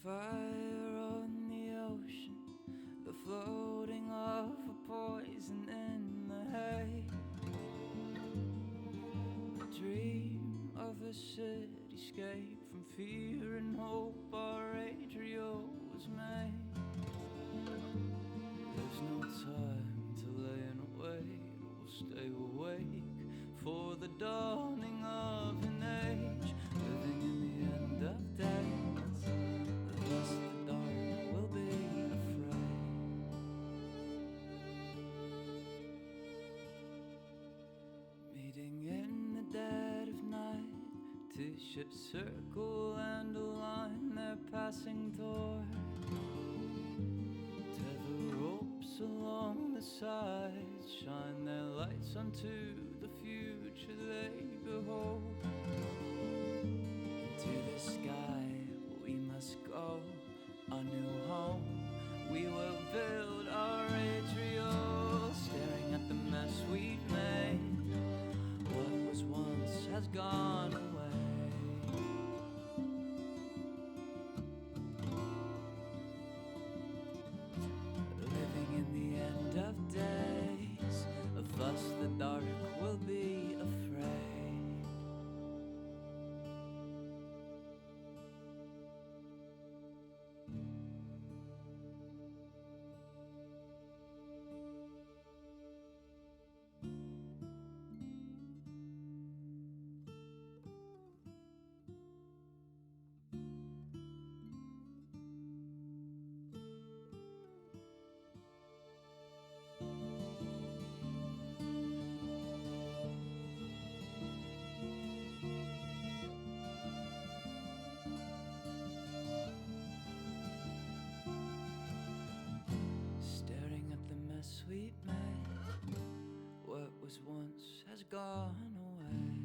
fire on the ocean, the floating of a poison in the hay. A dream of a cityscape from fear and hope our Adriel was made. There's no time to lay and wait, we'll stay awake for the dawning of an age, living in the end of days. Thus the dark will be afraid. Meeting in the dead of night, two ships circle and align their passing toward. Tether ropes along the sides, shine their lights onto the future they behold. Into the sky we must go, a new home we will build our Adriel, staring at the mess we've made. What was once has gone away. Living in the end of days, of us the dark will be afraid. Sweet mate, what was once has gone away.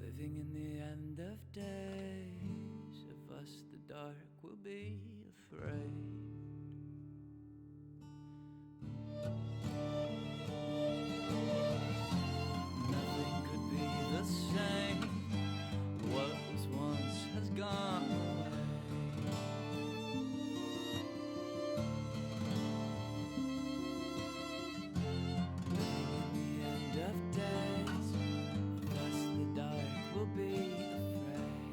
Living in the end of days, of us the dark will be afraid. Nothing could be the same. What was once has gone away. Living in the end of days, thus the dark will be afraid.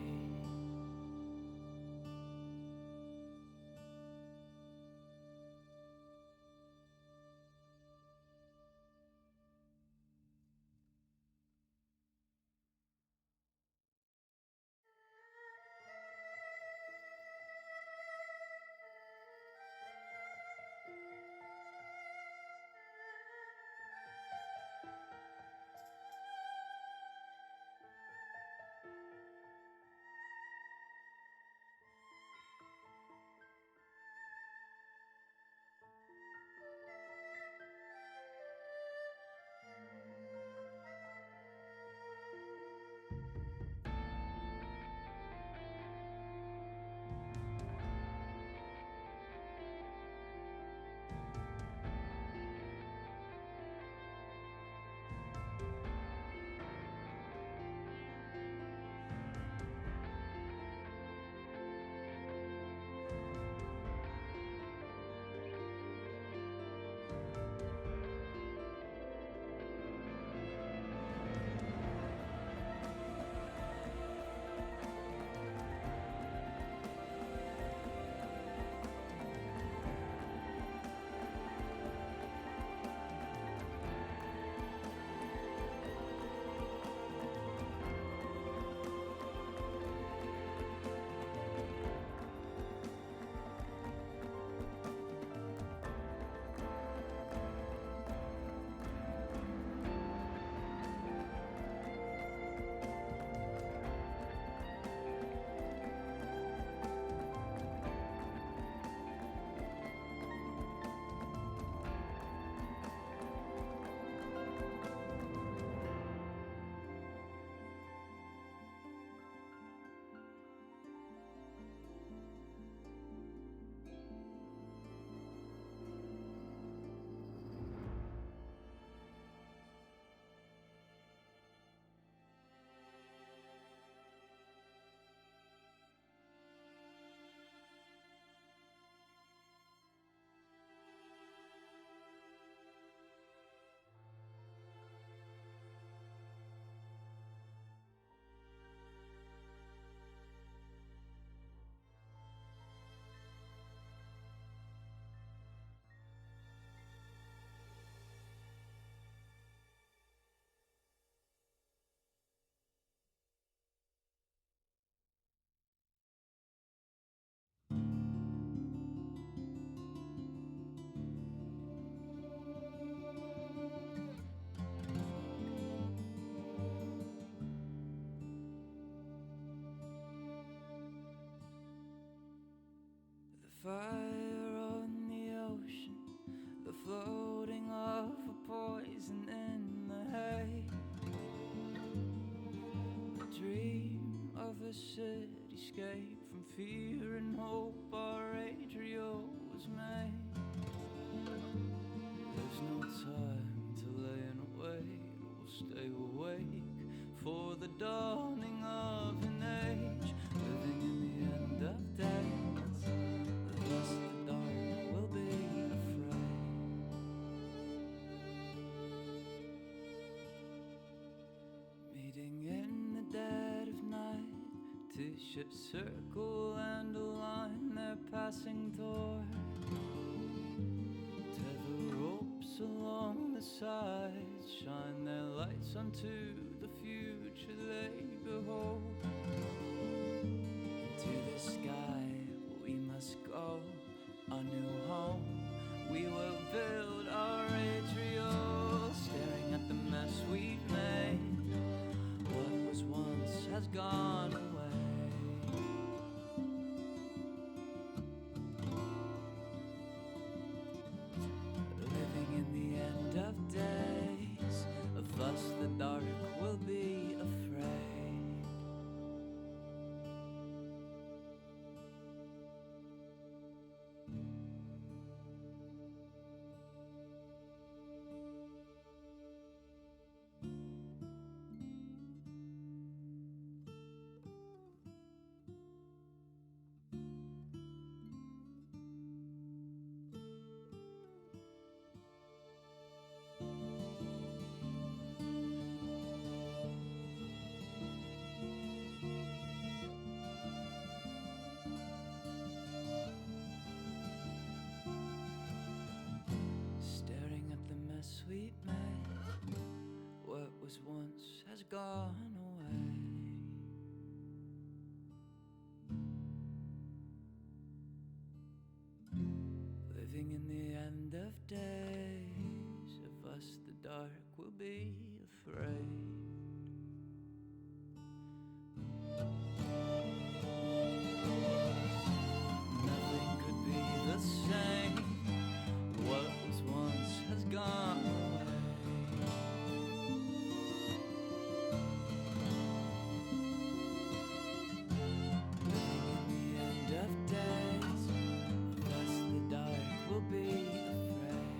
fire on the ocean, the floating of a poison in the hay. A dream of a cityscape from fear and hope our Adrio was made. There's no time to lay and wait, we'll stay awake for the dawning of an age, living in the end of days. Thus the dark will be afraid. Meeting in the dead of night, two ships circle and align their passing toward. Tether ropes along the sides shine their lights onto the future they behold. Into the sky we must go, a new home we will build our Adriel, staring at the mess we've made. What was once has gone away. Living in the end of days, of us the dark will be afraid. Sweet man, what was once has gone away. Living in the end of days, of us the dark will be afraid. Nothing could be the same. What was once has gone away. Living in the end of days, thus the dark will be afraid.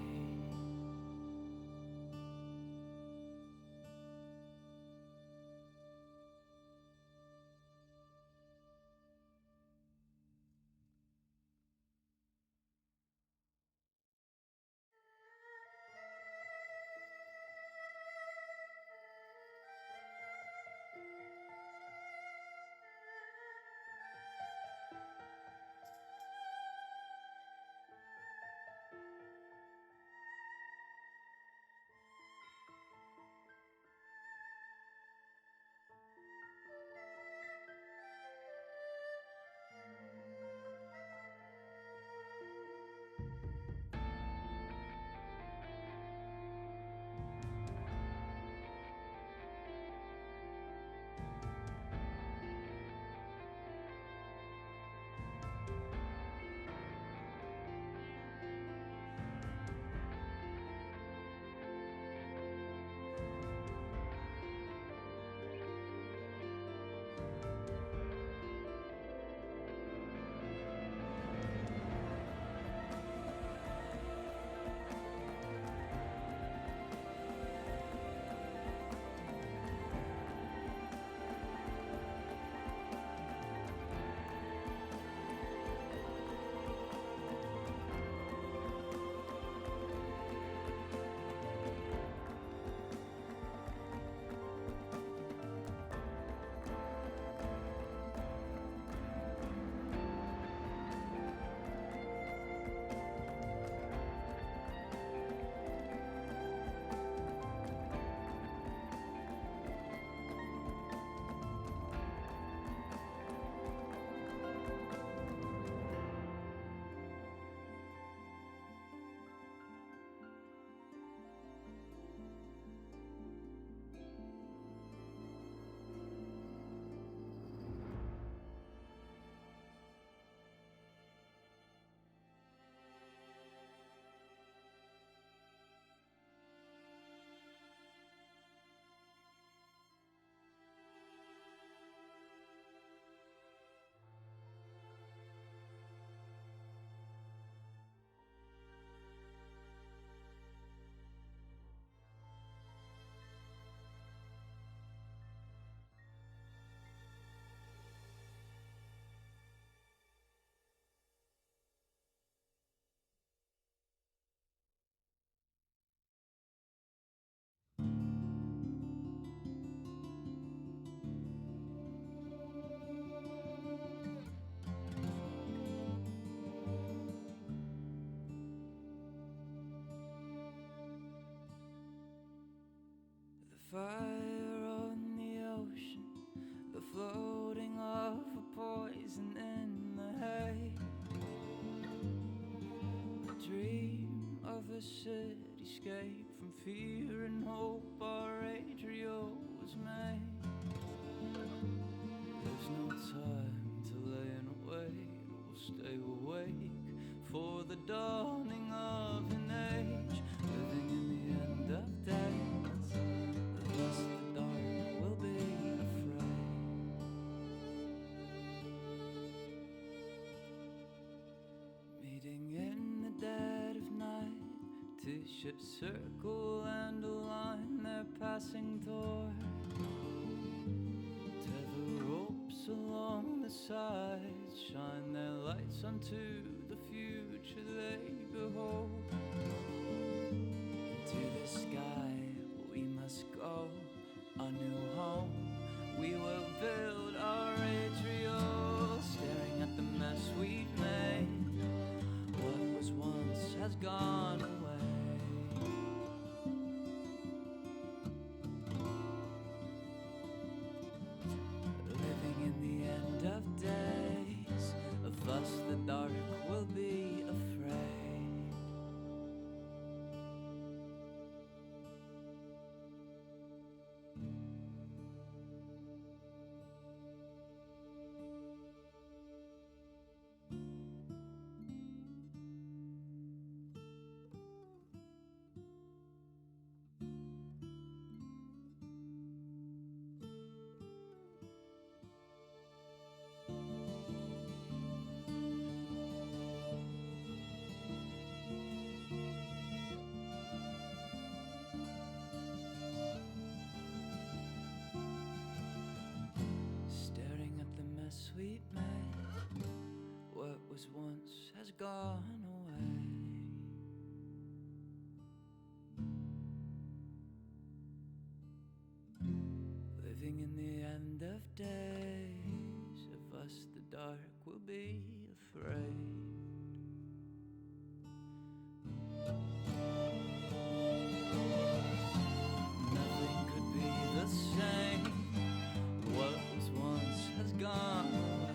fire on the ocean, the floating of a poison in the hay. A dream of a cityscape from fear and hope our Adrio was made. There's no time to lay and wait, we'll stay awake for the dawning of an age, living in the end of days. Thus the dark will be afraid. Meeting in the dead of night, two ships circle and align their passing toward. Tether ropes along the sides shine their lights onto the future they behold. Into the sky we must go, a new home we will build our Adrio, staring at the mess we've made. What was once has gone away. Living in the end of days, of us the dark will be afraid. Sweet mate, what was once has gone away. Living in the end of days, of us the dark will be afraid. Nothing could be the same. What was once has gone away.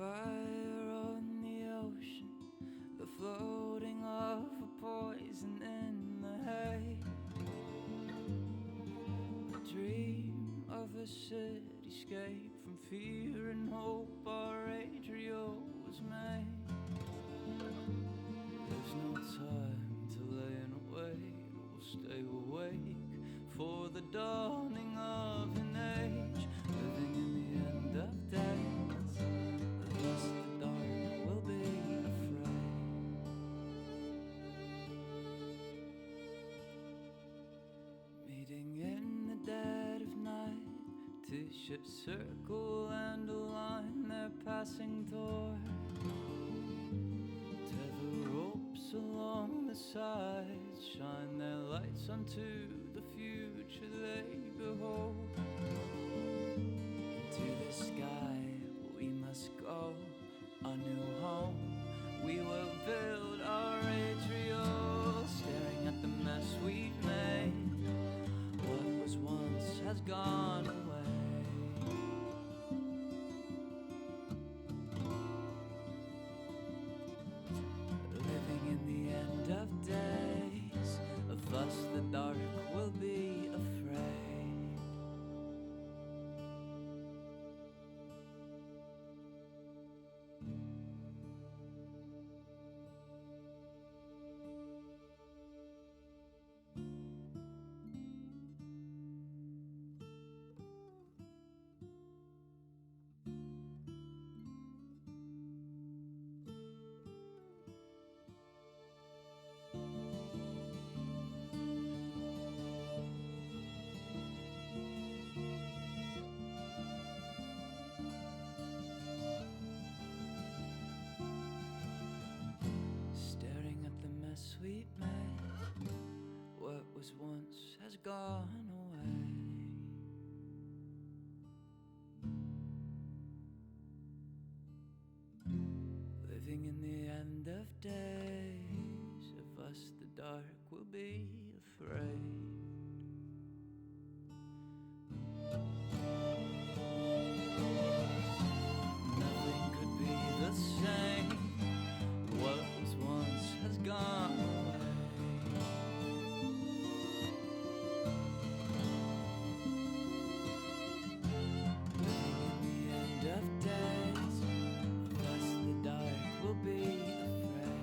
fire on the ocean, the floating of a poison in the hay. A dream of a cityscape from fear and hope our atrial was made. There's no time to lay and wait, we'll stay awake for the dawning of an age, living in the end of days. Thus the dark will be afraid. Meeting in the dead of night, two ships circle and align their passing toward. Tether ropes along the sides shine their lights onto the future they behold. Into the sky we must go, a new home we will build our atrial, staring at the mess we've made. What was once has gone away. Living in the end of days, of us the dark will be afraid. Sweet mate, what was once has gone away. Living in the end of days, of us the dark will be afraid. Nothing could be the same. What was once has gone away. Living in the end of days, thus the dark will be afraid.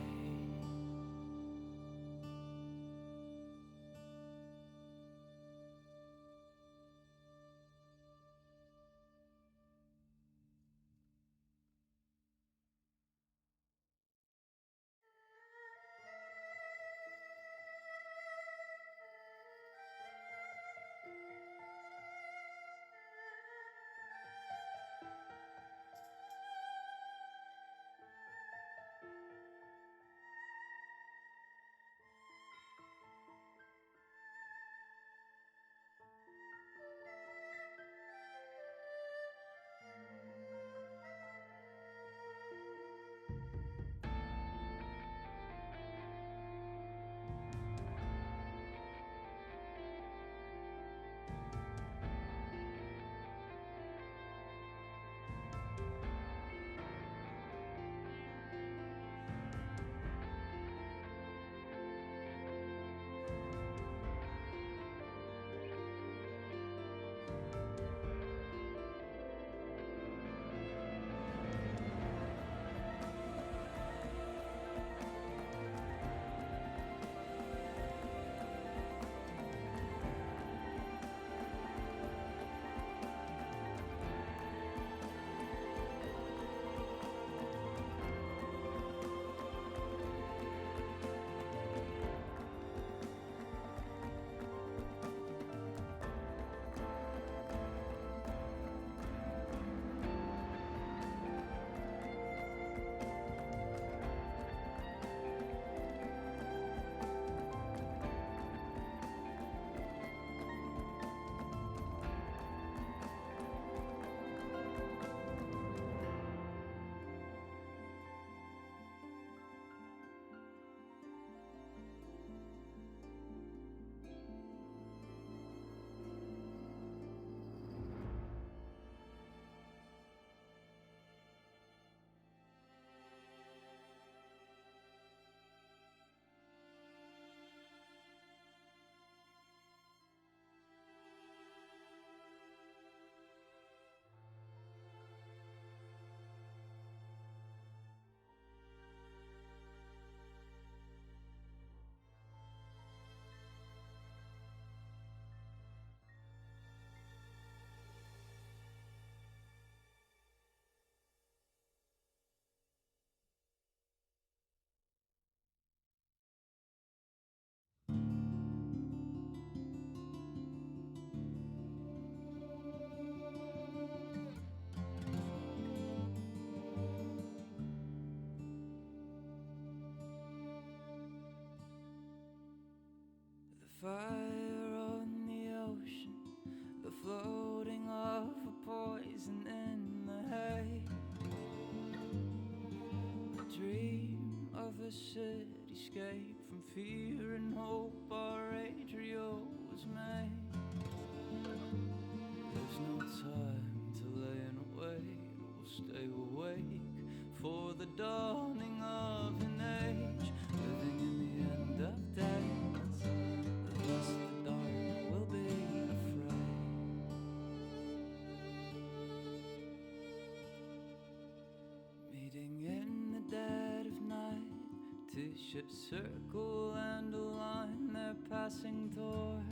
fire on the ocean, the floating of a poison in the hay. A dream of a cityscape from fear and hope our Adrio was made. There's no time to lay and wait, we'll stay awake for the dawning of an age, living in the end of days. Thus the dark will be afraid. Meeting in the dead of night, two ships circle and align their passing toward.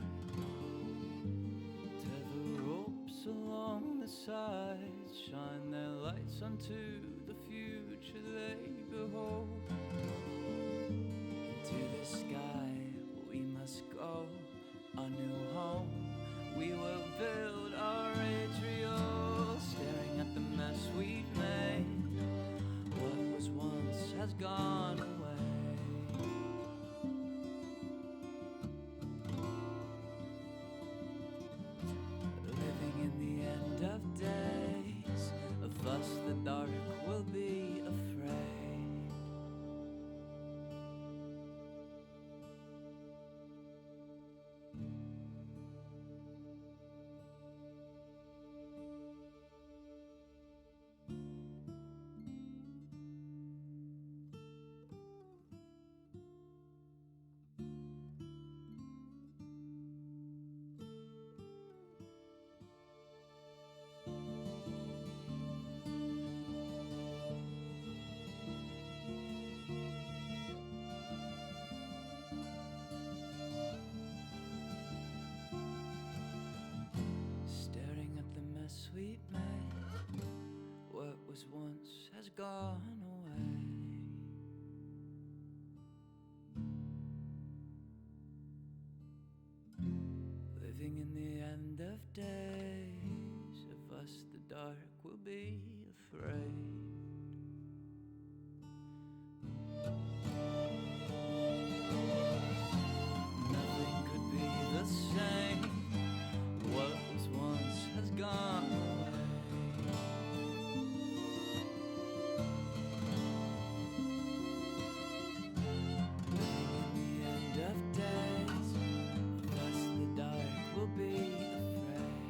Tether ropes along the sides shine their lights onto the future they behold. Into the sky we must go, a new home we will build our Adrio, staring at the mess we've made. What was once has gone away. Living in the end of days, of us the dark will be afraid. Sweet mate, what was once has gone away. Living in the end of days, of us the dark will be afraid. Nothing could be the same. What was once has gone away. Living in the end of days, thus the dark will be afraid.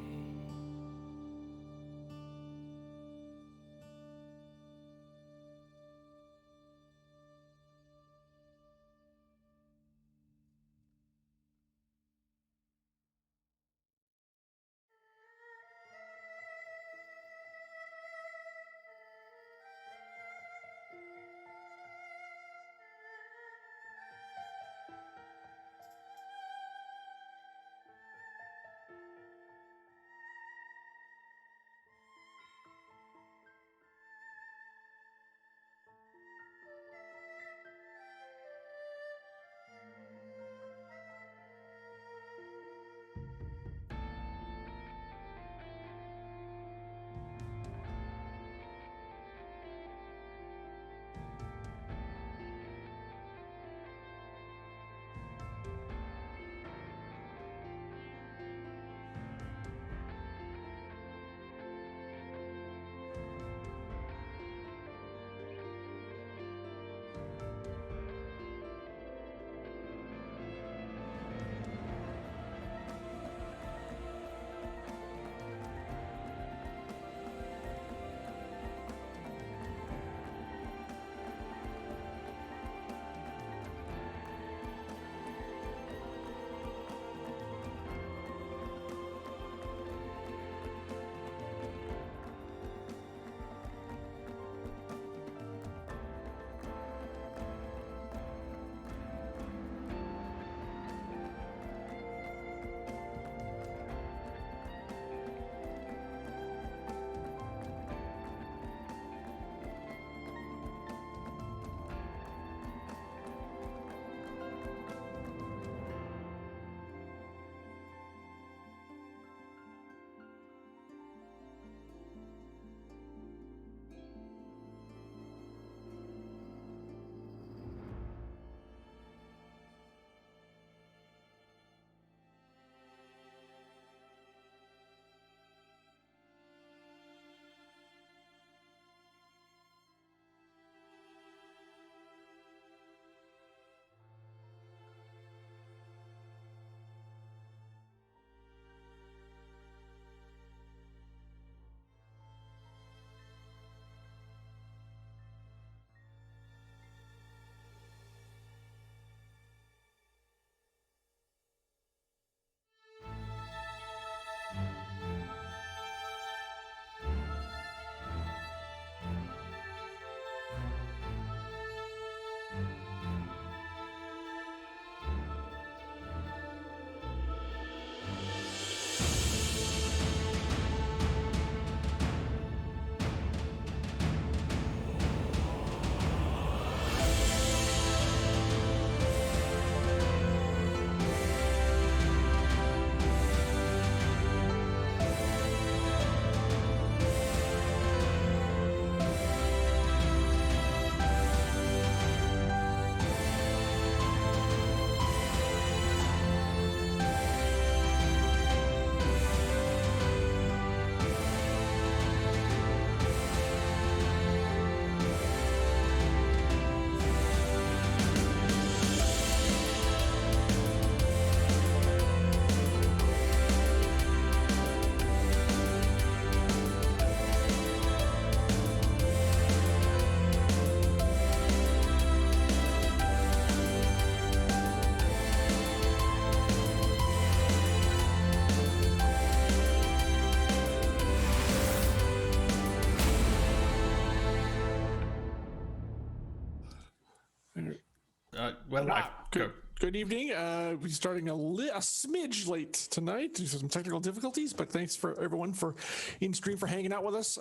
Good evening. We're starting a smidge late tonight due to some technical difficulties, but thanks for everyone for in stream for hanging out with us.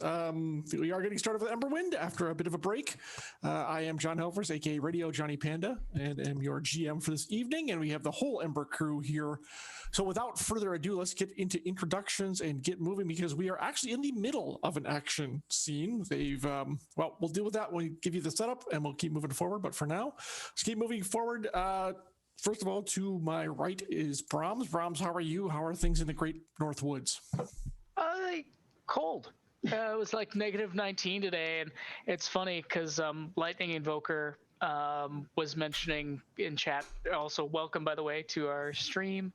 We are getting started with Emberwind after a bit of a break. I am John Helfers, aka Radio Johnny Panda, and am your GM for this evening. And we have the whole Ember crew here. So without further ado, let's get into introductions and get moving because we are actually in the middle of an action scene. We'll deal with that when we give you the setup, and we'll keep moving forward. But for now, let's keep moving forward. First of all, to my right is Brahms. Brahms, how are you? How are things in the Great North Woods? Cold. It was like -19 today, and it's funny because Lightning Invoker was mentioning in chat. Also, welcome by the way to our stream.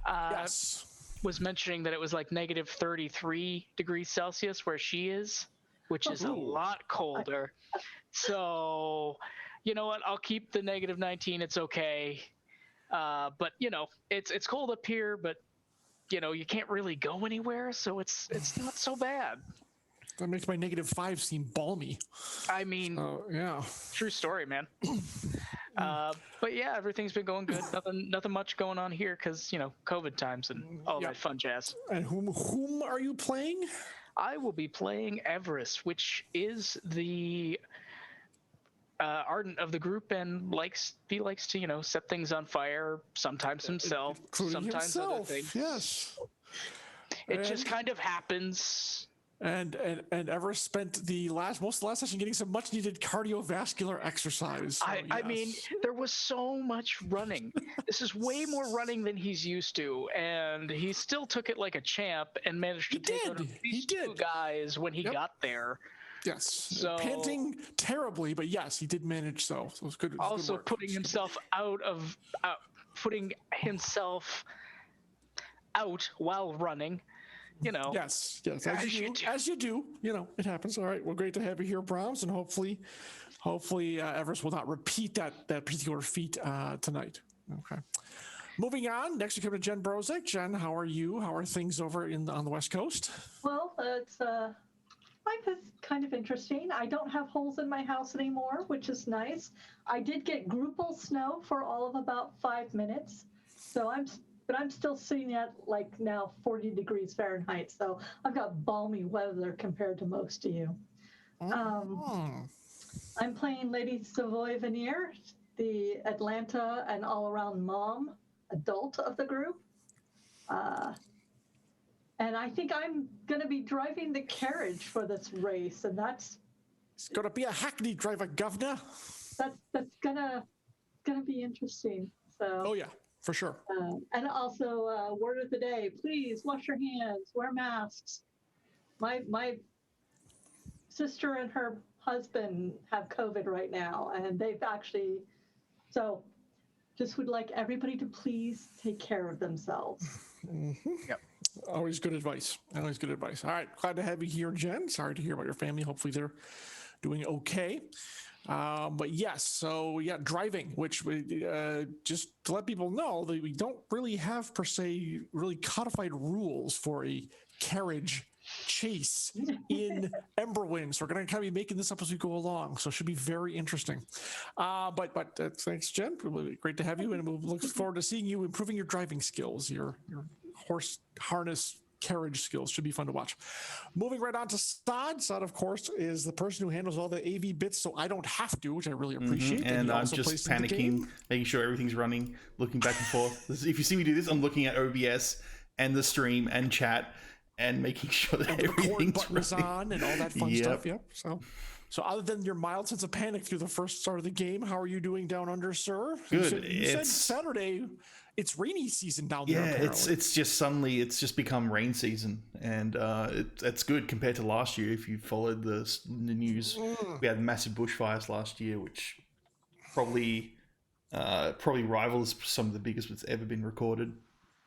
Yes. Was mentioning that it was like -33 degrees Celsius where she is, which is a lot colder. So, you know what? I'll keep the -19. It's okay. But you know, it's cold up here, but you know, you can't really go anywhere, so it's not so bad. That makes my -5 seem balmy. I mean, yeah, true story, man. But yeah, everything's been going good. Nothing much going on here because you know, COVID times and all that fun jazz. And whom are you playing? I will be playing Everest, which is the ardent of the group, and he likes to, you know, set things on fire, sometimes himself, sometimes other things. Yes, it just kind of happens. And Everest spent most of the last session getting some much needed cardiovascular exercise. So, I mean, there was so much running. This is way more running than he's used to, and he still took it like a champ and managed to take out these two guys when he got there. Yes, so, panting terribly, but yes, he did manage. So it was good. Also, putting himself out while running. You know. Yes, as you do. You know, it happens. All right. Well, great to have you here, Brahms, and hopefully, Everest will not repeat that particular feat tonight. Okay. Moving on. Next, we come to Jen Brozek. Jen, how are you? How are things over on the West Coast? Well, it's life is kind of interesting. I don't have holes in my house anymore, which is nice. I did get Gruppel snow for all of about 5 minutes, but I'm still sitting at like now 40 degrees Fahrenheit. So I've got balmy weather compared to most of you. I'm playing Lady Savoy Veneer, the Atlanta and all-around mom adult of the group. And I think I'm going to be driving the carriage for this race, and it's going to be a hackney driver, governor. That's gonna be interesting. So. Oh yeah, for sure. And also, word of the day: please wash your hands, wear masks. My sister and her husband have COVID right now, and they've actually. So, just would like everybody to please take care of themselves. Mm-hmm. Yep. Always good advice. All right. Glad to have you here, Jen. Sorry to hear about your family. Hopefully they're doing okay. But yes, so yeah, driving, which just to let people know that we don't really have per se really codified rules for a carriage chase in Emberwind. So we're going to kind of be making this up as we go along. So it should be very interesting. But thanks, Jen. Great to have you. And we'll look forward to seeing you improving your driving skills, your horse harness carriage skills. Should be fun to watch. Moving right on to Sod. Sod, of course, is the person who handles all the AV bits, so I don't have to, which I really appreciate. Mm-hmm. And I'm just panicking, making sure everything's running, looking back and forth. If you see me do this, I'm looking at OBS and the stream and chat and making sure that everything's running. On and all that fun stuff. Yep. So other than your mild sense of panic through the first start of the game, how are you doing down under, sir? Good. You said Saturday. It's rainy season down there. Yeah, it's just suddenly it's just become rain season, and it's good compared to last year. If you followed the news, we had massive bushfires last year, which probably rivals some of the biggest that's ever been recorded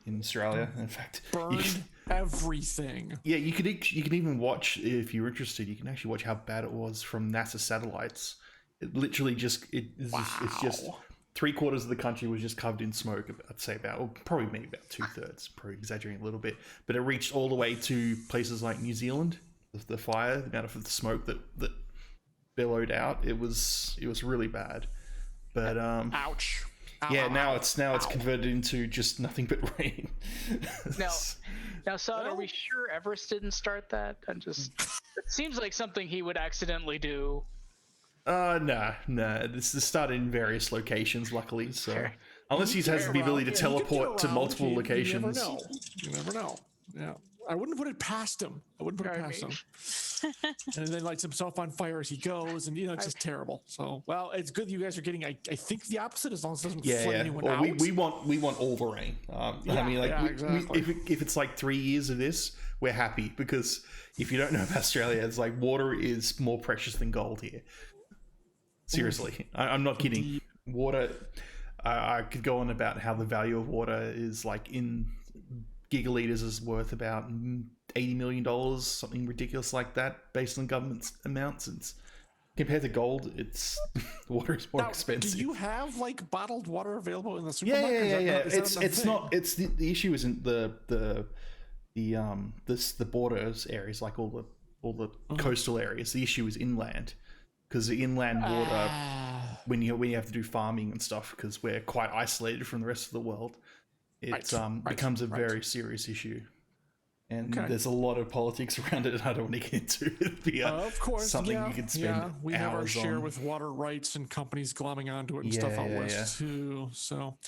in Australia. In fact, burned everything. Yeah, you can even watch, if you're interested. You can actually watch how bad it was from NASA satellites. It literally it's just 3/4 of the country was just covered in smoke. I'd say probably maybe about 2/3, probably exaggerating a little bit, but it reached all the way to places like New Zealand. The fire, the amount of the smoke that billowed out, it was really bad. But Ouch. yeah, now it's converted into just nothing but rain. Now, Sod, are we sure Everest didn't start that? It seems like something he would accidentally do. Nah. This is started in various locations, luckily. So unless he has the ability to teleport to multiple locations, you never know. Yeah, I wouldn't put it past him. And then lights himself on fire as he goes, and it's just terrible. So, well, it's good you guys are getting. I think the opposite, as long as it doesn't flood anyone out. We want all the rain. I mean, like, exactly. if it's like 3 years of this, we're happy, because if you don't know about Australia, it's like water is more precious than gold here. Seriously, I'm not kidding. Water, I could go on about how the value of water is like in gigaliters is worth about $80 million, something ridiculous like that, based on government amounts. It's compared to gold, it's water is more expensive. Do you have like bottled water available in the supermarket? Yeah. It's not. It's the issue isn't the borders areas, like all the coastal areas. The issue is inland. Because the inland water, when you have to do farming and stuff, because we're quite isolated from the rest of the world, it becomes a very serious issue. And there's a lot of politics around it, and I don't want to get into it. It'd be of course, something you could spend we have our hours share on. with water rights and companies glomming onto it and stuff out west too. So,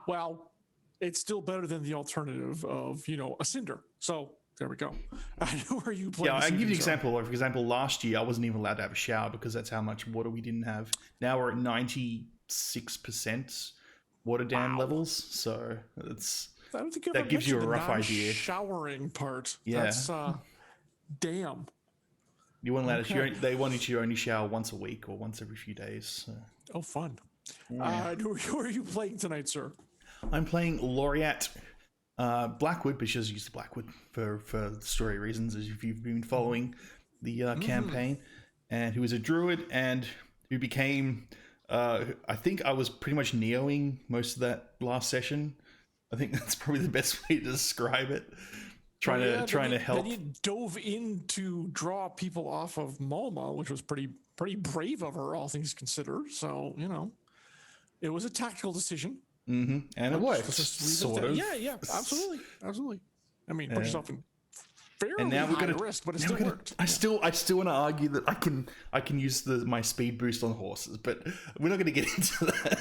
well, it's still better than the alternative of a cinder. So there we go. Where are you playing? Yeah, I can give you an example. Like, for example, last year I wasn't even allowed to have a shower because that's how much water we didn't have. Now we're at 96% water dam levels, so I don't think that gives you a rough idea. Showering part. Yeah. That's damn. You weren't allowed to. They wanted you to only shower once a week or once every few days. So. Oh, fun. Yeah. Who are you playing tonight, sir? I'm playing Laureate Blackwood, but she doesn't use the Blackwood for story reasons, as if you've been following the campaign, and who is a druid and who became. I think I was pretty much neoing most of that last session. I think that's probably the best way to describe it. Trying to help. Then you dove in to draw people off of Malma, which was pretty brave of her, all things considered. So it was a tactical decision. Mm-hmm. And it worked, sort of. Yeah, absolutely. I mean, put yourself in fairly high risk, but it still worked. I still want to argue that I can use my speed boost on horses, but we're not going to get into that.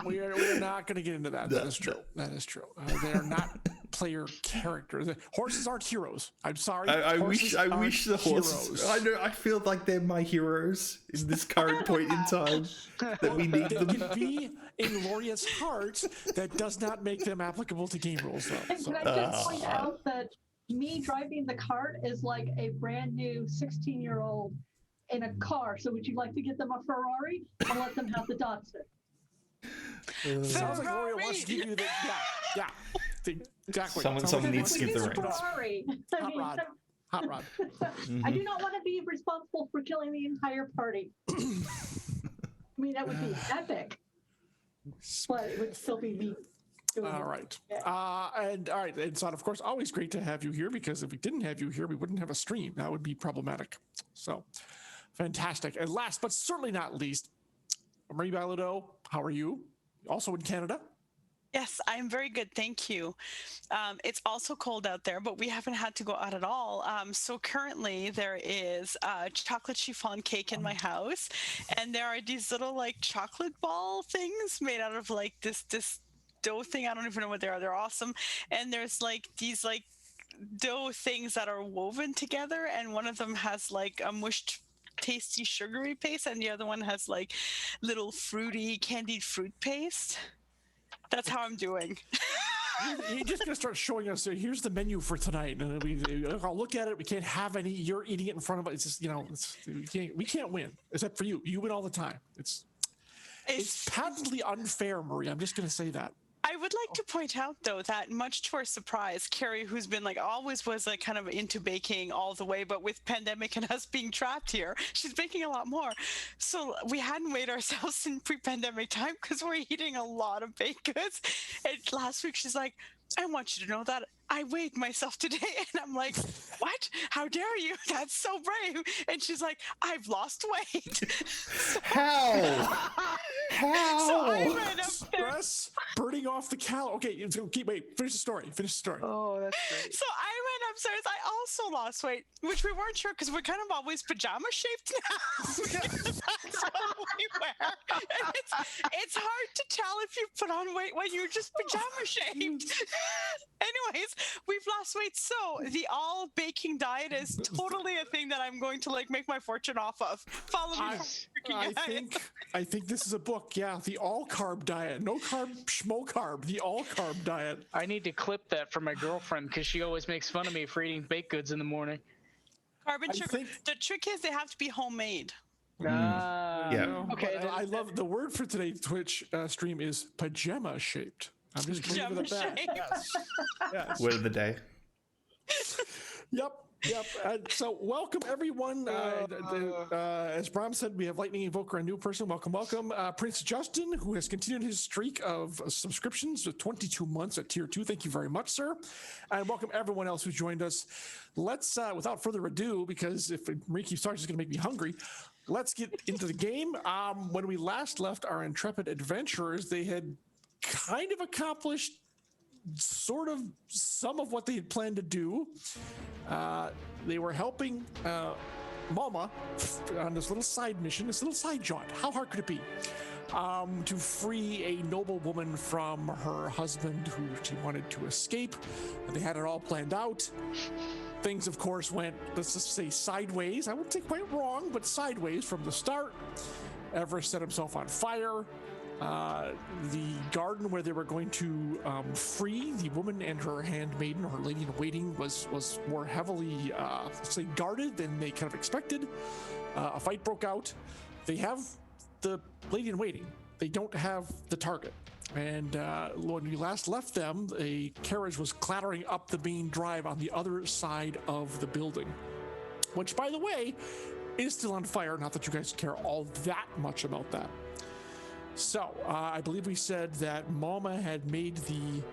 We're not going to get into that. That is true. They are not player characters. Horses aren't heroes. I'm sorry. I wish the horses. I know. I feel like they're my heroes in this current point in time. That we need them. They can be in Laureate's heart. That does not make them applicable to game rules, though. And can I just point out that me driving the cart is like a brand new 16-year-old in a car. So would you like to get them a Ferrari and let them have the Datsun? Sounds like Laurea wants to give you the exactly. Someone needs to give the Ferrari. Hot rod. I do not want to be responsible for killing the entire party. I mean, that would be epic, but it would still be me. All right. And Son, of course, always great to have you here, because if we didn't have you here, we wouldn't have a stream. That would be problematic. So fantastic. And last but certainly not least, Marie Ballado, how are you? Also in Canada? Yes, I'm very good. Thank you. It's also cold out there, but we haven't had to go out at all. So currently there is chocolate chiffon cake in my house, and there are these little like chocolate ball things made out of like this dough thing. I don't even know what they are. They're awesome. And there's like these like dough things that are woven together, and one of them has like a mushed tasty sugary paste, and the other one has like little fruity candied fruit paste. That's how I'm doing. You're just gonna start showing us. Here's the menu for tonight, and I'll look at it. We can't have any. You're eating it in front of us. It's just we can't win, except for you. You win all the time. It's patently unfair, Marie. I'm just gonna say that. I would like to point out, though, that much to our surprise, Carrie, who's been like always was like kind of into baking all the way, but with pandemic and us being trapped here, she's baking a lot more. So we hadn't weighed ourselves in pre-pandemic time because we're eating a lot of baked goods. And last week she's like, I want you to know that I weighed myself today. And I'm like, what? How dare you? That's so brave. And she's like, I've lost weight. How? How? So I went up there. Stress burning off the calorie. Okay, wait. Finish the story. Oh, that's great. So I went upstairs. I also lost weight, which we weren't sure because we're kind of always pajama shaped now. That's what we wear. And it's hard to tell if you put on weight when you're just pajama shaped. Anyways, we've lost weight. So the all baking diet is totally a thing that I'm going to like make my fortune off of. Follow me. I think this is a book. Yeah, the all carb diet. No carb, schmo carb. The all carb diet. I need to clip that for my girlfriend because she always makes fun of me for eating baked goods in the morning. Carbon sugar. The trick is they have to be homemade. Yeah. Okay. I love the word for today's Twitch stream is pajama shaped. I'm just going to leave it at that. Yes. Word of the day. Yep. So welcome everyone. As Bram said, we have Lightning Invoker, a new person. Welcome. Prince Justin, who has continued his streak of subscriptions with 22 months at tier 2. Thank you very much, sir. And welcome everyone else who joined us. Let's, without further ado, because if Marie keeps talking, it's going to make me hungry. Let's get into the game. When we last left our intrepid adventurers, they had kind of accomplished sort of some of what they had planned to do. They were helping Mama on this little side mission, this little side jaunt. How hard could it be? To free a noble woman from her husband who she wanted to escape. And they had it all planned out. Things, of course, went, let's just say, sideways. I wouldn't say quite wrong, but sideways from the start. Everest set himself on fire. The garden where they were going to free the woman and her handmaiden, or her lady in waiting, was more heavily, let's say, guarded than they kind of expected. A fight broke out. They have the lady in waiting. They don't have the target. And when we last left them, a carriage was clattering up the main drive on the other side of the building, which, by the way, is still on fire. Not that you guys care all that much about that. So I believe we said that Mama had made the,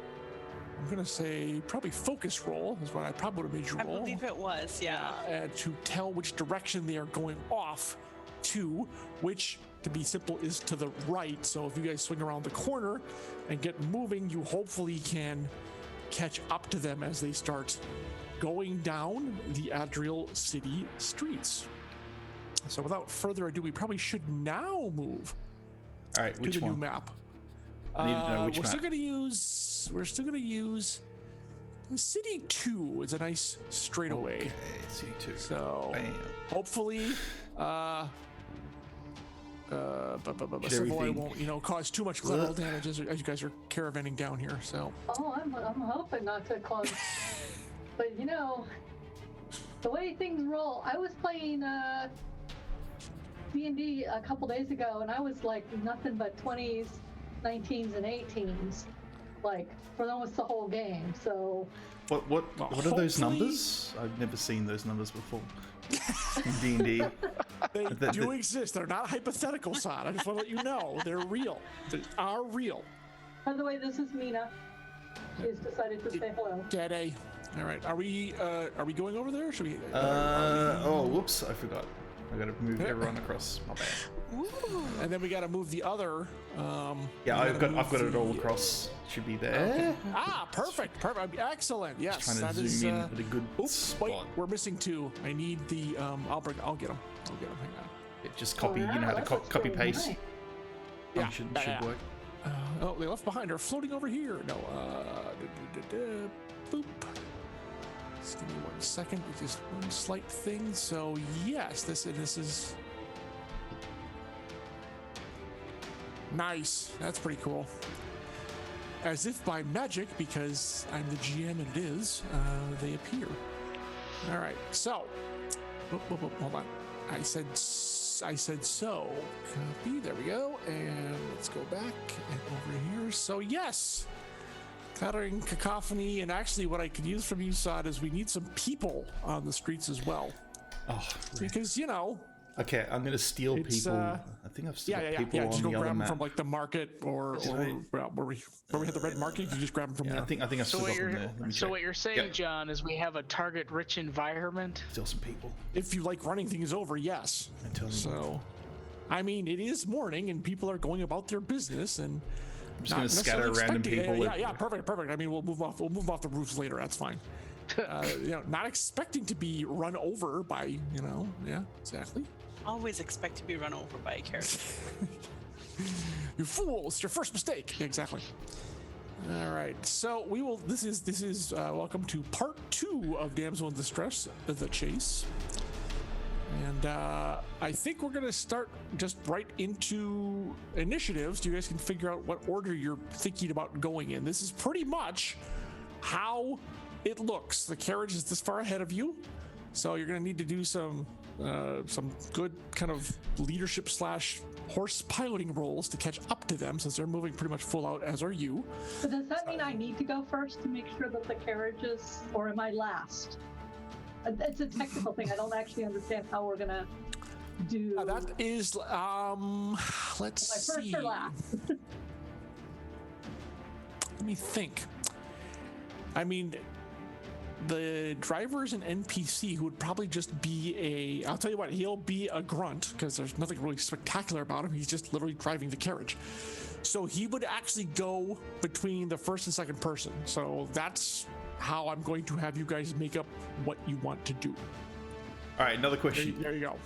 I'm going to say, probably focus roll is what I probably would have made you roll. I believe it was, yeah. To tell which direction they are going off to, which, to be simple, is to the right. So if you guys swing around the corner and get moving, you hopefully can catch up to them as they start going down the Adriel City streets. So without further ado, we probably should now move All right, which to the one? new map. I need to know which we're map. We're still gonna use City 2. It's a nice straightaway. Okay, City 2. So Bam. hopefully, Savoy won't, cause too much collateral damage as you guys are caravanning down here. So. Oh, I'm hoping not to close. But the way things roll, I was playing D&D a couple days ago, and I was like nothing but 20s, 19s, and 18s, like for almost the whole game. So. What are those numbers? I've never seen those numbers before. In D&D. They do exist. They're not hypothetical, son. I just want to let you know they're real. They are real. By the way, this is Mina. She's decided to say hello. Daddy. All right. Are we going over there? Should we? Whoops! I forgot. I gotta move everyone across. My bad. Ooh. And then we got to move the other. Yeah, I've got it all across. Should be there. Okay. Perfect. Excellent. Yes, Just trying to that is. zoom in at a good spot. Wait, we're missing 2. I need the. I'll get them. Hang on. Yeah, just copy. You know how to copy paste. Yeah. Function should work. They left behind. They're floating over here. No. Boop. Just give me 1 second. Just one slight thing. So yes, this is nice. That's pretty cool. As if by magic, because I'm the GM and it is, they appear. All right. So, hold on. I said so. Copy. There we go. And let's go back and over here. So yes. Clattering cacophony, and actually what I could use from you, Sod, is we need some people on the streets as well. Oh, because Okay, I'm gonna steal people. I think I've still got people on Just go the grab other them map. from like the market or where we had the red market. You just grab them from Yeah, there. I think I've still got them there. Let me So check. what you're saying, John, is we have a target-rich environment. Steal some people. If you like running things over, yes. I tell you. So, I mean, it is morning and people are going about their business, and I'm just gonna scatter random people. Yeah, perfect. I mean, we'll move off the roofs later. That's fine. Not expecting to be run over by, yeah, exactly. Always expect to be run over by a carriage. You fools! It's your first mistake. Yeah, exactly. All right, so we will. This is welcome to part 2 of Damsel in Distress, the chase, and I think we're gonna start just right into initiatives. You guys can figure out what order you're thinking about going in. This is pretty much how it looks. The carriage is this far ahead of you, so you're gonna need to do some good kind of leadership / horse piloting roles to catch up to them, since they're moving pretty much full out, as are you. So does that mean I need to go first to make sure that the carriage is, or am I last? It's a technical thing. I don't actually understand how we're gonna do. That is, let's Am I see. first or last? Let me think. I mean, the driver is an NPC who would probably just be I'll tell you what, he'll be a grunt, because there's nothing really spectacular about him. He's just literally driving the carriage. So he would actually go between the first and second person. So that's how I'm going to have you guys make up what you want to do. All right, another question. There you go.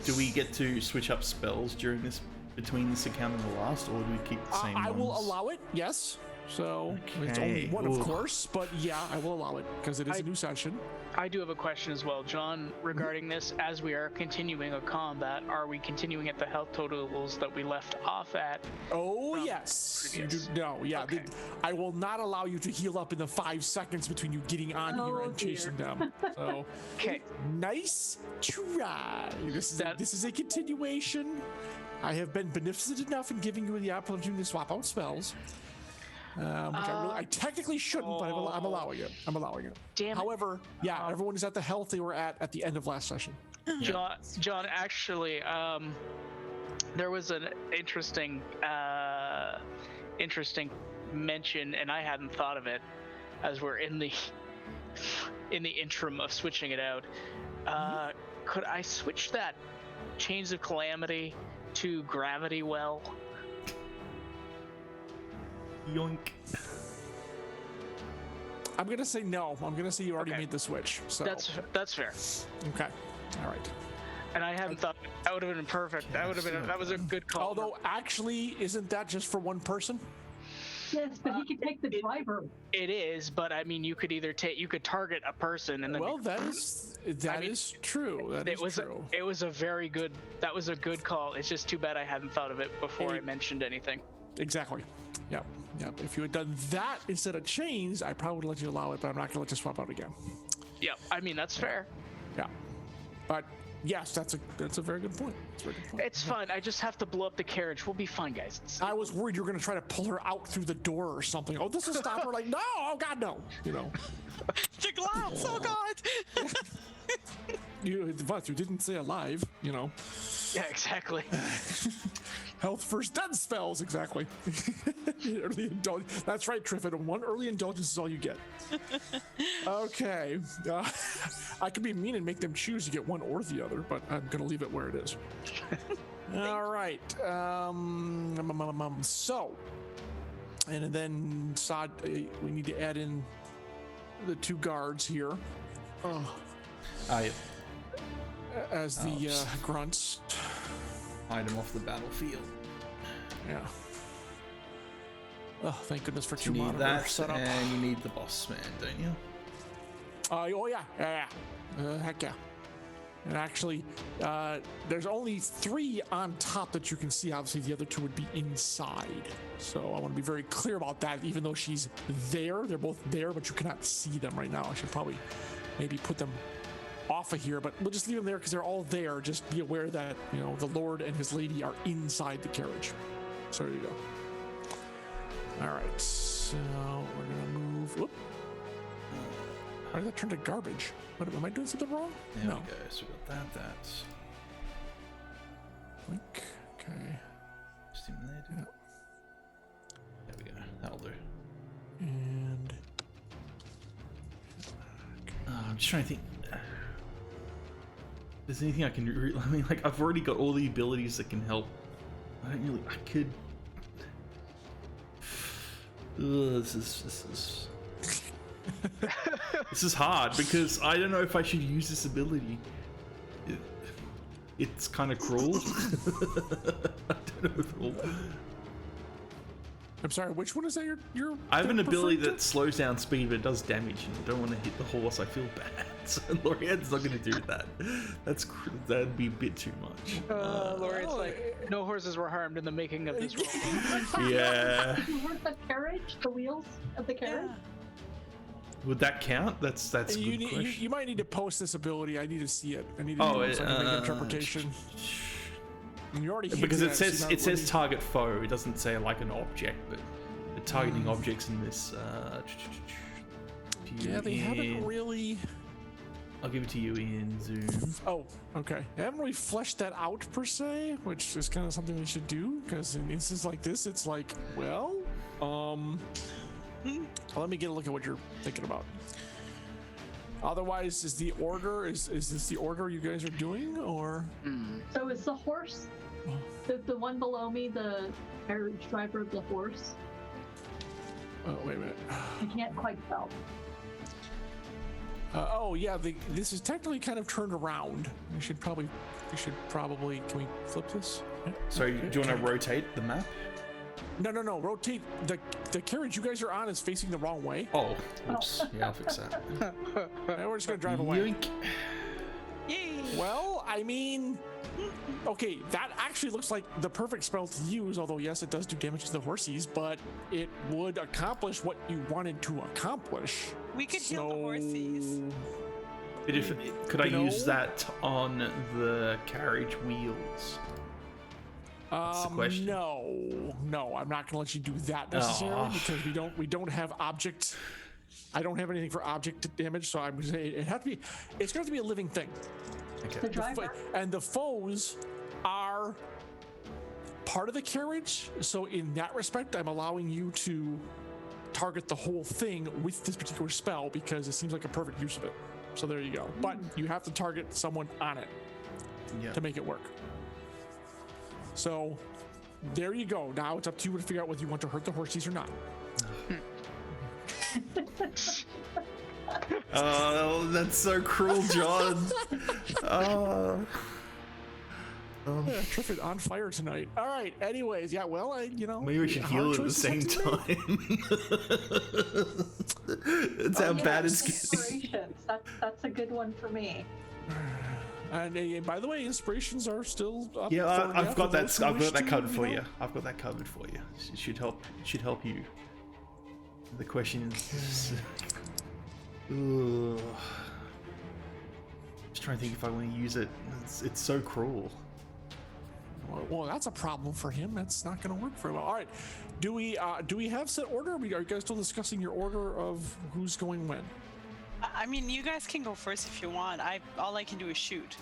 Do we get to switch up spells between this account and the last, or do we keep the same I ones? will allow it, yes. So it's only one, of course, but yeah, I will allow it because it is a new session. I do have a question as well, John, regarding this. As we are continuing a combat, are we continuing at the health totals that we left off at? Oh, yes. Okay. I will not allow you to heal up in the 5 seconds between you getting on here and chasing them. So, Okay. nice try. This is a continuation. I have been beneficent enough in giving you the opportunity to swap out spells. Which I technically shouldn't, but I'm allowing it. Damn it. However, everyone is at the health they were at the end of last session. John, actually, there was an interesting mention, and I hadn't thought of it as we're in the interim of switching it out. Could I switch that Chains of Calamity to Gravity Well? Yoink. I'm gonna say no. I'm gonna say you already made the switch. So That's fair. okay. All right. And I hadn't thought that would have been perfect. That was a good call. Although actually, isn't that just for one person? Yes, but he can take the driver. It is, but I mean, you could target a person, and then That is true. That is true. It was a good call. It's just too bad I hadn't thought of it before I mentioned anything. Exactly. Yep. If you had done that instead of chains, I probably would let you allow it, but I'm not gonna let you swap out again. Yep. I mean, that's fair. Yeah. But yes, that's a very good point. It's fine. I just have to blow up the carriage. We'll be fine, guys. I was worried you were gonna try to pull her out through the door or something. Oh, this will stop her. Like, no, oh God, no. The glass, oh God. You didn't say alive, Yeah, exactly. Health first, dead spells, exactly. Early indulgence. That's right, Triffin. One early indulgence is all you get. Okay. I could be mean and make them choose to get one or the other, but I'm going to leave it where it is. All right. So, and then Sod, we need to add in the 2 guards here. As the grunts. Hide them off the battlefield. Yeah. Oh, thank goodness for 2 You need monitor that, setup. and you need the boss man, don't you? Oh yeah. Heck yeah. And actually, there's only 3 on top that you can see. Obviously, the other 2 would be inside. So I want to be very clear about that. Even though she's there, they're both there, but you cannot see them right now. I should probably maybe put them off of here, but we'll just leave them there because they're all there. Just be aware that the Lord and his lady are inside the carriage. So there you go. All right, so we're gonna move. Whoop. Why did that turn to garbage? What, am I doing something wrong? There No. we go. So we got that. trying to think. Is there anything I can do? I mean, like, I've already got all the abilities that can help. I could. Ugh, this is this is hard because I don't know if I should use this ability. It's kind of cruel. I don't know if it'll... I'm sorry, which one is that you're I have an ability preferring that slows down speed but it does damage, and I don't want to hit the horse. I feel bad. So Laureate's not going to do that. That'd be a bit too much. Laureate's like, no horses were harmed in the making of this role. Yeah. You hurt the carriage, the wheels of the carriage? Yeah. Would that count? That's a good question. You might need to post this ability. I need to see it. I need to make an interpretation. And you already because it hinted at says really... target foe. It doesn't say like an object, but the targeting objects in this. Yeah, they haven't really. I'll give it to you in Zoom. Oh, okay. They haven't really fleshed that out per se, which is kind of something they should do. Because in instances like this, it's like, well, let me get a look at what you're thinking about. Otherwise, is this the order you guys are doing, or? So is the horse, the one below me, the carriage driver of the horse? Oh, wait a minute. I can't quite tell. Oh yeah, this is technically kind of turned around. We should probably. Can we flip this? Yeah. So do you want to rotate the map? No. Rotate the carriage you guys are on is facing the wrong way. Oh, oops. Yeah, I'll fix that. And we're just gonna drive away. Yoink. Yay! Well, I mean, okay, that actually looks like the perfect spell to use. Although yes, it does do damage to the horsies, but it would accomplish what you wanted to accomplish. We could heal the horsies. But could I use that on the carriage wheels? That's the question. No, I'm not gonna let you do that necessarily because we don't have object. I don't have anything for object damage, so I'm gonna say it's going to have to be a living thing. Okay. The driver? And the foes are part of the carriage, so in that respect, I'm allowing you to target the whole thing with this particular spell because it seems like a perfect use of it. So there you go. But you have to target someone on it to make it work. So there you go. Now it's up to you to figure out whether you want to hurt the horses or not. Oh, that's so cruel, John. Triffid on fire tonight. All right. Anyways, yeah. Well, maybe we should heal at the same time. That's how bad it's getting. Inspirations. That's a good one for me. And by the way, inspirations are still up. Yeah, I've got that. I've got that covered for you. I've got that covered for you. It should help. It should help you. The question is, just trying to think if I want to use it. It's so cruel. Well, that's a problem for him. That's not going to work very well. All right, do we have set order? Are you guys still discussing your order of who's going when? I mean, you guys can go first if you want. All I can do is shoot.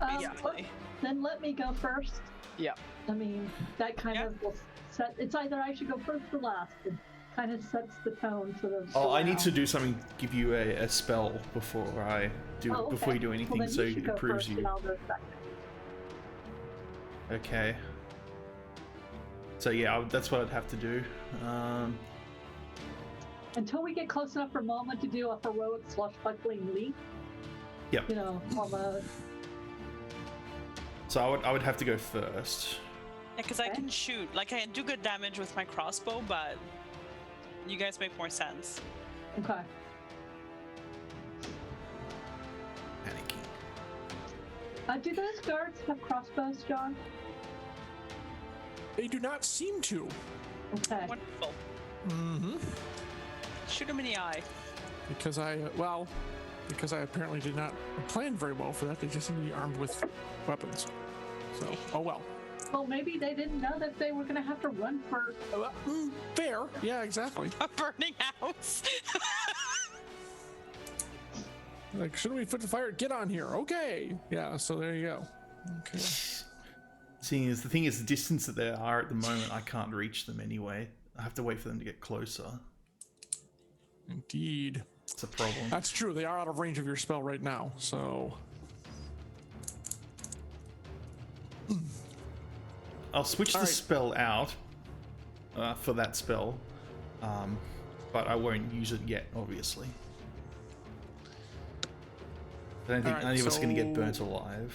Basically. Then let me go first. Yeah. I mean, that kind of will set. It's either I should go first or last. It kind of sets the tone for the. Oh, I need to do something. Give you a spell before I do before you do anything, well, so you it proves first you. and I'll go second. Okay. So yeah, that's what I'd have to do. Until we get close enough for Mama to do a heroic swashbuckling leap. Yep. You know, Mama. So I would have to go first. Yeah, because I can shoot. Like, I do good damage with my crossbow, but you guys make more sense. Okay. Panicking. Do those guards have crossbows, John? They do not seem to. Okay. Wonderful. Mm-hmm. Shoot him in the eye. Because I apparently did not plan very well for that. They just seem to be armed with weapons. So, oh well. Well, maybe they didn't know that they were going to have to run for. Fair. Yeah, exactly. A burning house. Like, shouldn't we put the fire? Get on here. Okay. Yeah, so there you go. Okay. Seeing as the thing is, the distance that they are at the moment, I can't reach them anyway. I have to wait for them to get closer. Indeed. It's a problem. That's true. They are out of range of your spell right now, so. I'll switch the spell out for that spell, but I won't use it yet, obviously. I don't think any of us are going to get burnt alive.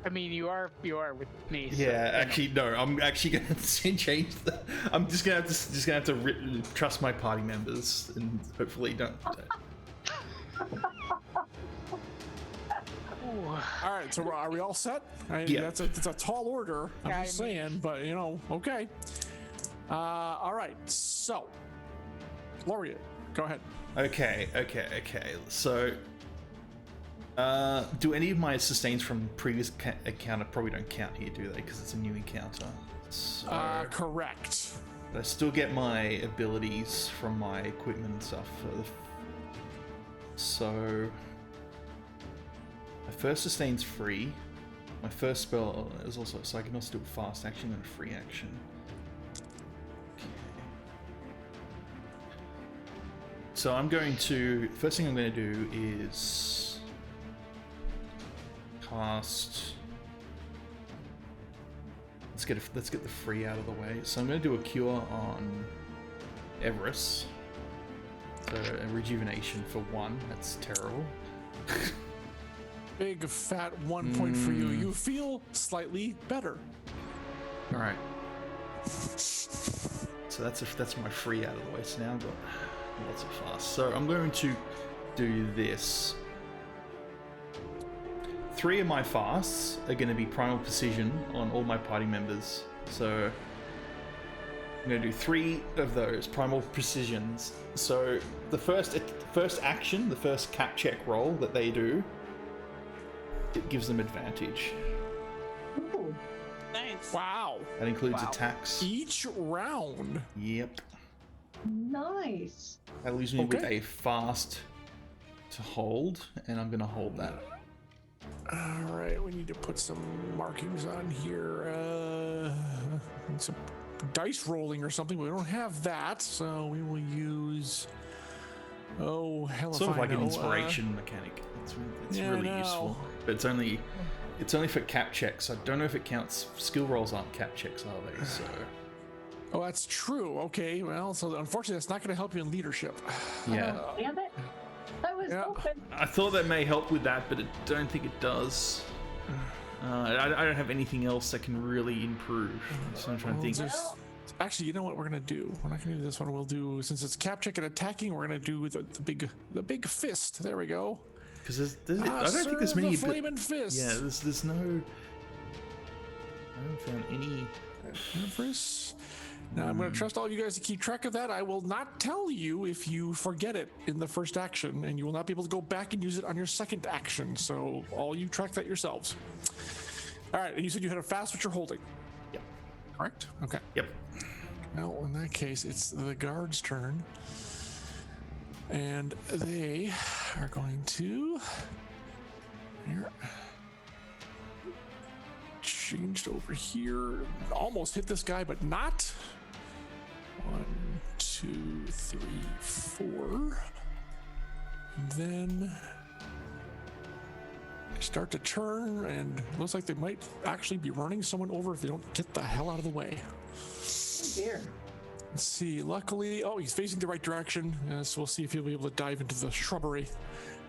I mean, you are with me. So, Yeah, actually, no. I'm actually going to change the. I'm just going to have to trust my party members and hopefully don't. All right, so are we all set? Yeah. That's a tall order. I'm just saying, but okay. All right, so Laureate, go ahead. Okay. So, do any of my sustains from previous encounter probably don't count here, do they? Because it's a new encounter. So, Correct. but I still get my abilities from my equipment and stuff. So, my first sustain's free. My first spell is also, so I can also do a fast action and a free action. So I'm going to, first thing I'm going to do is cast, let's get the free out of the way. So I'm going to do a cure on Everest. So a rejuvenation for 1, that's terrible. Big fat 1 point for you. You feel slightly better. All right. So that's my free out of the way. So now I've got lots of fast. So I'm going to do this. 3 of my fasts are going to be primal precision on all my party members. So I'm going to do 3 of those primal precisions. So the first action, the first cap check roll that they do, it gives them advantage. Ooh. Nice. Wow. That includes attacks. Each round. Yep. Nice. That leaves me with a fast to hold, and I'm going to hold that. All right, we need to put some markings on here. Some dice rolling or something. We don't have that, so we will use. Oh, hell if Sort of I like an know. inspiration mechanic. It's yeah, really useful, but it's only for cap checks. I don't know if it counts. Skill rolls aren't cap checks, are they? So. Oh, that's true. Okay, well, so unfortunately, that's not going to help you in leadership. Yeah. Damn it. I was hoping. I thought that may help with that, but I don't think it does. I don't have anything else that can really improve. So I'm trying to think. Actually, you know what we're gonna do? We're not gonna do this one. We'll do, since it's cap check and attacking, we're gonna do the big fist. There we go. Because I don't think there's many. Flaming fist. Yeah, there's no. I haven't found any. Now I'm going to trust all you guys to keep track of that. I will not tell you if you forget it in the first action, and you will not be able to go back and use it on your second action. So all you track that yourselves. All right, and you said you had a fast, which you're holding. Yep. Correct? Okay. Yep. Well, in that case, it's the guard's turn. And they are going to... Here. Changed over here. Almost hit this guy, but not. 1, 2, 3, 4. And then they start to turn, and looks like they might actually be running someone over if they don't get the hell out of the way. Oh dear. Let's see. Luckily, he's facing the right direction. So we'll see if he'll be able to dive into the shrubbery.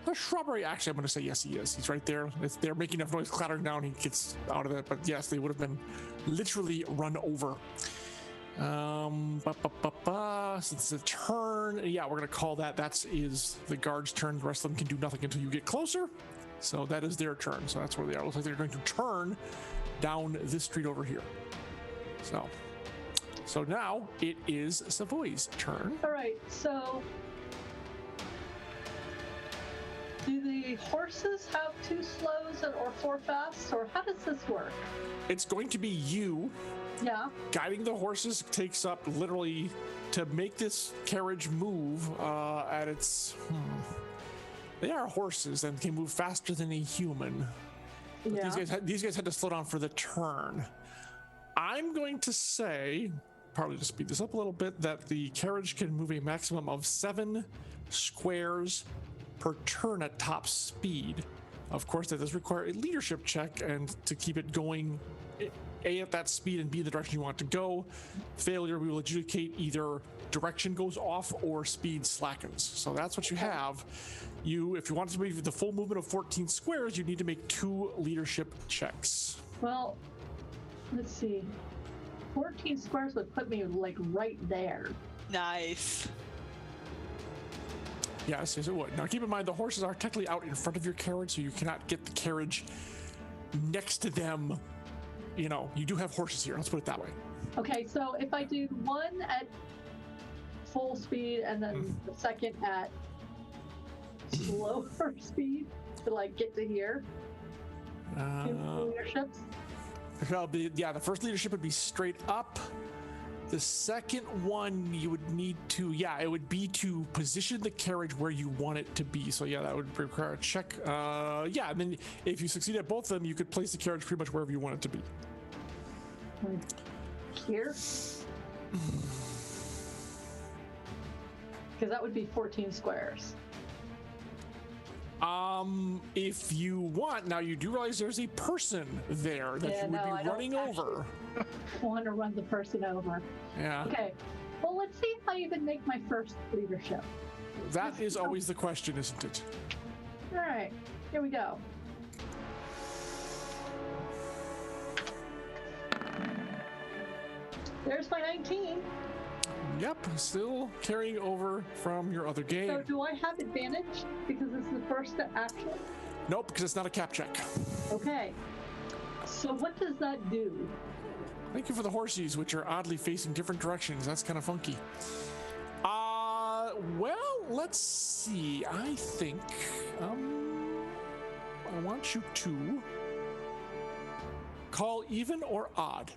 The shrubbery, actually, I'm going to say yes, he is. He's right there. If they're making enough noise clattering down, he gets out of it. But yes, they would have been literally run over. Since it's a turn, yeah, we're going to call that. That is the guard's turn. The rest of them can do nothing until you get closer. So that is their turn. So that's where they are. It looks like they're going to turn down this street over here. So now it is Savoy's turn. All right, so do the horses have 2 slows or 4 fasts, or how does this work? It's going to be you. Yeah. Guiding the horses takes up literally to make this carriage move at its. They are horses and can move faster than a human. But Yeah. these guys had to slow down for the turn. I'm going to say probably to speed this up a little bit, that the carriage can move a maximum of 7 squares per turn at top speed. Of course, that does require a leadership check, and to keep it going, A, at that speed, and B, the direction you want to go. Failure, we will adjudicate either direction goes off or speed slackens. So that's what you have. If you want to move the full movement of 14 squares, you need to make 2 leadership checks. Well, let's see. 14 squares would put me like right there. Nice. Yes, it would. Now keep in mind the horses are technically out in front of your carriage, so you cannot get the carriage next to them. You do have horses here. Let's put it that way. Okay, so if I do one at full speed and then the second at slower speed to like get to here, leaderships. The first leadership would be straight up. The second one you would need to, it would be to position the carriage where you want it to be. So that would require a check. And then if you succeed at both of them, you could place the carriage pretty much wherever you want it to be. Here? Because that would be 14 squares. If you want, now you do realize there's a person there that you would be running over. I want to run the person over. Yeah. Okay. Well, let's see if I even make my first leadership. That is always the question, isn't it? All right. Here we go. There's my 19. Yep, still carrying over from your other game. So do I have advantage because it's the first action? Nope, because it's not a cap check. Okay. So what does that do? Thank you for the horsies, which are oddly facing different directions. That's kind of funky. Well, let's see. I think I want you to call even or odd.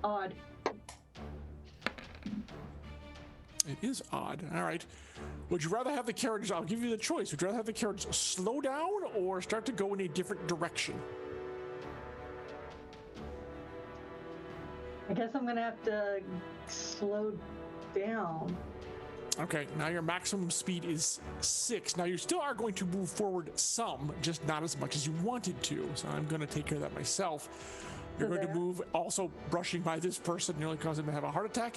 Odd. It is odd. All right. Would you rather have the carriage? I'll give you the choice. Would you rather have the carriage slow down or start to go in a different direction? I guess I'm going to have to slow down. Okay, now your maximum speed is 6. Now you still are going to move forward some, just not as much as you wanted to. So I'm going to take care of that myself. You're going to move, also brushing by this person, nearly causing them to have a heart attack.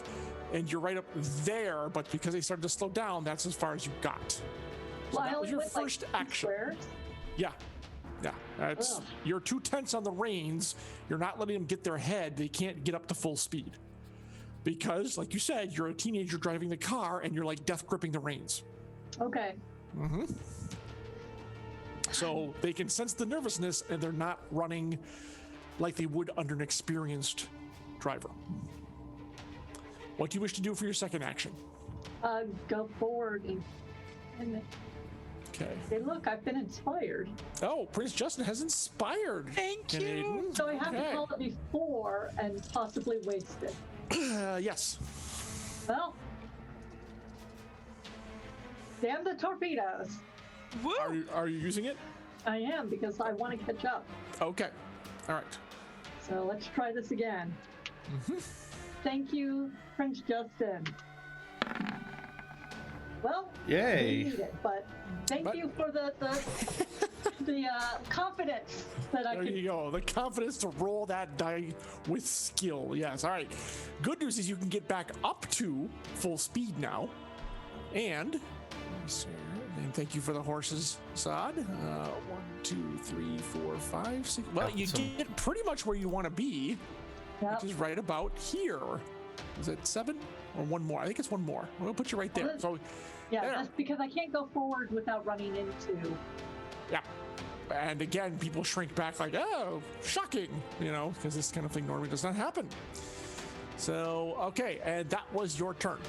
And you're right up there, but because they started to slow down, that's as far as you got. So well, that was your first action. Squares. Yeah. You're too tense on the reins. You're not letting them get their head. They can't get up to full speed. Because, like you said, you're a teenager driving the car and you're like death gripping the reins. Okay. So they can sense the nervousness and they're not running like they would under an experienced driver. What do you wish to do for your second action? Go forward and okay. Hey, look, I've been inspired. Oh, Prince Justin has inspired. Thank you. Aiden. So I have to call it before and possibly waste it. Yes. Well, damn the torpedoes. Woo! Are you using it? I am, because I want to catch up. Okay. All right. So let's try this again. Thank you, Prince Justin. Well, Yay. we need it, but thank you for the confidence that I There could. you go. The confidence to roll that die with skill. Yes. All right. Good news is you can get back up to full speed now. And thank you for the horses, Sod. 1, 2, 3, 4, 5, 6. Well, you get pretty much where you want to be, Yep. which is right about here. Is it 7 or one more? I think it's one more. We'll put you right there. So, Yeah, there. that's because I can't go forward without running into. Yeah. And again, people shrink back like, oh, shocking, because this kind of thing normally does not happen. So, okay, and that was your turn.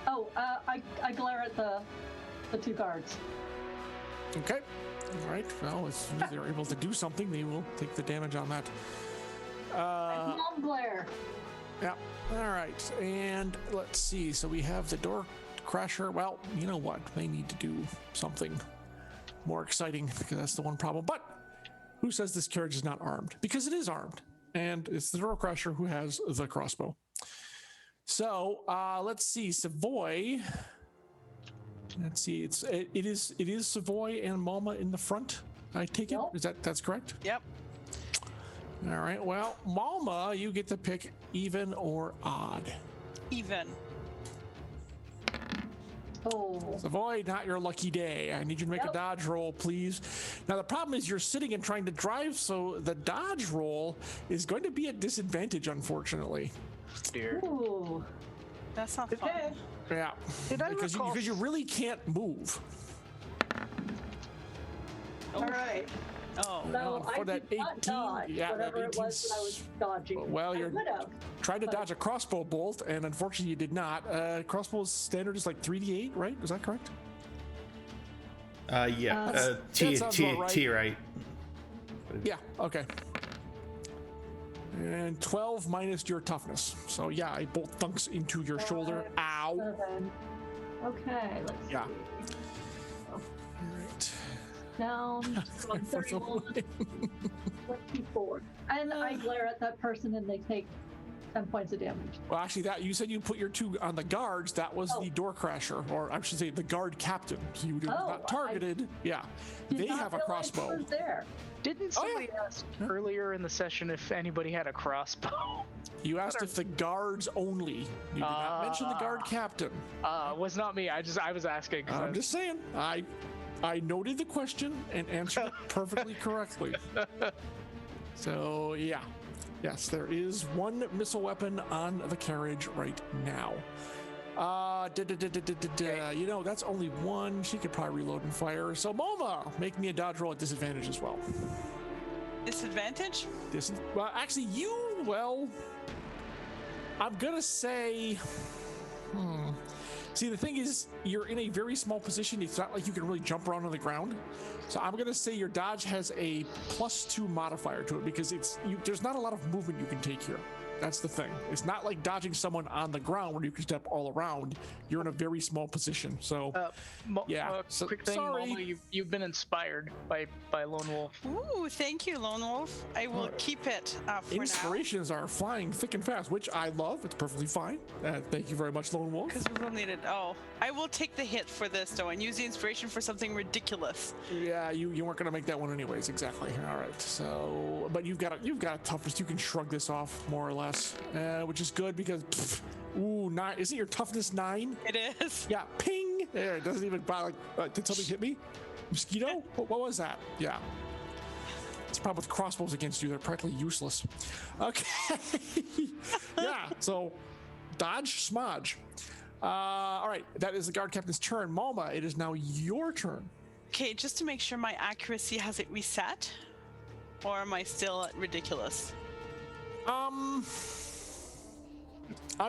Oh, I glare at the two guards. Okay. All right. Well, as soon as they're able to do something, they will take the damage on that. Mom glare. Yeah. All right. And let's see. So we have the door crasher. Well, you know what? They need to do something more exciting because that's the one problem. But who says this carriage is not armed? Because it is armed. and it's the door crasher who has the crossbow. So let's see, Savoy. Let's see, it is Savoy and Malma in the front. I take it. Yep. That's correct? Yep. All right. Well, Malma, you get to pick even or odd. Even. Oh. Savoy, not your lucky day. I need you to make a dodge roll, please. Now, the problem is you're sitting and trying to drive, so the dodge roll is going to be at disadvantage, unfortunately. Dear. Ooh. That's not Okay. fun. Yeah. Did I Because recall- you really can't move. All right. Oh. So for I that did not 18 dodge yeah, whatever that it was that I was dodging. Well, I you're could have. trying to dodge a crossbow bolt, and unfortunately you did not. Crossbow's standard is like 3d8, right? Is that correct? Yeah. that sounds about right. Tier 8. Yeah, okay. And 12 minus your toughness. So yeah, a bolt thunks into your shoulder. Ow. 7. Okay, let's see. Yeah. All right. Down from 31, 24. And I glare at that person and they take 10 points of damage. Well, actually, that you said you put your 2 on the guards. That was the door crasher, or I should say, the guard captain. So you were not targeted. Yeah, Did they not have a realize crossbow. it was there. Didn't somebody ask earlier in the session if anybody had a crossbow? You asked if the guards only. You did not mention the guard captain. Was not me. I was asking. 'cause I'm just saying. I noted the question and answered it perfectly correctly. So yeah. Yes, there is 1 missile weapon on the carriage right now. You know, that's only 1. She could probably reload and fire. So Malma, make me a dodge roll at disadvantage as well. Disadvantage? Well, actually, I'm gonna say. See, the thing is, you're in a very small position. It's not like you can really jump around on the ground. So I'm gonna say your dodge has a +2 modifier to it because there's not a lot of movement you can take here. That's the thing. It's not like dodging someone on the ground where you can step all around. You're in a very small position. So so, quick thing, sorry. Malma, you've been inspired by Lone Wolf. Ooh, thank you, Lone Wolf. I will keep it for now. Inspirations are flying thick and fast, which I love. It's perfectly fine. Thank you very much, Lone Wolf. Because we will need it. Oh, I will take the hit for this though and use the inspiration for something ridiculous. Yeah, you weren't gonna make that one anyways. Exactly. All right. So, but you've got a toughness. You can shrug this off more or less, which is good because, 9. Isn't your toughness 9? It is. Yeah. Ping. There. It doesn't even bother. Did something hit me? Mosquito? What was that? Yeah. It's a problem with crossbows against you. They're practically useless. Okay. Yeah. So, dodge, smudge. All right. That is the guard captain's turn. Malma, it is now your turn. Okay, just to make sure my accuracy has it reset, or am I still at ridiculous? I'm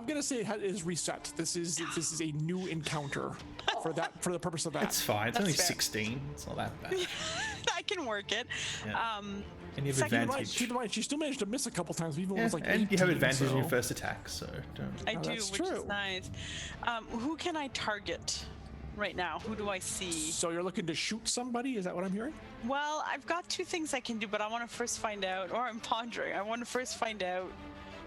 gonna say it is reset. This is a new encounter for the purpose of that. It's fine. It's only fair. 16. It's not that bad. I can work it. Yeah. And you have second advantage. Keep in mind, she still managed to miss a couple times, even when it Yeah, was like and you have 18, advantage in your so- first attack, so don't. I do, that's which true. is nice. Who can I target right now? Who do I see? So you're looking to shoot somebody? Is that what I'm hearing? Well, I've got 2 things I can do, but I want to first find out, or I'm pondering. I want to first find out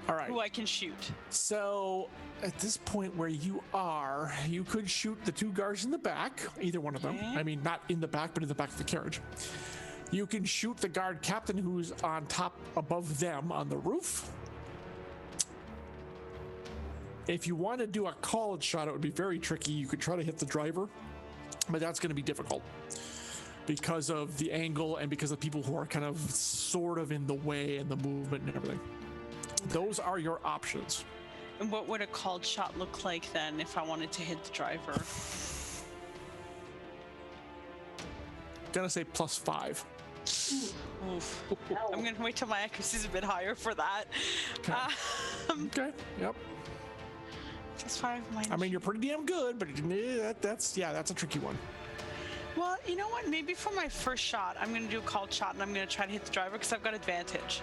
All right. who I can shoot. So at this point where you are, you could shoot the 2 guards in the back, either one of them. Okay. I mean, not in the back, but in the back of the carriage. You can shoot the guard captain who's on top above them on the roof. If you want to do a called shot, it would be very tricky. You could try to hit the driver, but that's going to be difficult because of the angle and because of people who are kind of sort of in the way and the movement and everything. Those are your options. And what would a called shot look like then if I wanted to hit the driver? Gonna say +5. Oof. I'm going to wait till my accuracy's a bit higher for that. Okay. Okay. Yep. +5 minus. I mean, you're pretty damn good, but that's a tricky one. Well, you know what? Maybe for my first shot, I'm going to do a called shot and I'm going to try to hit the driver because I've got advantage.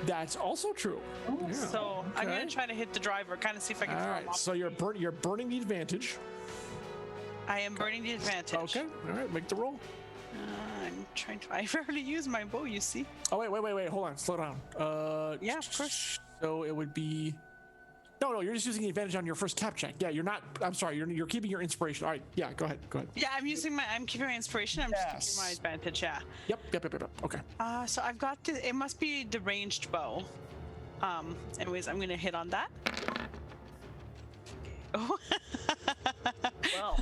That's also true. Yeah. So I'm going Okay. to try to hit the driver, kind of see if I can All throw him right. off. So you're burning the advantage. I am burning the advantage. Okay. All right. Make the roll. I'm trying to. I've already used my bow, you see. Oh, wait. Hold on. Slow down. Yeah, of course. So it would be... No, you're just using the advantage on your first cap check. Yeah, you're not... I'm sorry, you're keeping your inspiration. All right, yeah, go ahead. Yeah, I'm keeping my inspiration. I'm just keeping my advantage, yeah. Yep. Okay. So I've got it must be the ranged bow. Anyways, I'm gonna hit on that. Oh. Well,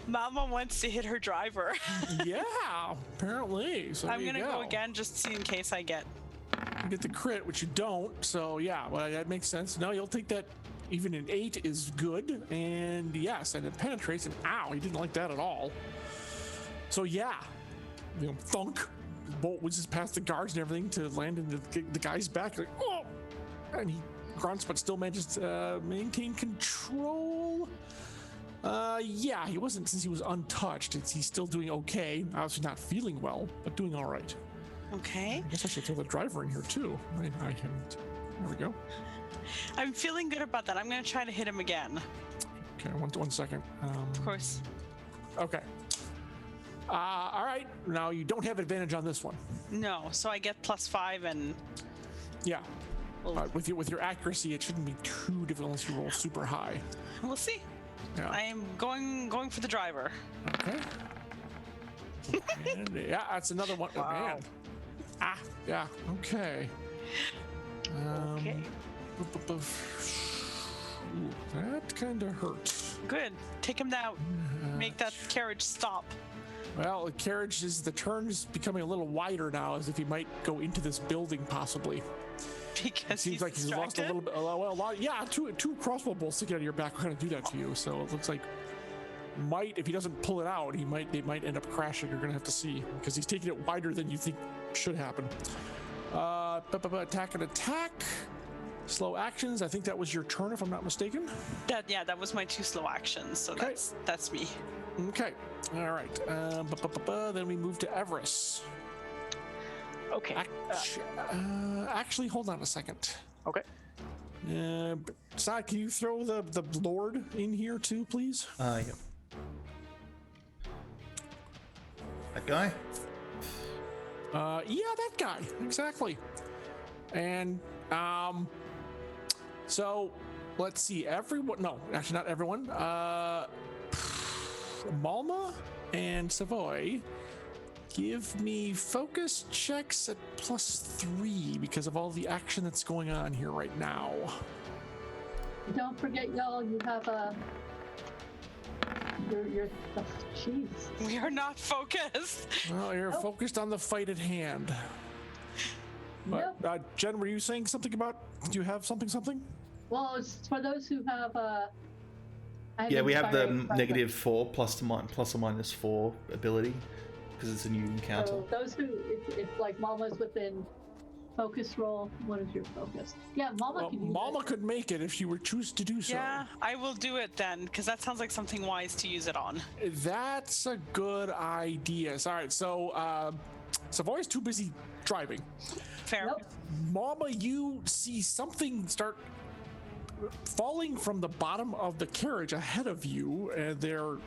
Mama wants to hit her driver. Yeah, apparently. So I'm gonna go again just in case I get. You get the crit, which you don't. So yeah, well, that makes sense. No, you'll take that. Even an 8 is good, and yes, and it penetrates. And ow, he didn't like that at all. So yeah, thunk. The bolt whizzes past the guards and everything to land in the guy's back. Like, oh, and he grunts, but still manages to maintain control. Yeah, he wasn't, since he was untouched. He's still doing okay. Obviously not feeling well, but doing all right. Okay. I guess I should throw the driver in here too. I haven't. There we go. I'm feeling good about that. I'm gonna try to hit him again. Okay, one second. Of course. Okay. All right. Now you don't have advantage on this one. No, so I get +5 and. Yeah. With your accuracy, it shouldn't be too difficult unless you roll super high. We'll see. Yeah. I am going for the driver. Okay. And, yeah, that's another one. Wow. Oh, man. Yeah. Okay. okay. Ooh, that kind of hurts. Good. Take him out. Make that carriage stop. Well, the turn is becoming a little wider now, as if he might go into this building possibly. Because It seems like he's lost a little bit. Yeah, two crossbow bolts sticking out of your back are going to do that to you. So it looks like if he doesn't pull it out, they might end up crashing. You're going to have to see, because he's taking it wider than you think should happen. Attack and attack. Slow actions. I think that was your turn, if I'm not mistaken. That was my 2 slow actions. So Okay. that's me. Okay. All right. Then we move to Everest. Okay. Actually, hold on a second. Okay. Sai, can you throw the Lord in here too, please? Yep. That guy? Yeah, that guy. Exactly. And, so let's see. No, actually not everyone. Malma and Savoy, give me focus checks at +3 because of all the action that's going on here right now. Don't forget, y'all, you have jeez. We are not focused. Well, you're focused on the fight at hand. But, Jen, were you saying something about? Do you have something? Well, it's for those who have Yeah, we have the -4 plus or minus 4 ability because it's a new encounter. So those who, if like Mama's within focus roll, what is your focus? Yeah, Mama can use Mama it. could make it if she would choose to do so. Yeah, I will do it then, because that sounds like something wise to use it on. That's a good idea. All right, so Savoy's too busy driving. Fair. Nope. Mama, you see something start falling from the bottom of the carriage ahead of you, and they're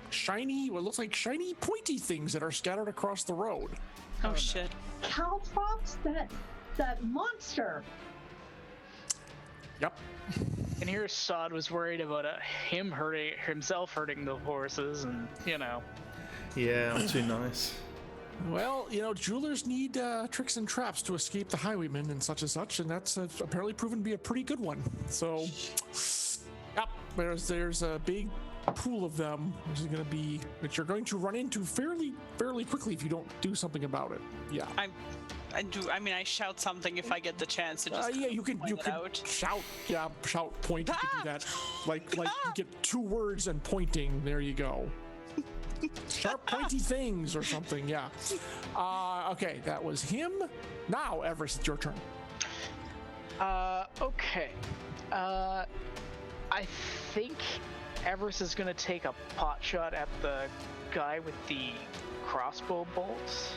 shiny, what looks like shiny, pointy things that are scattered across the road. Oh, shit. Caltrops, that monster. Yep. And here Sod was worried about himself hurting the horses, and Yeah, I'm too nice. Well, jewelers need tricks and traps to escape the highwaymen and such, and that's apparently proven to be a pretty good one. So, yep, there's a big pool of them, which you're going to run into fairly quickly if you don't do something about it. Yeah. I do. I mean, I shout something if I get the chance to just. Yeah, you can out. shout. Yeah, shout, point. You can do that. Like you get 2 words and pointing. There you go. Sharp, pointy things or something. Yeah. Okay, that was him. Now, Everest, it's your turn. Okay. I think Everest is gonna take a pot shot at the guy with the crossbow bolts.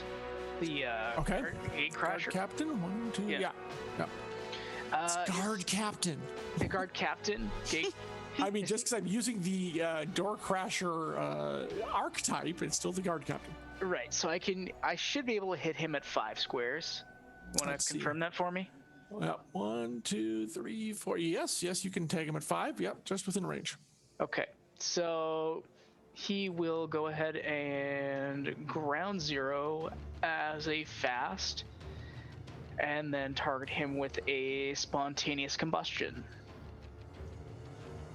The Okay. gate Guard crasher. captain. 1, 2. Yeah. Yeah. It's guard captain. The guard captain. Gate. I mean, just because I'm using the door crasher archetype, it's still the guard captain. Right. So I should be able to hit him at 5 squares. Want Let's to see. confirm that for me? Well, 1, 2, 3, 4. Yes, you can tag him at 5. Yep, just within range. Okay. So he will go ahead and ground zero as a fast, and then target him with a spontaneous combustion.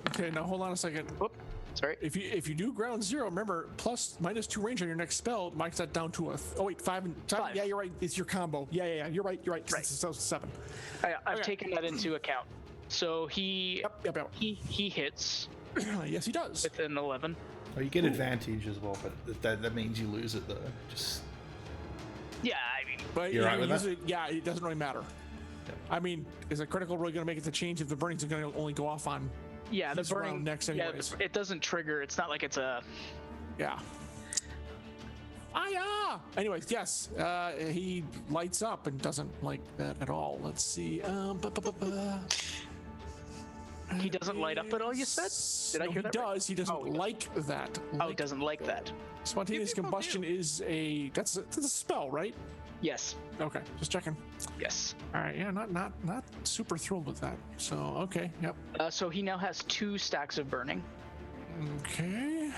Okay, now hold on a second. Whoop. Sorry. If you do ground zero, remember -2 range on your next spell marks that down to a. Oh wait, 5 and 7. 5. Yeah, you're right. It's your combo. Yeah. You're right. Right. It's 7. I've Okay. taken that into account. So he Yep. he hits Yes, he does. with an 11. Oh, you get advantage as well, but that means you lose it though. Just Yeah, I mean, But You're right with that? usually, yeah, it doesn't really matter. Yep. I mean, is a critical really going to make it the change if the burning's going to only go off on? yeah, the He's round burning next anyways. it doesn't trigger. It's not like it's a Yeah. Anyways, yes, he lights up and doesn't like that at all. Let's see. He doesn't light up at all, you said? Did I hear that He right? does. He doesn't Oh, he does. like that. Oh, he doesn't like that. Spontaneous Some people combustion do. is that's a spell, right? Yes. Okay, just checking. Yes. All right, yeah, not super thrilled with that. So okay, yep. So he now has 2 stacks of burning. Okay.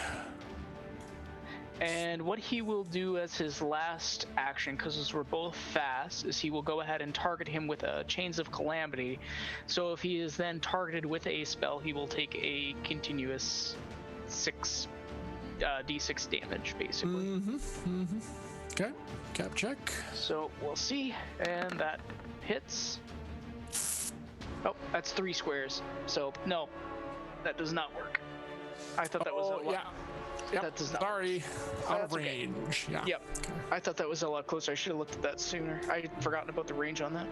And what he will do as his last action, because we're both fast, is he will go ahead and target him with a Chains of Calamity. So if he is then targeted with a spell, he will take a continuous 6 d6 damage, basically. Okay, cap check. So we'll see, and that hits. Oh, that's 3 squares. So no, that does not work. I thought that was a lot. yeah. Yep. That does not. Sorry, out of That's okay. range. Yeah. Yep. I thought that was a lot closer. I should have looked at that sooner. I'd forgotten about the range on that.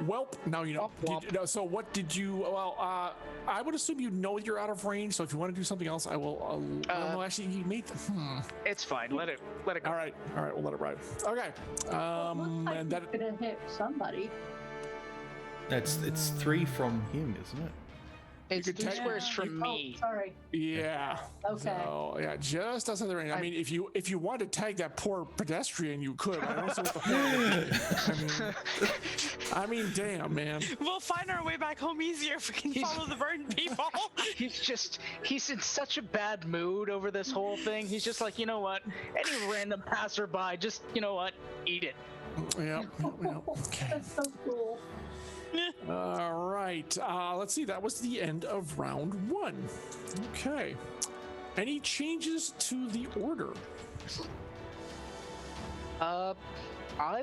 Welp, now you know. Womp, womp. So what did you? Well, I would assume you know you're out of range. So if you want to do something else, I will. I don't know. Actually, you made. It's fine. Let it go. All right. We'll let it ride. Okay. Looks like And that. he's gonna hit somebody. it's 3 from him, isn't it? It's could 3 tag- squares from me. Oh, sorry. Yeah. Okay. So yeah, just outside the range. I mean, if you want to tag that poor pedestrian, you could. I don't see what the point would be. I mean, damn, man. We'll find our way back home easier if we can follow the burn people. He's in such a bad mood over this whole thing. He's just like, you know what? Any random passerby, just, you know what? Eat it. Yeah. Okay. That's so cool. All right. Let's see. That was the end of round 1. Okay. Any changes to the order? I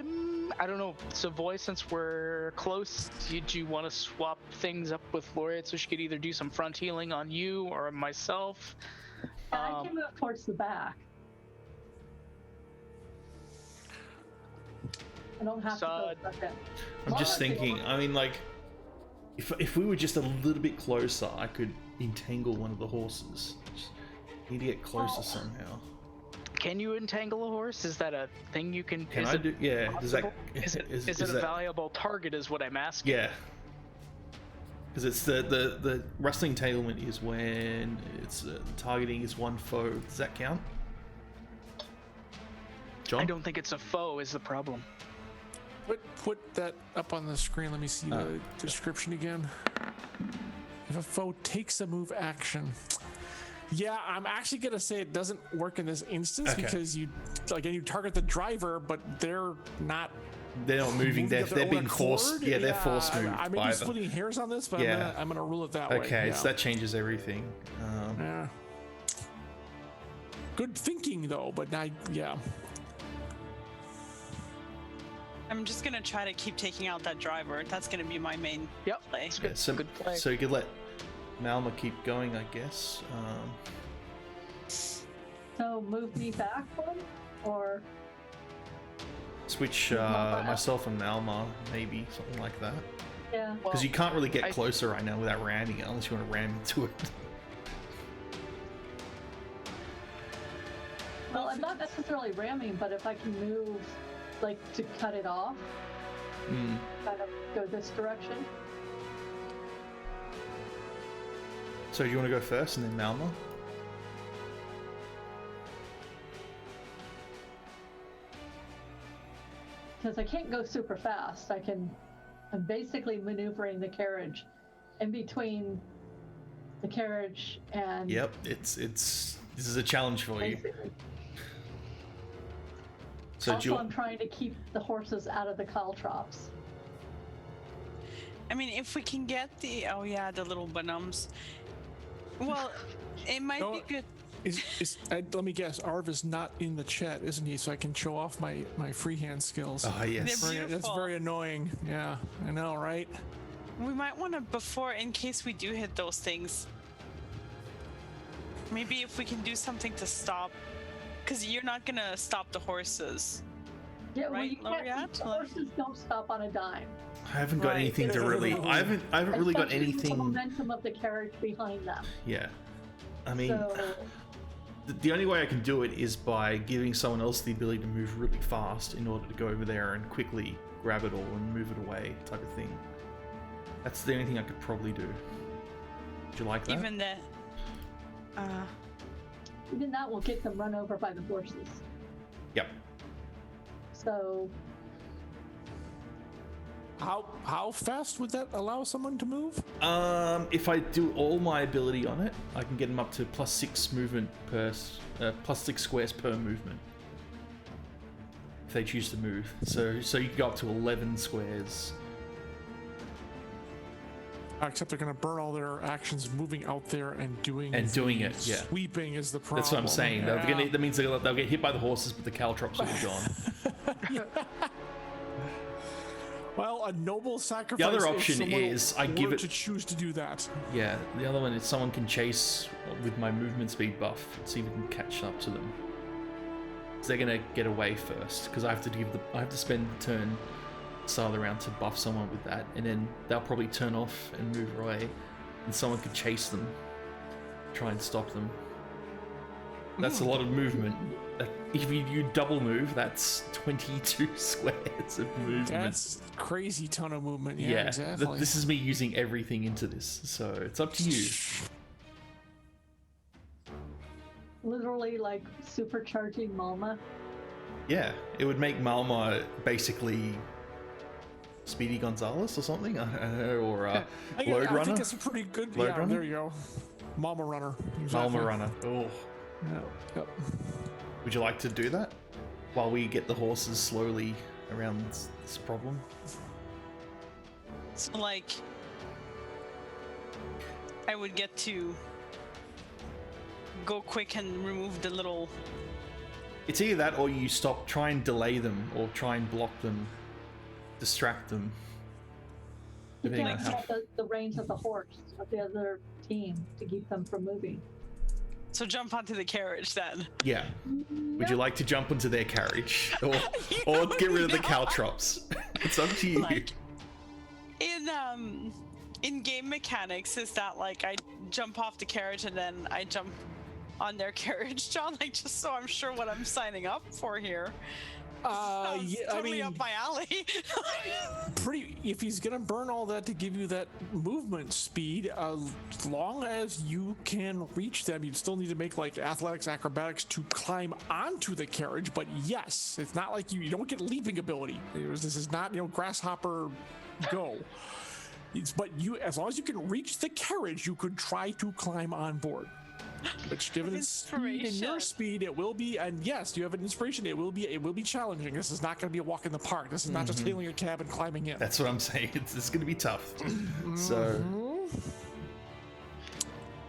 don't know. Savoy, since we're close, did you want to swap things up with Laureate so she could either do some front healing on you or myself? I can move towards the back. I don't have to go second. I'm just thinking. I mean, like, if we were just a little bit closer, I could entangle one of the horses. Just need to get closer somehow. Can you entangle a horse? Is that a thing you can? Can I do? Yeah. Does that? Possible? Is it a that, valuable target? Is what I'm asking. Yeah. Because it's the rustling entanglement is when it's targeting is one foe. Does that count? John? I don't think it's a foe. Is the problem? Put that up on the screen. Let me see the description again. If a foe takes a move action. Yeah, I'm actually gonna say it doesn't work in this instance because you target the driver, but they're not. They're not moving. They're being forced. Yeah, they're force moved. I may be splitting hairs on this, but I'm gonna rule it that way. Okay, so that changes everything. Yeah. Good thinking though, but yeah. I'm just gonna try to keep taking out that driver. That's gonna be my main play. It's good. So, Good play. so you could let Malma keep going, I guess. So move me back one, or Switch myself and Malma, maybe something like that. yeah. Because you can't really get closer right now without ramming it, unless you want to ram into it. Well, I'm not necessarily ramming, but if I can move, like, to cut it off, kind of go this direction. So do you want to go first and then Malma? because I can't go super fast. I'm basically maneuvering the carriage in between the carriage and. Yep, this is a challenge for you. So also, I'm trying to keep the horses out of the caltrops. I mean, if we can get the little bonums. Well, it might be good. Let me guess. Arv is not in the chat, isn't he? So I can show off my freehand skills. Oh yes, That's very annoying. Yeah, I know, right? We might want to, before, in case we do hit those things, maybe if we can do something to stop, because you're not gonna stop the horses. Yeah, right, well, the horses don't stop on a dime. I haven't got anything to really. I haven't really got Especially anything. The momentum of the carriage behind them. Yeah, I mean, So, the only way I can do it is by giving someone else the ability to move really fast in order to go over there and quickly grab it all and move it away, type of thing. That's the only thing I could probably do. Would you like that? Even that. even that will get them run over by the horses. Yep. So, How fast would that allow someone to move? If I do all my ability on it, I can get them up to +6 movement per, +6 squares per movement. If they choose to move, so you can go up to 11 squares. Except they're going to burn all their actions moving out there and doing it. Yeah, sweeping is the problem. that's what I'm saying. Yeah. That means they'll get hit by the horses, but the caltrops will be gone. Well, a noble sacrifice. The other option is I give it to choose to do that. Yeah, the other one is someone can chase with my movement speed buff, see if we can catch up to them. So they're gonna get away first because I have to spend the turn start of the round to buff someone with that, and then they'll probably turn off and move away, and someone could chase them, try and stop them. That's a lot of movement. If you double move, that's 22 squares of movement. That's crazy ton of movement. Yeah, exactly. This is me using everything into this, so it's up to you. literally like supercharging Malma. Yeah, it would make Malma basically Speedy Gonzalez or something, or Load Runner. I think that's a pretty good. Load Yeah, Runner? there you go. Malma Runner. Exactly. Malma Runner. Oh, Yeah. Yep. would you like to do that while we get the horses slowly around this problem? So, like, I would get to go quick and remove the little... It's either that or you stop, try and delay them, or try and block them, distract them. You Depending can't on how- have the reins of the horse of the other team to keep them from moving. So jump onto the carriage then. Yeah. Would you like to jump into their carriage, or get rid of the caltrops? It's up to you. Like, in game mechanics, is that like I jump off the carriage and then I jump on their carriage, John? Like, just so I'm sure what I'm signing up for here. Sounds Yeah, totally I mean, up my alley. if he's gonna burn all that to give you that movement speed, as long as you can reach them, you'd still need to make like athletics, acrobatics to climb onto the carriage. But yes, it's not like you don't get leaping ability. This is not grasshopper go. But you, as long as you can reach the carriage, you could try to climb on board. Which, given its speed and your speed, it will be. And yes, you have an inspiration. It will be challenging. This is not going to be a walk in the park. This is not just hailing a cab and climbing in. That's what I'm saying. It's going to be tough. So,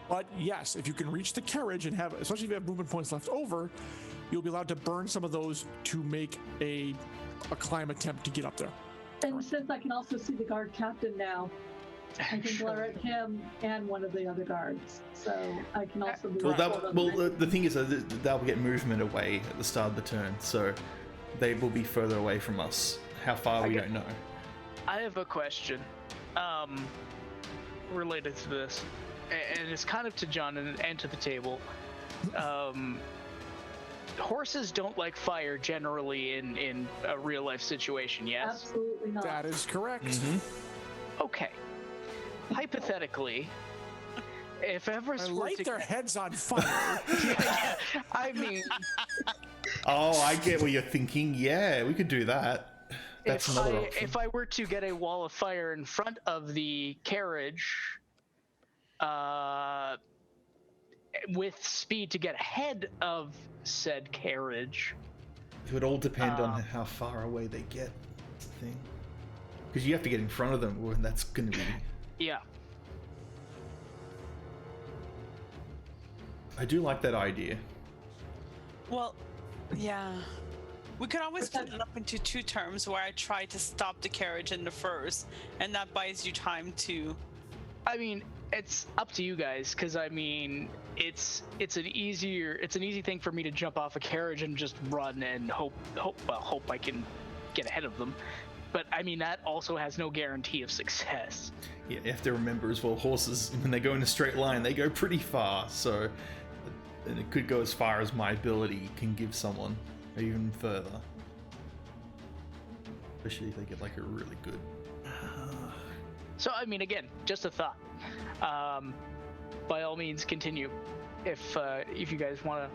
but yes, if you can reach the carriage and have, especially if you have movement points left over, you'll be allowed to burn some of those to make a climb attempt to get up there. And since I can also see the guard captain now, I can glare at him and one of the other guards. So I can also move forward. the thing is that they'll get movement away at the start of the turn, so they will be further away from us. How far we don't know. I have a question related to this, and it's kind of to John and to the table. Horses don't like fire generally in a real life situation, yes? Absolutely not. That is correct. Okay. Hypothetically, if Everest were Light to... their heads on fire. I mean, Oh, I get what you're thinking. Yeah, we could do that. That's another option. If I were to get a wall of fire in front of the carriage, with speed to get ahead of said carriage. It would all depend on how far away they get. That's the thing. Because you have to get in front of them, and that's going to be... Yeah. I do like that idea. Well, yeah. We could always split it up into 2 terms where I try to stop the carriage in the first, and that buys you time to... I mean, it's up to you guys, because I mean, it's an easy thing for me to jump off a carriage and just run and hope I can get ahead of them. But I mean, that also has no guarantee of success. Yeah, you have to remember as well, horses, when they go in a straight line, they go pretty far, so... And it could go as far as my ability can give someone, or even further. Especially if they get like a really good... So, I mean, again, just a thought. By all means, continue. If you guys want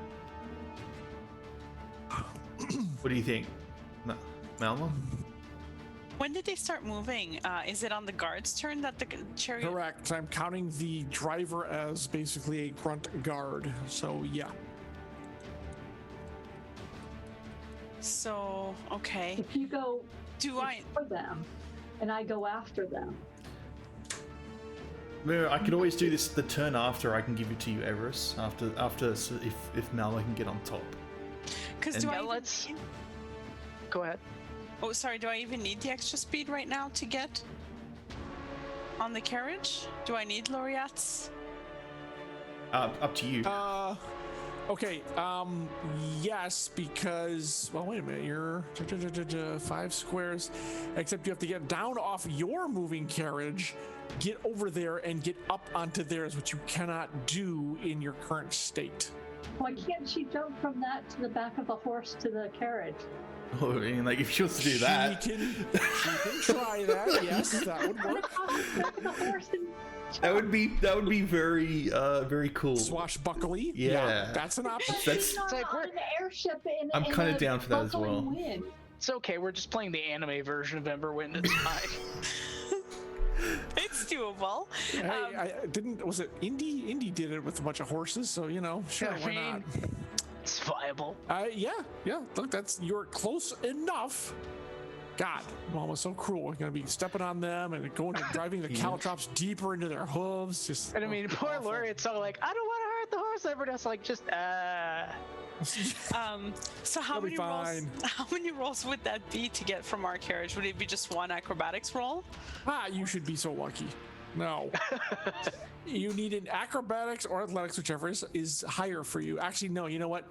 What do you think? Malma? When did they start moving? Is it on the guard's turn that the chariot... Correct. I'm counting the driver as basically a grunt guard. So, yeah. So, okay. If you go I... for them, and I go after them. Remember, I could always do this the turn after. I can give it to you, Everest. After if Malma can get on top. Because let's... Go ahead. Oh, sorry, do I even need the extra speed right now to get on the carriage? Do I need laureates? Up to you. Okay, yes, because, well, wait a minute, you're 5 squares, except you have to get down off your moving carriage, get over there, and get up onto theirs, which you cannot do in your current state. Why can't she jump from that to the back of a horse to the carriage? Oh, I mean, like, if she wants to do that... She can try that, yes, that would work. That would be very, very cool. Swashbuckly? Yeah. That's an option. That's like on an airship I'm kind of down for that as well. Wind. It's okay, we're just playing the anime version of Emberwind, it's fine. It's doable. Hey, was it Indy? Indy did it with a bunch of horses, so, you know, sure, why not? It's viable. Yeah. Look, you're close enough. God, Mom was so cruel. We're gonna be stepping on them and going and driving the caltrops deeper into their hooves. Just And I mean, poor Laureate's so like, I don't want to hurt the horse. Everybody else like, just So how many rolls would that be to get from our carriage? Would it be just 1 acrobatics roll? You should be so lucky. No. You need an acrobatics or athletics, whichever is higher for you. Actually, no, you know what?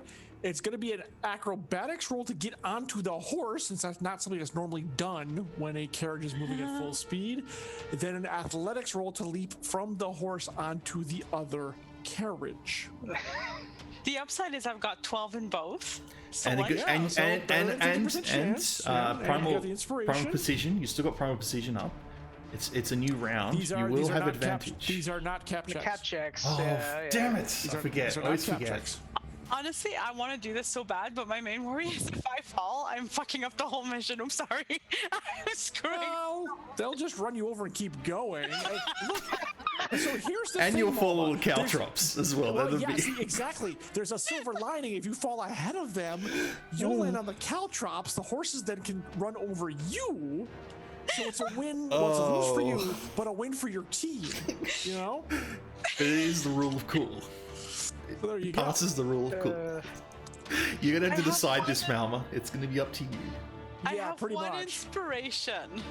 It's going to be an acrobatics roll to get onto the horse, since that's not something that's normally done when a carriage is moving at full speed. Then an athletics roll to leap from the horse onto the other carriage. The upside is I've got 12 in both. So and primal inspiration. precision. You still got primal precision up. It's a new round. You will have advantage. These are not cap checks. Cap checks. Oh, damn it! I forget. I always forget. Checks. Honestly, I want to do this so bad, but my main worry is if I fall, I'm fucking up the whole mission. I'm sorry. I'm screwing. No, they'll just run you over and keep going. Look, so here's the and thing, you'll follow the caltrops as well. See, exactly. There's a silver lining. If you fall ahead of them, you'll land on the caltrops. The horses then can run over you. So it's a win. Well, it's a lose for you, but a win for your team. You know? It is the rule of cool. So there you go. Passes the rule of cool. You're gonna have to decide this, Malma. It's gonna be up to you. I have pretty one much. inspiration.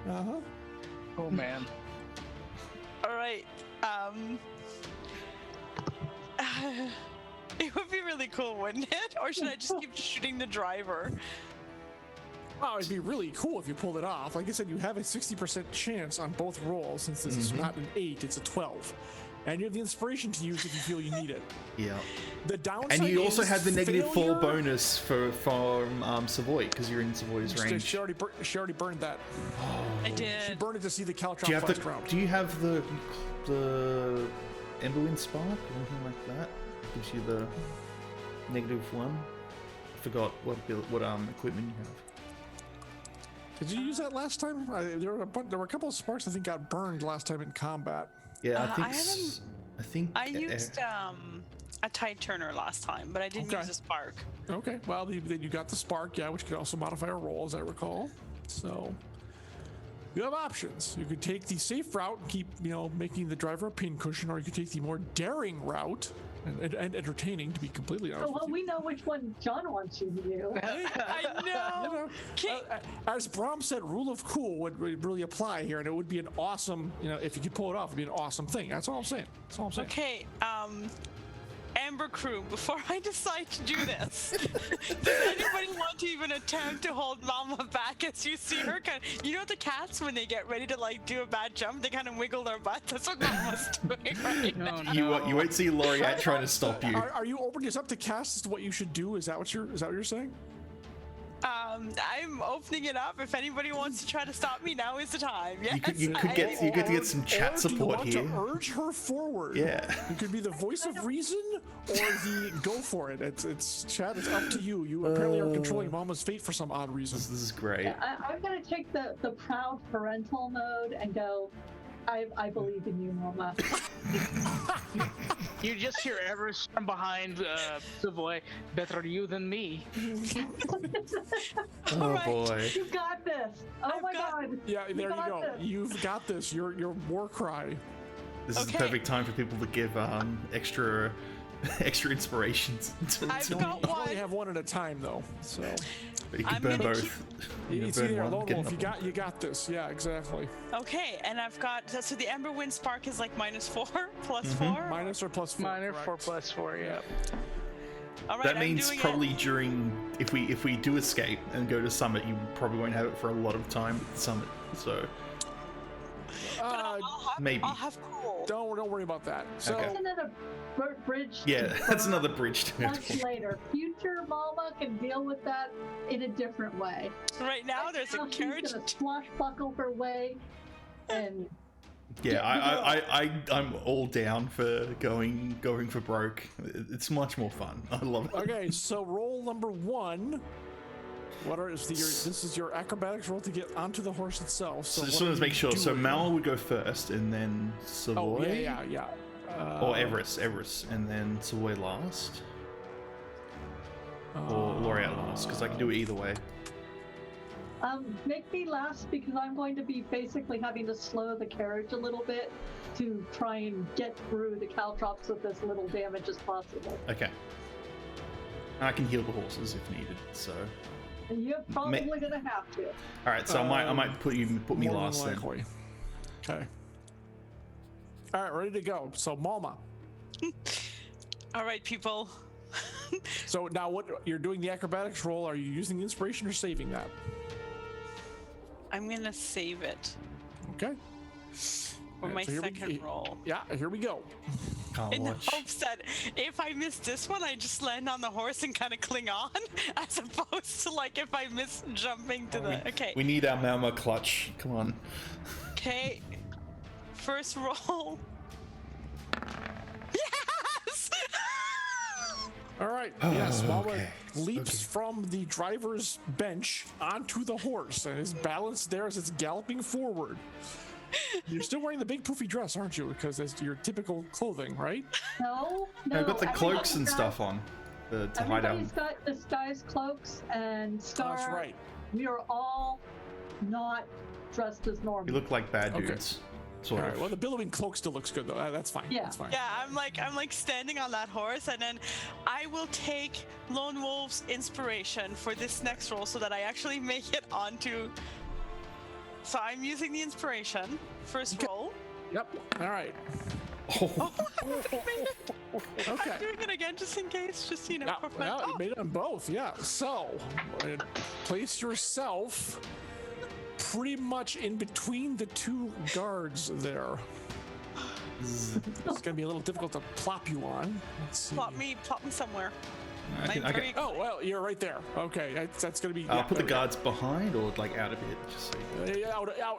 Oh man. All right. It would be really cool, wouldn't it? Or should I just keep shooting the driver? Oh, it'd be really cool if you pulled it off. Like I said, you have a 60% chance on both rolls, since this is not an 8, it's a 12. And you have the inspiration to use if you feel you need it. Yeah. The downside and you also is have the negative 4 failure. bonus from Savoy, because you're in Savoy's range. She already burned that. I did. She burned it to see the caltrop last round. Do you have the Emberwind spark or anything like that? Gives you the -1. I forgot what equipment you have. Did you use that last time? There were a couple of sparks I think got burned last time in combat. Yeah, I think I used a tide turner last time, but I didn't use a spark. Okay, well then you got the spark, yeah, which could also modify a roll, as I recall. So you have options. You could take the safe route and keep, making the driver a pincushion, or you could take the more daring route and entertaining, to be completely honest. Well, we know which one John wants you to do. I know. As Brom said, rule of cool would really apply here, and it would be an awesome, if you could pull it off, it'd be an awesome thing. That's all I'm saying. Okay, Amber Crew, before I decide to do this, does anybody want to even attempt to hold Mama back as you see her the cats, when they get ready to do a bad jump, they kind of wiggle their butt. That's what Mama's doing right now. You won't see Laureate trying to stop you. Are you opening this up to cast as to what you should do? Is that what you're saying? I'm opening it up. If anybody wants to try to stop me, now is the time. Yes, you could get some chat support here. here. To urge her forward. Yeah. You could be the voice of reason or the go for it. It's chat. It's up to you. You apparently are controlling Mama's fate for some odd reason. This is great. I'm gonna take the proud parental mode and go. I believe in you, Mama. You just hear Everest from behind the boy. Better you than me. Oh boy. You got this. Oh my God. Yeah, there you go. You've got this. Your war cry. This is the perfect time for people to give extra inspirations. I've got You one. only have one at a time, though. So But you can I'm burn gonna both. it's burn either one, alone. get If another you got this. Yeah, exactly. Okay, and I've got so the Emberwind spark is -4, +4. Minus or plus 4. Minor 4 correct. +4. Yeah. All right, That I'm means doing probably during if we do escape and go to summit, you probably won't have it for a lot of time at the summit. So maybe. I'll have cool. Don't worry about that. So Okay. That's another bridge. Yeah, that's another bridge to Much later. Future Mama can deal with that in a different way. Right now, there's a carriage. She's gonna swashbuckle her way, and Yeah, I'm all down for going for broke. It's much more fun. I love it. okay, so roll number 1. This is your acrobatics roll to get onto the horse itself. So what just are wanted to make you sure. So doing? Mal would go first, and then Savoy. Oh yeah. Or Everest, and then Savoy last. Or Laureate last, because I can do it either way. make me last because I'm going to be basically having to slow the carriage a little bit to try and get through the caltrops with as little damage as possible. Okay. I can heal the horses if needed. So. And you're probably gonna have to. All right, so I might put me More last than then. likely. Okay. All right, ready to go. So Malma. All right, people. So now, what you're doing the acrobatics roll? Are you using the inspiration or saving that? I'm gonna save it Okay. for my so here second roll. Yeah, here we go. Can't In watch. hopes that if I miss this one, I just land on the horse and kind of cling on, as opposed to if I miss jumping to the. Okay. We need our Malma clutch. Come on. Okay. First roll. Yes! All right. Yes, Malma okay. leaps from the driver's bench onto the horse and is balanced there as it's galloping forward. You're still wearing the big poofy dress, aren't you? Because that's your typical clothing, right? No. I've got the cloaks and everybody's stuff on to hide out. Everybody's got disguise cloaks and Star. That's right. We are all not dressed as normal. You look like bad Okay. dudes. All Sort right. of. Well, the billowing cloak still looks good, though. That's fine. Yeah. That's fine. Yeah, I'm like standing on that horse, and then I will take Lone Wolf's inspiration for this next roll so that I actually make it onto. So I'm using the inspiration. First roll. Yep. All right. Oh, Okay. I'm doing it again just in case, just Yeah, for fun. well, Oh, you made it on both. Yeah. So, place yourself pretty much in between the two guards there. It's gonna be a little difficult to plop you on. Let's see. plop me somewhere. I can, I'm very- Oh well, you're right there. Okay, that's gonna be. I'll yeah, put the okay. guards behind or out a bit. Just so you know.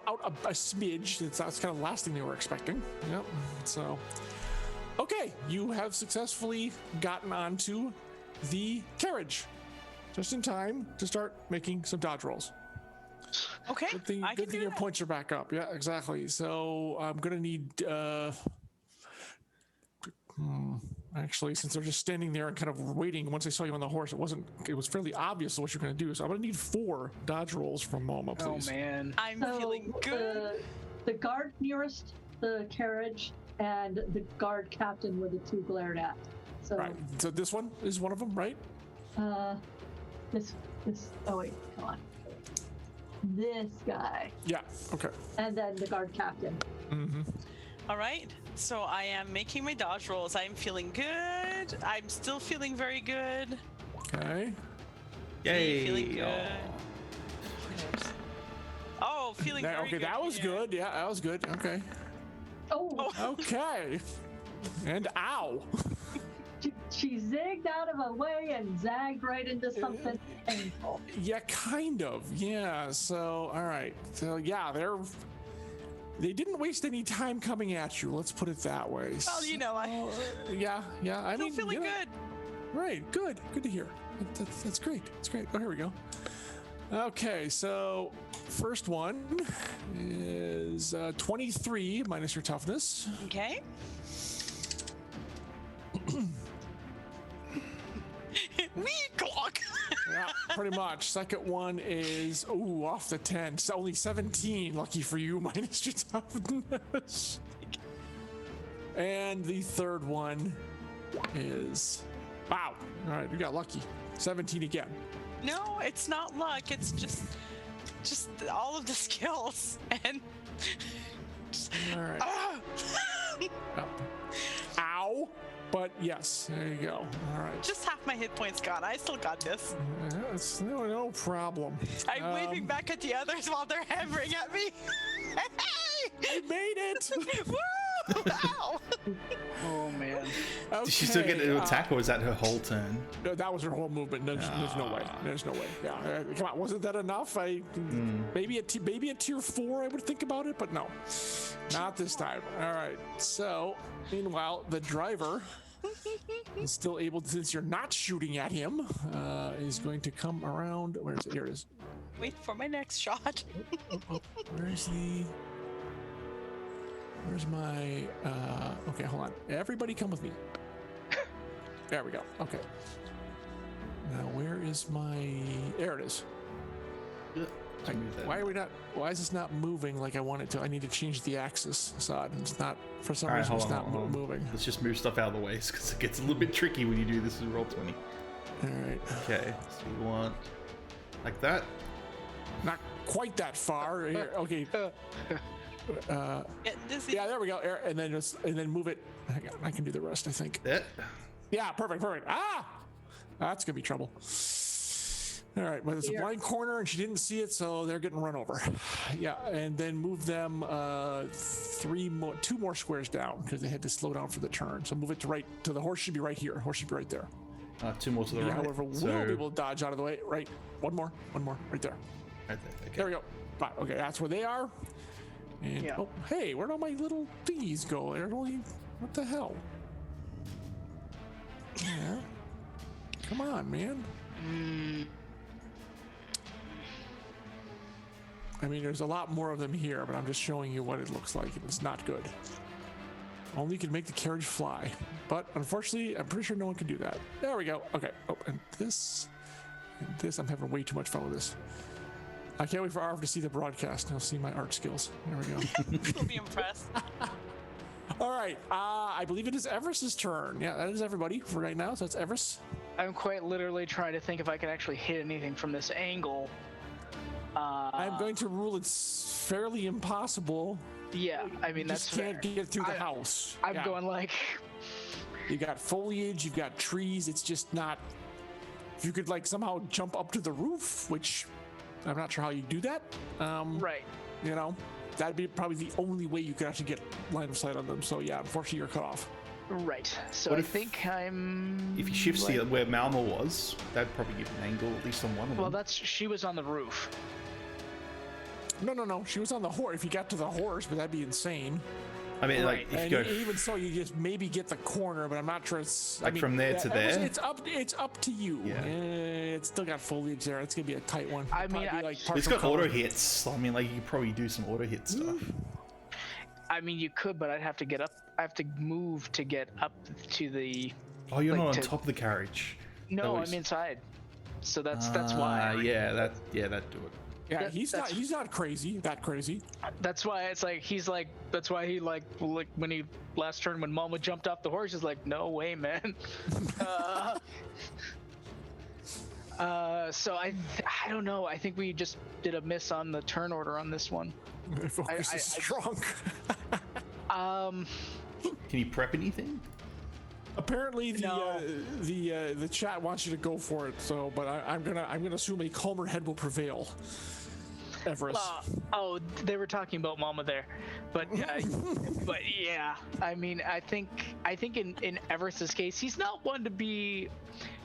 Out a smidge. That's kind of the last thing they were expecting. Yep. So, okay, you have successfully gotten onto the carriage, just in time to start making some dodge rolls. Okay, Good thing, I good can thing do your that. points are back up. Yeah, exactly. So I'm gonna need. Actually, since they're just standing there and kind of waiting, once they saw you on the horse, it was fairly obvious what you're going to do. So I'm going to need 4 dodge rolls from Moma, Oh please. man. I'm So feeling good. the guard nearest the carriage and the guard captain were the 2 glared at. So Right. So this one is one of them, right? this oh wait, come on. This guy. Yeah. Okay. And then the guard captain. Mm-hmm. All right. So I am making my dodge rolls. I'm feeling good. I'm still feeling very good. Okay. Yay! Feeling good. Oh, feeling very Okay, good. that was here. good. Yeah, that was good. Okay. Oh, Okay. And ow. she zigged out of a way and zagged right into something painful. Yeah, kind of. Yeah. So, all right. So, yeah, they didn't waste any time coming at you. Let's put it that way. Well, you know, I Yeah. I still mean, feeling you know, good. Right. Good. Good to hear. That's great. That's great. Oh, here we go. Okay. So, first one is 23 minus your toughness. Okay. Wee clock. Yeah, pretty much. Second one is off the 10. It's only 17. Lucky for you, minus your toughness. And the third one is wow. All right, you got lucky. 17 again. No, it's not luck. It's just all of the skills and. All right. Ah! Ow. But yes, there you go. All right. Just half my hit points gone. I still got this. It's no problem. I'm waving back at the others while they're hammering at me. I made it. Woo! Ow! Oh man. Okay, Did she still get to attack, or was that her whole turn? No, that was her whole movement. There's no way. There's no way. Yeah, come on. Wasn't that enough? Maybe at tier 4 I would think about it, but no, not this time. All right. So, meanwhile, the driver is still able to, since you're not shooting at him, is going to come around. Where is it? Here it is. Wait for my next shot. Where's my? Okay, hold on. Everybody, come with me. There we go. Okay. Now, where is my? There it is. Why are we not? Why is this not moving like I want it to? I need to change the axis, Assad. It's not, for some reason, it's not moving. Let's just move stuff out of the way because it gets a little bit tricky when you do this with Roll20. All right. Okay, so you want like that. Not quite that far. Here, okay. Getting dizzy. Yeah, there we go. And then move it. Hang on, I can do the rest, I think. That. Yeah, perfect. Ah! That's going to be trouble. All right, but it's a blind corner and she didn't see it, so they're getting run over. Yeah, and then move them 2 more squares down because they had to slow down for the turn. So move it to the horse should be right here. Horse should be right there. 2 more to the right. However, we'll be able to dodge out of the way. Right, one more, right there. Right there. Okay. There we go. Right, okay, that's where they are. And Yeah. oh, hey, where'd all my little thingies go? What the hell? Yeah. Come on, man. I mean, there's a lot more of them here, but I'm just showing you what it looks like, and it's not good. Only can make the carriage fly. But unfortunately, I'm pretty sure no one can do that. There we go. Okay. Oh, and this, I'm having way too much fun with this. I can't wait for Arv to see the broadcast. He'll see my art skills. There we go. You'll be impressed. All right. I believe it is Everest's turn. Yeah, that is everybody for right now. So that's Everest. I'm quite literally trying to think if I can actually hit anything from this angle. I'm going to rule it's fairly impossible. Yeah, I mean, You that's just can't fair. get through the house. I'm Yeah. going like, You got foliage, you've got trees. It's just not. If you could like somehow jump up to the roof, which I'm not sure how you do that. right. You know, that'd be probably the only way you could actually get line of sight on them. So yeah, unfortunately, you're cut off. Right. So What I if- think I'm. If you shift like, to where Malma was, that'd probably give an angle at least on one of Well, them. she was on the roof. No. She was on the horse. If you got to the horse, but that'd be insane. I mean, Right. like if And you go even so, you just maybe get the corner, but I'm not sure it's Like from there to there? It's up to you. Yeah. It's still got foliage there. It's gonna be a tight one. I mean, Probably I- it's partial got cover. auto hits. I mean, like you could probably do some auto hit stuff. I mean, you could, but I'd have to get up. I have to move to get up to the. Oh, you're Like not on to- top of the carriage. No, That I'm was- inside. So that's why. That'd do it. Yeah, That- he's that's- not crazy. That crazy. That's why it's like he's like. That's why he like when he last turn when Mama jumped off the horse, he's like, no way, man. So I don't know. I think we just did a miss on the turn order on this one. Focus is strong. Can you prep anything? Apparently, No. the chat wants you to go for it. So, but I'm gonna assume a calmer head will prevail. Everest. Oh, they were talking about Mama there, but but yeah, I mean, I think in Everest's case, he's not one to be.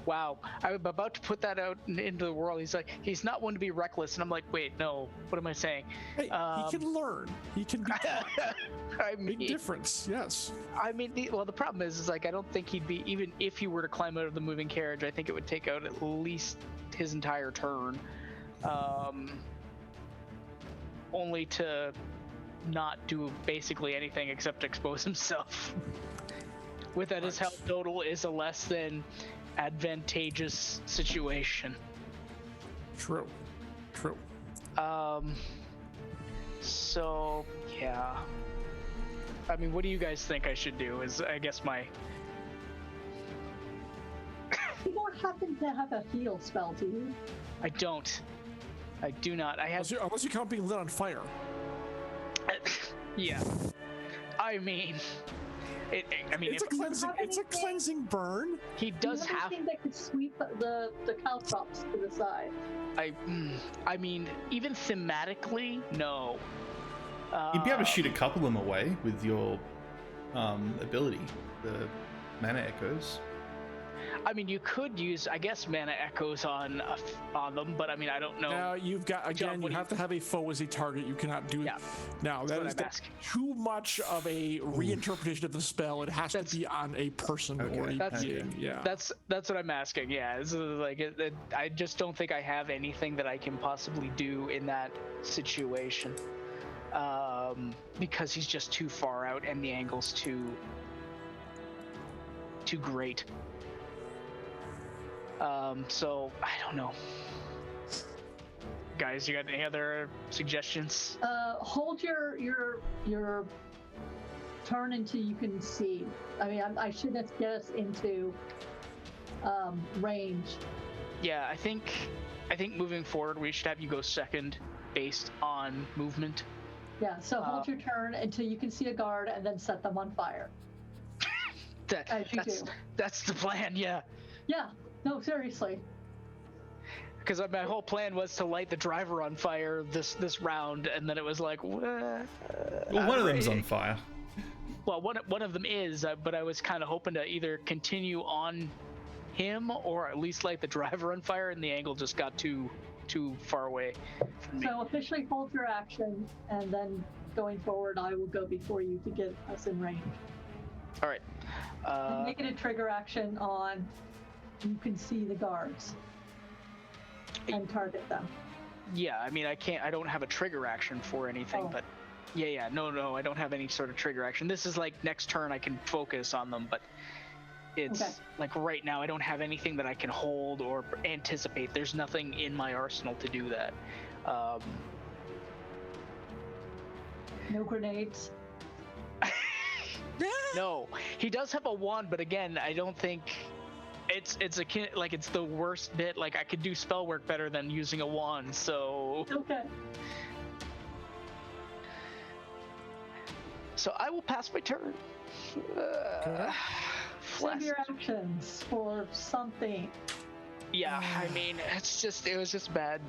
Wow, I'm about to put that out into the world. He's like, he's not one to be reckless, and I'm like, wait, no, what am I saying? Hey, he can learn. He can be I big mean, difference. Yes. I mean, the problem is like, I don't think he'd be, even if he were to climb out of the moving carriage, I think it would take out at least his entire turn. Only to not do basically anything except expose himself. With that, his health total is a less than advantageous situation. True. So yeah. I mean, what do you guys think I should do? Is I guess my. You don't happen to have a heal spell, do you? I don't. I do not. I have. Unless you count being lit on fire. Yeah. I mean, I mean, It's if a cleansing. have It's a anything? cleansing burn. he does have. anything that could sweep the caltrops to the side. I mean, even thematically, no. You'd be able to shoot a couple of them away with your ability, the mana echoes. I mean, you could use, I guess, mana echoes on them, but I mean, I don't know. Now you've got John, again. what You do have to have a foe as a target. You cannot do. Yeah. Now that what is I'm asking. too much of a reinterpretation of the spell. It has to be on a person or a That's- being. Yeah. That's what I'm asking. Yeah, it's like I just don't think I have anything that I can possibly do in that situation, because he's just too far out and the angle's too great. So I don't know. Guys, you got any other suggestions? Hold your turn until you can see. I mean, I shouldn't get us into range. Yeah, I think moving forward we should have you go second based on movement. Yeah, so hold your turn until you can see a guard and then set them on fire. As you do. That's the plan. Yeah. Yeah, no, seriously. Because my whole plan was to light the driver on fire this round, and then it was like, Well, one of them's on fire. well, one of them is, but I was kind of hoping to either continue on him or at least light the driver on fire, and the angle just got too far away from me. So officially hold your action, and then going forward, I will go before you to get us in range. All right. And make it a trigger action on you can see the guards and target them. Yeah, I mean, I don't have a trigger action for anything, Oh. but yeah, no, I don't have any sort of trigger action. This is like next turn I can focus on them, but it's Okay. like right now I don't have anything that I can hold or anticipate. There's nothing in my arsenal to do that. No grenades. No, he does have a wand, but again, I don't think it's the worst bit. Like I could do spell work better than using a wand, so Okay. so I will pass my turn. Save your actions for something. Yeah, I mean, it was just bad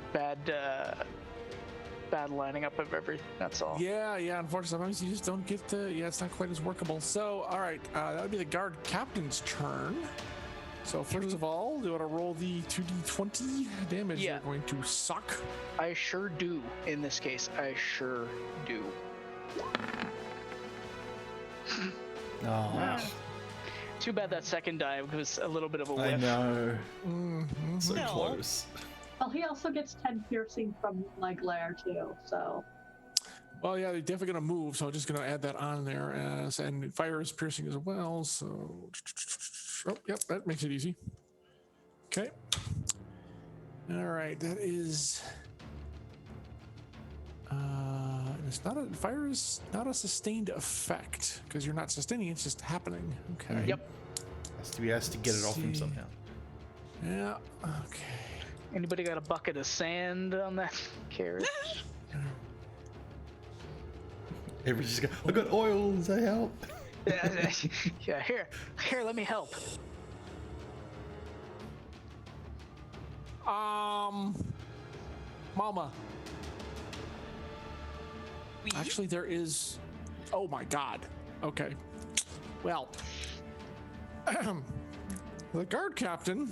lining up of everything. That's all. Yeah, unfortunately, sometimes you just don't get it's not quite as workable. So, all right, that would be the guard captain's turn. So, first of all, you want to roll the 2d20 damage. Yeah. You're going to suck. I sure do in this case. I sure do. Oh, Too bad that second dive was a little bit of a whiff. I know. So No. close. Well, he also gets 10 piercing from my glare too, so. Well, yeah, they're definitely going to move, so I'm just going to add that on there. And fire is piercing as well, so... Oh, yep, that makes it easy. Okay. All right, that is... it's not a... Fire is not a sustained effect, because you're not sustaining, it's just happening. Okay. Yep. He has to get it off him See. somehow. Yeah, okay. Anybody got a bucket of sand on that carriage? Everybody's just go, I got oils, I help. Yeah, here, let me help. Mama. We Actually, there is... Oh my god. Okay. Well... The guard captain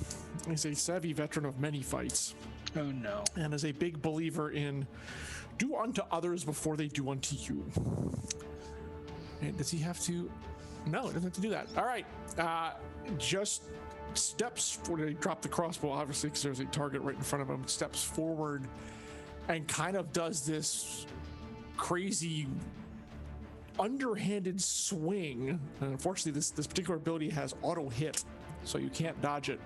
is a savvy veteran of many fights Oh no. and is a big believer in do unto others before they do unto you. And does he have to? No, he doesn't have to do that. All right. Just steps when they drop the crossbow, obviously, because there's a target right in front of him, steps forward and kind of does this crazy underhanded swing. And unfortunately, this particular ability has auto hit, so you can't dodge it.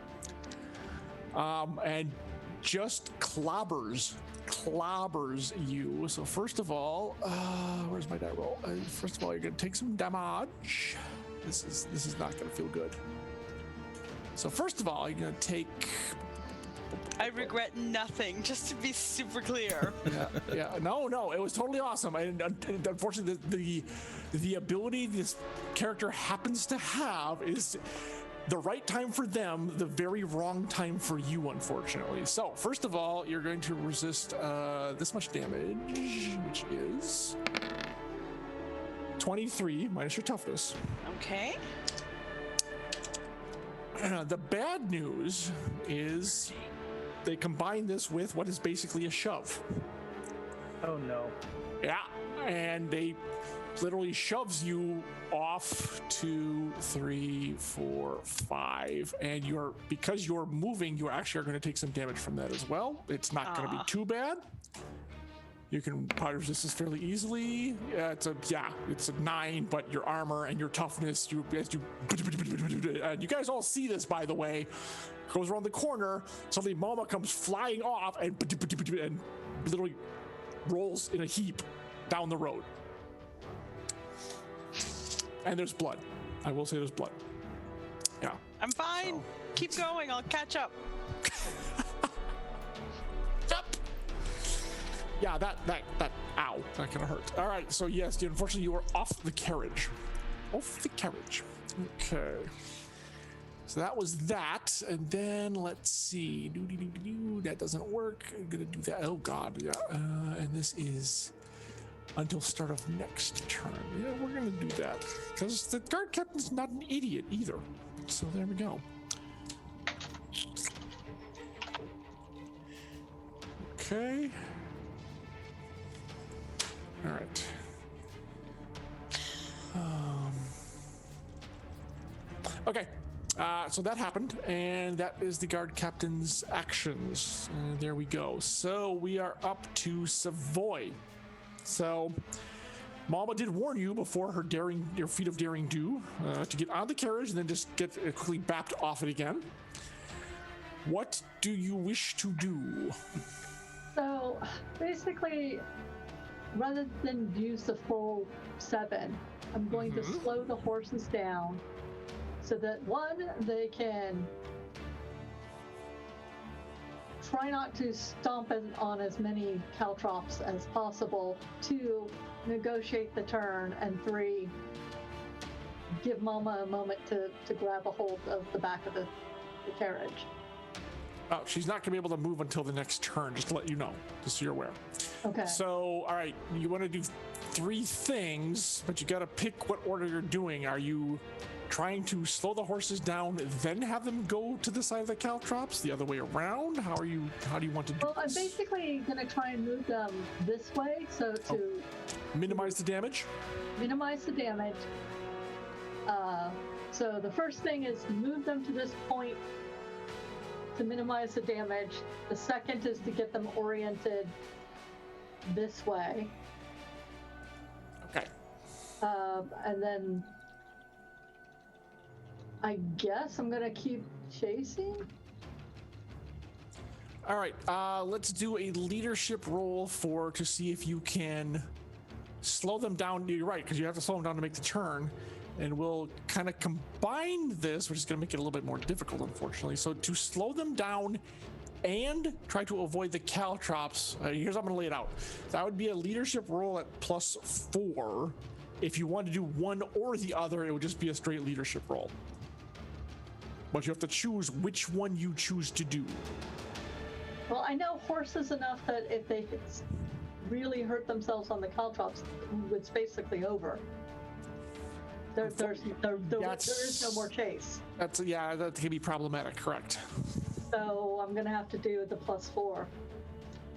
And just clobbers you. So first of all, where's my die roll? First of all, you're gonna take some damage. This is not gonna feel good. So first of all, you're gonna take. I regret nothing, just to be super clear. Yeah. No, it was totally awesome. And unfortunately, the ability this character happens to have is the right time for them, the very wrong time for you, unfortunately. So first of all, you're going to resist this much damage, which is 23 minus your toughness. Okay. The bad news is they combine this with what is basically a shove. Oh no. Yeah, and they literally shoves you off 2, 3, 4, 5, and because you're moving, you actually are going to take some damage from that as well. It's not going to be too bad. You can probably resist this fairly easily. It's a 9, but your armor and your toughness, you guys all see this, by the way. Goes around the corner, suddenly Mama comes flying off and literally rolls in a heap down the road. And there's blood. I will say there's blood. Yeah. I'm fine. Keep going. I'll catch up. Yep. Yeah, that, ow, that kind of hurt. All right, so yes, unfortunately you are off the carriage. Off the carriage. Okay. So that was that, and then let's see. That doesn't work. I'm gonna do that. Oh God, yeah. And this is until start of next turn. Yeah, we're gonna do that because the guard captain's not an idiot either. So there we go. Okay. All right. Okay. So that happened, and that is the guard captain's actions. There we go. So we are up to Savoy. So Mama did warn you before your feat of daring do to get on the carriage and then just get quickly bapped off it again. What do you wish to do? So basically, rather than use the full 7, I'm going to slow the horses down so that 1, they can try not to stomp on as many caltrops as possible, 2, negotiate the turn, and 3, give Mama a moment to grab a hold of the back of the carriage. Oh, she's not going to be able to move until the next turn, just to let you know, just so you're aware. Okay. So, all right, you want to do 3 things, but you got to pick what order you're doing. Are you trying to slow the horses down, then have them go to the side of the caltrops, the other way around? How do you want to do Well, I'm this? basically going to try and move them this way, so to Minimize the damage? minimize the damage, So the first thing is move them to this point to minimize the damage. The second is to get them oriented this way. Okay. And then I guess I'm gonna keep chasing. All right. Let's do a leadership roll to see if you can slow them down. You're right, because you have to slow them down to make the turn. And we'll kind of combine this, which is going to make it a little bit more difficult, unfortunately. So to slow them down and try to avoid the caltrops, here's how I'm going to lay it out. That would be a leadership roll at +4. If you want to do one or the other, it would just be a straight leadership roll. But you have to choose which one you choose to do. Well, I know horses enough that if they really hurt themselves on the caltrops, it's basically over. There is no more chase. That can be problematic, correct. So I'm gonna have to do the +4.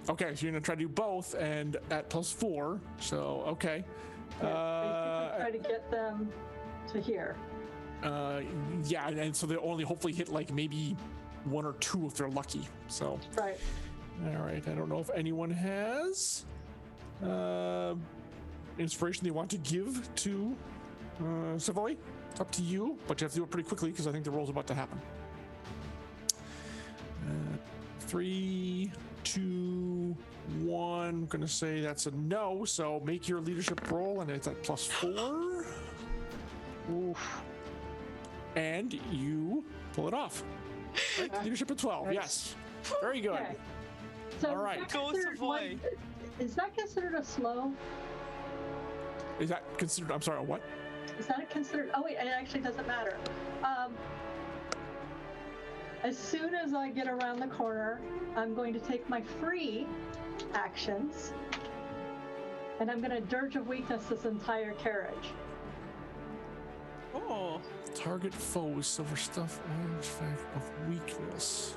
Okay, so you're gonna try to do both and at +4, so okay. Basically try to get them to here. Yeah, and so they'll only hopefully hit like maybe 1 or 2 if they're lucky, so. Right. All right, I don't know if anyone has inspiration they want to give to Savoy. It's up to you, but you have to do it pretty quickly because I think the roll's about to happen. 3, 2, 1. I'm gonna say that's a no. So make your leadership roll, and it's at +4. Oof. And you pull it off. Right? Leadership at 12. Yes. Very good. Okay. So All right. Go, Savoy. Is that considered a slow? Is that considered? I'm sorry. What? Is that considered? Oh wait, it actually doesn't matter. As soon as I get around the corner, I'm going to take my free actions, and I'm going to Dirge of Weakness this entire carriage. Oh. Target foes suffer stuff and fact of weakness.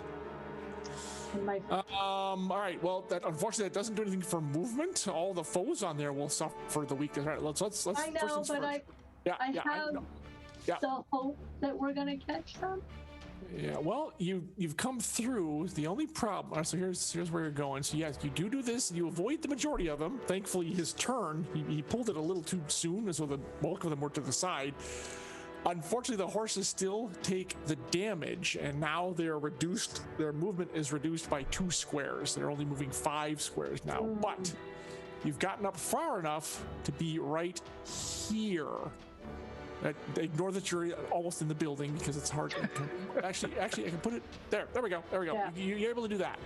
All right. Well, that unfortunately that doesn't do anything for movement. All the foes on there will suffer the weakness. All right. Let's. I know, but I have the hope that we're gonna catch them. Yeah. Well, you've come through. The only problem. So here's where you're going. So yes, you do this. You avoid the majority of them. Thankfully, his turn. He pulled it a little too soon, so the bulk of them were to the side. Unfortunately, the horses still take the damage, and now they're reduced. Their movement is reduced by 2 squares. They're only moving 5 squares now. But you've gotten up far enough to be right here. Ignore that you're almost in the building because it's hard. Actually, I can put it there. There we go. Yeah. You're able to do that.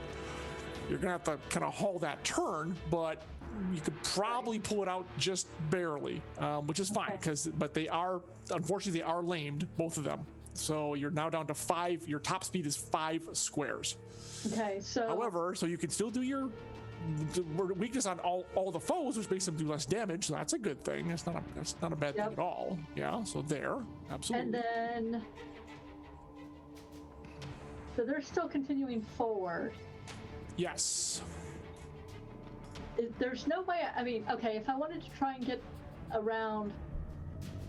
You're gonna have to kind of haul that turn, but you could probably pull it out just barely, which is fine but they are, unfortunately, they are lamed, both of them. So you're now down to 5. Your top speed is 5 squares. Okay, so. However, so you can still do your weakness on all the foes, which makes them do less damage. So that's a good thing. That's not a bad thing at all. Yeah. So there, absolutely. And then, so they're still continuing forward. Yes. There's no way. I mean, okay, if I wanted to try and get around,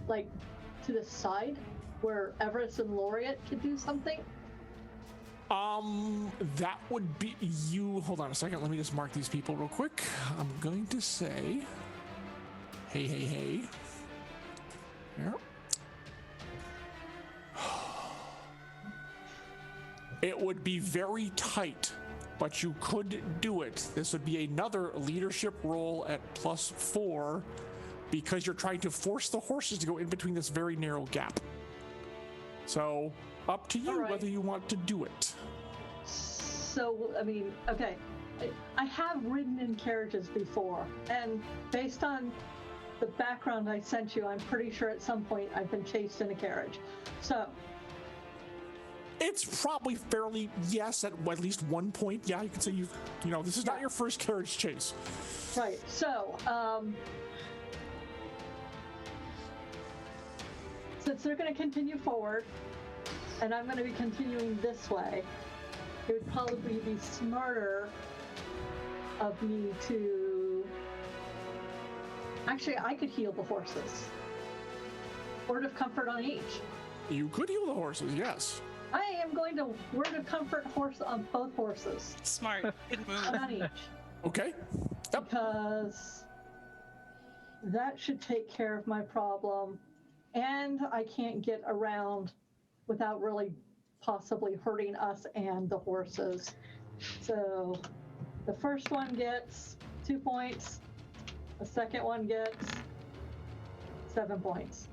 like, to the side where Everest and Laureate could do something. That would be you. Hold on a second. Let me just mark these people real quick. I'm going to say, hey. Here. It would be very tight, but you could do it. This would be another leadership roll at +4 because you're trying to force the horses to go in between this very narrow gap. So up to you whether you want to do it. So, I mean, okay, I have ridden in carriages before, and based on the background I sent you, I'm pretty sure at some point I've been chased in a carriage. So it's probably fairly yes at least one point. Yeah, you can say this is not your first carriage chase. Right. So since they're going to continue forward, and I'm going to be continuing this way, it would probably be smarter of me to... Actually, I could heal the horses. word of comfort on each. You could heal the horses, yes. I am going to word of comfort horse on both horses. Smart. Good move. One on each. Okay. Yep. Because that should take care of my problem. And I can't get around without really possibly hurting us and the horses. So the first one gets 2 points. The second one gets 7 points.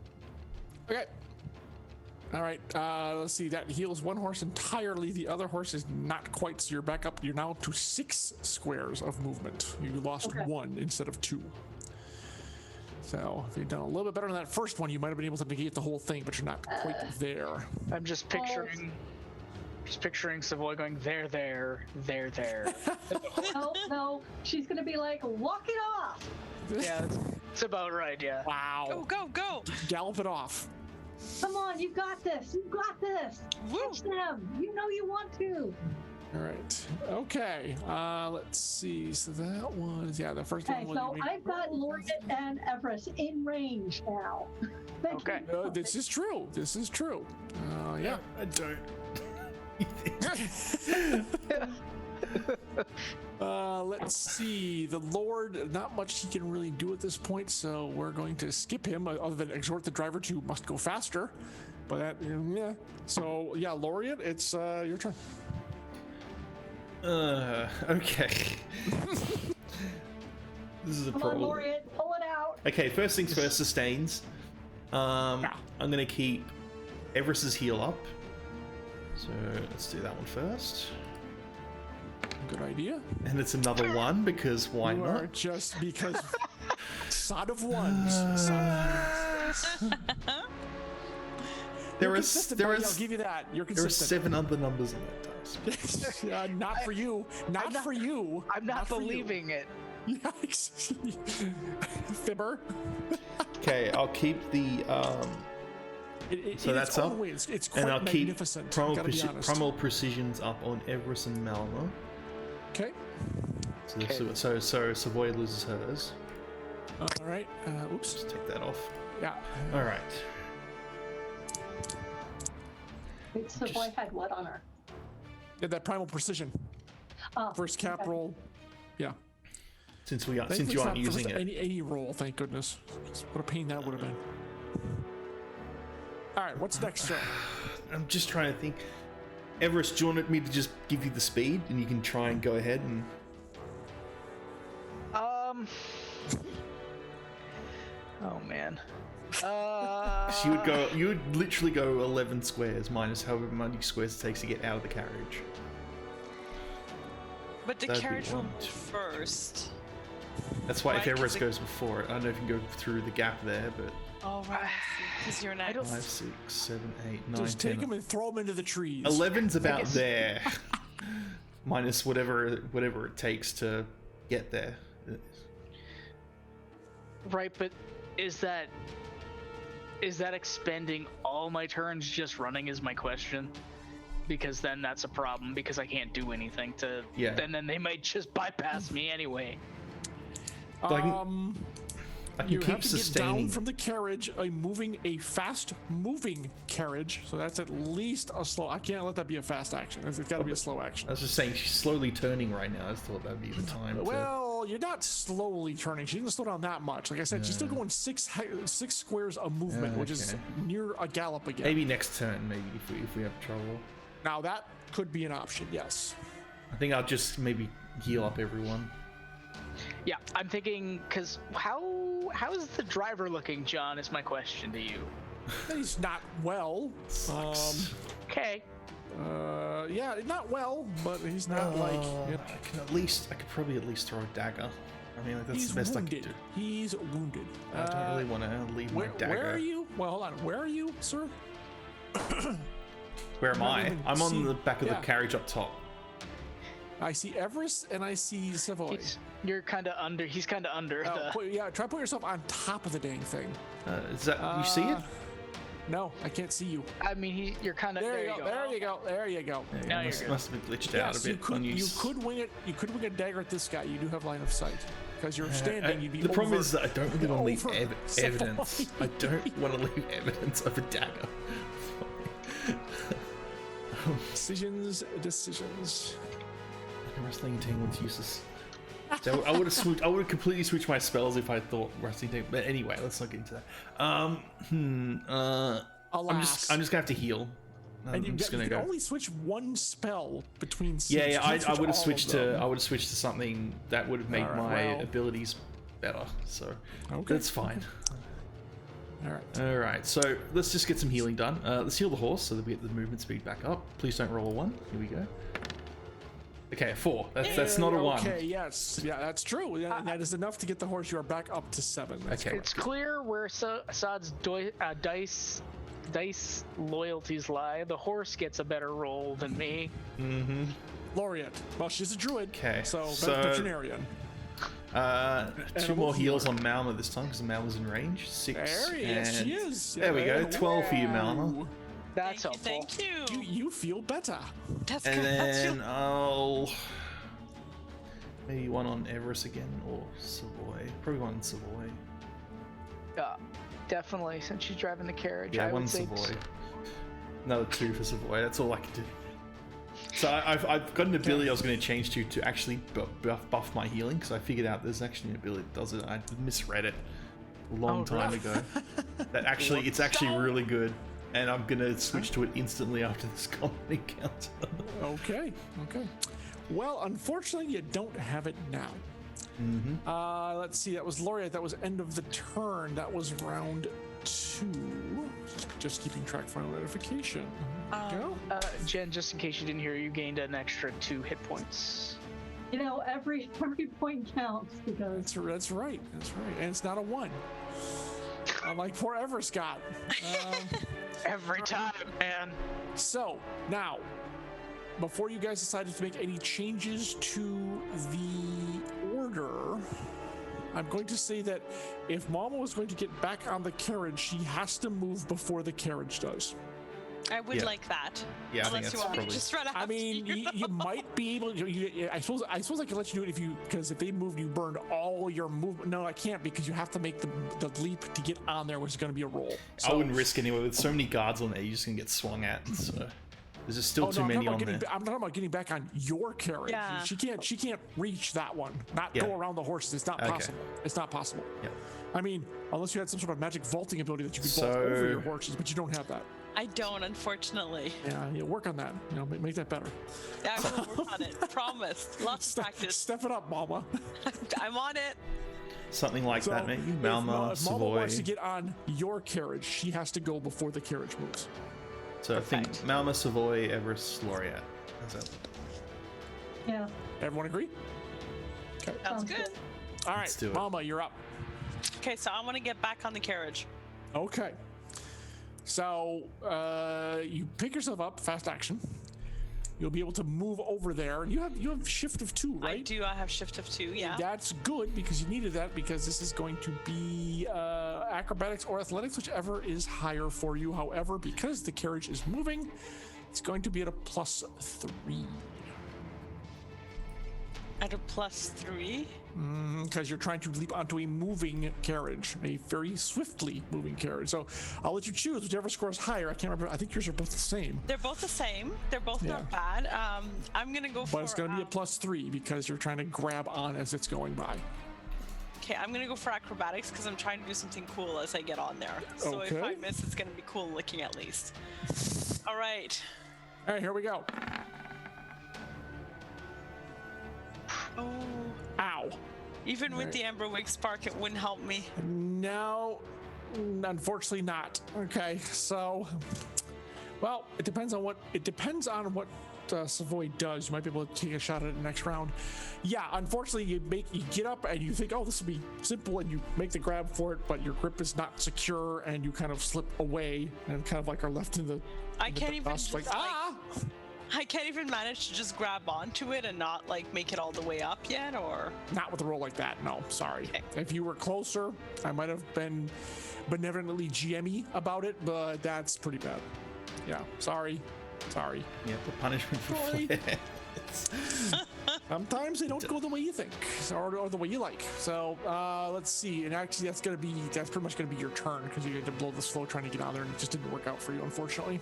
Okay. All right. Let's see. That heals one horse entirely. The other horse is not quite. So you're back up. You're now to 6 squares of movement. You lost 1 instead of 2. So if you'd done a little bit better on that first one, you might have been able to negate the whole thing, but you're not quite there. I'm just picturing Savoy going there. No, she's gonna be like, walk it off. Yeah, it's about right. Yeah. Wow. Go. Gallop it off. Come on, you got this. You got this. Woo. Catch them. You know you want to. All right. Okay. Let's see. So that was the first Okay, one. so I've got Laureate and Everest in range now. Okay. This is true. Yeah. I don't. Let's see. The Lord, not much he can really do at this point, so we're going to skip him, other than exhort the driver to must go faster. But that, yeah. So yeah, Laureate, it's your turn. Okay. This is a Come on, problem. Laureate, pull it out. Okay, first things first, sustains. I'm gonna keep Everest's heal up. So let's do that one first. Good idea. And it's another 1 because why You not? are just because sod of ones. There I'll give you that. You're there are consistent. 7 other numbers in that dice. Not for you. Not for you. I'm not for you. believing it. Yikes. Fibber. Okay, I'll keep the so that's up, It's quite and I'll keep magnificent. primal precisions up on Everest and Malma. Okay. So Savoy loses hers. All right. Oops. Just take that off. Yeah. All right. Wait, so boy had what on her? Yeah, that primal precision. First cap okay. roll. Yeah. Since you Thankfully, it's aren't not using first it. any roll, thank goodness. What a pain that would have been. All right, what's next, sir? I'm just trying to think. Everest, do you want me to just give you the speed, and you can try and go ahead and? Oh man. You would literally go 11 squares minus however many squares it takes to get out of the carriage. But the That'd be carriage will 1, move 2. first. That's why if Right, 'cause Everest it- goes before it, I don't know if you can go through the gap there, but Oh, right. Because you're not. 5, 6, 7, 8, 9, Just 10. take him and throw him into the trees. 11's about there. Minus whatever it takes to get there. Right, but is that expending all my turns just running is my question? Because then that's a problem because I can't do anything to. Yeah. And then they might just bypass me anyway. I can You keep have to get sustaining. down from the carriage, a fast-moving carriage. So that's at least a slow. I can't let that be a fast action. It's got to be a slow action. I was just saying she's slowly turning right now. I just thought that'd be the time. Well, you're not slowly turning. She didn't slow down that much. Like I said, she's still going six squares a movement, which is near a gallop again. Maybe next turn, maybe if we have trouble. Now that could be an option. Yes. I think I'll just maybe heal up everyone. Yeah, I'm thinking because how is the driver looking, John? Is my question to you. He's not well. Okay. Yeah, not well, but he's not like. You know, I could probably at least throw a dagger. I mean, like, that's he's the best wounded. I could do. He's wounded. I don't really want to leave my dagger. Where are you? Well, hold on. Where are you, sir? Where am not I? even I'm on see- the back of yeah. the carriage up top. I see Everest and I see Savoy. You're kind of under. He's kind of under. Try put yourself on top of the dang thing. Is that you see it? No, I can't see you. I mean, you're kind of. There you go. There you go. There you go. Now you're must good. have been glitched out Yes, a bit. you could wing it. You could wing a dagger at this guy. You do have line of sight. because you're standing. You'd be the problem over- is that I don't really want to leave over evidence. I don't want to leave evidence of a dagger. Decisions. Wrestling Entanglement's useless. So I would have completely switched my spells if I thought Wrestling Entanglement. But anyway, let's not get into that. Alas. I'm just gonna have to heal. And I'm just gonna you go. can only switch one spell between. Yeah, I I would have switched to something that would have made Alright, my well. abilities better. So Okay. that's fine. All right. All right, so let's just get some healing done. Let's heal the horse so that we get the movement speed back up. Please don't roll a 1. Here we go. Okay, a 4. That's not a 1. Okay, yes, yeah, that's true. That is enough to get the horse. You are back up to 7. That's Okay. It's clear where Assad's dice loyalties lie. The horse gets a better roll than me. Mm-hmm. Laureate. Well, she's a druid. Okay, So, so- veterinarian. 2 more heals on Malma this time because Malma's in range. 6. There he is. She is. There we go. Yeah. 12 for you, Malma. Ooh. That's helpful. Thank you. You feel better. That's And good. That's then I'll maybe one on Everest again or Savoy. Probably one on Savoy. Yeah, definitely. Since she's driving the carriage, Yeah, I one would say Savoy. Another 2 for Savoy. That's all I can do. So I've got an ability I was going to change to actually buff my healing because I figured out there's actually an ability that does it. I misread it a long time ago. That actually it's actually really good, and I'm going to switch to it instantly after this combat encounter. Okay. Well, unfortunately, you don't have it now. Mm-hmm. Let's see. That was Laureate. That was end of the turn. That was round 2. Just keeping track. Final notification. There we go. Jen, just in case you didn't hear, you gained an extra 2 hit points. You know, every point counts because That's right. And it's not a 1. Like forever, Scott. Every time, man. So now, before you guys decided to make any changes to the order, I'm going to say that if Mama was going to get back on the carriage, she has to move before the carriage does. I would Yeah. like that. Yeah, I think Unless that's you want me to probably. just run I after mean, you might be able to. I suppose I can let you do it if you, because if they moved, you burned all your movement. No, I can't because you have to make the leap to get on there, which is going to be a roll. I wouldn't risk anyway. With so many guards on there, you're just going to get swung at. So there's just still too many on there. I'm talking about getting back on your carriage. Yeah. She can't reach that one. Not Yeah. go around the horses. It's not Okay. possible. It's not possible. Yeah. I mean, unless you had some sort of magic vaulting ability that you could vault So- over your horses, but you don't have that. I don't, unfortunately. Yeah, work on that. Make that better. I will work on it. Promise. Lots of practice. Step it up, Mama. I'm on it. Something like that, maybe. if Malma, Mama wants Savoy. to get on your carriage, she has to go before the carriage moves. So I think Perfect. Malma, Savoy, Everest, Laureate. How's that? yeah. Everyone agree? Okay. Sounds good. All right, Let's do it. Mama, you're up. Okay, so I want to get back on the carriage. Okay. So you pick yourself up, fast action. You'll be able to move over there, and you have shift of 2, right? I do. I have shift of 2. Yeah. That's good because you needed that because this is going to be acrobatics or athletics, whichever is higher for you. However, because the carriage is moving, it's going to be at a +3. At a +3. Because you're trying to leap onto a moving carriage, a very swiftly moving carriage. So I'll let you choose whichever scores higher. I can't remember. I think yours are both the same, They're both the same. They're both Yeah. not bad. I'm gonna go for. but it's going to be a +3 because you're trying to grab on as it's going by. Okay, I'm gonna go for acrobatics because I'm trying to do something cool as I get on there. So if I Okay. miss, it's gonna be cool looking at least. All right. All right, here we go. Oh, Ow. even with Right. the Emberwind spark, it wouldn't help me. No, unfortunately not. Okay, so, well, it depends on what Savoy does. You might be able to take a shot at it next round. Yeah, unfortunately, you get up and you think, oh, this will be simple, and you make the grab for it, but your grip is not secure, and you kind of slip away and kind of like are left in the. I can't even dust, just, I can't even manage to just grab onto it and not like make it all the way up yet, or Not with a roll like that. No, sorry. Okay. If you were closer, I might have been benevolently GM-y about it, but that's pretty bad. Yeah, sorry. Yeah, the punishment for Sorry. flares. Sometimes they don't go the way you think, or the way you like. So let's see. And actually, that's pretty much gonna be your turn because you had to blow the slow trying to get on there, and it just didn't work out for you, unfortunately.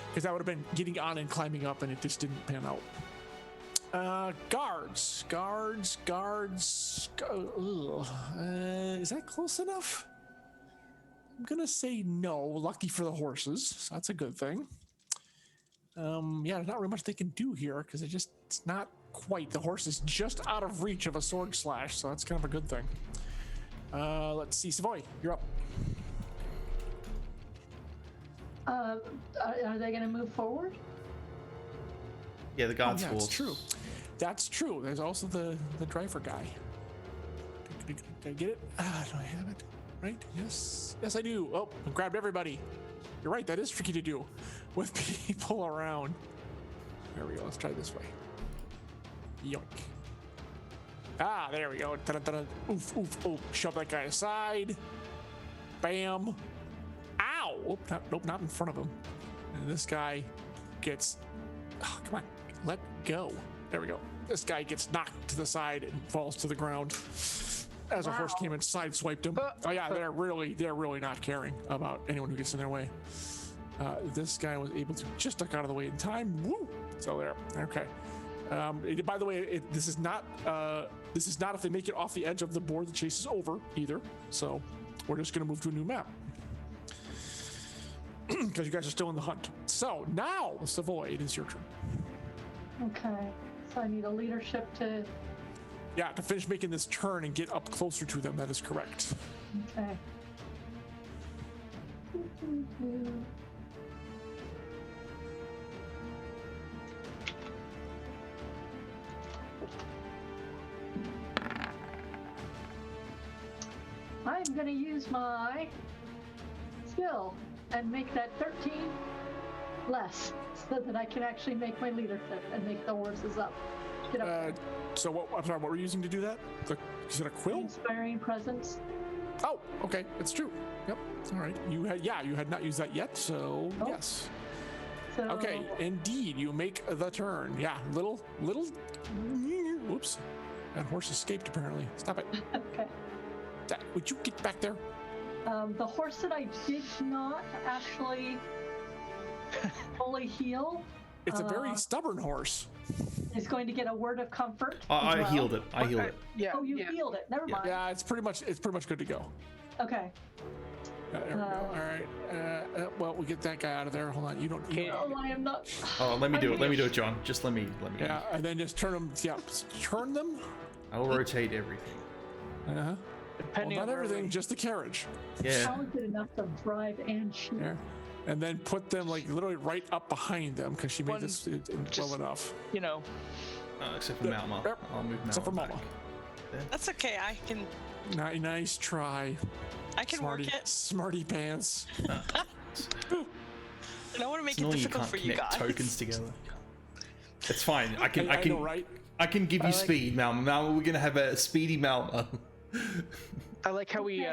Because that would have been getting on and climbing up, and it just didn't pan out. Guards. Is that close enough? I'm gonna say no. Lucky for the horses, so that's a good thing. Yeah, there's not really much they can do here because it's not quite. The horse is just out of reach of a sword slash, so that's kind of a good thing. Let's see, Savoy, you're up. Are they going to move forward? Yeah, the guards yeah, force. That's true. That's true. There's also the driver guy. Did I get it? Do I have it? Right? Yes, I do. Oh, I grabbed everybody. You're right. That is tricky to do with people around. There we go. Let's try this way. Yoink. Ah, there we go. Da-da-da-da. Oof, oof, oof. Shove that guy aside. Bam. Ow. Oh, nope, not in front of him. And this guy gets... Oh, come on. Let go. There we go. This guy gets knocked to the side and falls to the ground as a horse came and sideswiped him. Oh yeah, they're really not caring about anyone who gets in their way. This guy was able to just duck out of the way in time. Woo! So there. Okay. By the way, this is not if they make it off the edge of the board, the chase is over either. So we're just gonna move to a new map because you guys are still in the hunt. So now, Savoy, it is your turn. Okay. So I need a leadership to... Yeah, to finish making this turn and get up closer to them. That is correct. Okay. I'm going to use my skill and make that 13 less so that I can actually make my leadership and make the horses up. Get up there. So what? I'm sorry. What were you using to do that? Is it a quill? Inspiring presence. Oh, okay. It's true. Yep. All right. You had not used that yet. So yes. So, Okay. Indeed, you make the turn. Yeah. Little. Whoops. That horse escaped. Apparently. Stop it. Okay. Would you get back there? The horse that I did not actually fully heal. It's a very stubborn horse. Is going to get a word of comfort. I healed it. I healed it. Yeah. Oh, you healed it. Never mind. Yeah. It's pretty much good to go. Okay. There we go. All right. Well, we'll get that guy out of there. Hold on. You don't. Oh, I am not. Oh, let me do it. Let me do it, John. Just let me. Yeah, and then just turn them. Yeah, turn them. I'll rotate everything. Well, Depending not on where everything, we- just the carriage. Yeah. Talented enough to drive and shoot. Yeah. And then put them like literally right up behind them because she made One- this well just- enough. You know, Except for Malma. Yep. I'll move Malma. Except for back. Mama. That's okay. I can Nice try. work it. Smarty pants. I don't want to make It's it annoying you difficult can't for you connect guys. tokens together. It's fine. I I know, right? I can give you like- speed, Malma. Malma, we're gonna have a speedy Malma. I like how we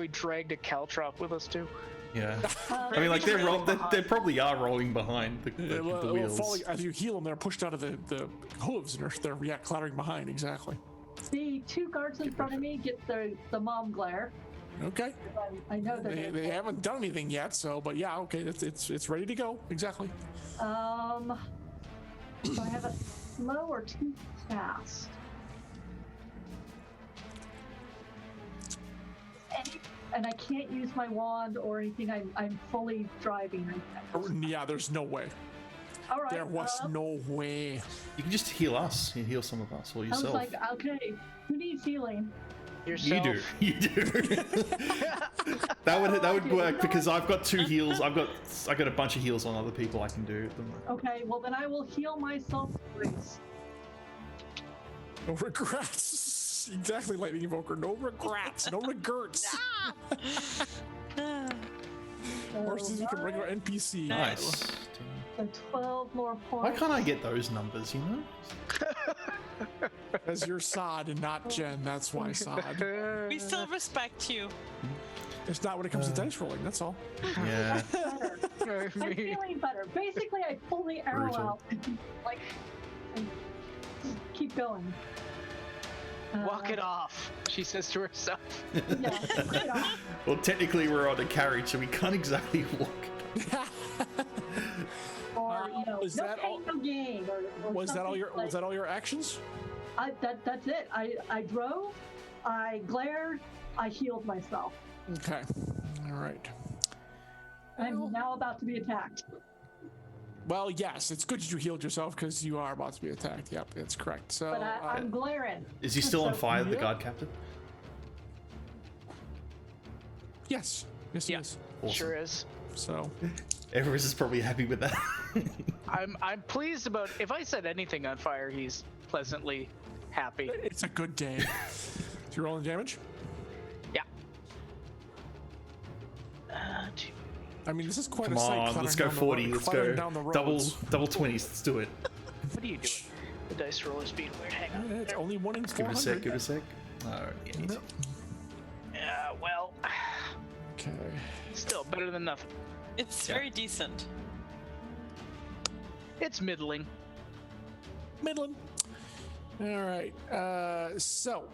dragged a caltrop with us too. Yeah. I mean, like they probably are rolling behind the wheels. Falling, as you heal them, they're pushed out of the hooves and they're clattering behind. Exactly. The two guards in front of me get the mom glare. Okay. I know that They haven't done anything yet, so but yeah, okay, it's ready to go. Exactly. So I have a slow or too fast. And I can't use my wand or anything. I'm fully driving. Yeah, there's no way. All right. There was no way. You can just heal us. You heal some of us or I yourself. was like, okay, who needs healing? Yourself. You do. that would work because I've got 2 heals. I got a bunch of heals on other people I can do at the moment. Okay, well then I will heal myself, please. No regrets. Exactly, Lightning Evoker. No regrets. No regrets. Horses you can regular NPC. Nice. So 12 more Why points. can't I get those numbers, you know? As you're Sod and not Jen, that's why Sod. We still respect you. It's not when it comes to dice rolling, that's all. Yeah. Better. I'm feeling better. Basically, I pull the arrow Brutal. out and like keep going. Walk it off, she says to herself. Yeah, walk it off. Well, technically we're on a carriage, so we can't exactly walk. Or was no that pain, all- no gain. Or Was that all something your like- Was that all your actions? That's it. I drove, I glared, I healed myself. Okay. All right. I'm now about to be attacked. Well, yes, it's good that you healed yourself because you are about to be attacked. Yep, that's correct. So, But I'm glaring. Is he still on fire, the yeah. guard captain? yes, yes, Yeah. yes. Awesome. Sure is. So, Everest is probably happy with that. I'm pleased about. If I set anything on fire, he's pleasantly happy. it's a good day. So you're rolling damage? Yeah. I mean, this is quite Come a sight. on, let's go clattering down the 40. road- Let's clattering go down the double roads. 20s. Let's do it. What are you doing? The dice roll is being weird. Hang on. It's only 1 in Give it a 400. sec. Give it a sec. Alright. Yep. Yeah. Well, Okay. still better than nothing. It's very decent. It's middling. Midland. All right. So,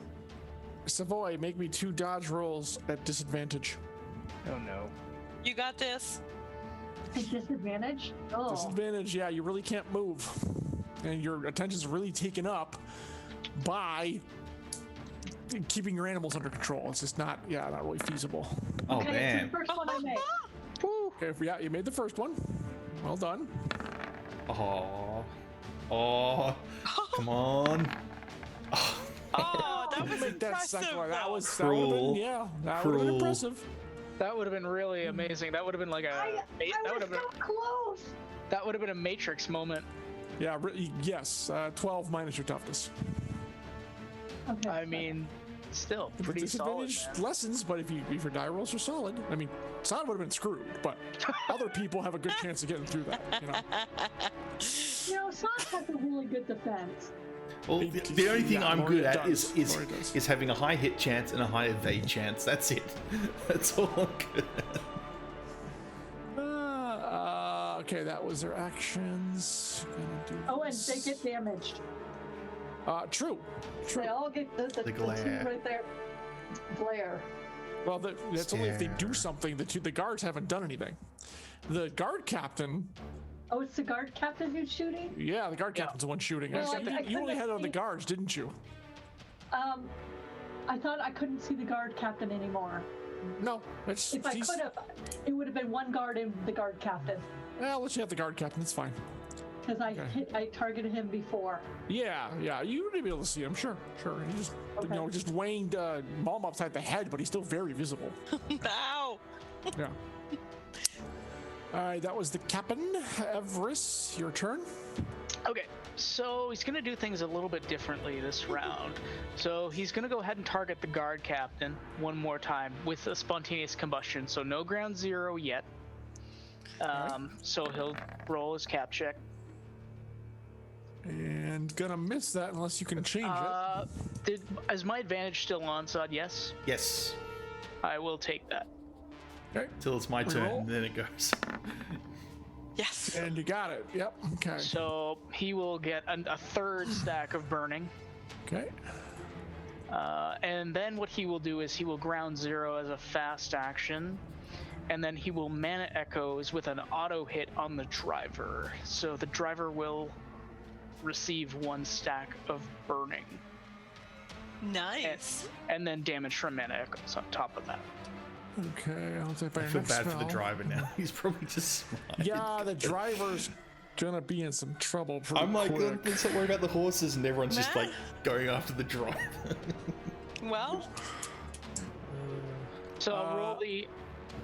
Savoy, make me 2 dodge rolls at disadvantage. Oh no. You got this. A disadvantage? Oh. Disadvantage, yeah, you really can't move. And your attention's really taken up by keeping your animals under control. It's just not really feasible. Oh, Okay, man. it's the first one I made. Okay, yeah, you made the first one. Well done. Oh. Oh. Come on. Oh, that was Make that impressive. second one. That though. was Cruel. that would have been Cruel. impressive. That would have been really amazing. That would have been like a. I that would was have been. so close. That would have been a Matrix moment. Yeah, yes. 12 minus your toughness. Okay. I mean, still pretty solid. Disadvantage Man. lessons, but if your die rolls are solid, I mean, Son would have been screwed, but other people have a good chance of getting through that. Sonic has a really good defense. Well, the only thing Yeah, I'm Laurie good at does. is Laurie does. is having a high hit chance and a high evade chance. That's it. That's all I'm good at. Okay, that was their actions. Gonna do Oh, and this. they get damaged. True. They all get the two glare. right there. Glare. Well, that's only if they do Stare. something. The guards haven't done anything. The guard captain, Oh, it's the guard captain who's shooting? yeah, the guard captain's the one shooting. Well, Actually, I you only couldn't had it on the see- guards, didn't you? I thought I couldn't see the guard captain anymore. No, it's If I could have, it would have been one guard and the guard captain. Yeah, I'll let you have the guard captain. It's fine. Because I targeted him before. Yeah, you would be able to see him. Sure. He just Okay. just wanged Mom upside the head, but he's still very visible. Ow. Yeah. All right, that was the captain. Everest, your turn. Okay, so he's gonna do things a little bit differently this round. So he's gonna go ahead and target the guard captain one more time with a spontaneous combustion. So no ground zero yet. So he'll roll his cap check. And gonna miss that unless you can change Is my advantage still on, Sod? Yes, Yes. I will take that. it. Okay. Till it's my turn, Reroll. and then it goes. Yes. And you got it. Yep. Okay. So he will get a third stack of burning. Okay. And then what he will do is he will ground zero as a fast action. And then he will mana echoes with an auto hit on the driver. So the driver will receive 1 stack of burning. Nice. And then damage from mana echoes on top of that. Okay. I'll take my I feel next bad for the spell. driver now. He's probably just smart. Yeah, the driver's gonna be in some trouble pretty I'm like, quick. let's not worry about the horses, and everyone's just like going after the driver. Well, So I'll roll the.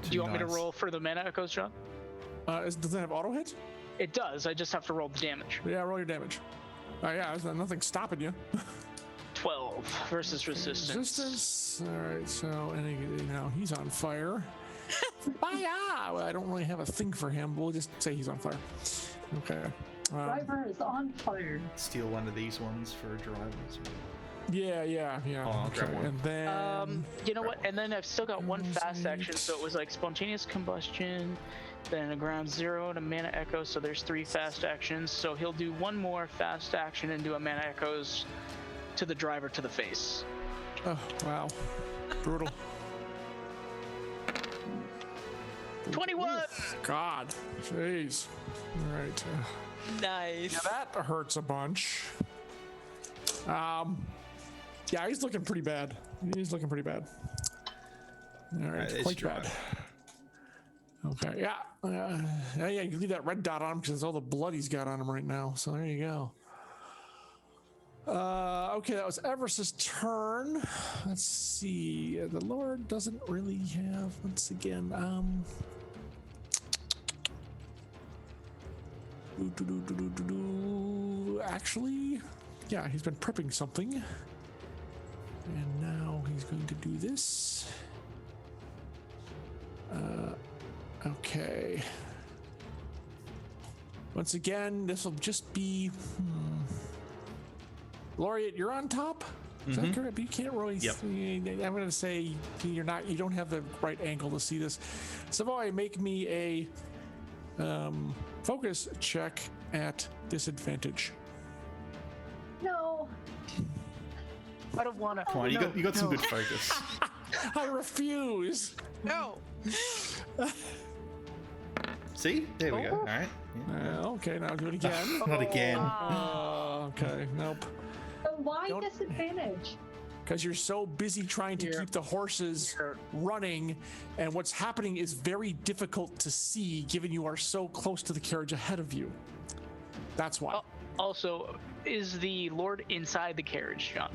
Do you want me to nice. roll for the mana echoes, John? Does it have auto hit? It does. I just have to roll the damage. Yeah, roll your damage. Yeah, there's nothing stopping you. 12 versus resistance. Resistance. All right, so he's on fire. Well, I don't really have a thing for him. We'll just say he's on fire. Okay. Driver is on fire. Steal one of these ones for a driver. Yeah. Oh, I'll grab one. And then You know what? And then I've still got one fast Eight. action, so it was like spontaneous combustion, then a ground 0 and a mana echo, so there's 3 fast actions. So he'll do one more fast action and do a mana echoes to the driver to the face. Oh, wow. Brutal. 21! God. Jeez. All right. Nice. Yeah, that hurts a bunch. Yeah, he's looking pretty bad. He's looking pretty bad. All right, quite bad. Okay, yeah. Yeah, you can leave that red dot on him because it's all the blood he's got on him right now. So there you go. Okay, that was Everest's turn. Let's see. The Lord doesn't really have, once again, actually, yeah, he's been prepping something. And now he's going to do this. Okay. Once again, this will just be... Laureate, you're on top? Is that correct? But you can't really see. I'm going to say you don't have the right angle to see this. Savoy, make me a focus check at disadvantage. No. I don't want to. Come on, you got some good focus. I refuse. No. See? There we go. All right. Yeah. Okay, now do it again. Not again. Okay, nope. So why disadvantage? Because you're so busy trying to keep the horses running, and what's happening is very difficult to see given you are so close to the carriage ahead of you. That's why. Also, is the Lord inside the carriage, John?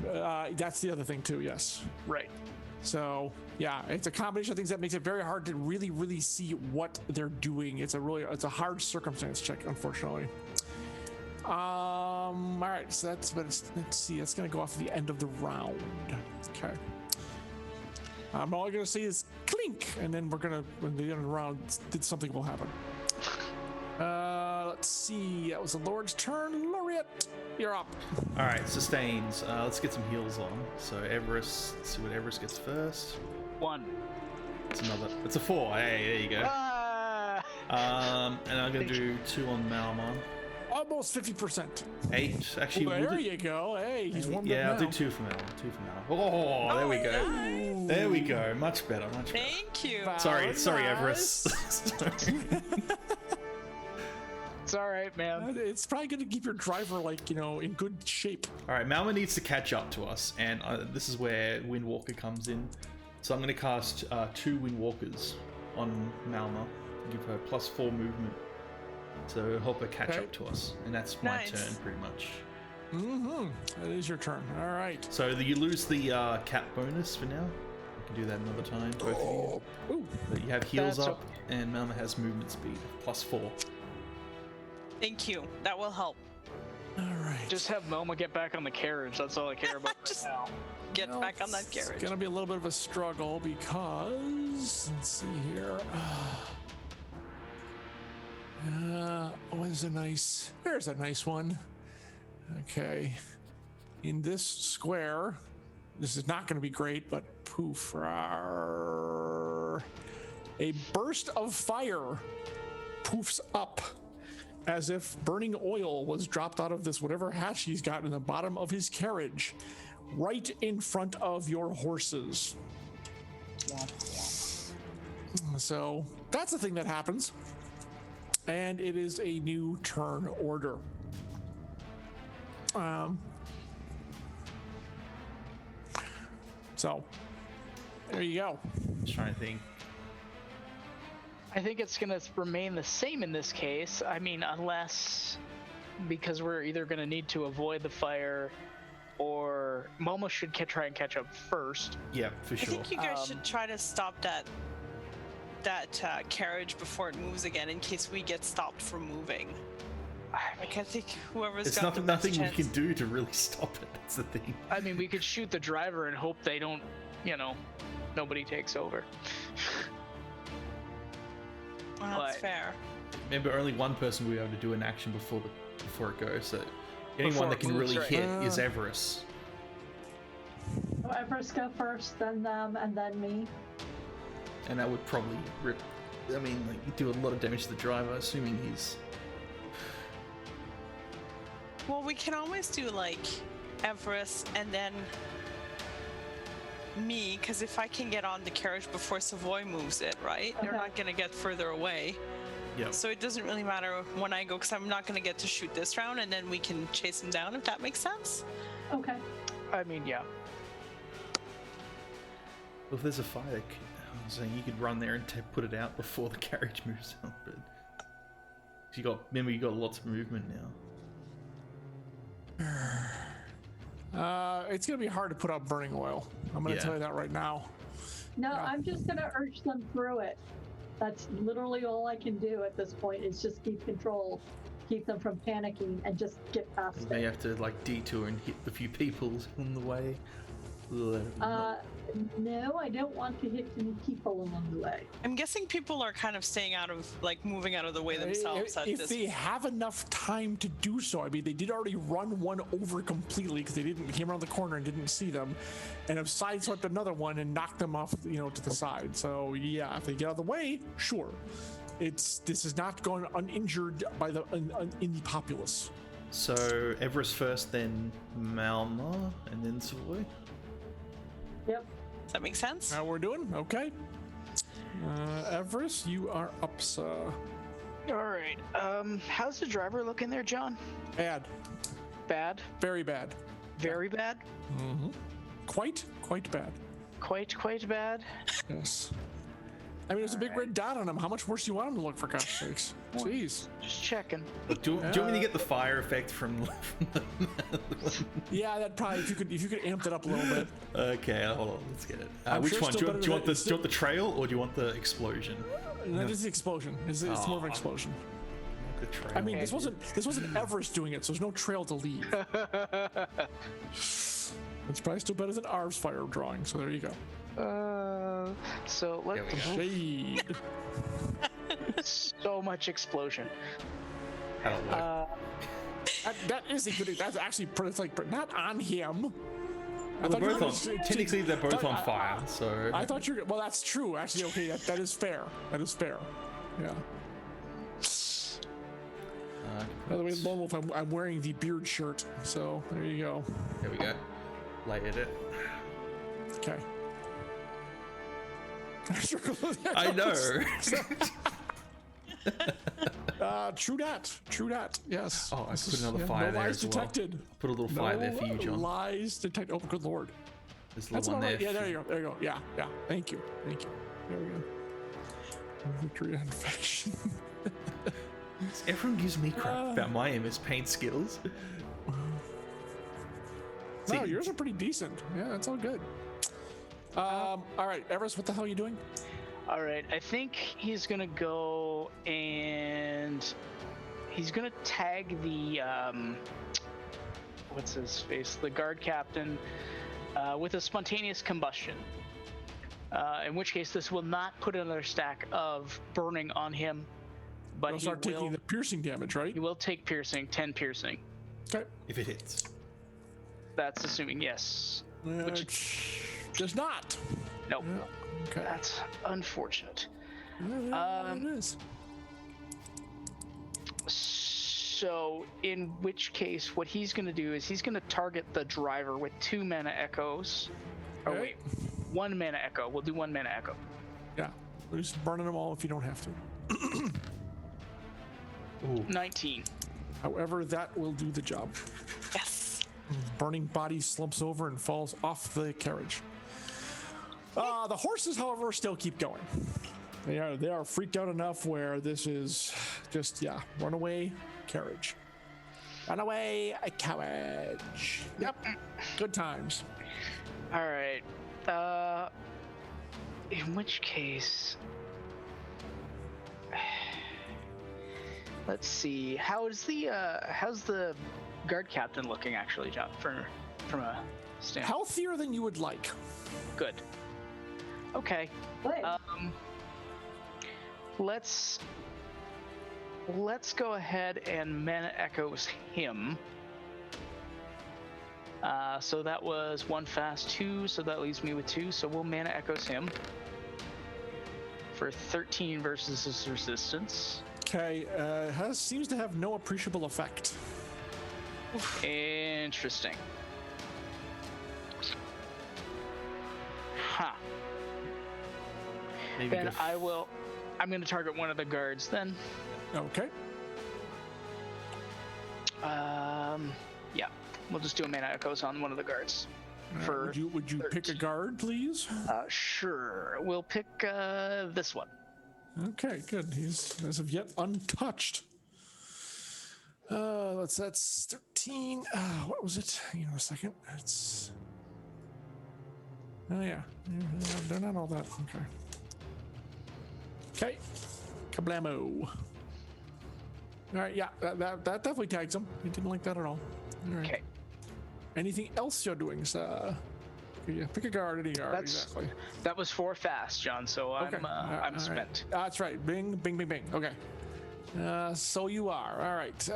That's the other thing too, yes. Right. So yeah, it's a combination of things that makes it very hard to really see what they're doing. It's a hard circumstance check, unfortunately. All right, so let's see, that's gonna go off at the end of the round. Okay. All I'm gonna say is clink, and then when the end of the round, something will happen. Let's see, that was the Lord's turn. Laureate, you're up. All right, sustains. Let's get some heals on. So Everest, let's see what Everest gets first. 1. It's a 4. Hey, there you go. And I'm gonna do 2 on Malma. Almost 50%. 8. Actually, Well, there you go. Hey, he's warmed up yeah, I'll now. do 2 for Malma. 2 for Malma. Oh, there we go. Nice. There we go. Much better. Thank you. Sorry, Nice. Everest. It's all right, man. It's probably going to keep your driver, in good shape. All right, Malma needs to catch up to us, and this is where Windwalker comes in. So I'm going to cast 2 Windwalkers on Malma, give her +4 movement, so help her catch up to us, and that's my turn pretty much. That is your turn. All right. So you lose the cap bonus for now. You can do that another time, both of you. Ooh. But you have heals That's up, and Malma has movement speed +4. Thank you. That will help. All right. Just have Moma get back on the carriage. That's all I care about Just right now. get back on that carriage. It's going to be a little bit of a struggle because, let's see here. There's a nice one. Okay. In this square, this is not going to be great, but poof. A burst of fire poofs up as if burning oil was dropped out of this whatever hatch he's got in the bottom of his carriage right in front of your horses. So that's the thing that happens. And it is a new turn order. So there you go. Just trying to think. I think it's going to remain the same in this case. I mean, unless, because we're either going to need to avoid the fire, or Momo should try and catch up first. Yeah, for sure. I think you guys should try to stop that carriage before it moves again, in case we get stopped from moving. I think whoever's It's got nothing we chance. can do to really stop it. That's the thing. I mean, we could shoot the driver and hope they don't, nobody takes over. Well, that's But- fair. Remember, only one person will be able to do an action before it goes. So anyone Before that it can moves, really right. hit is Everest. So Everest go first, then them, and then me. And that would probably rip I mean, like, you do a lot of damage to the driver, assuming he's... Well, we can always do like Everest and then me, because if I can get on the carriage before Savoy moves it, right? They're not going to get further away. Yep. So it doesn't really matter when I go, because I'm not going to get to shoot this round, and then we can chase him down, if that makes sense. Okay. I mean, yeah. Well, if there's a fire, I was saying you could run there and put it out before the carriage moves out, but... remember, you got lots of movement now. It's gonna be hard to put out burning oil. I'm gonna tell you that right now. No, I'm just gonna urge them through it. That's literally all I can do at this point is just keep control, keep them from panicking, and just get past You it. may have to like detour and hit a few people on the way. No, I don't want to hit any people along the way. I'm guessing people are kind of staying out of, like, moving out of the way themselves at If this. they have enough time to do so, I mean, they did already run one over completely because they came around the corner and didn't see them, and have sideswept another one and knocked them off, to the side. So yeah, if they get out of the way, sure. This is not going uninjured by in the populace. So Everest first, then Malma, and then Savoy. Yep. Does that make sense? How we're doing? Okay. Everest, you are up, sir. All right. How's the driver looking there, John? Bad. Bad? Very bad. Very bad? Mm-hmm. Quite bad. Quite bad? Yes. I mean, there's a big red dot on him. How much worse do you want him to look, for God's sakes? Jeez. Just checking. Look, do you want me to get the fire effect from the... Yeah, that probably, if you could amp it up a little bit. Okay, hold on, let's get it. I'm Which sure one? it's Do still you want better than the trail or do you want the explosion? That is the explosion. It's more of an explosion. The trail. I mean, this wasn't Everest doing it, so there's no trail to leave. It's probably still better than ours fire drawing, so there you go. So let Shade. so much explosion. That'll work. That is a good. That's actually it's like not on him. Well, they're both on. Technically, they're both on fire. So I thought you're. Well, that's true. Actually, okay, that is fair. That is fair. Yeah. By the way, Lone Wolf, I'm wearing the beard shirt, so there you go. There we go. Layered it. Okay. I know. True that. Yes. Oh, I put another fire no there lies as well. detected. Put a little fire there for you, John. Lies detected. Oh, good lord. There's a That's little all one right. there. Yeah, there you go. Yeah. Thank you. There we go. Victory infection. Everyone gives me crap about my MS Paint skills. No, yours are pretty decent. Yeah, that's all good. All right, Everest, what the hell are you doing? All right, I think he's gonna go and he's gonna tag the what's his face, the guard captain, with a spontaneous combustion. In which case, this will not put another stack of burning on him, but You'll start taking the piercing damage, right? he will take piercing, 10 piercing. Okay. If it hits. That's assuming yes. Which does not. Nope. Yeah. Okay. That's unfortunate. It is. So, in which case, what he's going to do is he's going to target the driver with 2 mana echoes. Oh, Okay. wait. 1 mana echo. We'll do 1 mana echo. Yeah. We're just burning them all if you don't have to. Ooh. 19. However, that will do the job. Yes. Burning body slumps over and falls off the carriage. The horses, however, still keep going. They are freaked out enough where this is just runaway carriage. Runaway carriage. Yep. Good times. All right. In which case, let's see. How's the guard captain looking, actually, John? From a stand. Healthier than you would like. Good. Okay. Wait. Let's go ahead and mana echoes him. So that was 1 fast, 2, so that leaves me with 2. So we'll mana echoes him for 13 versus his resistance. Okay, seems to have no appreciable effect. Interesting. Huh. Maybe Then I'm going to target one of the guards then. Okay. Yeah. We'll just do a mana echoes on one of the guards. For Would you pick a guard, please? Sure. We'll pick this one. Okay, good. He's as of yet untouched. That's 13. What was it? Hang on a second. It's. Oh yeah, they're not all that. Okay. Okay. Kablamo. All right. Yeah, that definitely tags him. He didn't like that at all. All right. Okay. Anything else you're doing? Yeah, pick a guard, any guard. Exactly. That was 4 fast, John. So Okay. I'm spent. Right. That's right. Bing, bing, bing, bing. Okay. So you are. All right.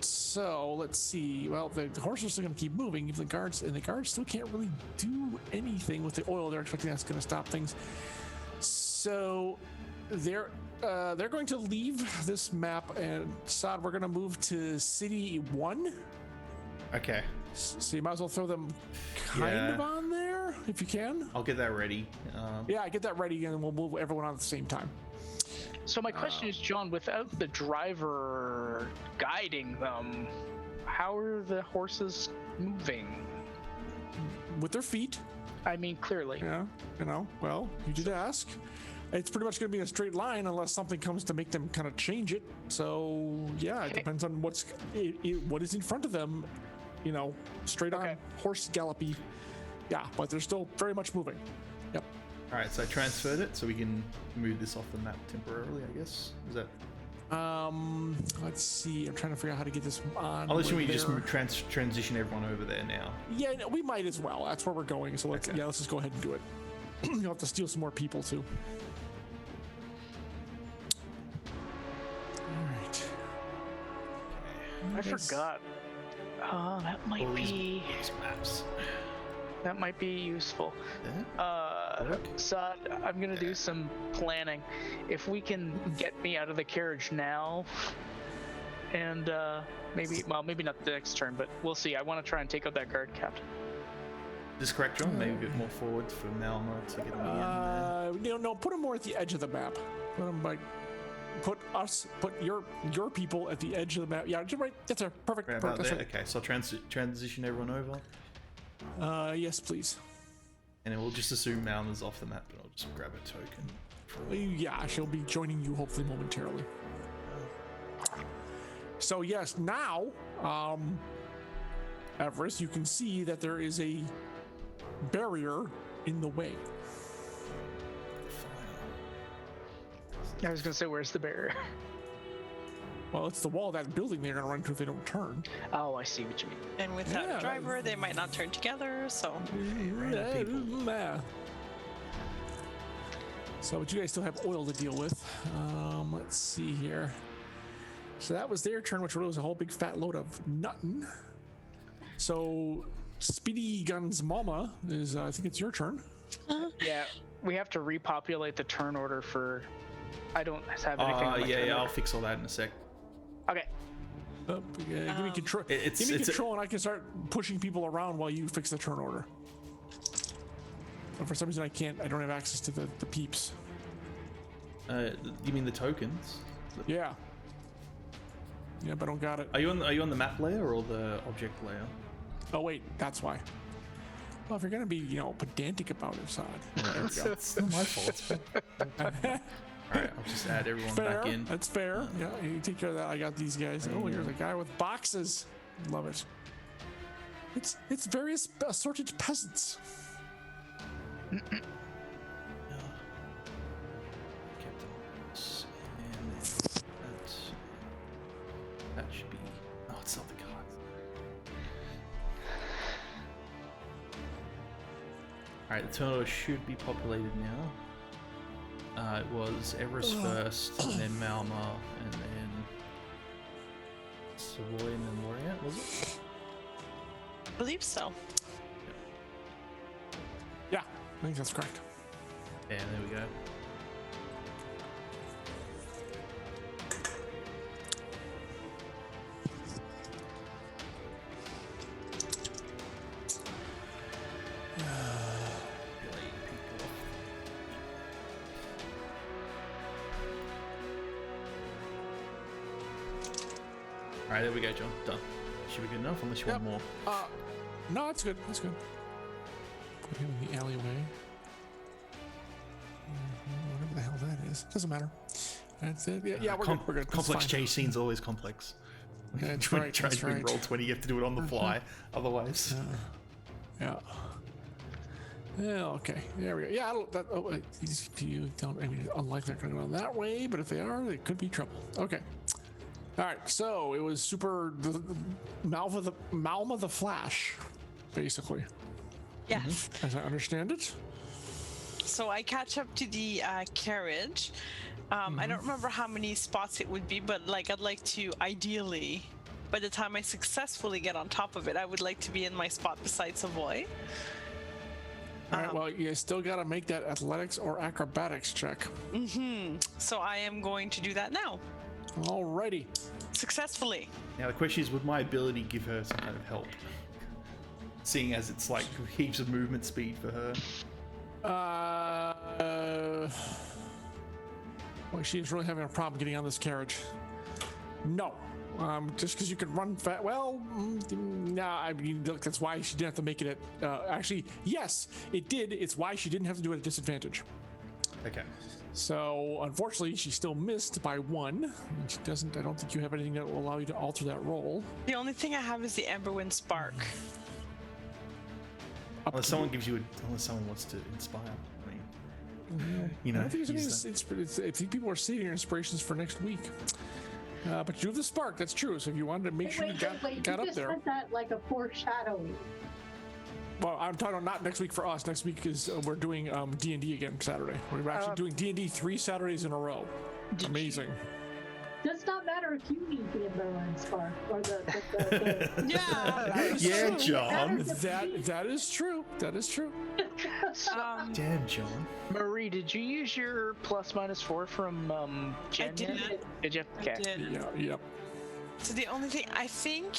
So let's see. Well, the horses are still going to keep moving. If the guards still can't really do anything with the oil. They're expecting that's going to stop things. So they're going to leave this map, and Sod, we're going to move to City 1. Okay. So you might as well throw them kind of on there if you can. I'll get that ready. Yeah, get that ready, and we'll move everyone on at the same time. So my question is, John, without the driver guiding them, how are the horses moving? With their feet. I mean, clearly. Yeah, well, you did ask. It's pretty much going to be a straight line unless something comes to make them kind of change it. So, yeah, it depends on what is in front of them, straight on horse gallopy. Yeah, but they're still very much moving. Yep. All right, so I transferred it so we can move this off the map temporarily, I guess. Is that? Let's see. I'm trying to figure out how to get this on. Unless we just transition everyone over there now. Yeah, no, we might as well. That's where we're going. So let's just go ahead and do it. You'll have to steal some more people too. All right. I forgot. Oh, that might be. Maps. That might be useful. Sod, I'm gonna do some planning. If we can get me out of the carriage now, and maybe not the next turn, but we'll see. I want to try and take out that guard captain. Is this correct, John? Maybe a bit more forward for Malma to get on the end. No, put them more at the edge of the map. Put your people at the edge of the map. Yeah, right. That's a perfect. Right about there. Right. Okay, so I'll transition everyone over. Yes, please. And then we'll just assume Malma's off the map, but I'll just grab a token. Yeah, she'll be joining you hopefully momentarily. So yes, now, Everest, you can see that there is a barrier in the way. I was gonna say, where's the barrier? Well, it's the wall of that building they're gonna run into if they don't turn. Oh, I see what you mean. And without a driver, they might not turn together, so... So, but you guys still have oil to deal with. Let's see here. So that was their turn, which was a whole big fat load of nuttin'. So, Speedy Guns Mama is, I think it's your turn. Yeah, we have to repopulate the turn order for... I don't have anything on my turn I'll order. fix all that in a sec. Okay. Give me control. Give me control, and I can start pushing people around while you fix the turn order. But for some reason, I can't. I don't have access to the peeps. You mean the tokens? Yeah. Yep, I don't got it. Are you on the map layer or the object layer? Oh wait, that's why. Well, if you're gonna be, pedantic about it, Sod. It's not my fault. All right, I'll just add everyone back in. That's fair. Yeah, you take care of that. I got these guys. Oh, here's a guy with boxes. Love it. It's various assorted peasants. That should be. Oh, it's not the cards. All right, the turn order should be populated now. It was Everest first, and then Malma, and then Savoy, and then Laureate, was it? I believe so. Yeah, I think that's correct. Yeah, there we go. right, there we go, John. Done. Should be good enough, unless you want more. No, that's good. That's good. Put him in the alleyway. Whatever the hell that is. Doesn't matter. That's it. Yeah, we're good. We're good. Complex chase scene's always complex. That's When right. you try That's to right. roll 20, you have to do it on the fly. Otherwise, Yeah. Yeah. Okay. There we go. Yeah. You don't. I mean, unlikely they're going to go that way, but if they are, they could be trouble. Okay. All right. So it was the Malma the Flash, basically, Yes. as I understand it. So I catch up to the carriage. I don't remember how many spots it would be, but like I'd like to ideally, by the time I successfully get on top of it, I would like to be in my spot beside Savoy. All right. Well, you still got to make that athletics or acrobatics check. So I am going to do that now. Alrighty. Successfully. now the question is, would my ability give her some kind of help? Seeing as it's like heaps of movement speed for her. Well, she's really having a problem getting on this carriage. No. Just because you can run fast. Well, I mean, look, that's why she didn't have to make it at. Actually, yes, it did. It's why she didn't have to do it at disadvantage. Okay. So, unfortunately, she still missed by 1. And she doesn't. I don't think you have anything that will allow you to alter that roll. The only thing I have is the Emberwind Spark. Unless someone wants to inspire. I mean, you know. I think use I think people are saving inspirations for next week. But you have the spark. That's true. So if you wanted to make sure you got you up just there. said that like a foreshadowing. Well, I'm talking about not next week for us. Next week is we're doing D&D again Saturday. We're actually doing D&D 3 Saturdays in a row. Amazing. Does not matter if you need the Emberwind Spark or the Yeah. Yeah, true. John. That is true. That is true. Damn, John. Marie, did you use your ±4 from Jen? I did. Did you? Okay. I did. Yeah. Yep. So the only thing I think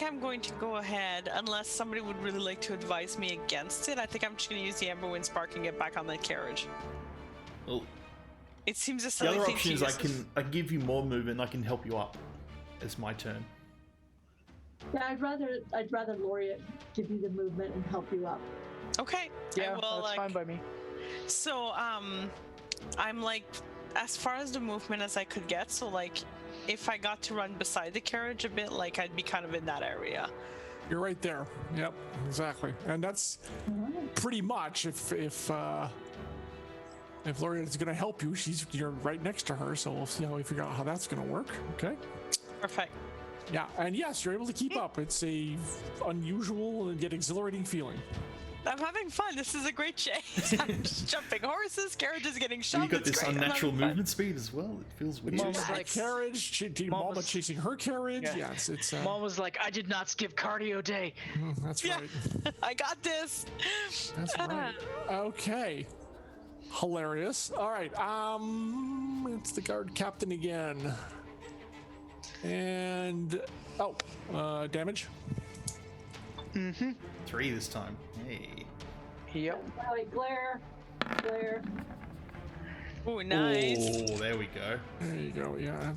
I'm going to go ahead, unless somebody would really like to advise me against it. I think I'm just going to use the Emberwind Spark and get back on that carriage. Well, It seems a the silly other thing option to is I use. can give you more movement and I can help you up. It's my turn. Yeah, I'd rather Lori give you the movement and help you up. Okay. Yeah, Well, that's fine by me. So, I'm like as far as the movement as I could get. So, like, if I got to run beside the carriage a bit, like I'd be kind of in that area. You're right there. Yep. Exactly. And that's pretty much if Lori is going to help you, you're right next to her. So we'll see how we figure out how that's going to work. Okay. Perfect. Yeah. And yes, you're able to keep up. It's a unusual and yet exhilarating feeling. I'm having fun. This is a great chase. I'm just jumping horses, carriages getting shot. And you got It's this great. I'm unnatural having fun. movement speed as well. It feels weird. Mom was Like like, carriage, Mama was- chasing her carriage. Yeah. Yes, it's Mom was like, I did not skip cardio day. that's Yeah. right. I got this. That's right. Okay. Hilarious. All right. It's the guard captain again. And damage. 3 this time. Hey. Yep. Oh, wait, glare. Oh, nice. Oh, there we go. There you go. Yeah,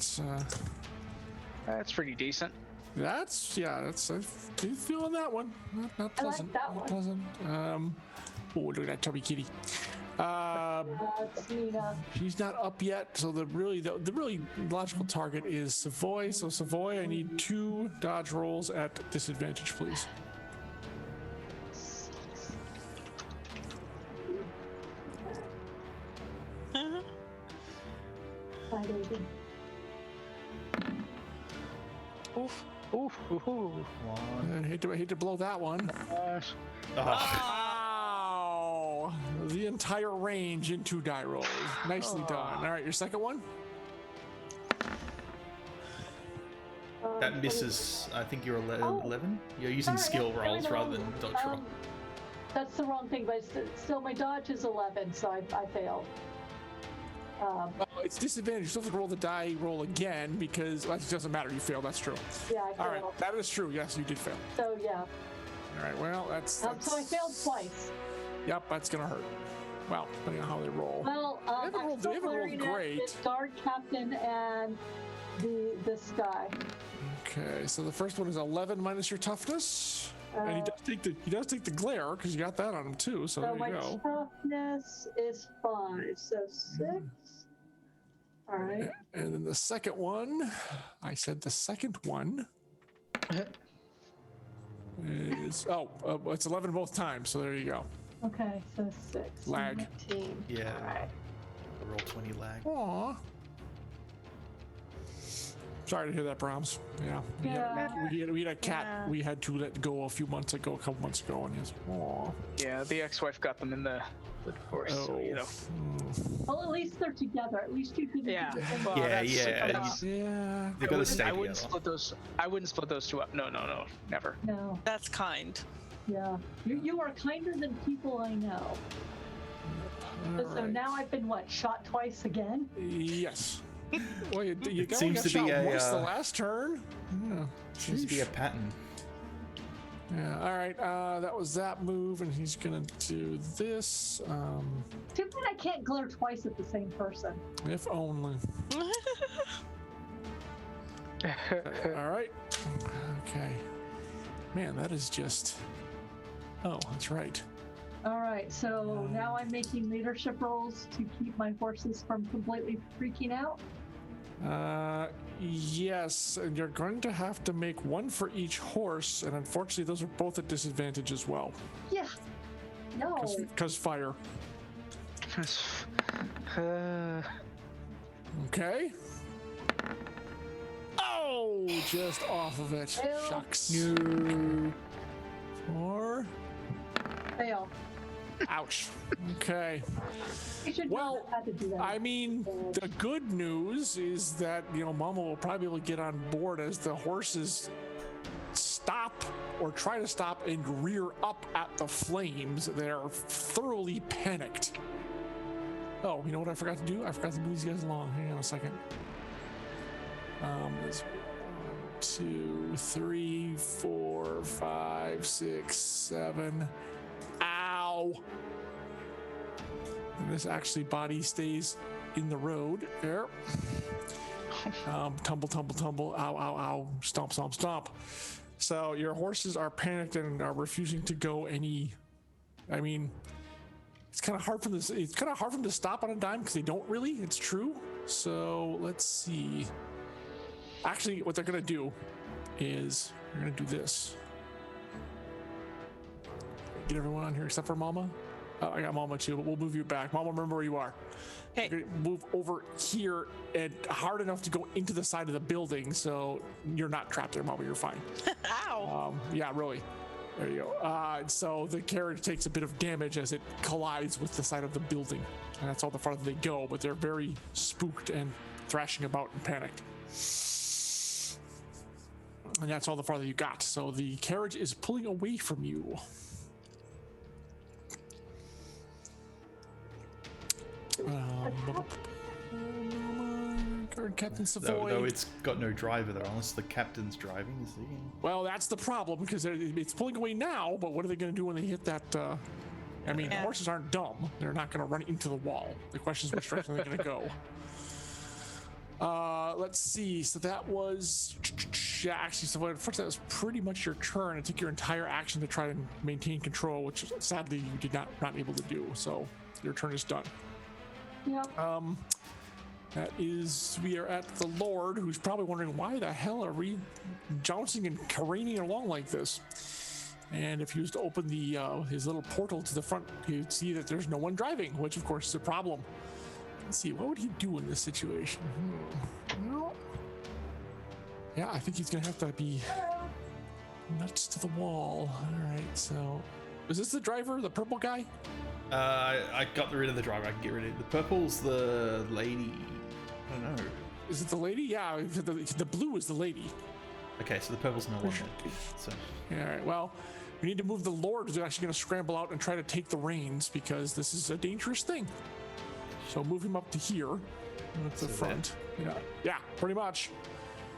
That's pretty decent. that's I do feel on that one. Not I like pleasant. that Not one. pleasant. Oh, look at that chubby kitty. It's Nina. She's not up yet, so the really logical target is Savoy. So Savoy, I need 2 dodge rolls at disadvantage, please. Hi, baby. Oof. Ooh. I hate to blow that one. Ah, Ow! The entire range in 2 die rolls. Nicely done. All right, your second one. that misses. I think you're 11. Oh. 11? You're using Sorry, skill no, rolls no, rather than dodge roll. That's the wrong thing, but still my dodge is 11, so I failed. Well, it's disadvantage. You still have to roll the die roll again because it doesn't matter. You failed. That's true. Yeah, I All right, failed. that is true. Yes, you did fail. So yeah. All right. Well, that's So I failed twice. Yep, that's gonna hurt. Well, depending on how they roll. Well, They haven't I'm rolled- still they haven't rolled glaring at great. this guard captain and this guy. Okay, so the first one is 11 minus your toughness. And he does take the glare because you got that on him too. So there my you go. toughness is 5, so 6. All right. And then the second one, I said the second one is it's 11 both times. So there you go. Okay, so 6. Lag. 19. Yeah. All right. Roll 20 lag. Aw. Sorry to hear that, Brahms. Yeah. We had a cat we had to let go a couple months ago, and he's aw. Yeah, the ex-wife got them in the divorce, so you know. Well, at least they're together. At least you can. Yeah. do Well, Yeah, that's- Yeah. They gotta stay I wouldn't together. split those. I wouldn't split those two up. No, never. No. That's kind. Yeah. You are kinder than people I know. So Alright. now I've been shot twice again. Yes. Well, you seems got to be shot a, once the last turn. Yeah. Seems to be a Sheesh. pattern. Yeah. All right. That was that move, and he's gonna do this. Too bad I can't glare twice at the same person. If only. All right. Okay. Man, that is just. Oh, that's right. All right, so now I'm making leadership rolls to keep my horses from completely freaking out. Yes, and you're going to have to make one for each horse, and unfortunately, those are both at disadvantage as well. Yeah. No. Because fire. Okay. Oh, just off of it. Fail. Shucks. 4. Fail. Ouch. Okay. You should Well, not have had to do that. I mean, the good news is that, Mama will probably be able to get on board as the horses stop or try to stop and rear up at the flames. They're thoroughly panicked. Oh, you know what I forgot to do? I forgot to move these guys along. Hang on a second. There's 1, 2, 3, 4, 5, 6, 7. Ow! And this actually body stays in the road. There. Tumble, tumble, tumble. Ow, ow, ow. Stomp, stomp, stomp. So your horses are panicked and are refusing to go any. I mean, it's kind of hard for this. It's kind of hard for them to stop on a dime because they don't really. It's true. So let's see. Actually, what they're gonna do is they're gonna do this. Get everyone on here except for Mama. I got Mama too, but we'll move you back. Mama, remember where you are. Okay. You're gonna move over here and hard enough to go into the side of the building, so you're not trapped there, Mama. You're fine. Ow. Yeah, really. There you go. So the carriage takes a bit of damage as it collides with the side of the building, and that's all the farther they go. But they're very spooked and thrashing about and panicked. And that's all the farther you got. So the carriage is pulling away from you. Captain Savoy. Though it's got no driver though, unless the captain's driving. Is he? Well, that's the problem because it's pulling away now. But what are they going to do when they hit that? I mean, Yeah. horses aren't dumb. They're not going to run into the wall. The question is, which direction are they going to go? Let's see. So that was, yeah, actually, so unfortunately, that was pretty much your turn. It took your entire action to try and maintain control, which sadly you did not able to do. So your turn is done. Yep. That is, we are at the Lord, who's probably wondering why the hell are we jouncing and careening along like this? And if he was to open the his little portal to the front, he'd see that there's no one driving, which of course is a problem. Let's see, what would he do in this situation? Well, yeah, I think he's gonna have to be nuts to the wall. All right, so is this the driver, the purple guy? I got rid of the driver. I can get rid of it. The purple's the lady. I don't know. Is it the lady? Yeah, the blue is the lady. Okay, so the purple's no one. So All right, well, we need to move the Lord, who's actually going to scramble out and try to take the reins because this is a dangerous thing. So move him up to here at the front. Yeah, pretty much.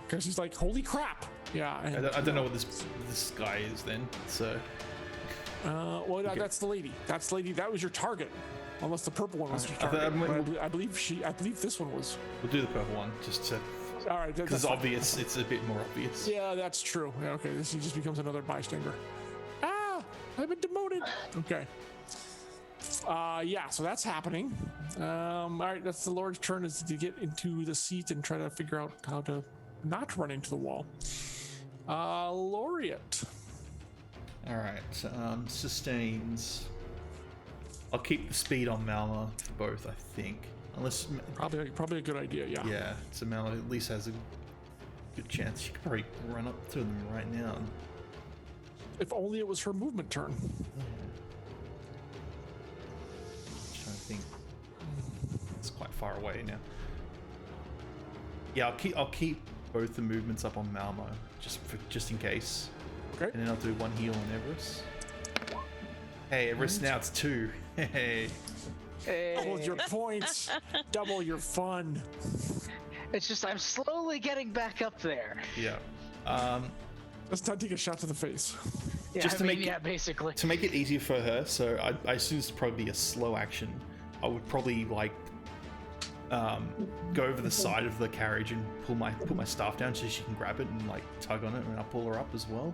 Because he's like, holy crap. Yeah. And, I don't know what this guy is then. So well, that's the lady. That's the lady. That was your target. Unless the purple one was your target. I believe this one was. we'll do the purple one just to All right, Because it's obvious. It's a bit more obvious. Yeah, that's true. Yeah, okay, this he just becomes another bystander. Ah, I've been demoted. Okay. Yeah, so that's happening. All right, that's the Lord's turn, is to get into the seat and try to figure out how to not run into the wall. Laureate. All right, sustains. I'll keep the speed on Malma for both, I think. Unless Probably a good idea, yeah. yeah, so Malma at least has a good chance. She could probably run up to them right now. If only it was her movement turn. Trying to think. It's quite far away now. Yeah, I'll keep both the movements up on Malmo just in case. Okay. And then I'll do one heal on Everest. Hey, Everest, now it's 2. Hey. Double your points. Double your fun. It's just I'm slowly getting back up there. Yeah. Let's not take a shot to the face. Yeah, Just to make it- yeah, basically. To make it easier for her, so I assume it's probably a slow action. I would probably like go over the side of the carriage and put my staff down so she can grab it and like tug on it, and I'll pull her up as well.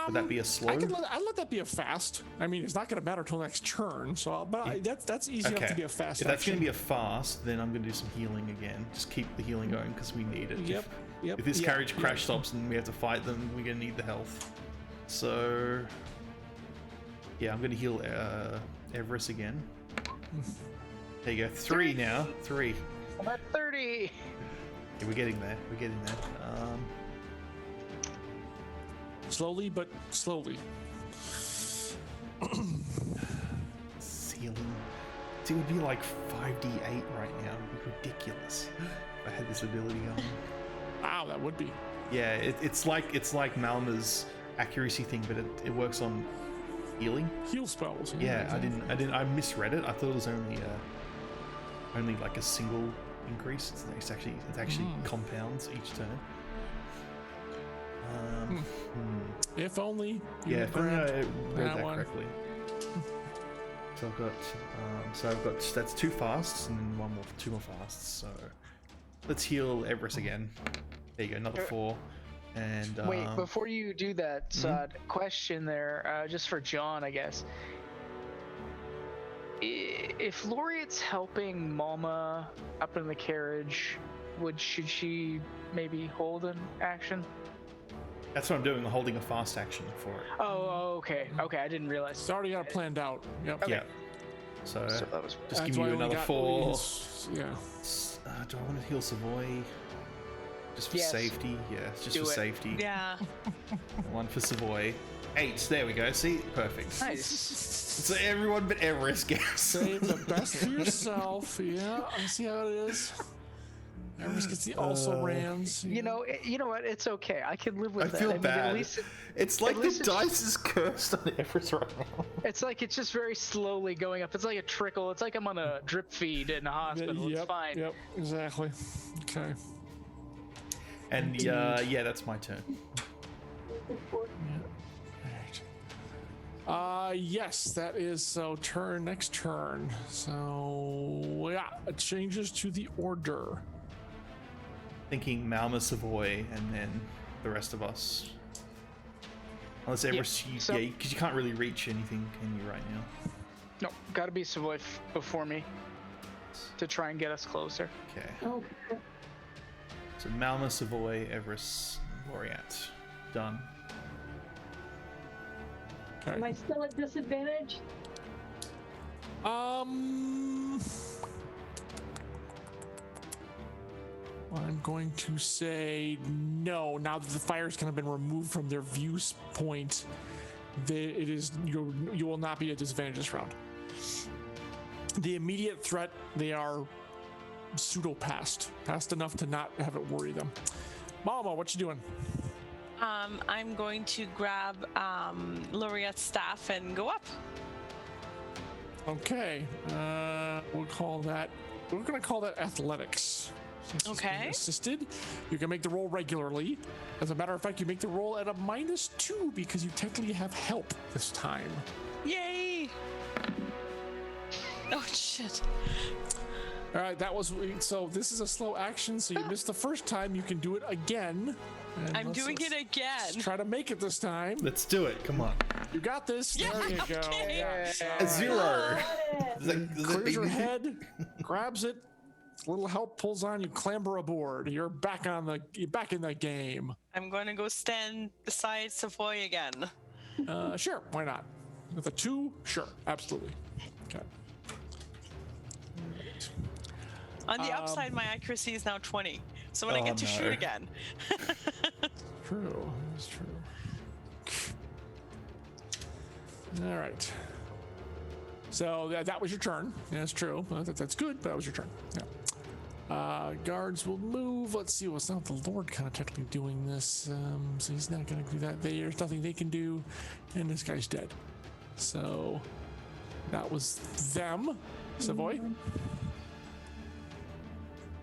Would that be a slow? I'd let that be a fast. I mean, it's not going to matter till next turn. So, that's easy enough to be a fast. If that's action. going to be a fast, then I'm going to do some healing again. Just keep the healing going because we need it. Yep. If this carriage crash stops and we have to fight them, we're going to need the health. So, yeah, I'm going to heal Everest again. There you go. 3 now. 3. I'm at 30. Yeah, we're getting there. Slowly, but slowly. Healing. It would be like 5d8 right now. It would be ridiculous if I had this ability on. Wow, that would be. Yeah, it's like Malma's accuracy thing, but it works on healing. Heal spells. Yeah, I misread it. I thought it was only like a single increase. It's actually compounds each turn. If only. Yeah, if only I read that one. correctly. So I've got that's 2 fasts and then 2 more fasts. So let's heal Everest again. There you go, another 4. And Wait, before you do that, Sod, question there, just for John, I guess. If Laureate's helping Malma up in the carriage, should she maybe hold an action? that's what I'm doing. I'm holding a fast action for it. Oh, okay. Okay, I didn't realize. It's already got it planned out. Yep. Okay. Yeah. So that was just That's give why you we another got 4. Yeah. Do I want to heal Savoy? Just for Yes. safety? Yeah, just Do for it. safety. Yeah. 1 for Savoy. 8. There we go. See? Perfect. nice. So everyone but Everest gets. Save the best for yourself. Yeah, I see how it is. Everest gets the also rans. You know what? It's okay. I can live with I that. feel mean, bad. At least It's like at the least it's- dice is cursed on Everest right now. it's like it's just very slowly going up. It's like a trickle. It's like I'm on a drip feed in a hospital. Yep, It's fine. Yep, exactly. Okay. And yeah, that's my turn. Yes, that is so next turn. So yeah, it changes to the order. Thinking Malma, Savoy, and then the rest of us. Unless Everest, because you can't really reach anything, can you, right now? No, gotta be Savoy before me to try and get us closer. Okay. Okay. So Malma, Savoy, Everest, Laureate. Done. Am I still at disadvantage? I'm going to say no. Now that the fire's kind of been removed from their viewpoint, you will not be at disadvantage this round. The immediate threat, they are pseudo past enough to not have it worry them. Mama, what you doing? I'm going to grab Laureate's staff and go up. Okay, we're gonna call that athletics. Since it's being Okay. assisted, you can make the roll regularly. As a matter of fact, you make the roll at a -2 because you technically have help this time. Yay! Oh shit. All right, that was so. This is a slow action, so you missed the first time. You can do it again. And I'm doing it again. Let's try to make it this time. Let's do it. Come on. You got this. There you go. Okay. Yeah. A 0. Clears your head, grabs it. A little help pulls on. You clamber aboard. You're back in the game. I'm going to go stand beside Savoy again. Sure, why not? With a 2, sure, absolutely. Okay. On the upside, my accuracy is now 20. So when I get to shoot again. True, that's true. All right. So that was your turn. Yeah, that's true. That's good, but that was your turn. Yeah. Guards will move. Let's see. Well, it's not the Lord kind of technically doing this, so he's not going to do that. There's nothing they can do, and this guy's dead. So that was them. Savoy.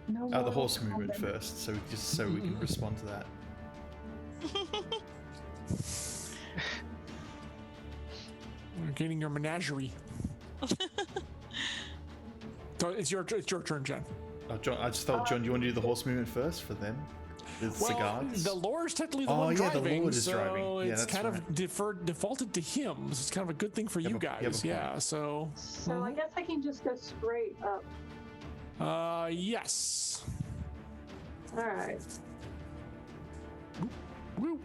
No The more horse movement combat. first, so we can respond to that. You're getting your menagerie. So it's your turn, Jen. Oh, John, I just thought, John, do you want to do the horse movement first for them? The cigars? The Lord's technically the Oh, one yeah, the driving, Lord is so driving. Yeah, it's that's kind right. of defaulted to him. So it's kind of a good thing for you have a guys. point. Yeah. So. So I guess I can just go straight up. Yes. All right. Woo.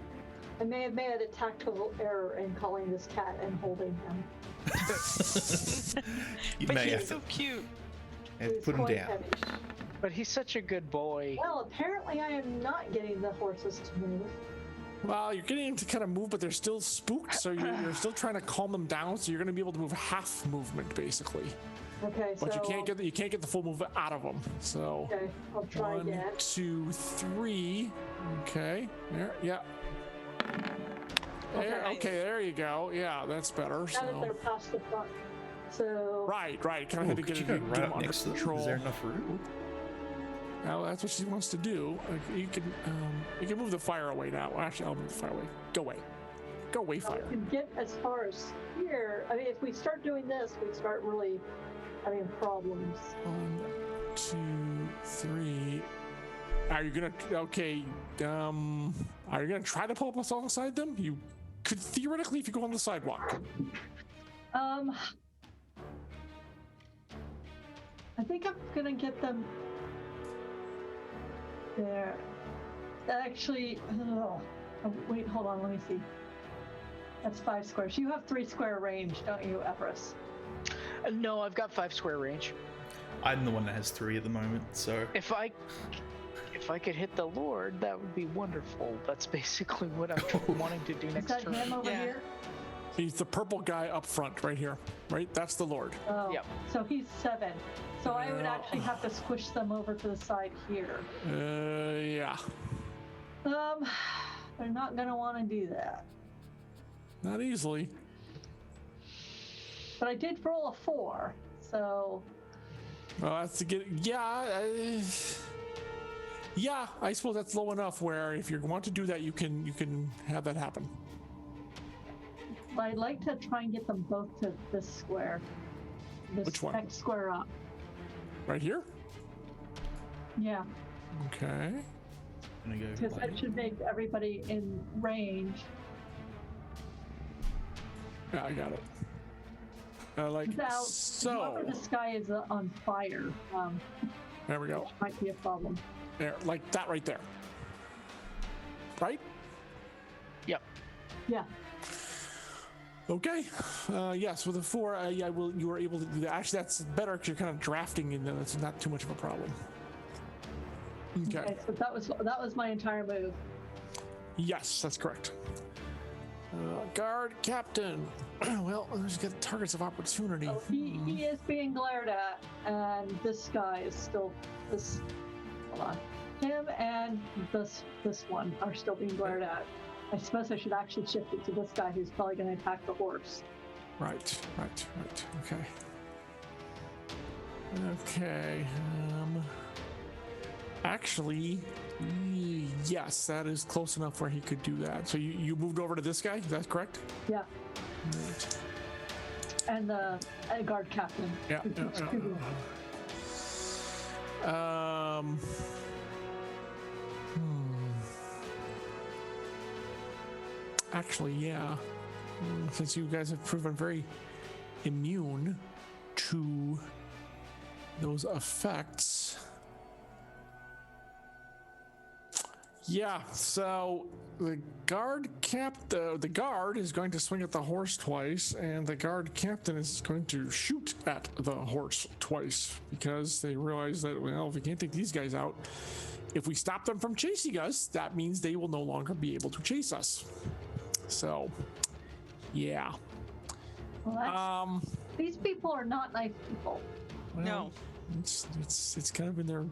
I may have made a tactical error in calling this cat and holding him. You But may he's have so cute. to He's put him quite down. heavy. But he's such a good boy. Well, apparently I am not getting the horses to move. Well, you're getting them to kind of move, but they're still spooked, so you're still trying to calm them down. So you're going to be able to move half movement, basically. Okay, But so you can't get the full movement out of them. So. okay, I'll try 1, again. 2, 3. Okay. There. Yeah. There, Okay. okay. There you go. Yeah, that's better. Now that they're So. past the front. So Right. Kind of Oh, had to could get you it go get right them up under next to them? control. Is there enough room? Now that's what she wants to do. You can move the fire away now. Well, actually, I'll move the fire away. Go away. Go away, we fire. can get as far as here. I mean, if we start doing this, we start really having problems. 1, 2, 3. Are you gonna? Okay. Are you gonna try to pull up us alongside them? You could theoretically, if you go on the sidewalk. I think I'm gonna get them there. Actually, oh, wait, hold on, let me see. That's 5 squares. You have 3 square range, don't you, Everest? No, I've got 5 square range. I'm the one that has 3 at the moment, so If I could hit the Lord, that would be wonderful. That's basically what I'm wanting to do Is next that turn. him over Yeah. here? He's the purple guy up front, right here. Right, that's the Lord. Oh, Yep. so he's 7. So I would Yeah. actually have to squish them over to the side here. Yeah. They're not gonna want to do that. Not easily. But I did roll a 4, so Well, that's to get. Yeah, I suppose that's low enough where if you want to do that, you can have that happen. I'd like to try and get them both to this square. This Which one? next square up. Right here. Yeah, Okay. I'm gonna go because that like- should make everybody in range. Yeah, I got it. Like Now, so. whoever this guy is on fire, There we go. might be a problem. There, like that right there. Right? Yep. Yeah. Okay. Yes, with a 4, yeah, you were able to do that. Actually, that's better because you're kind of drafting, and that's not too much of a problem. Okay. Okay, so that was my entire move. Yes, that's correct. Guard captain. Well, there's got targets of opportunity. So he is being glared at, and this guy is still this. Hold on. Him and this one are still being glared at. I suppose I should actually shift it to this guy who's probably going to attack the horse. Right. Okay. Okay. Actually, yes, that is close enough where he could do that. So you moved over to this guy. Is that correct? Yeah. Right. And the guard captain. Yeah. who keeps shooting. Actually, yeah. Since you guys have proven very immune to those effects. Yeah, so the guard is going to swing at the horse twice, and the guard captain is going to shoot at the horse twice because they realize that, well, if we can't take these guys out, if we stop them from chasing us, that means they will no longer be able to chase us. So, yeah. Well, these people are not nice people. Well, No. It's kind of in their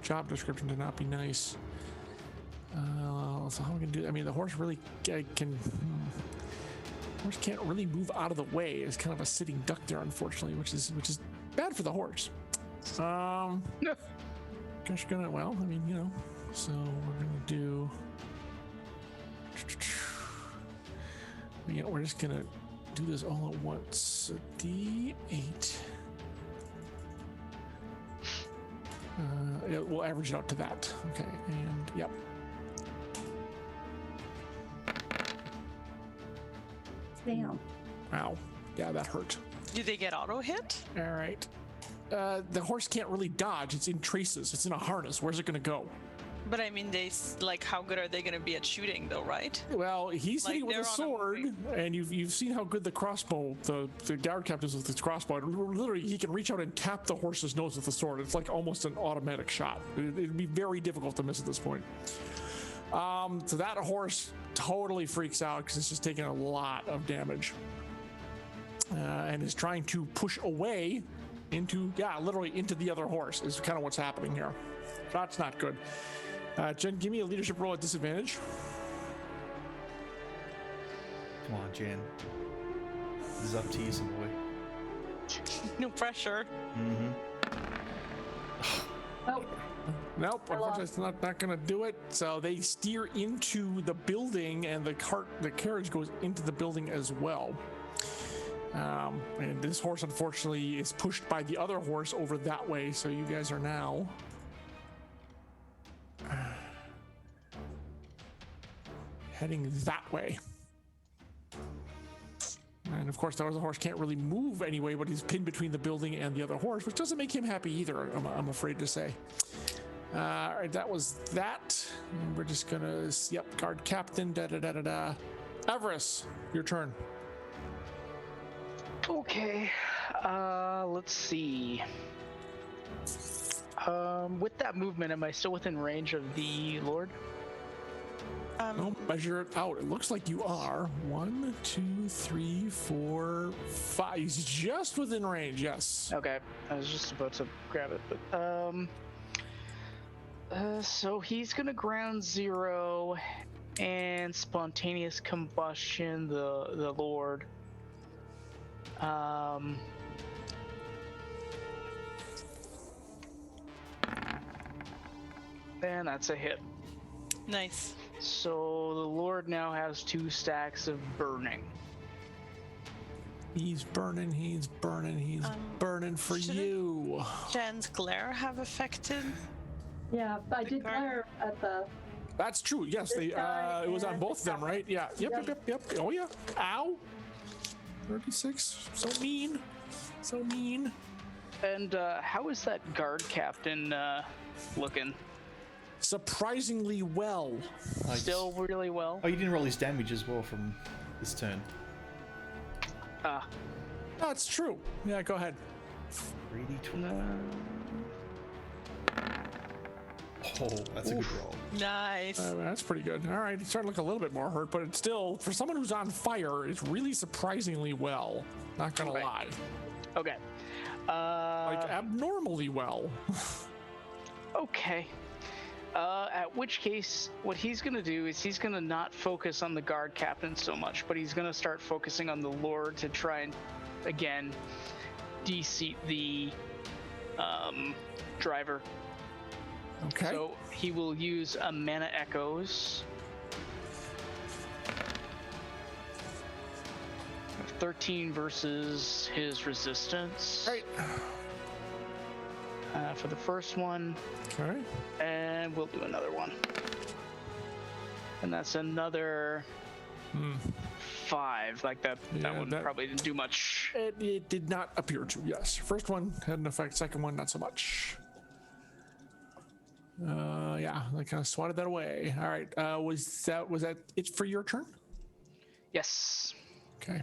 job description to not be nice. So how are we gonna do? I mean, the horse really horse can't really move out of the way. It's kind of a sitting duck there, unfortunately, which is bad for the horse. Gosh, well, I mean, you know, so we're gonna do. We're just gonna do this all at once. So D8. We'll average it out to that. Okay, and yep. Damn. Wow. Yeah, that hurt. Do they get auto hit? All right. The horse can't really dodge. It's in traces. It's in a harness. Where's it going to go? But I mean, how good are they going to be at shooting, though, right? Well, he's hitting with a they're on a sword, moving- and you've seen how good the crossbow, the guard captain's with his crossbow. Literally, he can reach out and tap the horse's nose with the sword. It's like almost an automatic shot. It'd be very difficult to miss at this point. So that horse totally freaks out because it's just taking a lot of damage, and is trying to push away literally into the other horse. Is kind of what's happening here. That's not good. Jen, give me a leadership roll at disadvantage. Come on, Jen. This is up to you, some boy. No pressure. Mm-hmm. Oh, Nope, unfortunately, it's not going to do it. So they steer into the building, and the carriage goes into the building as well. And this horse, unfortunately, is pushed by the other horse over that way. So you guys are now heading that way. And of course, the other horse can't really move anyway, but he's pinned between the building and the other horse, which doesn't make him happy either, I'm afraid to say. All right, that was that. And we're just gonna, guard captain, Everest, your turn. Okay, let's see. With that movement, am I still within range of the Lord? No, measure it out. It looks like you are. 1, 2, 3, 4, 5. He's just within range, yes. Okay, I was just about to grab it, but so he's gonna ground zero and spontaneous combustion the Lord. And that's a hit. Nice. So the Lord now has 2 stacks of burning. He's burning, burning for shouldn't- you. Jen's glare have affected? yeah, I did guard? glare at the. That's true. Yes, This guy it was on and both of them, this guy. right? Yeah. Yep. Oh yeah. Ow. 36. So mean. And how is that guard captain looking? Surprisingly well. Nice. Still really well? Oh, you didn't roll his damage as well from this turn. That's true. Yeah, go ahead. 3d20. Oh, that's a good roll. Nice. That's pretty good. All right, he's starting to look a little bit more hurt, but it's still, for someone who's on fire, it's really surprisingly well. Not gonna Right. lie. Okay. Like abnormally well. Okay. At which case, what he's going to do is he's going to not focus on the guard captain so much, but he's going to start focusing on the Lord to try and, again, de-seat the driver. Okay. So he will use a Mana Echoes. 13 versus his resistance. Right. for the first one, Okay. and we'll do another one. And that's another 5. Like that Yeah, one probably didn't do much. It did not appear to, yes. First one had an effect, second one, not so much. Yeah, I kind of swatted that away. All right. Was that it for your turn? Yes. Okay.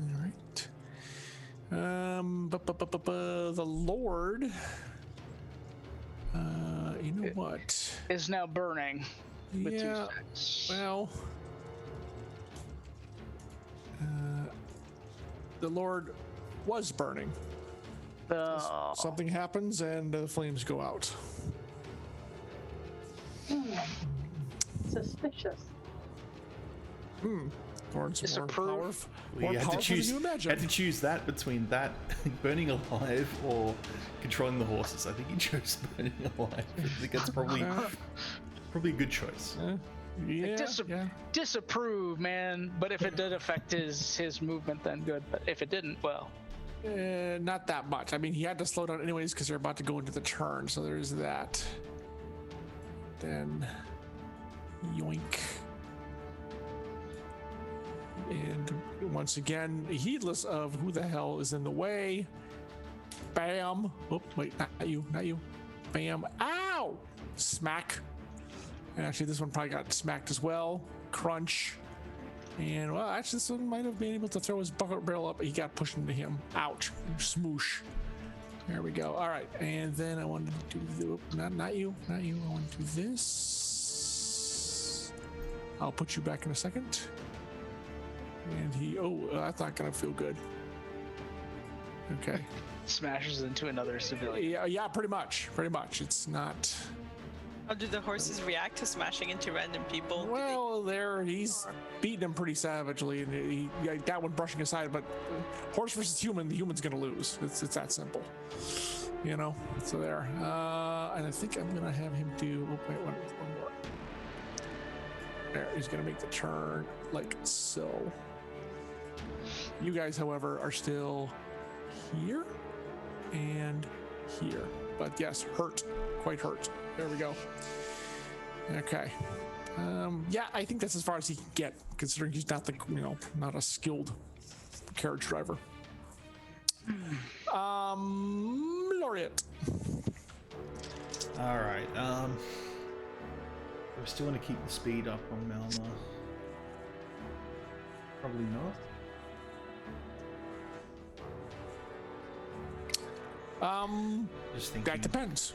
All right. The Lord. You know what? Is now burning. With Yeah. 2 stacks. Well. The Lord was burning. Something happens and the flames go out. Suspicious. Lord's more Disapprove. powerful. Well, More you had to powerful than choose. you imagine. Had to choose that between that burning alive or controlling the horses. I think you chose burning alive. I think that's probably a good choice. Yeah, yeah. Disapprove, man. But if it did affect his movement, then good. But if it didn't, well. Not that much. I mean, he had to slow down anyways because they're about to go into the turn, so there's that. Then, yoink. And once again, heedless of who the hell is in the way. Bam. Oh, wait, not you. Bam. Ow! Smack. And actually, this one probably got smacked as well. Crunch. And, well, actually, this one might have been able to throw his bucket barrel up, but he got pushed into him. Ouch. Smoosh. There we go. All right. And then I wanted to do not you. I want to do this. I'll put you back in a second. And that's not going to feel good. Okay. Smashes into another civilian. Yeah, pretty much. It's not... How do the horses react to smashing into random people? Well, he's beating him pretty savagely, and he got one brushing aside, but horse versus human, the human's going to lose. It's that simple. You know? So there. And I think I'm going to have him do... Oh, wait, one more. There, he's going to make the turn like so. You guys, however, are still here and here. But yes, quite hurt. There we go. Okay. Yeah, I think that's as far as he can get, considering he's not not a skilled carriage driver. Laureate. All right. We still want to keep the speed up on Malma. Probably not. Just thinking. That depends.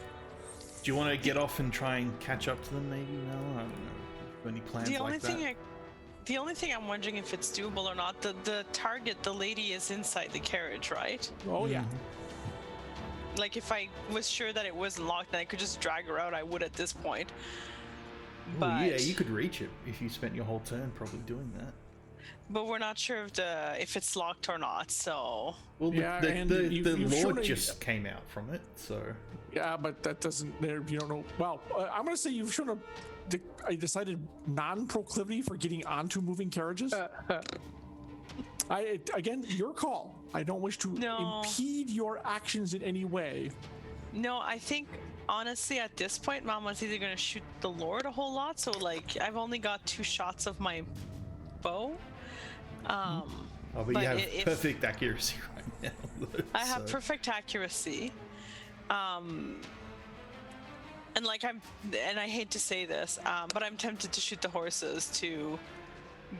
Do you want to get off and try and catch up to them, maybe? No, I don't know. Any plans like that? The only thing I'm wondering if it's doable or not. The target, the lady, is inside the carriage, right? Oh yeah. Like if I was sure that it wasn't locked and I could just drag her out, I would at this point. Well, yeah, you could reach it if you spent your whole turn probably doing that. But we're not sure if it's locked or not, so... Well, the Lord just came out from it, so... Yeah, but that doesn't... You don't know... Well, I'm going to say you've shown a decided non-proclivity for getting onto moving carriages. Again, your call. I don't wish to impede your actions in any way. No, I think... Honestly, at this point, Mama's either going to shoot the Lord a whole lot, so, like, I've only got 2 shots of my bow. But you have perfect accuracy right now. I have perfect accuracy. And like and I hate to say this, but I'm tempted to shoot the horses to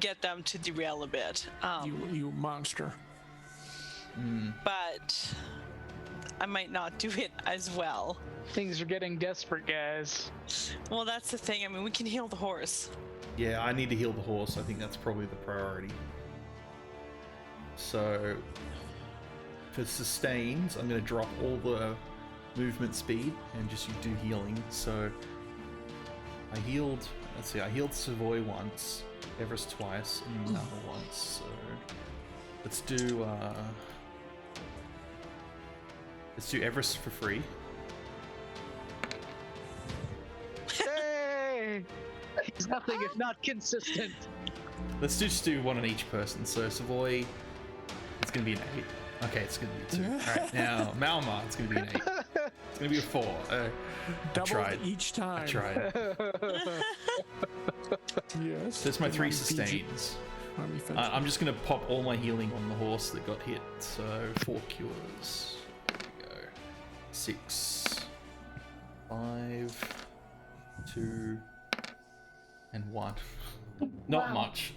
get them to derail a bit. You monster. But I might not do it as well. Things are getting desperate, guys. Well, that's the thing. I mean, we can heal the horse. Yeah, I need to heal the horse. I think that's probably the priority. So, for sustains, I'm going to drop all the movement speed and just do healing. So, I healed Savoy once, Everest twice, and Malma once. So, let's do Everest for free. Hey! He's nothing if not consistent. Let's just do one on each person. So Savoy, it's gonna be an 8. Okay, it's gonna be a 2. All right, now Malma, it's gonna be an 8. It's gonna be a 4. Double tried. each time. I tried. Yes. That's my 3 Fiji. sustains. Army Fiji. I'm just gonna pop all my healing on the horse that got hit. So 4 cures. There we go. 6, 5, 2, and 1. Not Wow. much.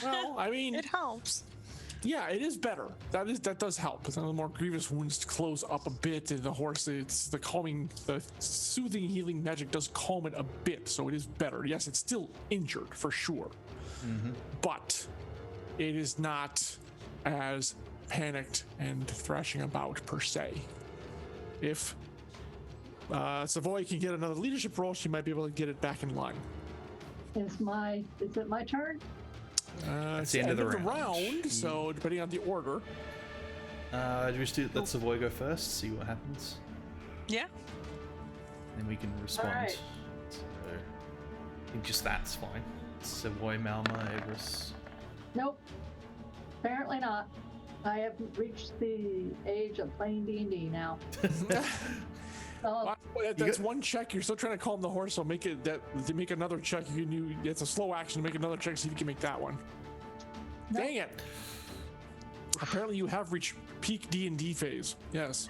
Well, I mean, It helps. yeah, it is better. That does help. Some of the more grievous wounds close up a bit, and the horse, it's the calming, the soothing, healing magic does calm it a bit, so it is better. Yes, it's still injured for sure, but it is not as panicked and thrashing about per se. If Savoy can get another leadership role, she might be able to get it back in line. Is it my turn? It's the end of the round. So depending on the order. Do we just let Savoy go first? See what happens. Yeah. Then we can respond. Alright. So, I think just that's fine. Savoy, Malma, Everest. Nope. Apparently not. I have reached the age of playing D&D now. Well, that's one check. You're still trying to calm the horse, so make it that to make another check. It's a slow action to make another check. See if you can make that one. No. Dang it! Apparently, you have reached peak D&D phase. Yes.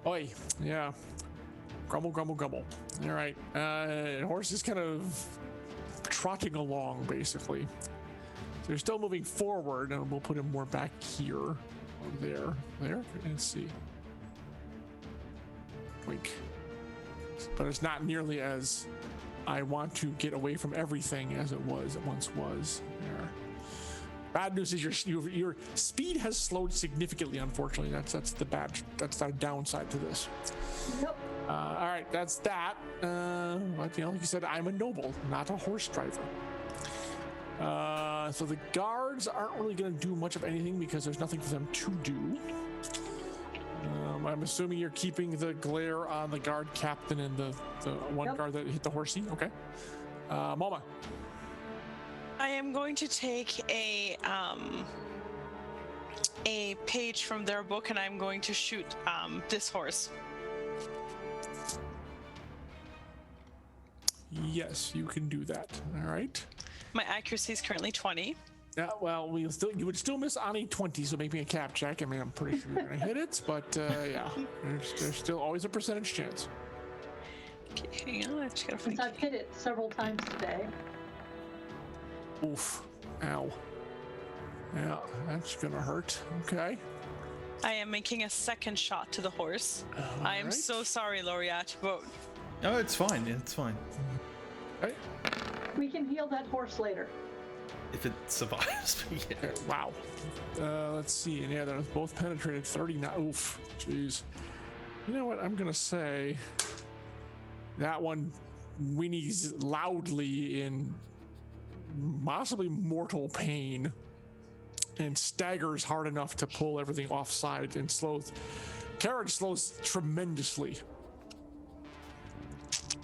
Oi, yeah. Grumble, grumble, grumble. All right. Horse is kind of trotting along, basically. So you're still moving forward, and we'll put him more back here, there. Let's see. Wink. But it's not nearly as I want to get away from everything as it once was. There. Bad news is your speed has slowed significantly. Unfortunately, that's the downside to this. Nope. All right, that's that. But like you said, I'm a noble, not a horse driver. So the guards aren't really going to do much of anything because there's nothing for them to do. I'm assuming you're keeping the glare on the guard captain and the one guard that hit the horsey. Okay. Mama. I am going to take a page from their book, and I'm going to shoot this horse. Yes, you can do that. All right. My accuracy is currently 20. Yeah, well, you would still miss on a 20, so make me a cap check. I mean, I'm pretty sure you're gonna hit it, but yeah, there's still always a percentage chance. Okay, hang on, I just gotta find Since I've hit it several times today. Oof. Ow. Yeah, that's gonna hurt. Okay. I am making a second shot to the horse. I am right. so sorry, Laureate, but No, it's fine. It's fine. Okay. We can heal that horse later. If it survives. Yeah. Okay, wow. Let's see. And yeah, they're both penetrated 39. Oof. Jeez. You know what? I'm gonna say that one whinnies loudly in possibly mortal pain and staggers hard enough to pull everything offside and carriage slows tremendously.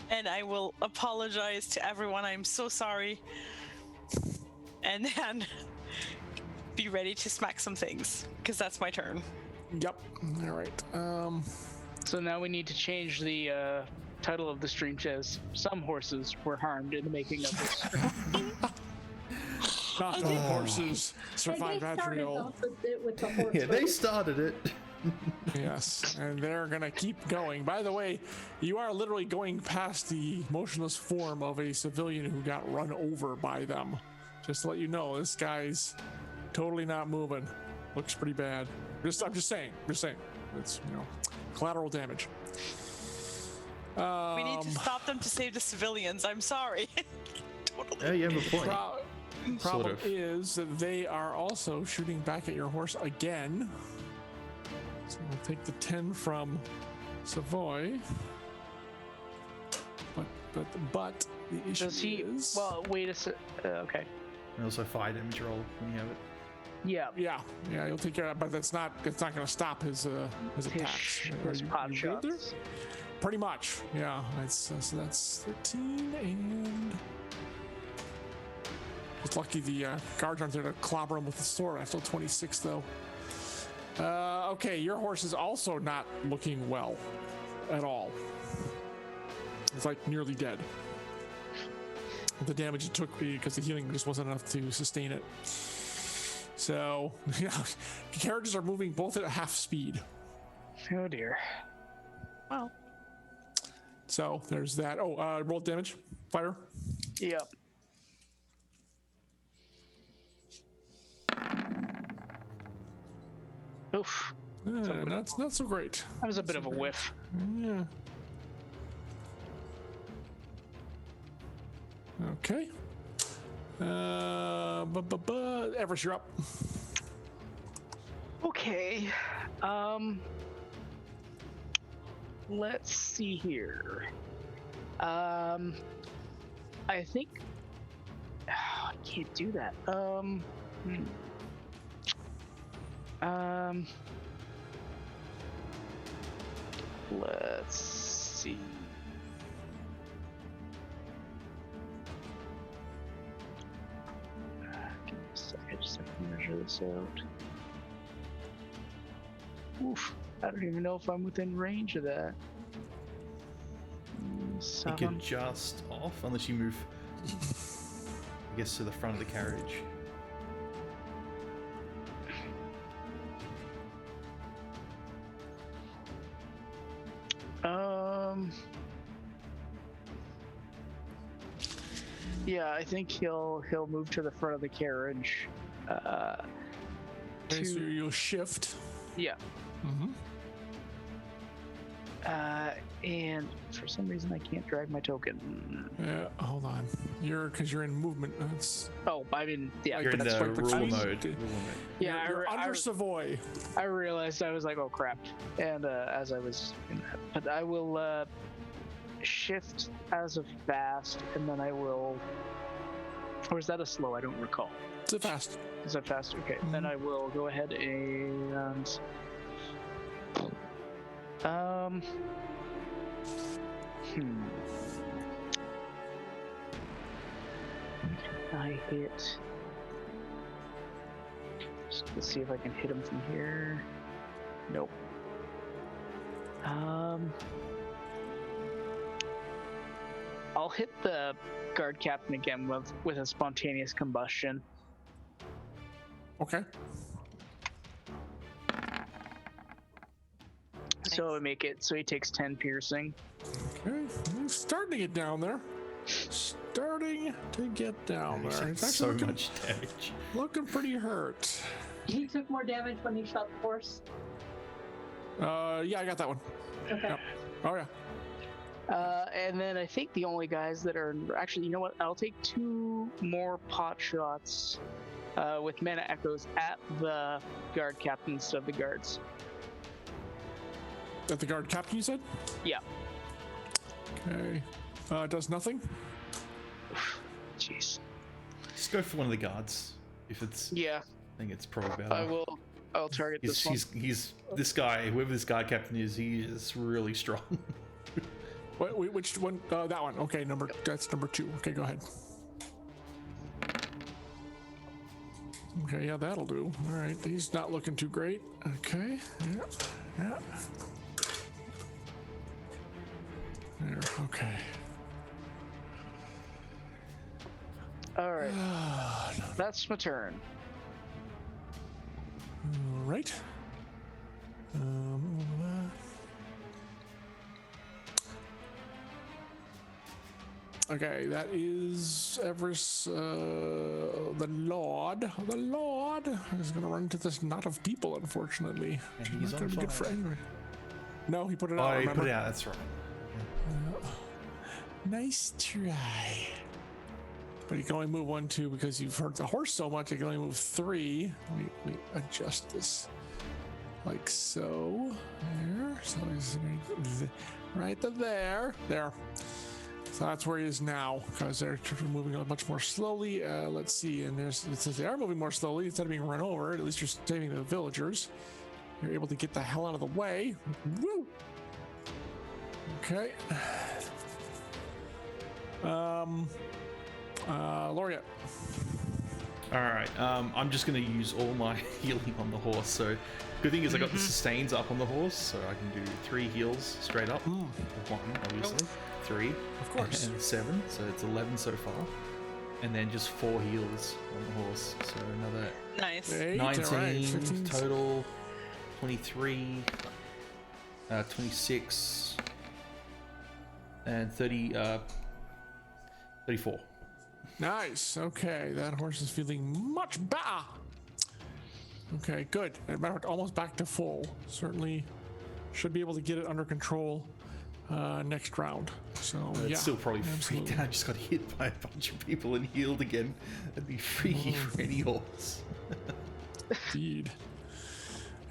and I will apologize to everyone. I'm so sorry. And then be ready to smack some things, because that's my turn. Yep. All right. So now we need to change the title of the stream as "Some horses were harmed in the making of this." Not the horses survive They started Adriel. off with the horse Yeah, they race. started it. Yes, and they're gonna keep going. By the way, you are literally going past the motionless form of a civilian who got run over by them. Just to let you know, this guy's totally not moving. Looks pretty bad. I'm just saying. It's, collateral damage. We need to stop them to save the civilians. I'm sorry. Totally. Oh, you have a point. Problem of. is that they are also shooting back at your horse again. So we'll take the 10 from Savoy. But the issue Does he? is... Well, wait a sec. Okay. And also fire damage roll when you have it. Yeah. Yeah, you'll take care of that, but it's not going to stop his attacks. His pot you good there? shots. Pretty much, yeah. So that's 13, and it's lucky the guards aren't there to clobber him with the sword. I still 26 though. Okay, your horse is also not looking well at all. It's like nearly dead. The damage it took because the healing just wasn't enough to sustain it. So, the carriages are moving both at half speed. Oh dear. Well. So there's that. Oh, roll damage. Fire. Yep. Oof. That's not so great. That was a bit of a whiff. Yeah. Okay. Everest, you're up. Okay. Let's see here. I think I can't do that. Let's see. Give me a second, just have to measure this out. Oof, I don't even know if I'm within range of that. I think you're just off, unless you move, I guess, to the front of the carriage. Yeah, I think he'll move to the front of the carriage. Okay, so you'll shift. Yeah. Mm-hmm. And for some reason I can't drag my token. Yeah, hold on. Because you're in movement. That's Oh, I mean, yeah, You're in that's the what rule I mean, mode. Yeah, you're under Savoy. I realized I was like, oh crap, and as I was in that, but I will shift as a fast, and then I will. Or is that a slow? I don't recall. It's a fast. Is that fast? Okay, then I will go ahead and. I hit. Let's see if I can hit him from here. Nope. I'll hit the guard captain again with a spontaneous combustion. Okay. So I make it so he takes 10 piercing. Okay. He's starting to get down there. Starting to get down there. He's So actually much damage. looking pretty hurt. He took more damage when he shot the horse. Yeah, I got that one. Okay. Yep. Oh yeah. And then I think the only guys that are actually, you know what? I'll take 2 more pot shots with mana echoes at the guard captain instead of the guards. At the guard captain, you said? Yeah. Okay. Does nothing? Jeez. Just go for one of the guards. If it's, Yeah. I think it's probably better. I'll target this one. He's this guy, whoever this guard captain is, he is really strong. Which one? That one. Okay, that's number 2. Okay, go ahead. Okay, yeah, that'll do. All right, he's not looking too great. Okay, yeah. There, okay. All right. That's my turn. All right. Okay, that is Everest, the Lord. The Lord is going to run into this knot of people, unfortunately. And Which is he's not on going to be good for fire. anybody. No, he put it Oh, out. he Remember? put it out, that's right. Nice try. But you can only move 1, 2 because you've hurt the horse so much. You can only move 3. Let me adjust this like so. There. So he's right to there. There. So that's where he is now because they're moving much more slowly. Let's see. And it says they are moving more slowly instead of being run over. At least you're saving the villagers. You're able to get the hell out of the way. Woo! Okay. Uh, Laureate. All right. I'm just going to use all my healing on the horse. So, good thing is I got the sustains up on the horse, so I can do 3 heals straight up. 1, obviously. 3. Of course. And 7. So it's 11 so far. And then just 4 heals on the horse. So another Nice. 8, 19 all right, 15. total. 23. 26. And 34. Nice. Okay, that horse is feeling much better. Okay, good. As a matter of fact, almost back to full. Certainly should be able to get it under control next round. So It's yeah, still probably absolutely. freaked out. I just got hit by a bunch of people and healed again. That'd be freaky for any horse. Indeed.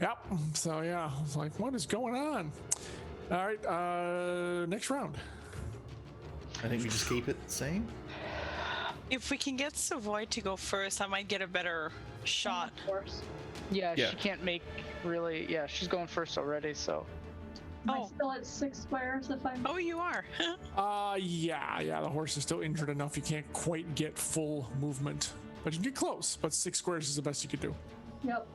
Yep. So yeah, I was like, what is going on? All right. Next round. I think we just keep it the same. If we can get Savoy to go first, I might get a better shot. Of course. Yeah, Yeah. she can't make really. Yeah, she's going first already. So Am I Oh. still at 6 squares if I'm... Oh, you are. Yeah. The horse is still injured enough. You can't quite get full movement, but you can get close. But 6 squares is the best you could do. Yep.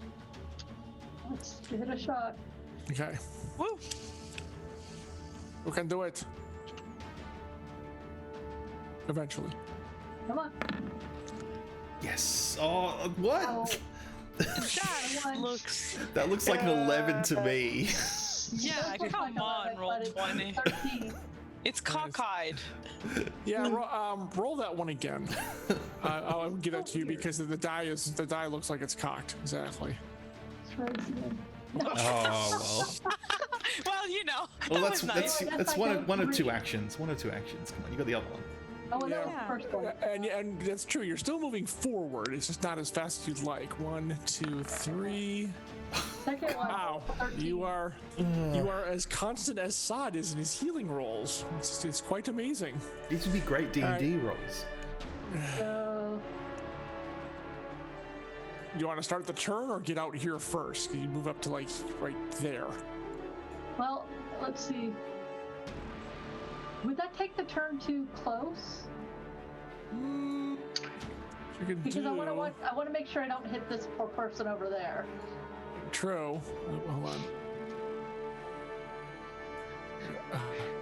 Let's give it a shot. Okay. Woo. Who can do it? Eventually. Come on. Yes. Oh, what? Oh, That One. looks. That looks like an 11 to me. Yeah, Does look come like on, 11, roll but it's 20. 13. It's cockeyed. Yeah. Roll that one again. I'll give that to you because the die looks like it's cocked. Exactly. Crazy. Oh well. Well, you know. Well, that that's was nice. that's one of 2 actions. 1 or 2 actions. Come on, you got the other one. Oh, that was Yeah. the first one. And that's true. You're still moving forward. It's just not as fast as you'd like. 1, 2, 3. Second one. Wow. 13. You are as constant as Sod is in his healing rolls. It's quite amazing. These would be great D&D rolls. So, You want to start the turn or get out here first? You move up to like right there. well, let's see. Would that take the turn too close? You can Because do. I want to make sure I don't hit this poor person over there. True. Hold on.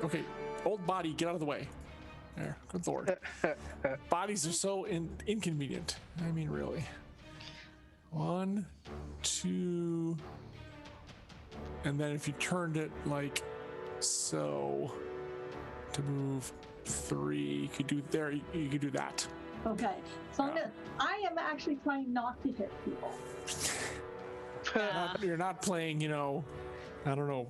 Okay, old body, get out of the way. There, good lord. Bodies are so inconvenient. I mean, really. 1, 2, and then if you turned it like so to move 3, you could do there. You could do that. Okay. So I am actually trying not to hit people. You're not playing, I don't know,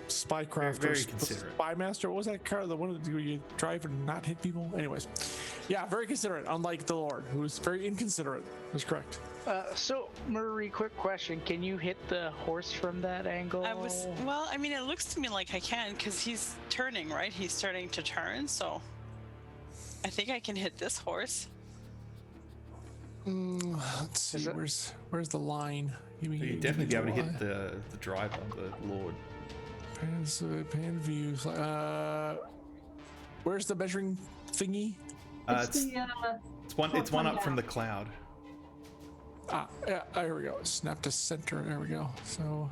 Spycraft Very or considerate. Spymaster. What was that car? The one where you drive and not hit people? Anyways, yeah, very considerate, unlike the Lord, who is very inconsiderate. That's correct. So Marie, quick question: can you hit the horse from that angle? Well, I mean, it looks to me like I can because he's turning, right? He's starting to turn, so I think I can hit this horse. Let's see, where's the line? You'd definitely be able to hit the driver, the Lord. Pan views. Where's the measuring thingy? It's one up from the cloud. Yeah, here we go. Snap to center. There we go. So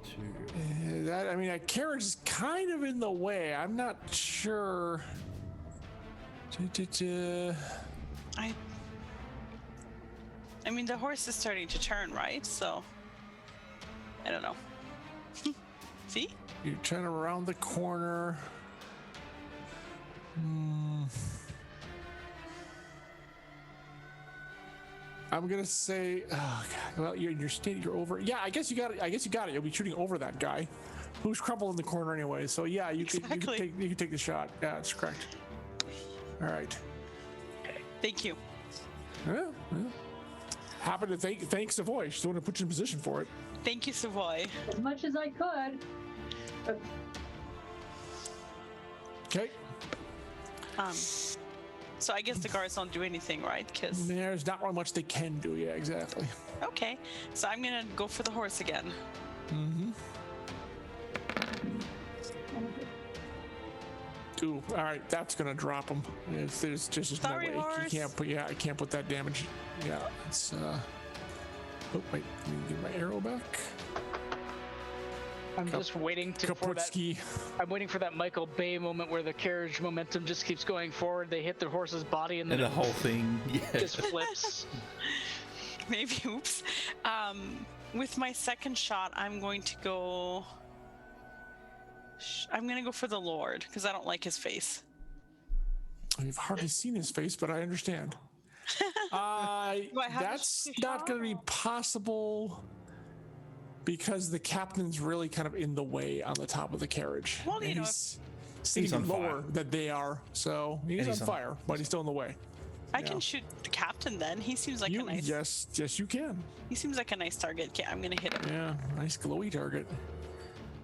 2. that carriage is kind of in the way. I'm not sure. I mean, the horse is starting to turn, right? So I don't know. See? You're trying to round the corner. I'm gonna say, oh god. Well, you're over. Yeah, I guess you got it. You'll be shooting over that guy, who's crumpled in the corner anyway. So yeah, you can take the shot. Yeah, that's correct. All right. Thank you. Yeah. Happy to thank Savoy. She's the one who put you in position for it. Thank you, Savoy. As much as I could. Okay. So I guess the guards don't do anything, right? Because There's not really much they can do. Yeah, exactly. okay, so I'm gonna go for the horse again. Ooh, all right, that's gonna drop him. There's just Sorry, no way. horse. I can't put that damage. Yeah, it's oh wait, let me get my arrow back. I'm just waiting for that. Kaputski. I'm waiting for that Michael Bay moment where the carriage momentum just keeps going forward. They hit the horse's body and then And the whole thing, just flips. Maybe, oops. With my second shot, I'm going to go. I'm going to go for the Lord because I don't like his face. I've hardly seen his face, but I understand. That's not going to be possible because the captain's really kind of in the way on the top of the carriage. Well, you know, he's sitting on lower fire. than they are, so he's on fire, but he's still in the way. I can shoot the captain then. He seems like a nice. Yes, you can. He seems like a nice target. Okay, I'm gonna hit him. Yeah, nice glowy target.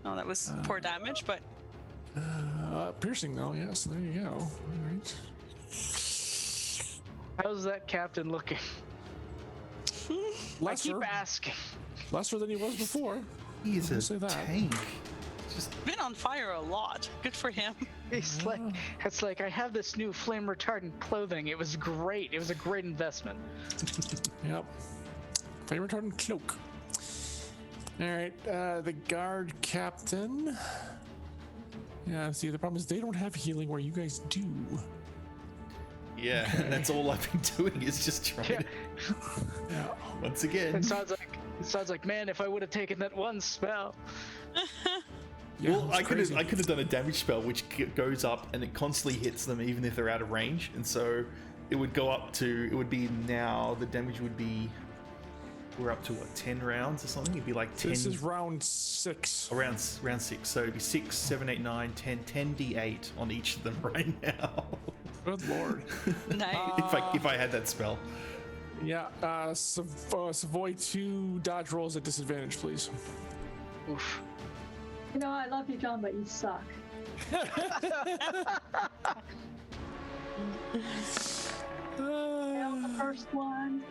Oh, that was poor damage, but Piercing though, yes. There you go. All right. How's that captain looking? I keep asking. Lesser than he was before. he is I'll say a that. tank. Just been on fire a lot. Good for him. It's like I have this new flame retardant clothing. It was great. It was a great investment. Yep. Flame retardant cloak. All right, the guard captain. Yeah, see, the problem is they don't have healing where you guys do. yeah, and that's all I've been doing is just trying to. Yeah. Once again. It sounds like man, if I would have taken that one spell. Yeah, Well, it's I could have done a damage spell which goes up and it constantly hits them even if they're out of range, and so it would go up to. It would be now the damage would be. We're up to what 10 rounds or something. It'd be like 10. This is round 6. Around round 6, so it'd be 6, 7, 8, 9, 10, 10 d8 on each of them right now. Good lord. Nice. if I had that spell. Yeah, Savoy 2 dodge rolls at disadvantage, please. Oof. You know, I love you, John, but you suck. Failed the first one.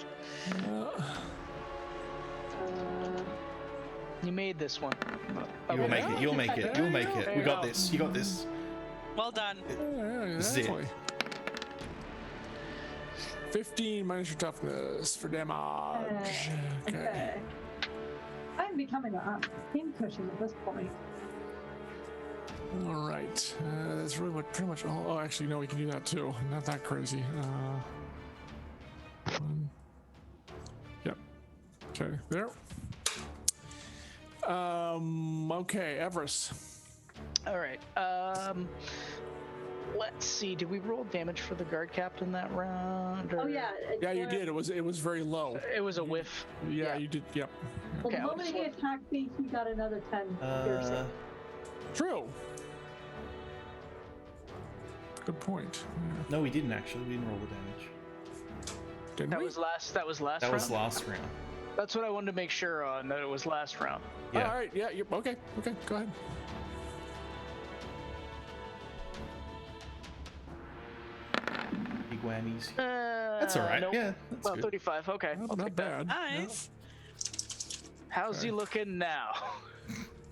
You made this one. You'll make it. You'll make it. You'll make it. We got this. You got this. Well done. This is it. 15 minus your toughness for damage. Okay. I'm becoming a pincushion at this point. All right. That's really what pretty much all. Oh, actually, no, we can do that too. Not that crazy. Yep. Okay. There. Okay, Everest. All right. Let's see. Did we roll damage for the guard captain that round? Or... Oh yeah. Yeah, you did. It was very low. It was a whiff. Yeah, you did. Yep. Well, Okay, the moment he attacked me, he got another 10 piercing. True. Good point. Yeah. No, we didn't actually. We didn't roll the damage. Didn't That we? was last. That was last That round. was last round. That's what I wanted to make sure on. That it was last round. Yeah. All right. Yeah. Yep. Okay. Okay. Go ahead. Big whammies. That's all right. Nope. Yeah, that's Well, good. 35. Okay. I'll Not take that. bad. Nice. How's he looking now?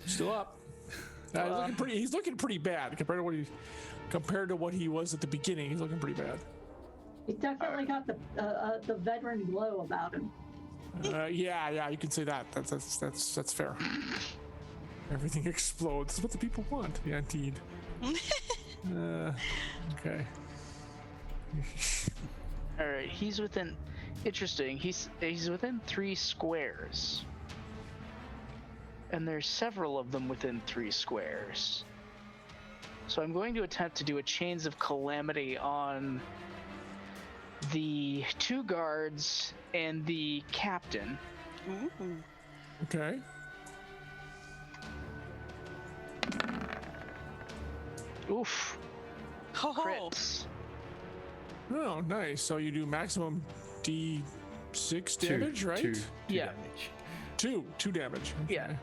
Still up. He's looking pretty bad compared to what he was at the beginning. He's looking pretty bad. He's definitely got the veteran glow about him. Yeah, you can say that. That's fair. Everything explodes. That's what the people want. Yeah, indeed. Okay. All right. He's within. Interesting. He's within 3 squares. And there's several of them within 3 squares. So I'm going to attempt to do a Chains of Calamity on the 2 guards and the captain. Ooh. Okay. Oof. Ho ho. Crits. Oh, nice. So you do maximum D6 Two- damage, right? Two Yeah. damage. Two damage. Okay. Yeah.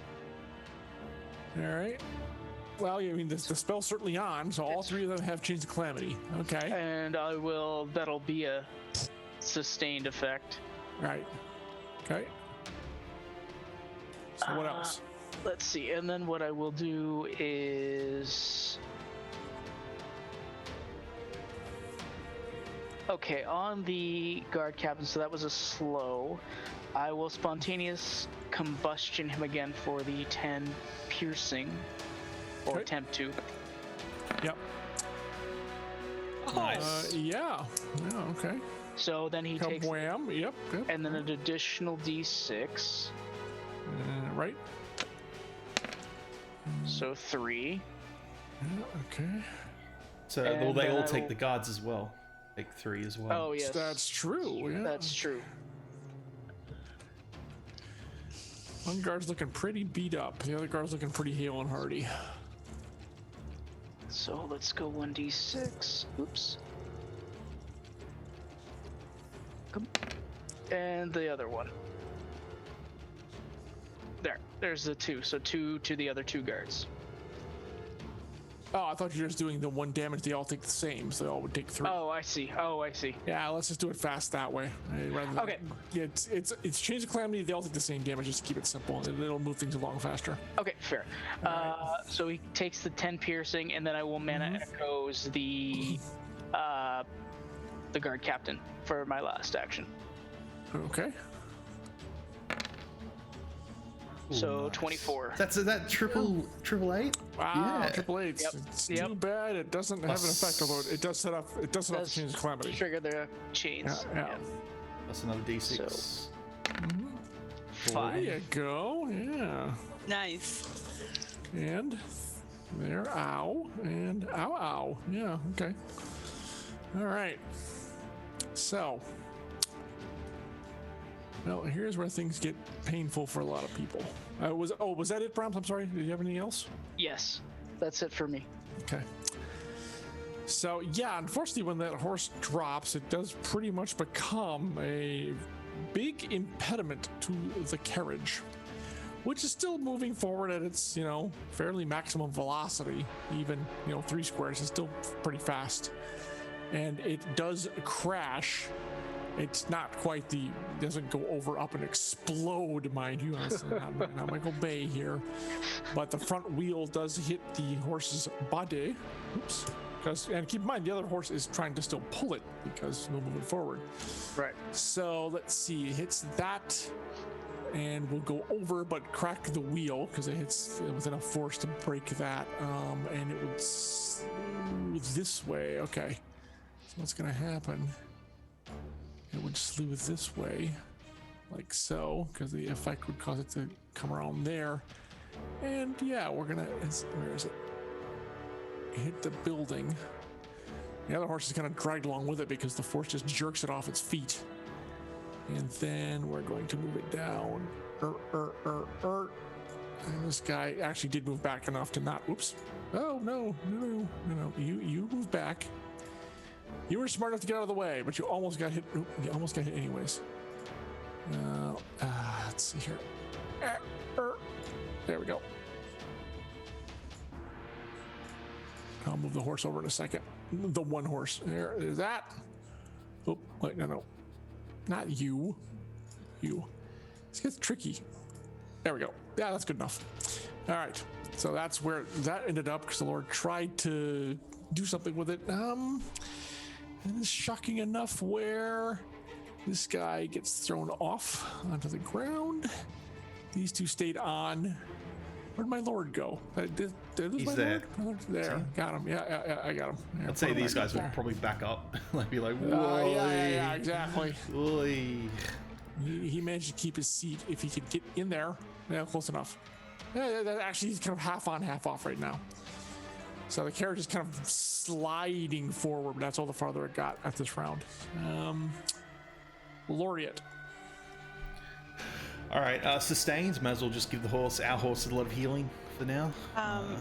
All right. Well, I mean, the spell's certainly on, so all 3 of them have Chains of Calamity. Okay. And that'll be a sustained effect. Right. Okay. So what else? Let's see. And then what I will do is Okay, on the guard captain, so that was a slow. I will spontaneous combustion him again for the 10 piercing, or Okay. attempt to. Yep. Nice. Yeah. Okay. So then he takes, Kabwam. Yep. and then an additional d6, Right. so 3. Yeah, okay. So And they then all I take will- the guards as well. Take 3 as well. Oh yes, That's true. Yeah. that's true. One guard's looking pretty beat up. The other guard's looking pretty hale and hearty. So let's go 1d6. Oops. Come. And the other one. There's the 2. So 2 to the other 2 guards. Oh, I thought you were just doing the 1 damage. They all take the same, so they all would take 3. Oh, I see. Yeah, let's just do it fast that way. Rather than, Okay. Yeah, it's change of calamity. They all take the same damage just to keep it simple. It'll move things along faster. Okay, fair. So he takes the 10 piercing, and then I will mana echoes the guard captain for my last action. Okay. So nice. 24. Is that triple 8? Wow, Yeah. triple eights. Yep. It's Yep. too bad it doesn't have an effect, although it does set up the Does change of calamity. Trigger the chains. Yeah. That's another D6. There 5. you go. Yeah. Nice. And there, ow, and ow. Yeah, okay. All right. So, well, here's where things get painful for a lot of people. Was that it, Brahms? I'm sorry. Did you have anything else? Yes, that's it for me. Okay. So, yeah, unfortunately, when that horse drops, it does pretty much become a big impediment to the carriage, which is still moving forward at its, fairly maximum velocity. Even, 3 squares is still pretty fast. And it does crash. It's not quite doesn't go over, up, and explode, mind you. It's not Michael Bay here. But the front wheel does hit the horse's body. Oops. And keep in mind, the other horse is trying to still pull it because we're moving forward. Right. So let's see. It hits that and will go over, but crack the wheel because it hits with enough force to break that. And it would slew this way. Okay. So what's going to happen? It would slew this way, like so, because the effect would cause it to come around there. And yeah, we're gonna, where is it? Hit the building. The other horse is kind of dragged along with it because the force just jerks it off its feet. And then we're going to move it down. And this guy actually did move back enough to not, oops. Oh, no. You move back. You were smart enough to get out of the way, but you almost got hit. You almost got hit anyways. Let's see here. There we go. I'll move the horse over in a second. The one horse. There's that. Oh, wait, no. Not you. You. This gets tricky. There we go. Yeah, that's good enough. All right. So that's where that ended up because the Lord tried to do something with it. And it's shocking enough where this guy gets thrown off onto the ground. These 2 stayed on. Where'd my Lord go? Did He's my there. Lord? There. Got him. Yeah, I got him. Yeah, I'd say put him these back guys up would there. probably back up. Like be like, whoa. Yeah, exactly. Oy. He managed to keep his seat if he could get in there. Yeah, close enough. Yeah, actually, he's kind of half on, half off right now. So the carriage is kind of sliding forward, but that's all the farther it got at this round. Laureate. All right, sustains. Might as well just give our horse a lot of healing for now.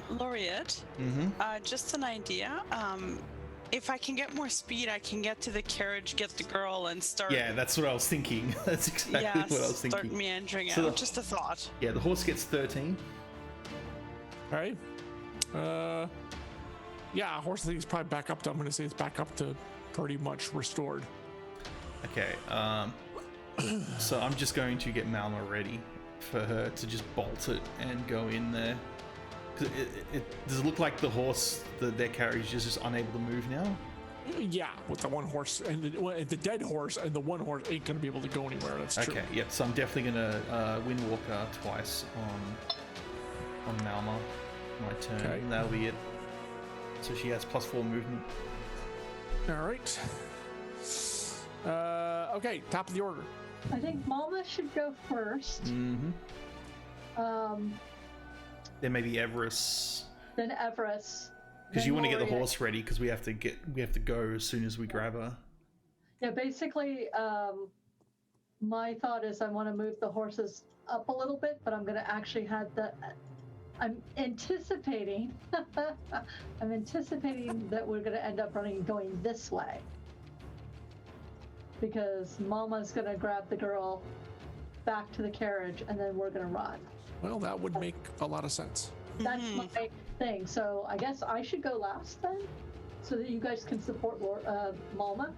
Laureate, just an idea. If I can get more speed, I can get to the carriage, get the girl, and start. Yeah, that's what I was thinking. That's exactly what I was thinking. Start meandering So out. Just a thought. Yeah, the horse gets 13. All right. Yeah, horse I think is probably back up to, I'm going to say it's back up to pretty much restored. Okay, so I'm just going to get Malma ready for her to just bolt it and go in there. Does it look like the horse, their carriage is just unable to move now? Yeah, with the one horse and the dead horse and the one horse ain't gonna be able to go anywhere. That's true. Okay, yep. So I'm definitely gonna Windwalker twice on Malma. My turn. Okay. And that'll be it. So she has +4 movement. All right. Okay, top of the order. I think Malma should go first. Mm-hmm. Um, Then maybe Everest, then Everest. because then you want to get the Laureate. horse ready, because we have to go as soon as we grab her. Yeah, basically, my thought is I want to move the horses up a little bit, but I'm going to actually have I'm anticipating that we're going to end up going this way. Because Mama's going to grab the girl back to the carriage, and then we're going to run. Well, that would make a lot of sense. That's my thing. So I guess I should go last then, so that you guys can support Malma.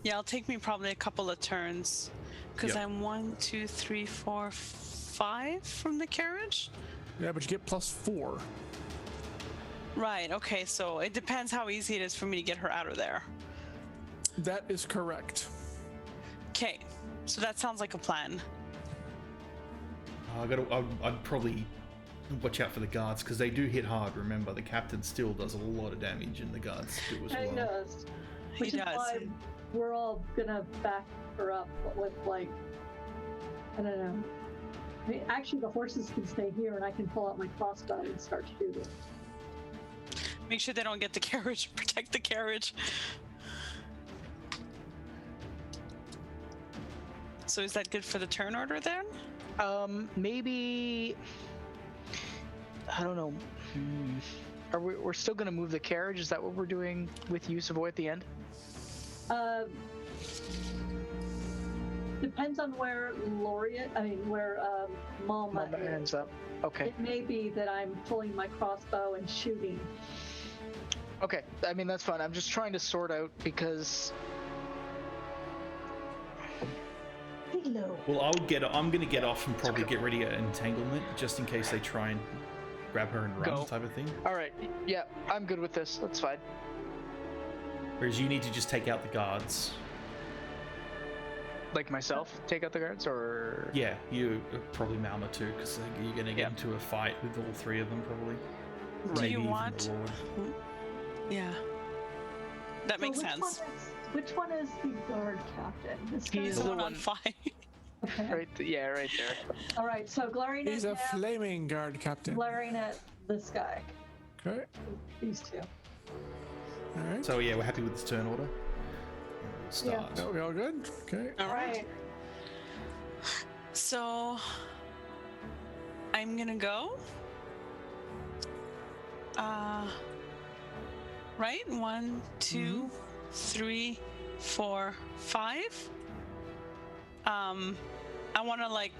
Yeah, it'll take me probably a couple of turns because Yep. I'm 1, 2, 3, 4, 5 from the carriage. Yeah, but you get +4. Right. Okay. So it depends how easy it is for me to get her out of there. That is correct. Okay. So that sounds like a plan. I'd probably watch out for the guards, because they do hit hard. Remember, the captain still does a lot of damage, and the guards do as He well. does. Which He is does. why we're all gonna back her up with, like, I don't know. I mean, actually, the horses can stay here, and I can pull out my crossbow and start shooting. Make sure they don't get the carriage. Protect the carriage. So is that good for the turn order then? Maybe. I don't know. We're still gonna move the carriage? Is that what we're doing with use of Oi at the end? Depends on where Malma Malma is. ends up. Okay. It may be that I'm pulling my crossbow and shooting. Okay. I mean, that's fine. I'm just trying to sort out because. Hello. Well, I'm gonna get off and probably get ready at entanglement, just in case they try and grab her and run, Go. type of thing. All right. Yeah, I'm good with this. That's fine. Whereas you need to just take out the guards. Like myself, take out the guards, or Yeah, you probably Malma too, because you're gonna get Yeah. into a fight with all three of them probably. Do Maybe you even want? the Lord. Yeah. That makes So sense. which one is the guard captain? This guy? He's The the one on one- 5. Okay. right there. All right. So glaring He's at a him, flaming guard captain. glaring at this guy. Okay. These two. All right. So yeah, we're happy with this turn order. Start. No, we all good? Okay. All right. So I'm gonna go. Right? 1, 2, 3, 4, 5. I want to like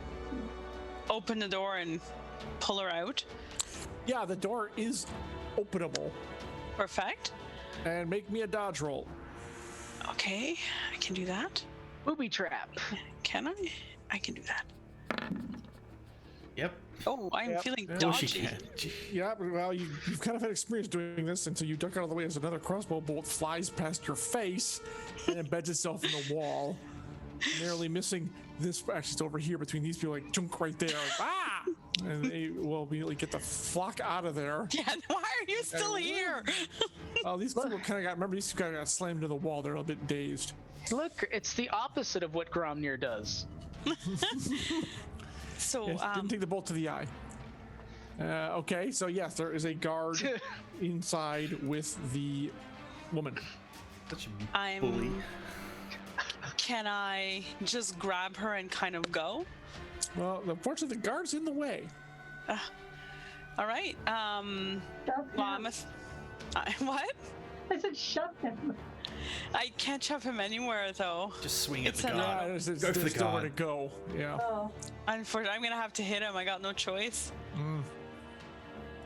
open the door and pull her out. Yeah, the door is openable. Perfect. And make me a dodge roll. Okay, I can do that. Booby trap. Can I? I can do that. Yep. Oh, I'm Yep. feeling Of course you dodgy. can. Yeah, well, you've kind of had experience doing this until you duck out of the way as another crossbow bolt flies past your face and embeds itself in the wall, narrowly missing this. Actually, it's over here between these people, like junk right there. Like, ah! And they will immediately get the flock out of there. Yeah, why are you still here? These people kind of got, remember, these kind of got slammed to the wall. They're a bit dazed. Look, it's the opposite of what Gromnir does. So, Yes, didn't take the bolt to the eye. Okay, so yes, there is a guard inside with the woman. Such a I'm- bully. can I just grab her and kind of go? Well, unfortunately, the guard's in the way. All right. Shove Well, him. what? I said shove him. I can't shove him anywhere though. Just swing at It's the a- guard. Yeah, there's Go for the there's nowhere to guard. go. Yeah. Oh, Unfortunately, I'm gonna have to hit him. I got no choice.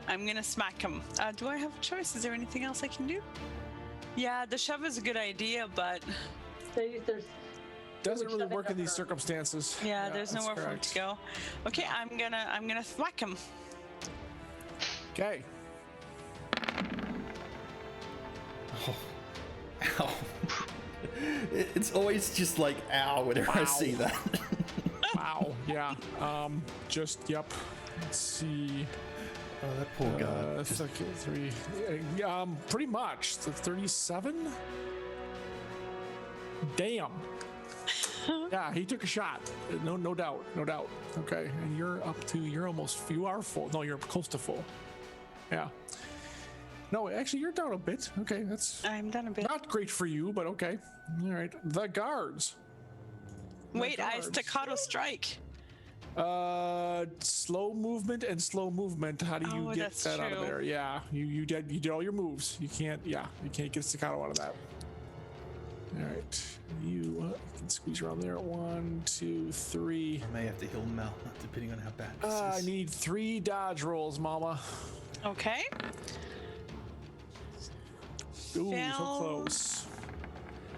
I'm gonna smack him. Do I have a choice? Is there anything else I can do? Yeah, the shove is a good idea, but there's. Doesn't really shove it work in these over. circumstances. yeah, there's that's nowhere for him correct. to go. Okay, I'm gonna thwack him. Okay. Oh. Ow. It's always just like ow whenever I see that. Wow. Yeah. Yep. Let's see. Oh, that poor guy. Three. Pretty much. The 37. Damn. Yeah, he took a shot. No doubt. Okay, and you're you are full. No, you're close to full. Yeah. No, actually, you're down a bit. Okay, I'm down a bit. not great for you, but okay. All right, the guards. Wait, I staccato strike. Slow movement and slow movement. How do you get that's that out of true. there? Yeah, you did all your moves. You can't get staccato out of that. All right, you can squeeze around there. 1, 2, 3. I may have to heal Mel, depending on how bad this I is. need 3 dodge rolls, Mama. Okay. Ooh, so Fail. close.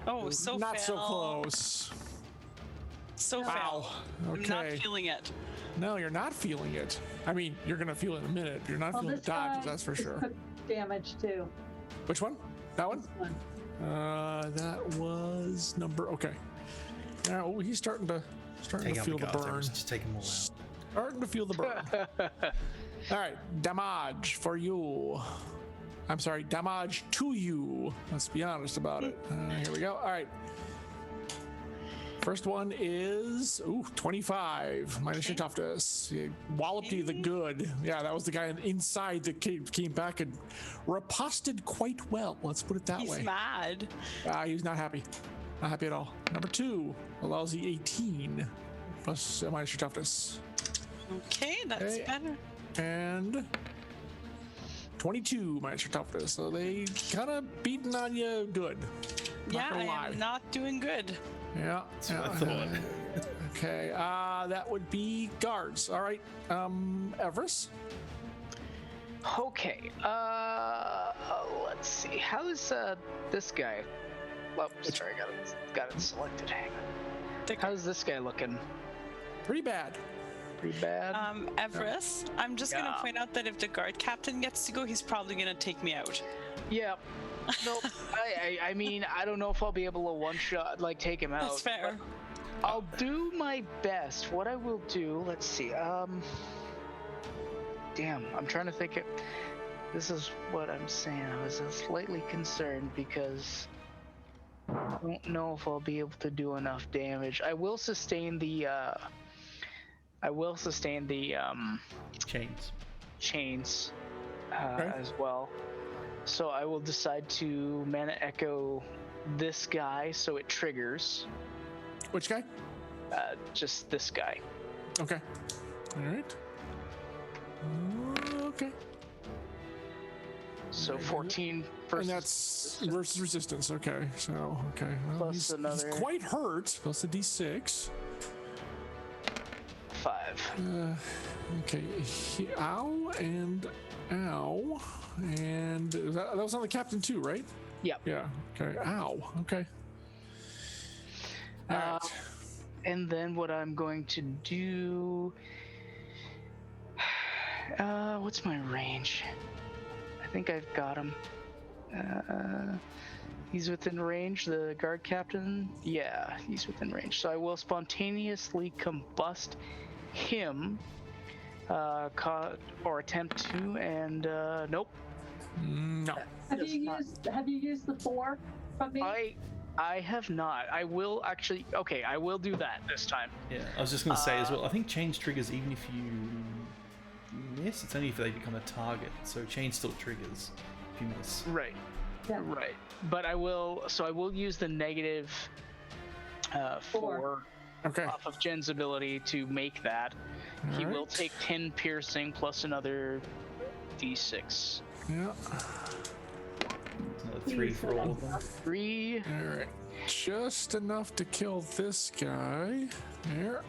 Oh, so Not so fail. close. So Wow. fail. I'm not Okay. feeling it. No, you're not feeling it. I mean, you're gonna feel it in a minute. You're not feeling the this dodges, guy that's for just sure. took damage too. Which one? That one? This one. That was number. Okay. Now he's starting to Take out feel the guards, burn. Just take them all out. Starting to feel the burn. All right, damage for you. I'm sorry, damage to you. Let's be honest about it. Here we go. All right. First one is 25 minus your toughness. You walloped you the good. Yeah, that was the guy inside that came back and riposted quite well. Let's put it that He's way. mad. He's not happy. Not happy at all. Number 2, a lousy 18 plus minus your toughness. Okay, that's Okay. better. And 22 minus your toughness. So they kind of beating on you good. Yeah, gonna lie. I am not doing good. Yeah. That's what I thought. Okay. That would be guards. All right. Everest. Okay. Let's see. How's this guy? Oh, sorry, got it selected. Hang on. How's this guy looking? Pretty bad. Pretty bad. Everest, I'm just gonna Yeah. point out that if the guard captain gets to go, he's probably gonna take me out. Yeah. Nope. I mean, I don't know if I'll be able to one shot, like, take him out. That's fair. but I'll do my best. What I will do, let's see. Damn, I'm trying to think. This is what I'm saying. I was slightly concerned because I don't know if I'll be able to do enough damage. I will sustain the. Chains. Chains Okay. as well. So I will decide to mana echo this guy so it triggers. Which guy? Just this guy. Okay. All right. Okay. So 14 versus And that's versus resistance. Okay. So okay. Well, Plus he's another- quite hurt. Plus a d6. 5. Okay. Ow and ow. And that was on the captain too, right? Yep. Yeah. Okay. Ow. Okay. All right. And then what I'm going to do. What's my range? I think I've got him. He's within range, the guard captain. Yeah, he's within range. So I will spontaneously combust him, or attempt to, and nope. No. Have you used the 4 from me? I have not. I will actually. Okay, I will do that this time. Yeah, I was just going to say as well, I think chains triggers even if you miss. It's only if they become a target. So chain still triggers if you miss. Right. Yeah. Right. But I will. So I will use the negative 4 Okay. off of Jen's ability to make that. He will Alright. take 10 piercing plus another d6. Yeah. Another 3 for all of them. 3. All right. Just enough to kill this guy. There.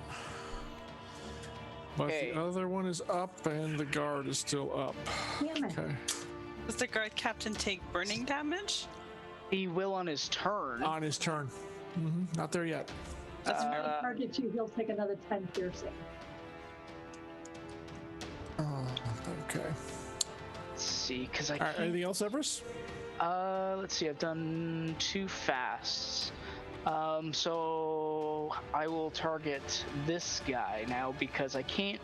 But Okay. the other one is up and the guard is still up. Damn it. Okay. Does the guard captain take burning damage? He will on his turn. On his turn. Not there yet. If he targets you, he'll take another 10 piercing. Okay. Let's see, because I All right. can't. Anything else, Everest? Let's see. I've done 2 fasts. So I will target this guy now because I can't.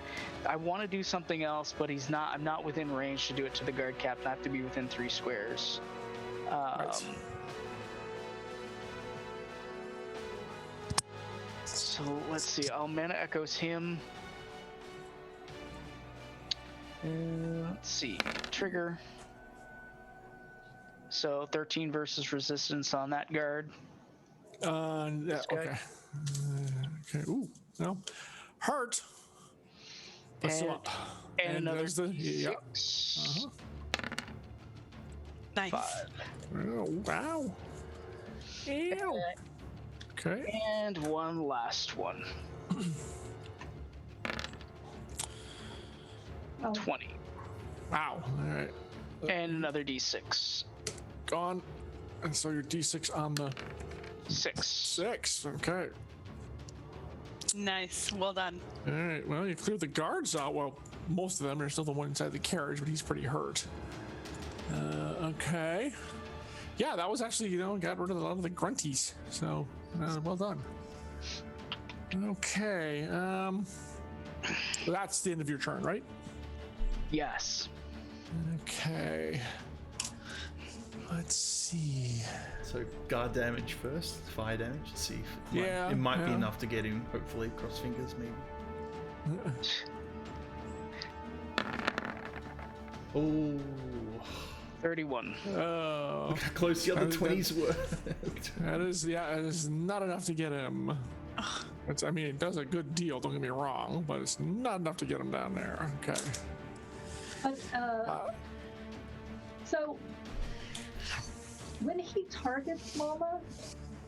I want to do something else, but he's not. I'm not within range to do it to the guard captain. I have to be within 3 squares. Right. So let's see. I'll mana echoes him. Let's see. Trigger. So 13 versus resistance on that guard. Yeah, okay. Okay. Ooh, no. Hurt. But still up. And another there's the 6. Nice. 5. Oh, wow. Ew. Okay. And one last one. Oh. 20. Wow. All right. And another d6. Gone. And so your D6 on the 6. 6. Okay. Nice. Well done. All right. Well, you cleared the guards out. Well, most of them are still the one inside the carriage, but he's pretty hurt. Okay. Yeah, that was actually, got rid of a lot of the grunties. So, well done. Okay. That's the end of your turn, right? Yes. Okay. Let's see. So guard damage first, fire damage. Let's see if it might be enough to get him. Hopefully, cross fingers, maybe. Oh. 31. Oh. Look how close the other 20s were. That is not enough to get him. It does a good deal, don't get me wrong, but it's not enough to get him down there. Okay. But, so when he targets Mama,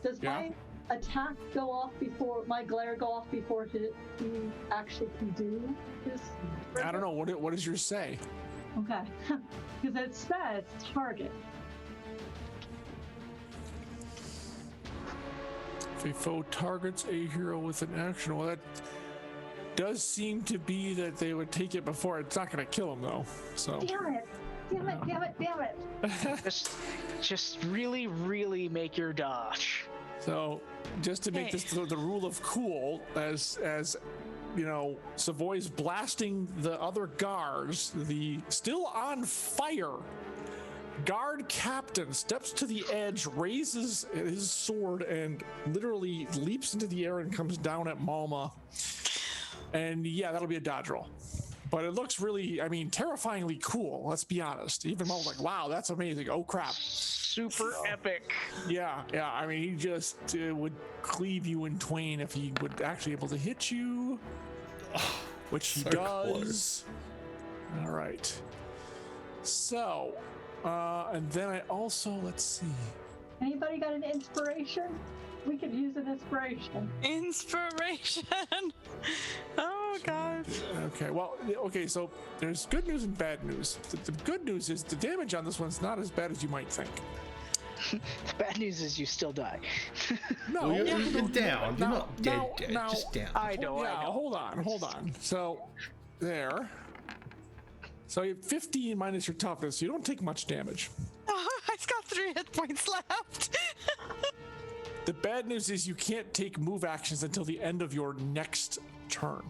does my attack go off before my glare go off before he actually can do his? I don't know. What does yours say? Okay, because it says target. If a foe targets a hero with an action, well, that does seem to be that they would take it before. It's not going to kill him though. So. Damn it! Just really, really make your dodge. So, just to make this the rule of cool, as Savoy's blasting the other guards, the still on fire guard captain steps to the edge, raises his sword, and literally leaps into the air and comes down at Malma. And yeah, that'll be a dodge roll. But it looks really, terrifyingly cool, let's be honest. Even Malma's like, wow, that's amazing. Oh, crap. Super epic. Yeah. He just would cleave you in twain if he would actually able to hit you, which he so does. Close. All right. So, and then I also, let's see. Anybody got an inspiration? We could use an inspiration. Inspiration. Oh God. Okay. Well. Okay. So there's good news and bad news. The good news is the damage on this one's not as bad as you might think. The bad news is you still die. No, Well, you're down. You're not dead. Just down. I know. Hold on. So there. So you have 15 minus your toughness. You don't take much damage. Oh, I've got 3 hit points left. The bad news is you can't take move actions until the end of your next turn.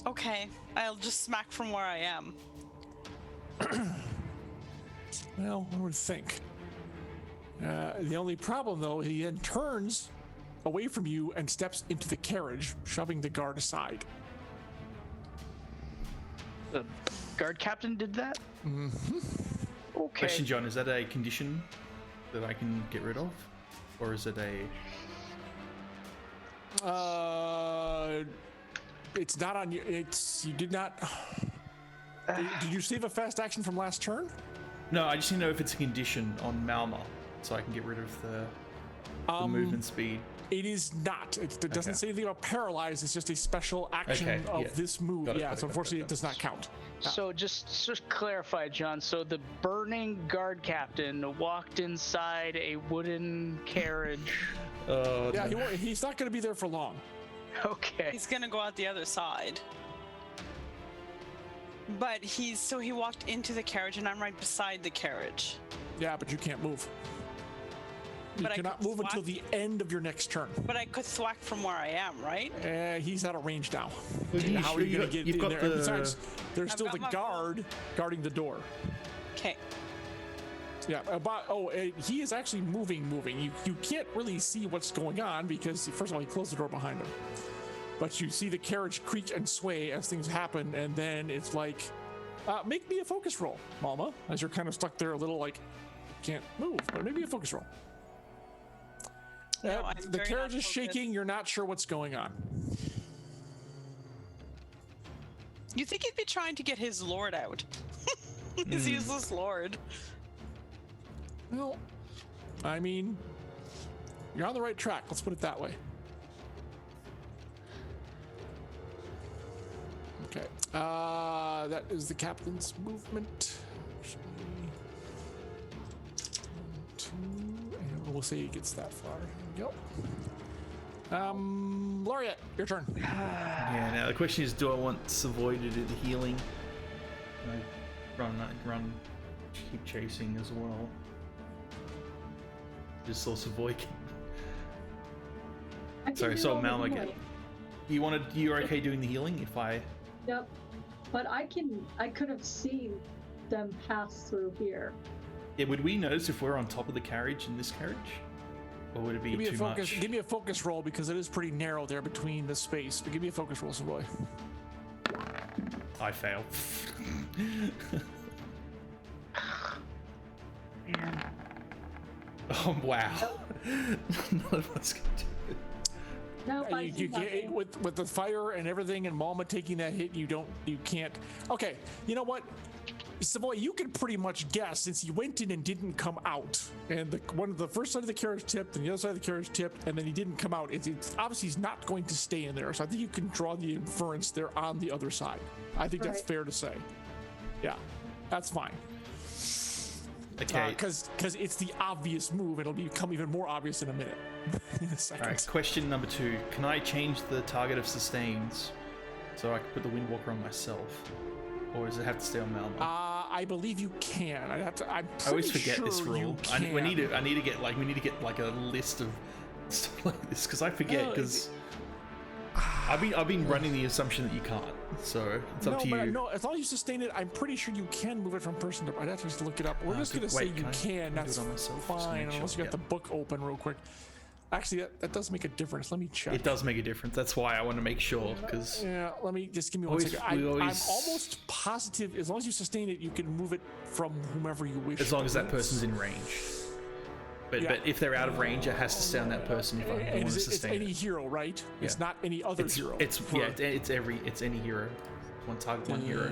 Okay, I'll just smack from where I am. Well, I would think. The only problem, though, he then turns away from you and steps into the carriage, shoving the guard aside. The guard captain did that? Mm-hmm. Okay. Question, John, is that a condition that I can get rid of? Or is it It's not on you. You did not. Did you save a fast action from last turn? No, I just need to know if it's a condition on Malma, so I can get rid of the movement speed. It is not. It doesn't say anything about paralyzed. It's just a special action of this move. Got it, so unfortunately, it does not count. So just clarify, John. So the burning guard captain walked inside a wooden carriage. Yeah, he's not going to be there for long. Okay. He's gonna go out the other side. But he walked into the carriage, and I'm right beside the carriage. Yeah, but you can't move. You But I cannot could move until the end of your next turn. But I could thwack from where I am, right? He's out of range now. Well, How are you going to get in there? And besides, there's I've still got the my guard guarding the door. Okay. Yeah, he is actually moving. You can't really see what's going on because, first of all, he closed the door behind him. But you see the carriage creak and sway as things happen, and then it's like, make me a focus roll, Malma, as you're kind of stuck there a little like, can't move, but maybe a focus roll. No, the carriage is shaking, you're not sure what's going on. You think he'd be trying to get his lord out? His useless lord. Well, I mean, you're on the right track, let's put it that way. Okay, that is the captain's movement. We'll say he gets that far. Yep. Laureate, your turn. Yeah, now the question is, do I want Savoy to do the healing? Run, keep chasing as well. Just saw Savoy. Sorry, saw Malma again. You're okay doing the healing if I... Yep. But I could have seen them pass through here. Yeah, would we notice if we're on top of the carriage in this carriage? Or would it be too much? Give me a focus roll because it is pretty narrow there between the space. But give me a focus roll, Savoy. I fail. Oh, wow. None of us can do it. No, You can't, with the fire and everything and Malma taking that hit, you can't. Okay, you know what? Savoy, you can pretty much guess since he went in and didn't come out, and the first side of the carriage tipped and the other side of the carriage tipped, and then he didn't come out. It's obviously he's not going to stay in there, so I think you can draw the inference they're on the other side. I think that's fair to say. Yeah, that's fine. Okay. Because it's the obvious move. It'll become even more obvious in a minute. In a second. All right. Question number 2: can I change the target of sustains so I can put the Windwalker on myself? Or does it have to stay on Malma? I believe you can. I always forget this rule. We need to get like a list of stuff like this because I forget because I've been running the assumption that you can't. So it's up to you. No, as long as you sustain it, I'm pretty sure you can move it from person to. I'd have to just look it up. We're just gonna say you can. That's fine, unless you got the book open real quick. Actually, that does make a difference. Let me check. It does make a difference. That's why I want to make sure, because... Yeah, let me just give me 1 second. I'm almost positive, as long as you sustain it, you can move it from whomever you wish. As long as that person's in range. But if they're out of range, it has to stay on that person if I want to sustain it. It's any hero, right? Yeah. It's not any other hero. It's any hero. One target, one hero.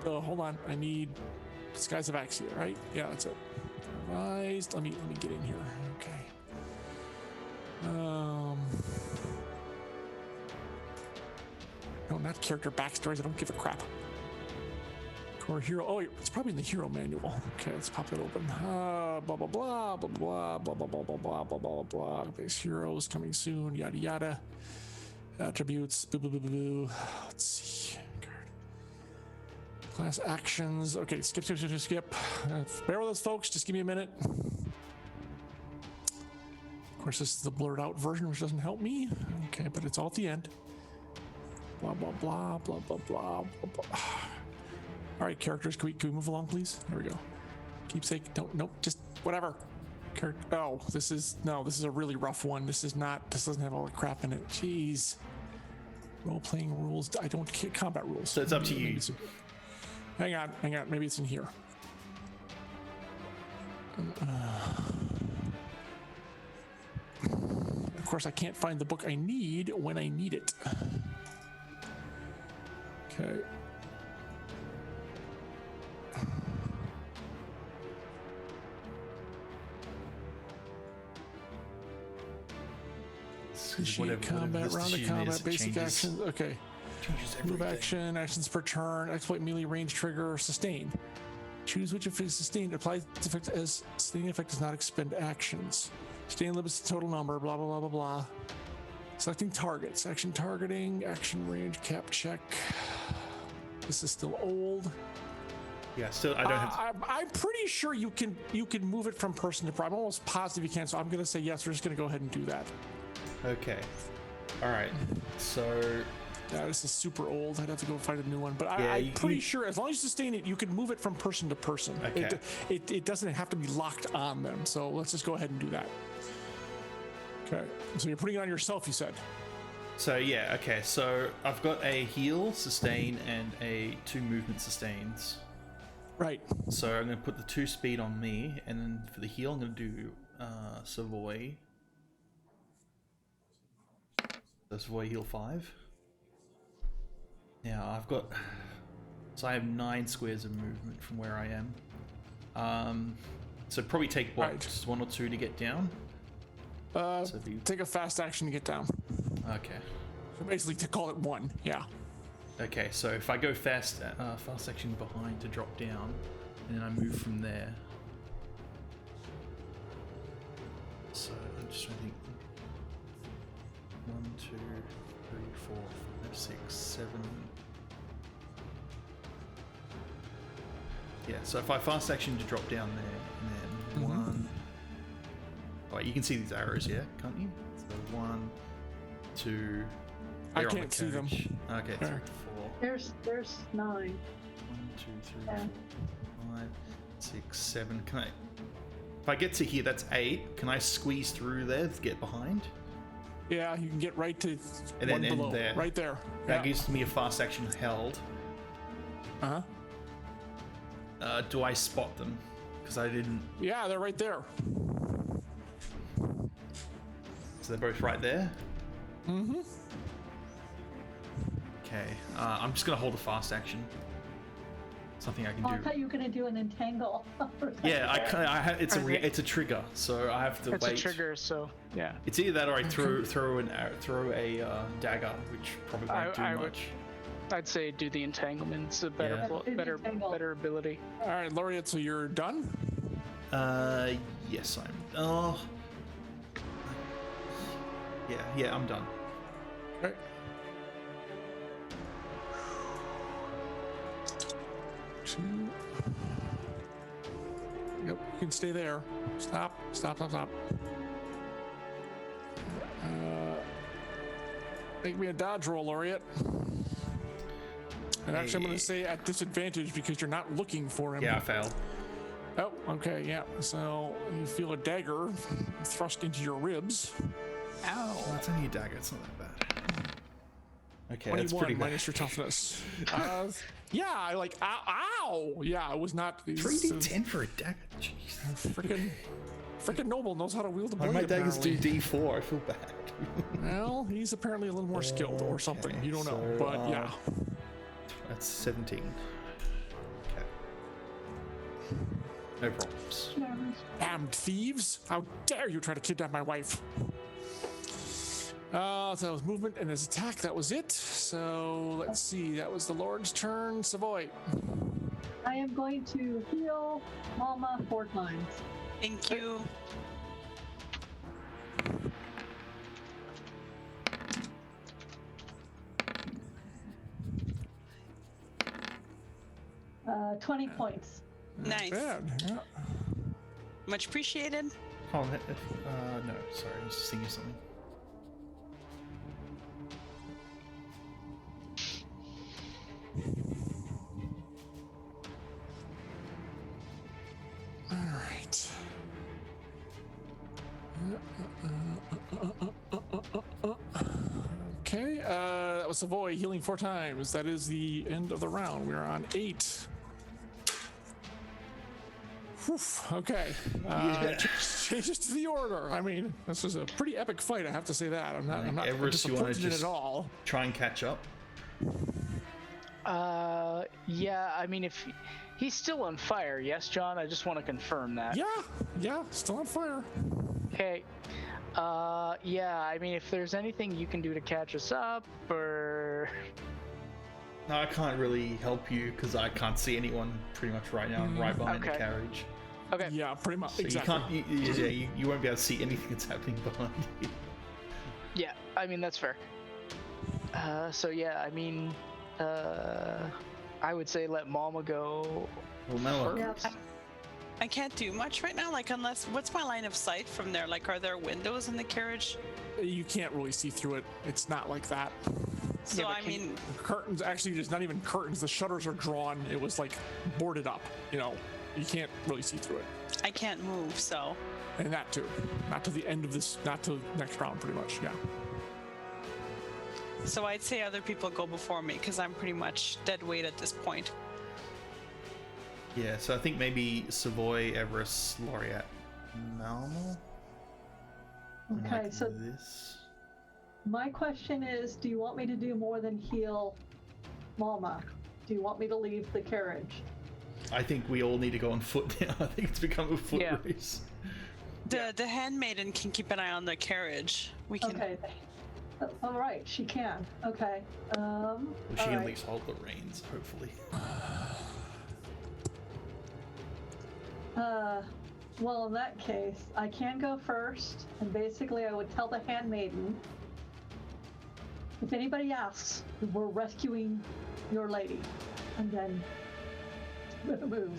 Hold on. I need Skies of Axia, right? Yeah, that's it. Revised. Let me get in here. Okay. No, not character backstories. I don't give a crap. Core hero. Oh, it's probably in the hero manual. Okay, let's pop that open. Blah blah blah blah blah blah blah blah blah blah blah blah blah. Base heroes coming soon. Yada yada. Attributes. Boo boo boo boo boo. Let's see. Class actions. Okay, skip. Bear with us, folks. Just give me a minute. Of course, this is the blurred out version, which doesn't help me. Okay, but it's all at the end. Blah, blah, blah, blah, blah, blah, blah, blah. All right, characters, can we move along, please? There we go. Keepsake, nope, just whatever. This is a really rough one. This doesn't have all the crap in it. Jeez. Role-playing rules, I don't care, combat rules. So it's up to you. Hang on, maybe it's in here. Of course, I can't find the book I need when I need it. Okay. Initiate combat, round of combat, basic actions. Okay. Move action, actions per turn, exploit melee range trigger, sustain. Choose which effect is sustained. Apply the effect as sustaining effect does not expend actions. Sustain limits the total number, blah, blah, blah, blah, blah. Selecting targets, action targeting, action range, cap check. This is still old. Yeah, still I don't have. I'm pretty sure you can move it from person to person. I'm almost positive you can. So I'm gonna say yes. We're just gonna go ahead and do that. Okay. All right. So. Yeah, this is super old. I'd have to go find a new one. But Yeah, I'm pretty sure as long as you sustain it, you can move it from person to person. Okay. It doesn't have to be locked on them. So let's just go ahead and do that. Okay. So you're putting it on yourself, you said. So yeah, okay. So I've got a heal, sustain, and a 2 movement sustains. Right. So I'm going to put the 2 speed on me, and then for the heal, I'm going to do Savoy. So Savoy heal 5. Now I've got, so I have 9 squares of movement from where I am. So probably take what, just 1 or 2 to get down. Take a fast action to get down. Okay. So basically, to call it 1. Yeah. Okay. So if I go fast action behind to drop down, and then I move from there. So I'm just trying to think. 1, 2, 3, 4, 5, 6, 7. Yeah, so if I fast action to drop down there, and then 1. Oh, wait, you can see these arrows, yeah, can't you? So 1, 2. I can't see them. Okay, 3, 4. There's 9. 1, 2, 3, 4, 5, 6, 7. Can I? If I get to here, that's 8. Can I squeeze through there to get behind? Yeah, you can get right to And one then below. end there. Right there. That gives me a fast action held. Uh-huh. Do I spot them? Because I didn't. Yeah, they're right there. So they're both right there? Mm-hmm. Okay. I'm just going to hold a fast action. Something I can I do. thought you were going to do an entangle. Yeah, it's a trigger, so I have to It's wait. a trigger, so yeah. It's either that or I throw a dagger, which probably won't do much. I'd say do the entanglement. It's a better, Yeah. better ability. All right, Laureate, so you're done? Yes, I'm. Oh. Yeah, I'm done. Okay. Two. Yep, you can stay there. Stop. Make me a dodge roll, Laureate. And actually, I'm going to say at disadvantage because you're not looking for him. Yeah, I failed. Oh, okay, yeah. So you feel a dagger thrust into your ribs. Ow. Well, it's only a dagger. It's not that bad. Okay, 21 that's pretty bad. minus your toughness. Yeah, I like, ow! Yeah, it was not. 3d10 for a dagger? Jeez. Freaking Noble knows how to wield a Why blade. my daggers do apparently. d4? I feel bad. Well, he's apparently a little more skilled or something. You don't know, but yeah. That's 17. Okay. No problems. Damned thieves! How dare you try to kidnap my wife? So that was movement and his attack. That was it. So let's see. That was the Lord's turn. Savoy. I am going to heal Mama 4 times. Thank you. Uh, 20 points. Nice. Bad. Yeah. Much appreciated. Oh, no. Sorry, I was just thinking of something. All right. Okay, that was Savoy healing 4 times. That is the end of the round. We're on 8. Whew, okay. Changes to the order. I mean, this was a pretty epic fight. I have to say that. I'm not Everest, you want to disappointed in it just at all. try and catch up? Yeah. I mean, if he's still on fire, yes, John. I just want to confirm that. Yeah, still on fire. Okay. Yeah. I mean, if there's anything you can do to catch us up, or No, I can't really help you because I can't see anyone pretty much right now. I'm right behind the carriage. okay. Yeah, pretty much. So Exactly. you won't be able to see anything that's happening behind you. Yeah. I mean, that's fair. So yeah. I mean, I would say let Mama go. Well, Mela, Yes. I can't do much right now, like unless, what's my line of sight from there? Like, are there windows in the carriage? You can't really see through it. It's not like that. So, but I mean, Curtains, actually, there's not even curtains. The shutters are drawn. It was like boarded up. You know, you can't really see through it. I can't move, so. And that too. Not to the end of this, not to next round, pretty much. Yeah. So I'd say other people go before me because I'm pretty much dead weight at this point. yeah, so I think maybe Savoy, Everest, Laureate, Malmo. Okay, Like so this. my question is, do you want me to do more than heal Mama? Do you want me to leave the carriage? I think we all need to go on foot now. I think it's become a foot Yeah. race. The handmaiden can keep an eye on the carriage. We can. Okay. All right, she can. Okay. Well, she all can at right. least hold the reins, hopefully. Well, in that case, I can go first, and basically I would tell the handmaiden, if anybody asks, we're rescuing your lady, and then move.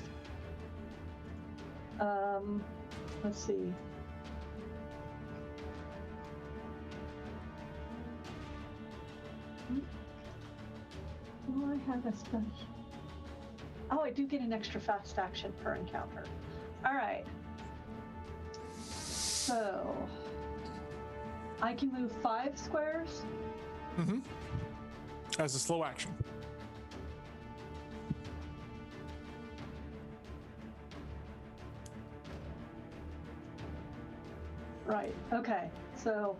Let's see. Do I have a special? Oh, I do get an extra fast action per encounter. All right. So I can move 5 squares. Mm-hmm. As a slow action. Right. Okay. So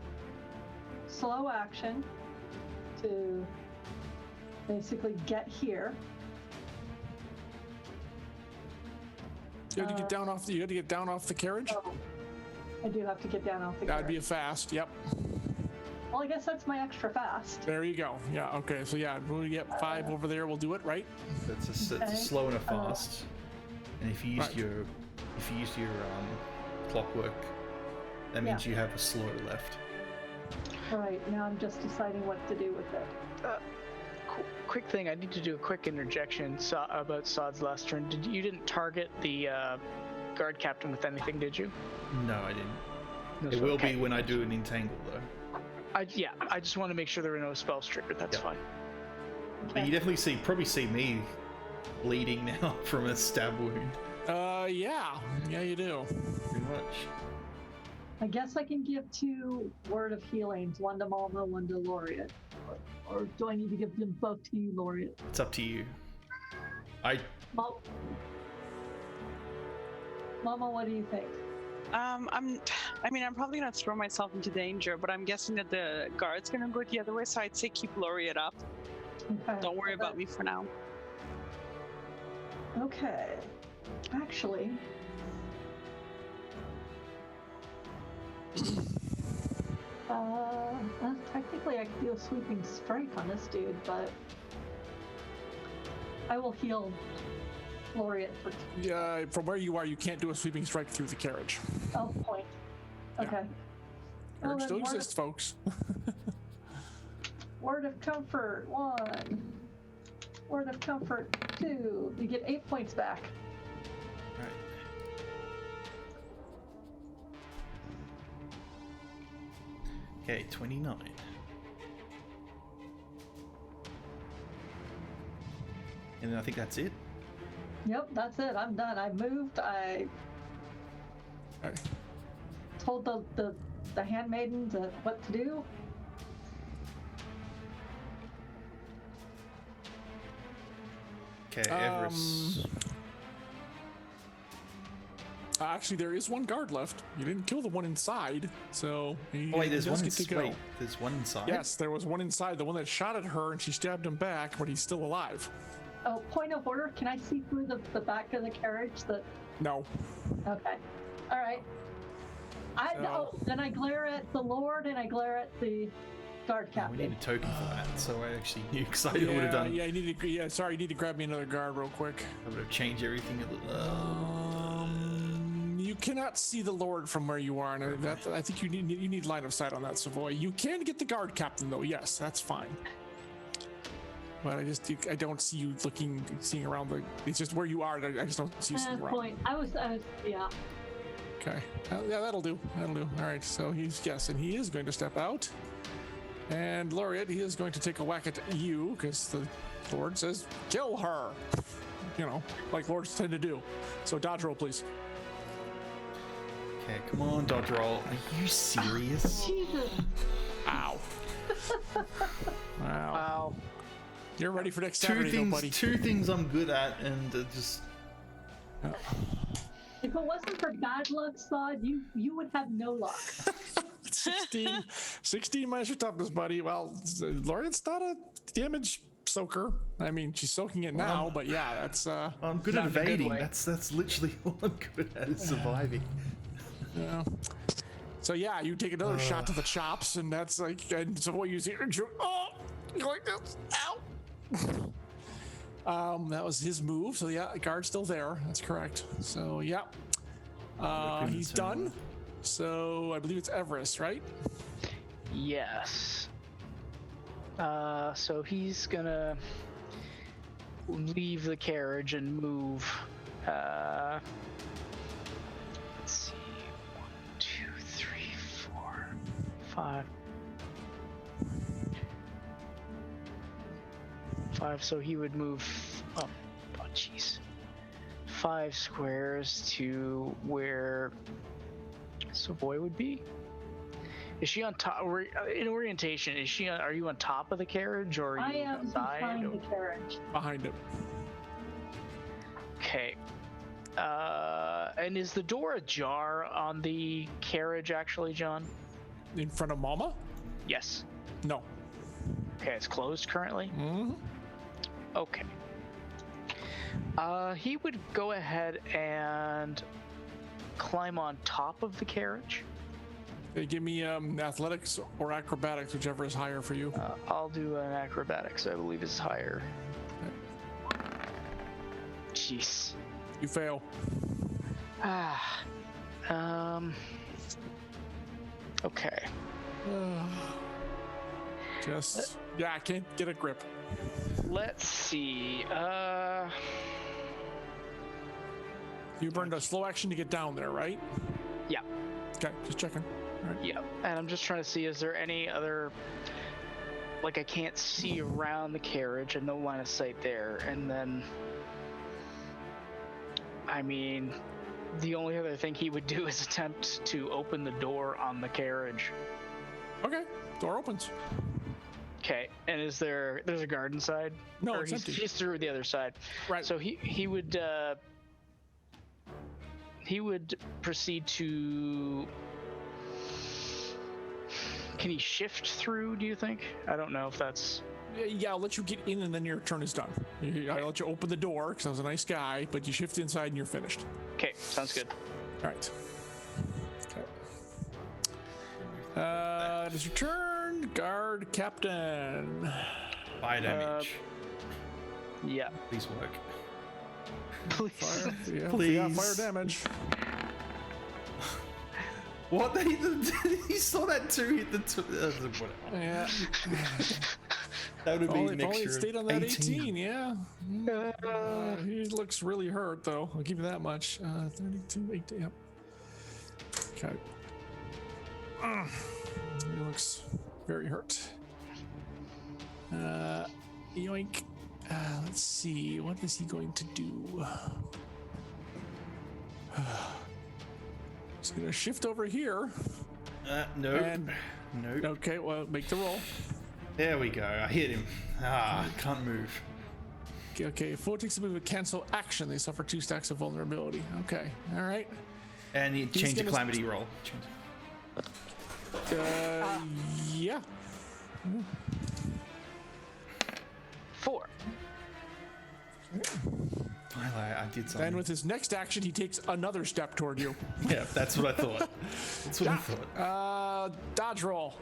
slow action to basically get here. You had to get down off the. You had to get down off the carriage. Oh, I do have to get down off the That'd be a carriage. fast. Yep. Well, I guess that's my extra fast. There you go. Yeah. Okay. So yeah, we'll get 5 over there. We'll do it right. That's a Okay. slow and a fast. And if you used Right. your clockwork, that means you have a slow left. All right. Now I'm just deciding what to do with it. Quick thing, I need to do a quick interjection about Sod's last turn. You didn't target the guard captain with anything, did you? No, I didn't. No, It so- will okay. be when I do an entangle, though. I just want to make sure there are no spells triggered. That's Yep. fine. But you definitely probably see me bleeding now from a stab wound. Yeah. Yeah, you do. Pretty much. I guess I can give 2 word of healings, one to Malma, one to Laureate. Or do I need to give them both to you, Laureate? It's up to you. Mama, what do you think? I'm probably gonna throw myself into danger, but I'm guessing that the guard's gonna go the other way, so I'd say keep Laureate up. Okay. Don't worry about me for now. Okay. Actually. Technically I could do a sweeping strike on this dude, but I will heal Laureate for Yeah. From where you are, you can't do a sweeping strike through the carriage. point. Okay. Well, Carriage then still word of- exists, folks. Word of comfort 1. Word of comfort 2. You get 8 points back. Right. Okay, 29. And then I think that's it. Yep, that's it. I'm done. I moved. I Okay. told the handmaiden what to do. Okay, Everest. Actually, there is one guard left. You didn't kill the one inside, so he Oh, wait, there's does one. get to go. Wait, there's one inside. Yes, there was one inside. The one that shot at her, and she stabbed him back, but he's still alive. Oh, point of order. Can I see through the back of the carriage? No. Okay. All right. Then I glare at the Lord and I glare at the guard We captain. need a token for that, so I actually knew because I would have done. Yeah, you need to. Yeah, sorry, you need to grab me another guard real quick. I would have changed everything. You cannot see the Lord from where you are, and I think you need line of sight on that, Savoy. You can get the guard captain though. Yes, that's fine. but I don't see you seeing around the. It's just where you are. I just don't see you seeing around. Point. I was, yeah. Okay. Yeah, that'll do. That'll do. All right. So he is going to step out. And Laureate, he is going to take a whack at you because the Lord says, kill her. You know, like Lords tend to do. So dodge roll, please. Okay, come on, dodge roll. Are you serious? Jesus. Ow. Wow. Wow. You're ready for next Saturday, buddy. Two things I'm good at, and just. If it wasn't for bad luck, Sod, you would have no luck. 16 minus your toughness, buddy. Well, Laureate's not a damage soaker. I mean, she's soaking it now, but yeah, that's. I'm good at evading. That's literally all I'm good at is surviving. Yeah. So yeah, you take another shot to the chops, and that's like, and so what you see? Oh, you're like this. Ow. That was his move. So yeah, guard's still there. That's correct. So yeah, he's done. So I believe it's Everest, right? Yes. So he's gonna leave the carriage and move. Let's see. 1, 2, 3, 4, 5. 5. So he would move up. Oh, jeez. 5 squares to where Savoy would be. Is she on top? In orientation, are you on top of the carriage, or are you on the side? Behind the carriage. Behind it. Okay. And is the door ajar on the carriage, actually, John? In front of Mama? Yes. No. Okay, it's closed currently? Mm-hmm. Okay. He would go ahead and climb on top of the carriage. Hey, give me athletics or acrobatics, whichever is higher for you. I'll do an acrobatics, I believe is higher. Jeez. You fail. Okay. Just, yeah, I can't get a grip. Let's see. You burned a slow action to get down there, right? Yeah. Okay, just checking. All right. Yeah. And I'm just trying to see, is there any other, like, I can't see around the carriage and no line of sight there. And then, I mean, the only other thing he would do is attempt to open the door on the carriage. Okay, door opens. Okay, and there's a guard inside? No, or it's empty. He's through the other side. Right. So he would proceed to. Can he shift through? Do you think? I don't know if that's. Yeah, I'll let you get in, and then your turn is done. I'll let you open the door because I was a nice guy, but you shift inside and you're finished. Okay, sounds good. All right. Okay. It is your turn, guard captain. Fire damage. Yeah. Please work. Please. Fire, yeah, Please. Yeah, fire damage. What? He saw that too. Hit the whatever. Yeah. That would have been If an only it extra stayed on that 18. 18, yeah. He looks really hurt, though. I'll give you that much. 32, 18, yep. Okay. He looks very hurt. Yoink. Let's see. What is he going to do? He's going to shift over here. No. And- No. Okay, well, make the roll. There we go. I hit him. Can't move. Okay, if foe takes a move with cancel action, they suffer 2 stacks of vulnerability. Okay, all right. And he changed the gonna- calamity roll. Yeah. 4. I did Then something. with his next action, he takes another step toward you. Yeah, that's what I thought. That's what I thought. Dodge roll.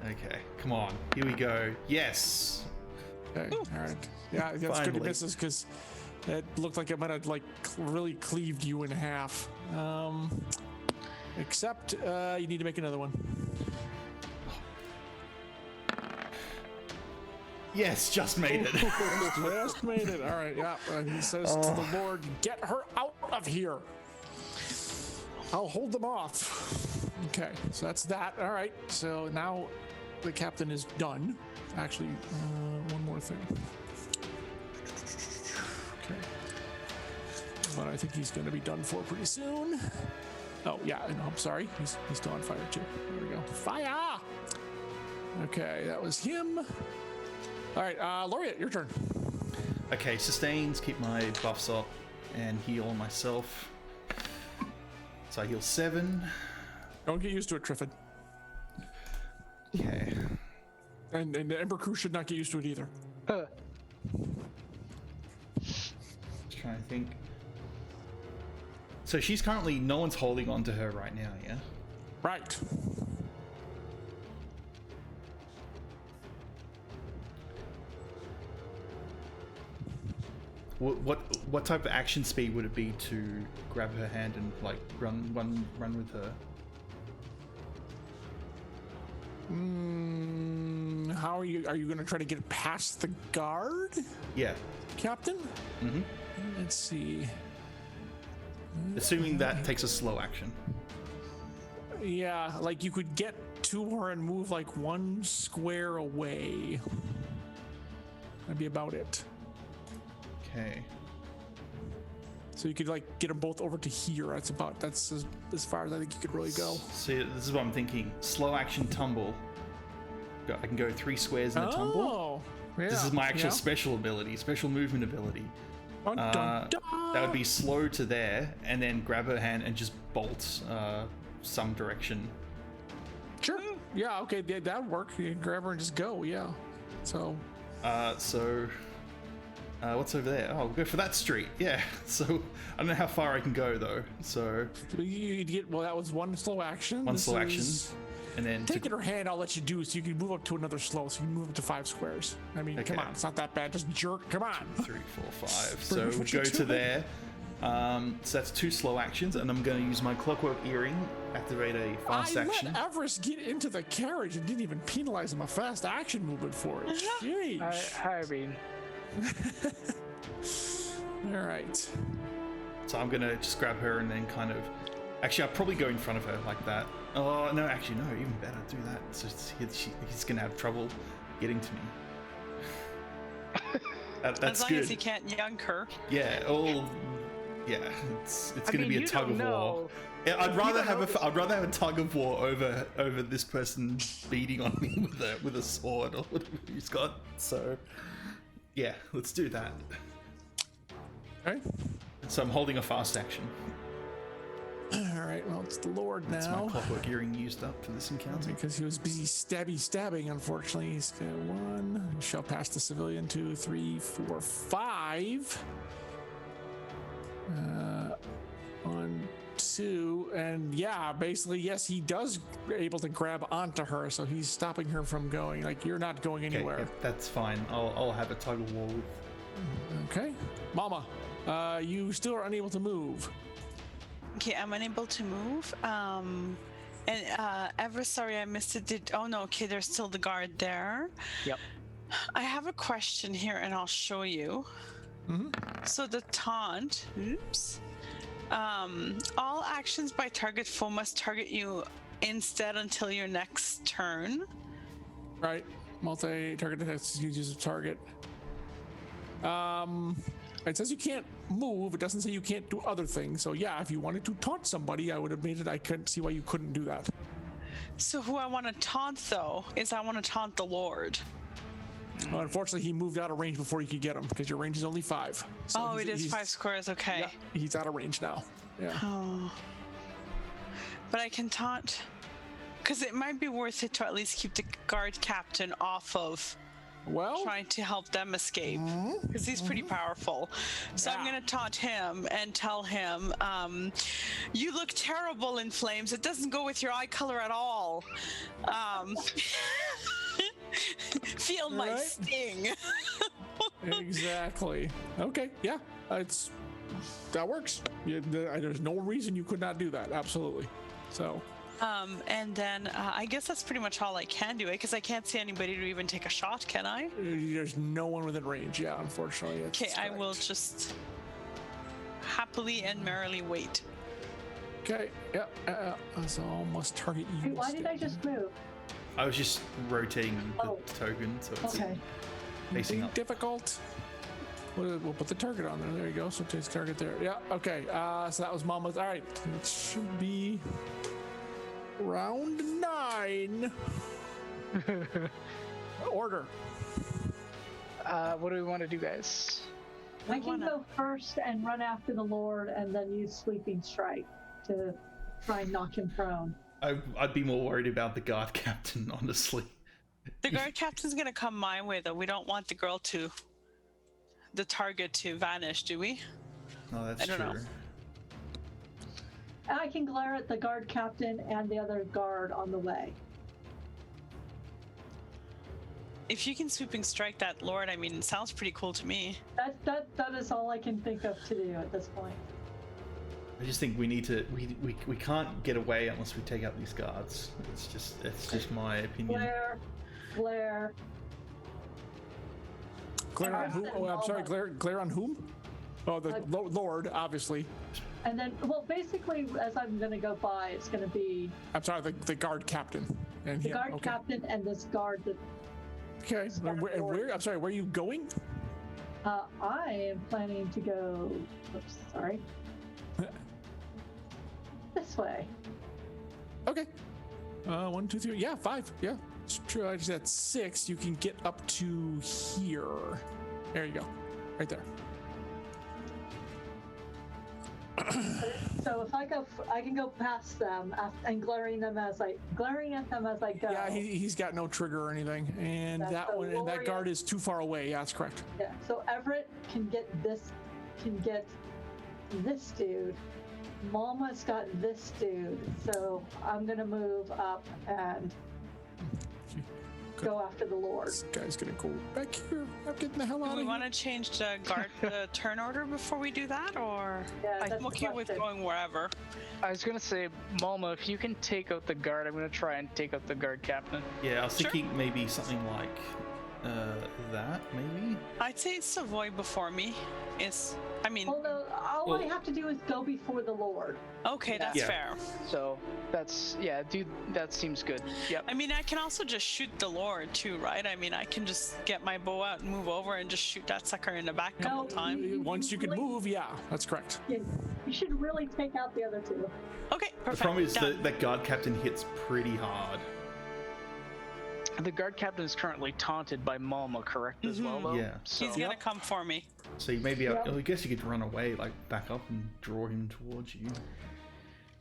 Okay, come on. Here we go. Yes. Okay, all right. Yeah, that's good. He Finally. misses because it looked like it might have like really cleaved you in half. Except you need to make another one. Yes, just made it. Just made it. All right, yeah. And he says to the Lord, "Get her out of here. I'll hold them off." Okay, so that's that. All right, so now the captain is done. Actually, one more thing. Okay. But I think he's going to be done for pretty soon. Oh, yeah, no, I'm sorry. He's still on fire, too. There we go. Fire! Okay, that was him. All right, Laureate, your turn. Okay, sustains, keep my buffs up, and heal on myself. So I heal 7. Don't get used to it, Triffid. Okay. And the Ember crew should not get used to it either. Just trying to think. So she's currently, no one's holding on to her right now, yeah? Right. What type of action speed would it be to grab her hand and like run with her? How are you going to try to get past the guard, Yeah. Captain? Mm-hmm. Let's see. Assuming that takes a slow action. Yeah, like you could get to her and move like 1 square away. That'd be about it. Okay. So you could like get them both over to here. That's as far as I think you could really go. See, this is what I'm thinking. Slow action tumble. I can go 3 squares in a tumble. Oh, yeah. This is my actual special ability, special movement ability. Dun, dun, dun. That would be slow to there, and then grab her hand and just bolt some direction. Sure. Yeah. Okay. That'd work. You can grab her and just go. Yeah. So. What's over there? Oh, we'll go for that street. Yeah. So I don't know how far I can go though. So you'd get, well, that was 1 slow action. One slow action, and then taking her hand, I'll let you do, so you can move up to another slow. So you can move up to 5 squares. I mean, Okay. come on, it's not that bad. Just jerk. Come on. 3, 4, 5. So we'll go to there. So that's 2 slow actions, and I'm going to use my clockwork earring, activate a fast action. I let Everest get into the carriage and didn't even penalize him a fast action movement for it. Jeez. I mean, All right. So I'm gonna just grab her and then kind of. Actually, I'll probably go in front of her like that. Oh no, actually no, even better. Do that. So he's gonna have trouble getting to me. That's as long good. as he can't yank her. Yeah. Yeah. It's gonna be a tug of war. Yeah, I'd rather have a tug of war over this person beating on me with a sword or whatever he's got. So yeah, let's do that. Okay. So I'm holding a fast action. All right. Well, it's the Lord now. That's my clockwork earring used up for this encounter. Because he was busy stabbing, unfortunately. He's got 1. Shall pass the civilian. 2, 3, 4, 5. 1, 2, and yeah, basically, yes, he does able to grab onto her, so he's stopping her from going. Like, you're not going anywhere. Okay, that's fine. I'll have a tug of war with. Okay, Mama, you still are unable to move. Okay, I'm unable to move. And ever sorry I missed it. Oh no, okay, there's still the guard there. Yep. I have a question here, and I'll show you. Mm-hmm. So the taunt. Oops. All actions by target foe must target you instead until your next turn. Right. Multi-target attacks uses a target. It says you can't move. It doesn't say you can't do other things. So yeah, if you wanted to taunt somebody, I would have made it. I couldn't see why you couldn't do that. So who I want to taunt though is I want to taunt the Lord. Well, unfortunately, he moved out of range before you could get him because your range is only 5. So Oh, it is 5 squares. Okay. Yeah, he's out of range now. Yeah. Oh. But I can taunt because it might be worth it to at least keep the guard captain off of Well, trying to help them escape because he's pretty powerful. So I'm Yeah. going to taunt him and tell him, you look terrible in flames. It doesn't go with your eye color at all. Feel my Right. sting. exactly. Okay. Yeah. That works. There's no reason you could not do that. Absolutely. So. And then I guess that's pretty much all I can do, because I can't see anybody to even take a shot, can I? There's no one within range. Yeah, unfortunately. Okay, I will just happily and merrily wait. Okay. Yeah. So must target you. Hey, why did I just move? I was just rotating the token, so it's Okay. facing up. Difficult. We'll put the target on there. There you go. So takes target there. Yeah. Okay. So that was Mama's. All right. It should be round 9. Order. What do we want to do, guys? I can go first and run after the Lord, and then use Sweeping Strike to try and knock him prone. I'd be more worried about the guard captain, honestly. The guard captain's gonna come my way, though. We don't want the target to vanish, do we? Oh, that's I don't know. true. I can glare at the guard captain and the other guard on the way. If you can sweeping strike that Lord, I mean, it sounds pretty cool to me. That is all I can think of to do at this point. I just think we need to. We can't get away unless we take out these guards. It's just my opinion. Glare. Glare on whom? Oh, I'm sorry. Glare on whom? Oh, the Lord, obviously. And then, well, basically, as I'm going to go by, it's going to be I'm sorry, the guard captain. And the him. guard Okay. captain and this guard that Okay. And where? I'm sorry. Where are you going? I am planning to go. Oops, sorry. This way. Okay. 1, 2, 3. Yeah, 5. Yeah, it's true. I just had 6. You can get up to here. There you go. Right there. So if I go, I can go past them and glaring at them as I go. Yeah, he's got no trigger or anything, and That's that the one and that warrior. guard is too far away. Yeah, that's correct. Yeah. So Everett can get this dude. Mama's got this dude. So I'm gonna move up and go after the Lord. This guy's gonna go back here. I'm getting the hell Do out we of want here. to change the guard the turn order before we do that, or Yeah, that's I'm the okay with question. going wherever? I was gonna say, Malma, if you can take out the guard, I'm gonna try and take out the guard captain. Yeah, I was Sure. thinking maybe something like that, maybe. I'd say Savoy before me. I mean, Well, no. All I have to do is go before the Lord. okay, that's Yeah. fair. So that's dude. That seems good. Yep. I mean, I can also just shoot the Lord too, right? I mean, I can just get my bow out and move over and just shoot that sucker in the back a couple No, times. Once you can really- move, yeah, that's correct. You should really take out the other two. Okay, perfect. The problem is Done. that guard captain hits pretty hard. The guard captain is currently taunted by Malma, correct as well, though. Yeah. So, He's gonna come for me. So you maybe, Yeah. I guess you could run away, like back up and draw him towards you.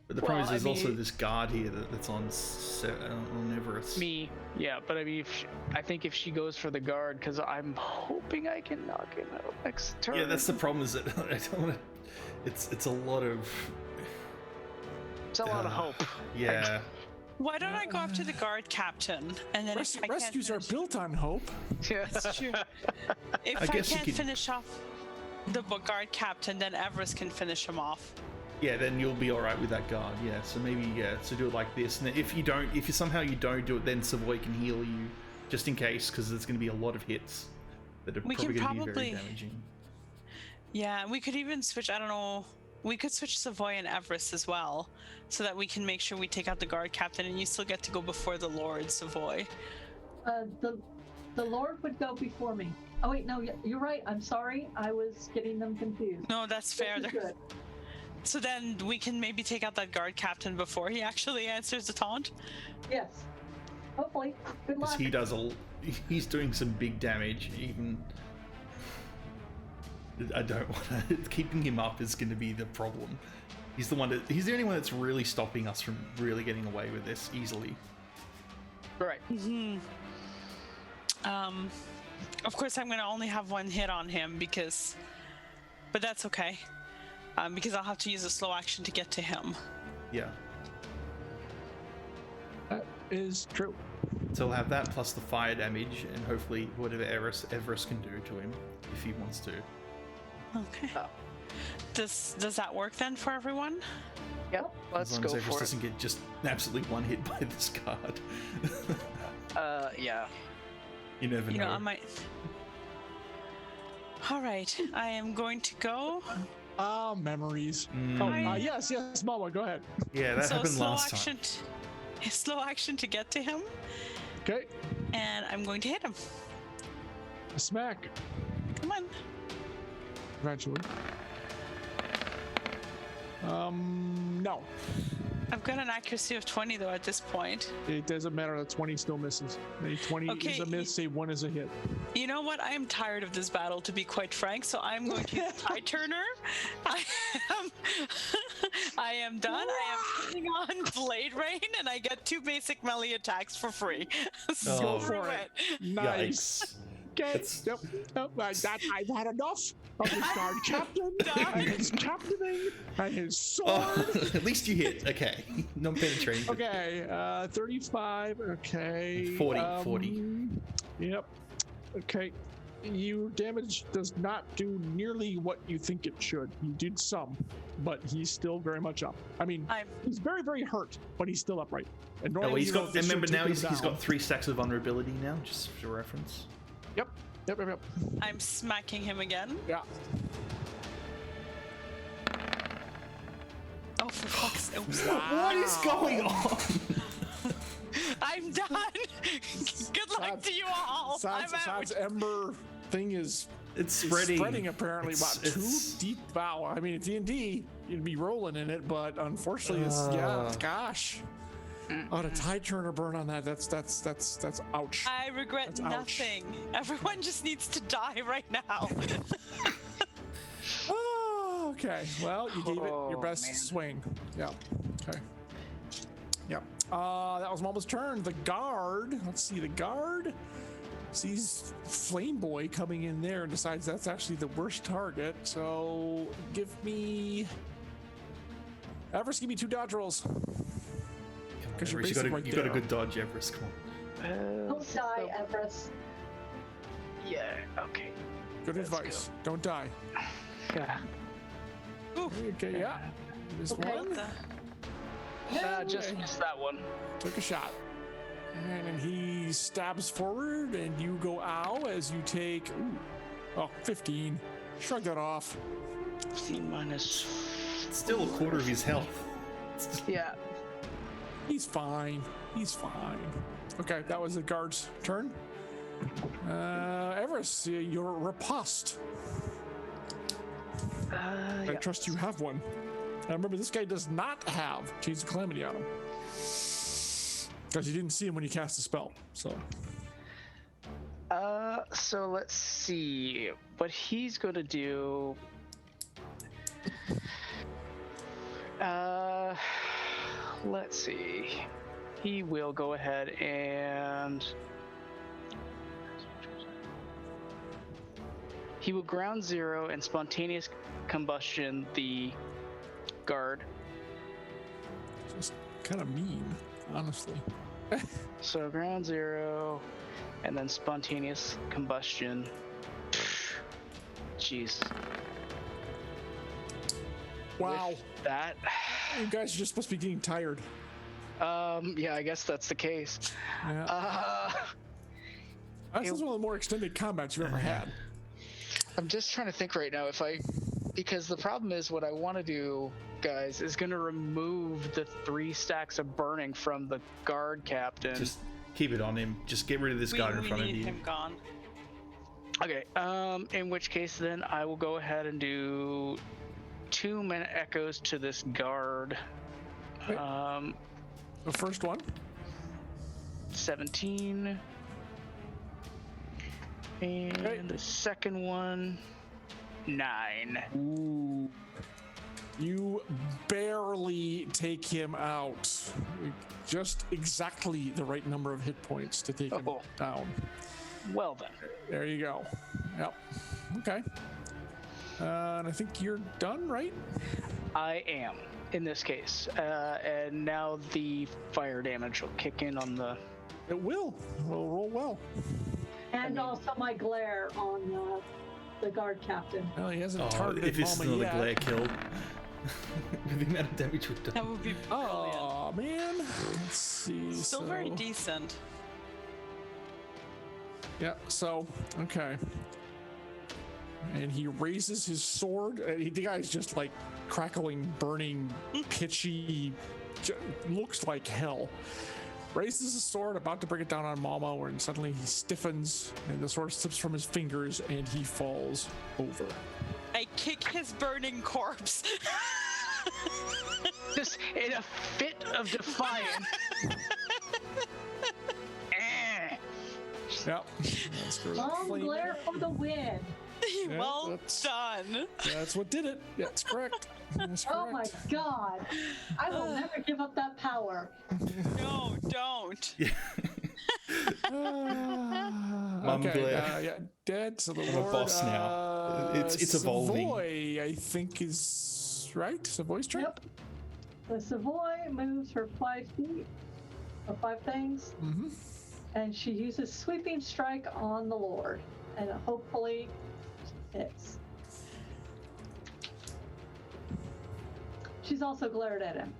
But the problem is Well, I there's also mean- this guard here that's on Everest. Yeah, but I mean, I think if she goes for the guard, because I'm hoping I can knock him out next turn. Yeah, that's the problem. Is that I don't want to. It's a lot of. It's a lot of hope. Yeah. Why don't I go after the guard captain and then if I can't Rescues are finish- built on hope. Yeah. That's true. If I I, guess you can't could- finish off the guard captain, then Everest can finish him off. Yeah, then you'll be all right with that guard. Yeah, so maybe so do it like this. And if you somehow you don't do it, then Savoy can heal you, just in case, because there's going to be a lot of hits that are We probably can going to be very probably- damaging. Yeah, we could even switch. I don't know. We could switch Savoy and Everest as well, so that we can make sure we take out the guard captain, and you still get to go before the Lord, Savoy. The Lord would go before me. Oh wait, no, you're right. I'm sorry. I was getting them confused. No, that's fair. This is There- good. So then we can maybe take out that guard captain before he actually answers the taunt. Yes. Hopefully. Good Because luck. he's doing some big damage. Even I don't want to. Keeping him up is going to be the problem. He's the only one that's really stopping us from really getting away with this easily. Right. Of course, I'm going to only have one hit on him but that's okay. Because I'll have to use a slow action to get to him. Yeah. That is true. So we'll have that plus the fire damage, and hopefully whatever Everest can do to him if he wants to. Okay. Does that work then for everyone? Yep, let's as long go as Everest for it. doesn't get just absolutely one hit by this card. Yeah. You never know. I might. All right, I am going to go. Memories. Mm. Yes, Mama, go ahead. Yeah, that happened last time. Slow action to get to him, Okay, and I'm going to hit him. a smack. Come on. Eventually. No. I've got an accuracy of 20 though at this point. It doesn't matter. The 20 still misses. The 20 is a miss. Say 1 is a hit. You know what? I am tired of this battle, to be quite frank. So I'm going to use Tide Turner. I am done. I am putting on Blade Rain, and I get 2 basic melee attacks for free. So Oh. Go for it. Nice. Yikes. Okay. That's- Yep. I've had enough of this guard captain and his captaining and his sword. Oh, at least you hit. Okay. Non penetrating. Okay, 35. Okay. 40. Yep. Okay. Your damage does not do nearly what you think it should. You did some, but he's still very much up. I mean, he's very, very hurt, but he's still upright. And Oh, he's got. this Remember should now take he's him got down. 3 stacks of vulnerability now, just for reference. Yep. I'm smacking him again. Yeah. Oh, for fuck's sake. Oops. What is going on? I'm done. Good luck to you all. I'm out. Sad's Ember thing is It's spreading. apparently It's- about 2 it's- deep. Wow. I mean, it's D&D. You'd be rolling in it, but unfortunately, gosh. Oh, the Tide Turner burn on that. That's ouch. I regret That's ouch. nothing. Everyone just needs to die right now. Oh, okay. Well, you gave it your Oh, best man. swing. Yeah. Okay. Yep. That was Mama's turn. The guard. Let's see. The guard sees Flame Boy coming in there and decides that's actually the worst target. So give me. Everest, give me 2 dodge rolls. Because you're Everest, basically right you got a there. good dodge, Everest. Come on. Don't die, Everest. Yeah, okay. Good Let's advice. Don't die. Yeah. Okay. Yeah. This Okay. one. Just Okay. missed that one. Took a shot. And then he stabs forward, and you go ow as you take 15. Shrug that off. 15 minus. It's still a quarter of his health. Yeah. He's fine. He's fine. Okay, that was the guard's turn. Everest, you're riposte. I Yeah. trust you have one. Now remember, this guy does not have Chains of Calamity on him. Because you didn't see him when you cast the spell. So So let's see what he's gonna do. Let's see. He will go ahead and he will ground 0 and spontaneous combustion the guard. just kind of mean, honestly. So ground 0 and then spontaneous combustion. Jeez. Wow. With that. You guys are just supposed to be getting tired. Yeah, I guess that's the case. Yeah. This is one of the more extended combats you've ever had. I'm just trying to think right now because the problem is what I want to do, guys, is going to remove the 3 stacks of burning from the guard captain. Just keep it on him. Just get rid of this guard in front of need you. him gone. Okay, in which case then I will go ahead and do 2 minute echoes to this guard. Okay. The first one. 17. And Okay. the second one, 9. Ooh. You barely take him out. Just exactly the right number of hit points to take him Oh. down. Well then. There you go. Yep. Okay. And I think you're done, right? I am in this case. And now the fire damage will kick in on the. It will. We'll roll well. And also my glare on the guard captain. Well, he hasn't Oh, targeted if this is Mama another yet. glare kill. With the amount of damage we've done. That would be brilliant. Oh man. Let's see. Still very decent. Yeah. So okay. And he raises his sword. The guy's just like crackling, burning, pitchy. Looks like hell. Raises his sword, about to bring it down on Mama, when suddenly he stiffens and the sword slips from his fingers and he falls over. I kick his burning corpse. Just in a fit of defiance. Yep. That's good. Long glare for the win. Yeah, Well that's- done. That's what did it. Yeah, that's correct. That's correct. Oh my god. I will never give up that power. No, don't. Mum Okay, glare. yeah, dead. So the I'm a Lord, boss now. It's evolving. Savoy, I think, is right. Savoy's turn. Yep. The Savoy moves her 5 feet, or 5 things, Mm-hmm. and she uses Sweeping Strike on the Lord, and it hopefully hits. She's also glared at him.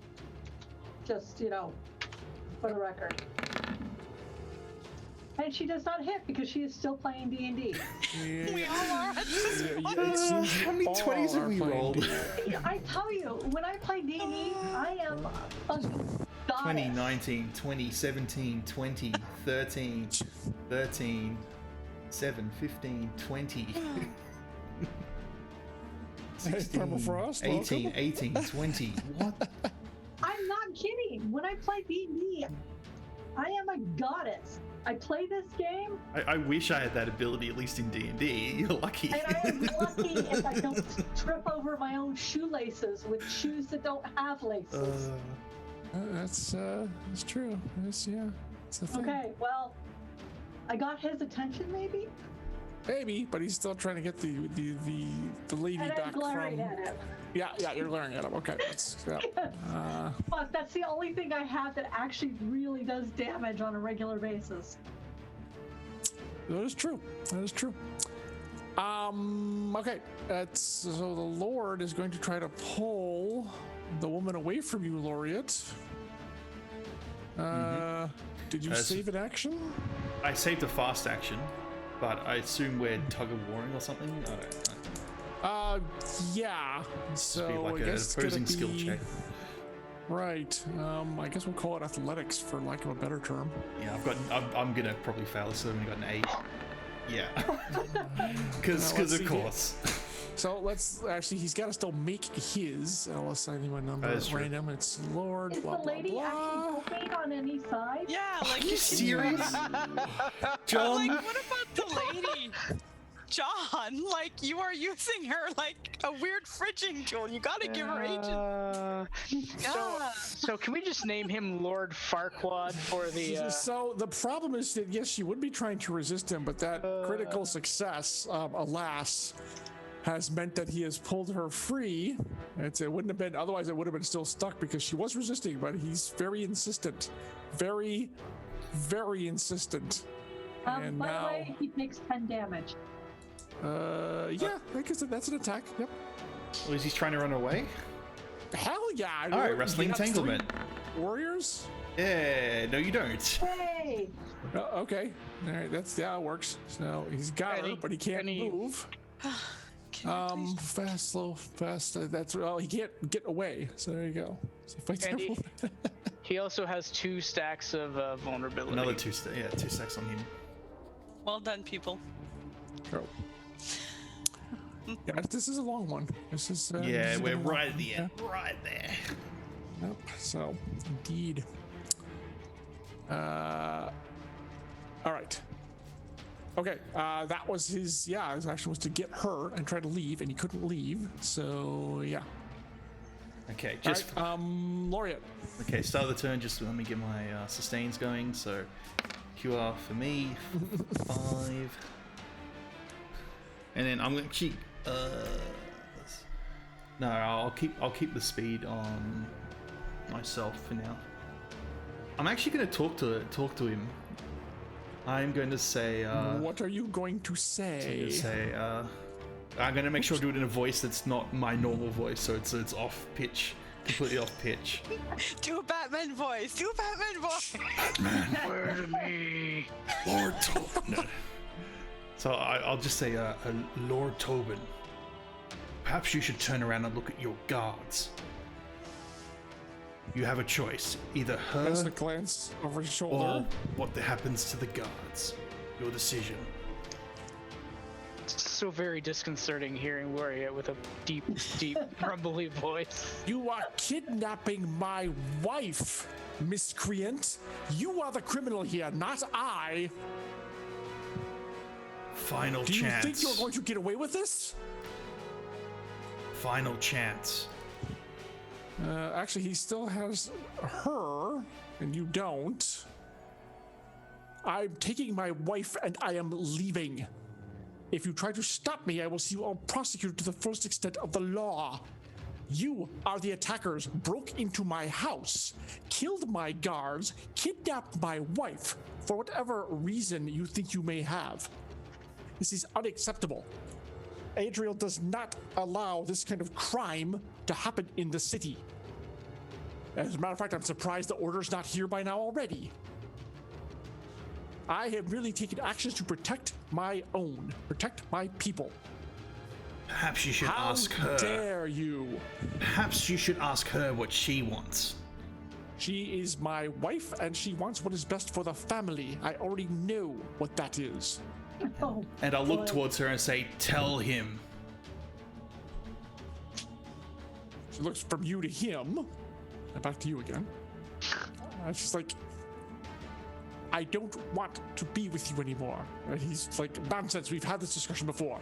Just, for the record. And she does not hit because she is still playing D&D. We all are at this point. It seems How many all 20s have are we playing rolled? D&D. I tell you, when I play D&D, I am a goddess. 20, 19, 20, 17, 20, 13, 13, 7, 15, 20. Hey, Permafrost, 18, welcome. 18, 20. What? I'm not kidding. When I play D&D, I am a goddess. I play this game, I wish I had that ability, at least in D&D. You're lucky. and I am lucky if I don't trip over my own shoelaces with shoes that don't have laces. That's true. It's a thing. Okay, well, I got his attention, maybe, Maybe, but he's still trying to get the lady and I'm back glaring from. at him. Yeah, you're glaring at him. Okay, that's yeah. But that's the only thing I have that actually really does damage on a regular basis. That is true. That is true. Okay. So the Lord is going to try to pull the woman away from you, Laureate. Did you save an action? I saved a fast action, but I assume we're tug of warring or something. I don't know. Yeah. It'd be So like I an guess it's gonna opposing skill be- check. Right. I guess we'll call it athletics for lack of a better term. Yeah, I'm gonna probably fail this. I've only got an 8. Yeah, because let's of see course. So let's actually, he's got to still make his. I'll assign him a number That is at true. random. It's Lord. Is Blah, the blah, lady blah. actually poking on any side? Yeah, like Are you serious? John? Like, what about the lady? John, like, you are using her like a weird fridging tool. You gotta give her agent. So can we just name him Lord Farquaad for the? So the problem is that yes, she would be trying to resist him, but that critical success, alas, has meant that he has pulled her free. It wouldn't have been otherwise. It would have been still stuck because she was resisting, but he's very insistent, very, very insistent. And By now, the way, he takes 10 damage. yeah, I guess that's an attack. Yep. Well, is he trying to run away? Hell yeah! All right, wrestling You got entanglement. 3 warriors. Yeah, no, you don't. Hey! Okay, all right, that's it works. So he's got And her, he- but he can't and he- move. Can you please- Fast, slow, fast. That's well, he can't get away. So there you go. So fight And he- that He also has 2 stacks of vulnerability. Another 2 stacks on him. Well done, people. one. Yeah, this is a long one. This is Yeah, this is we're gonna- right at the end. Right there. Yep. So indeed. All right. Okay. That was his. Yeah, his action was to get her and try to leave, and he couldn't leave. So yeah. Okay, All just right, Laureate. okay. Start of the turn. Just let me get my sustains going. So, QR for me, 5, and then I'm gonna keep. No, I'll keep the speed on myself for now. I'm actually gonna talk to him. I'm going to say. What are you going to say? I'm gonna make sure to do it in a voice that's not my normal voice, so it's off pitch, completely off pitch. Do a Batman voice. Do a Batman voice. Where to me? Lord Tobin. No. So I'll just say, Lord Tobin, perhaps you should turn around and look at your guards. You have a choice, either her That's the glance over his shoulder. or what happens to the guards. Your decision. It's so very disconcerting hearing Laureate with a deep, deep, rumbly voice. You are kidnapping my wife, miscreant. You are the criminal here, not I. Final Do chance. you think you're going to get away with this? Final chance. Actually, he still has her, and you don't. I'm taking my wife, and I am leaving. If you try to stop me, I will see you all prosecuted to the fullest extent of the law. You are the attackers, broke into my house, killed my guards, kidnapped my wife, for whatever reason you think you may have. This is unacceptable. Adriel does not allow this kind of crime to happen in the city. As a matter of fact, I'm surprised the order's not here by now already. I have really taken actions to protect my own, protect my people. Perhaps you should How ask her. dare you? Perhaps you should ask her what she wants. She is my wife, and she wants what is best for the family. I already know what that is. Oh, And I'll look boy. towards her and say, tell him. She looks from you to him, and back to you again. She's like, I don't want to be with you anymore. And he's like, nonsense, we've had this discussion before.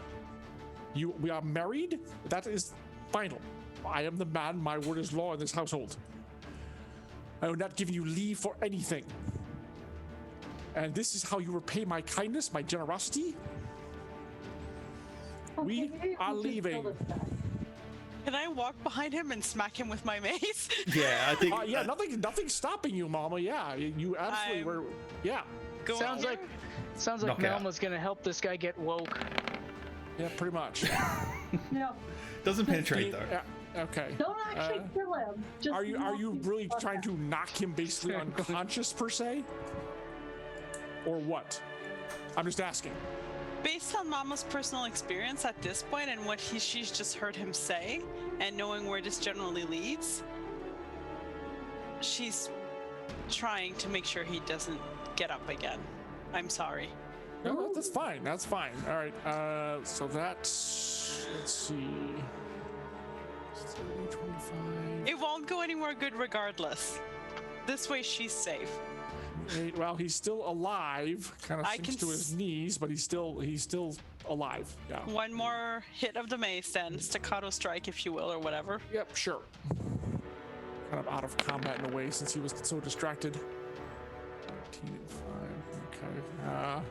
We are married, that is final. I am the man, my word is law in this household. I will not give you leave for anything. And this is how you repay my kindness, my generosity? We Okay, maybe are we should leaving. kill this guy. Can I walk behind him and smack him with my mace? Yeah, I think. Yeah, nothing's stopping you, Mama. Yeah, you absolutely were. Yeah, Go Sounds on. like Knock it out. Melma's gonna help this guy get woke. yeah, pretty much. No, Doesn't penetrate though. Yeah, okay. don't actually kill him. Just Are you knock him really the fuck trying out. to knock him basically unconscious per se, or what? I'm just asking. Based on Mama's personal experience at this point and what she's just heard him say, and knowing where this generally leads, she's trying to make sure he doesn't get up again. I'm sorry. No, that's fine. That's fine. All right. So that's let's see. 30, 25. It won't go anywhere good regardless. This way she's safe. Well, he's still alive. Kind of I sinks can to his knees, but he's still alive. Yeah. One more hit of the mace then, staccato strike if you will, or whatever. Yep. Sure. Kind of out of combat in a way since he was so distracted. 13 and 5. Okay.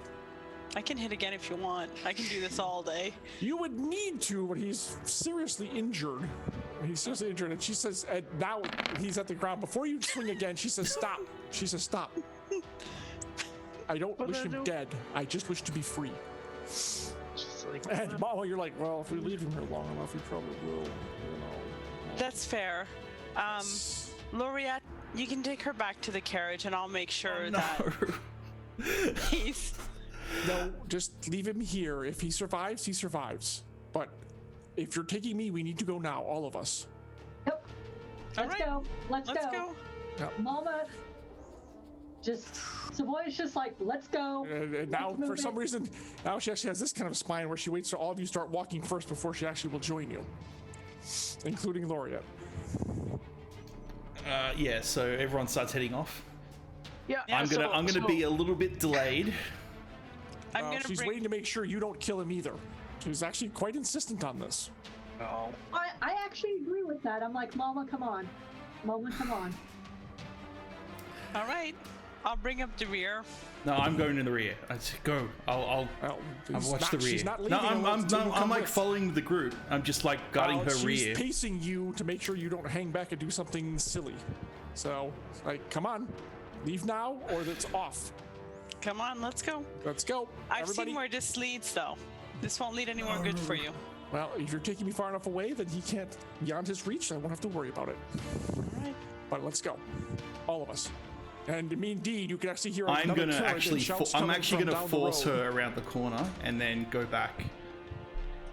I can hit again if you want. I can do this all day. You would need to, but he's seriously injured. He's seriously injured, and she says, and now he's at the ground. Before you swing again, she says, stop. She says, stop. I don't wish him dead. I just wish to be free. Just like, And Mama, you're like, well, if we leave him here long enough, he probably will. You know. That's fair. Laureate, you can take her back to the carriage and I'll make sure that he's... No, just leave him here. If he survives, he survives. But if you're taking me, we need to go now, all of us. Yep. Let's right. go. Let's Let's go. go. Mama, Savoy's just like, let's go. And now, Let's move for some it. reason, now she actually has this kind of spine where she waits till all of you start walking first before she actually will join you, including Laureate. Yeah, so everyone starts heading off. yeah, Yeah, I'm gonna so- be a little bit delayed. I'm gonna She's bring... waiting to make sure you don't kill him either. She's actually quite insistent on this. Oh. I actually agree with that. I'm like, Mama, come on. Mama, come on. All right. I'll bring up the rear. No, I'm going in the rear. I said, go. I'll Well, watch the rear. She's not leaving No, I'm until you come like with. following the group. I'm just like guarding her She's rear. pacing you to make sure you don't hang back and do something silly. So, like, come on, leave now or it's off. Come on, let's go. Let's go. I've Everybody. seen where this leads, though. This won't lead anywhere good for you. Well, if you're taking me far enough away that he can't beyond his reach, I won't have to worry about it. All right. But let's go, all of us. And me indeed, you can actually hear. I'm another gonna carriage actually. and shouts I'm coming actually from gonna down the force road. her around the corner and then go back.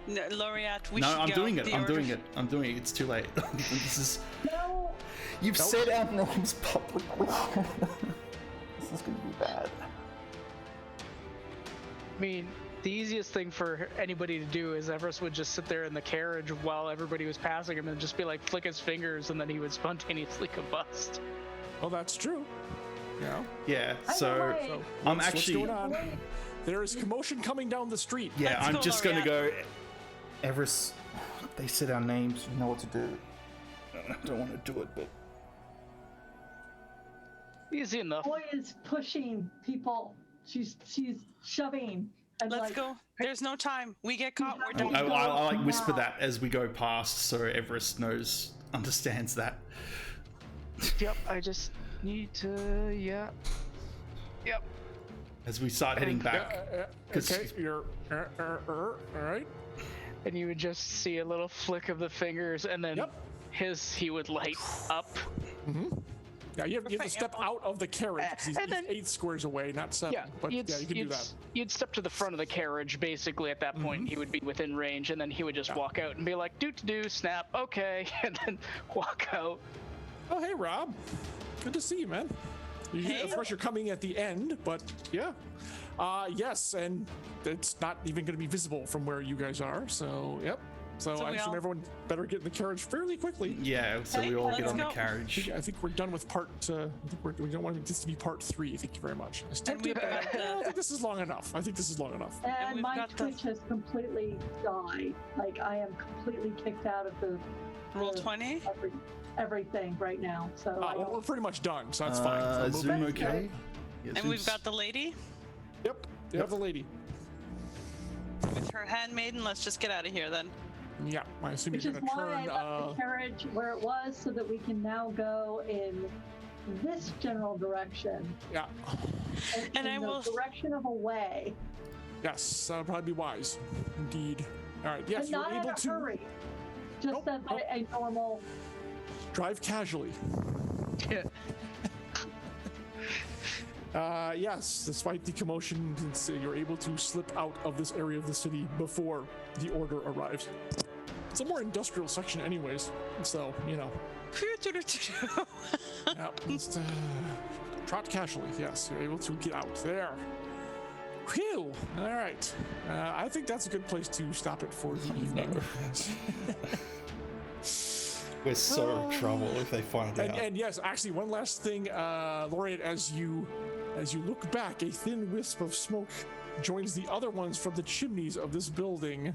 No, Laureate, we No, should I'm go. doing it. The I'm order- doing it. I'm doing it. It's too late. This is. No, You've Nope. said our names publicly. This is gonna be bad. I mean, the easiest thing for anybody to do is Everest would just sit there in the carriage while everybody was passing him and just be like, flick his fingers, and then he would spontaneously combust. Oh, that's true. Yeah. Yeah. I'm So away. So I'm what's actually. going on? There is commotion coming down the street. Yeah, Let's I'm go, just gonna Laureate. go. Everest. They said our names. You know what to do. I don't want to do it, but. Easy enough. Boy is pushing people. She's shoving. And Let's like, go. There's no time. We get caught. We're done. I like whisper Wow. that as we go past, so Everest understands that. Yep, I just need to, yeah. Yep. As we start heading back. 'Cause- Okay, you're all right. And you would just see a little flick of the fingers, and then Yep. he would light up. Yeah, you have to Perfect, step yeah. out of the carriage. 'Cause He's And then- 8 squares away, not 7. Yeah, But yeah, you can do that. You'd step to the front of the carriage, basically, at that point. He would be within range, and then he would just walk out and be like, do, snap, okay, and then walk out. Oh, hey, Rob. Good to see you, man. Hey. Of course, you're coming at the end, but yeah. Yes, and it's not even going to be visible from where you guys are, so yep. So So I we assume all- everyone better get in the carriage fairly quickly. Yeah, so Hey, we all get let's on the go. carriage. I think we're done with part. I think we don't want this to be part 3. Thank you very much. I was And we've tempted, got but I the, think this is long enough. I think this is long enough. and we've my got the- Twitch has completely died. Like I am completely kicked out of the roll 20. everything right now. So I We're don't, pretty much done, so that's fine. So move Zoom it. okay? Yeah, And we've Zoom's- got the lady Yep. You have the lady. with her handmaiden. Let's just get out of here then. Yeah, I assume which you're is going to why I turn. left the carriage where it was, so that we can now go in this general direction. Yeah. And in I the will- direction of away, Yes, that would probably be wise. Indeed. All right. Yes, but you're not in able a to hurry. Just Nope, nope. a normal. drive casually. Yes, despite the commotion, you're able to slip out of this area of the city before the order arrives. It's a more industrial section, anyways. So you know. Yeah, just, trot casually. Yes, you're able to get out there. Phew! All right. I think that's a good place to stop it for the evening. We're so in trouble if they find out. And yes, actually, one last thing, Laureate, as you look back, a thin wisp of smoke joins the other ones from the chimneys of this building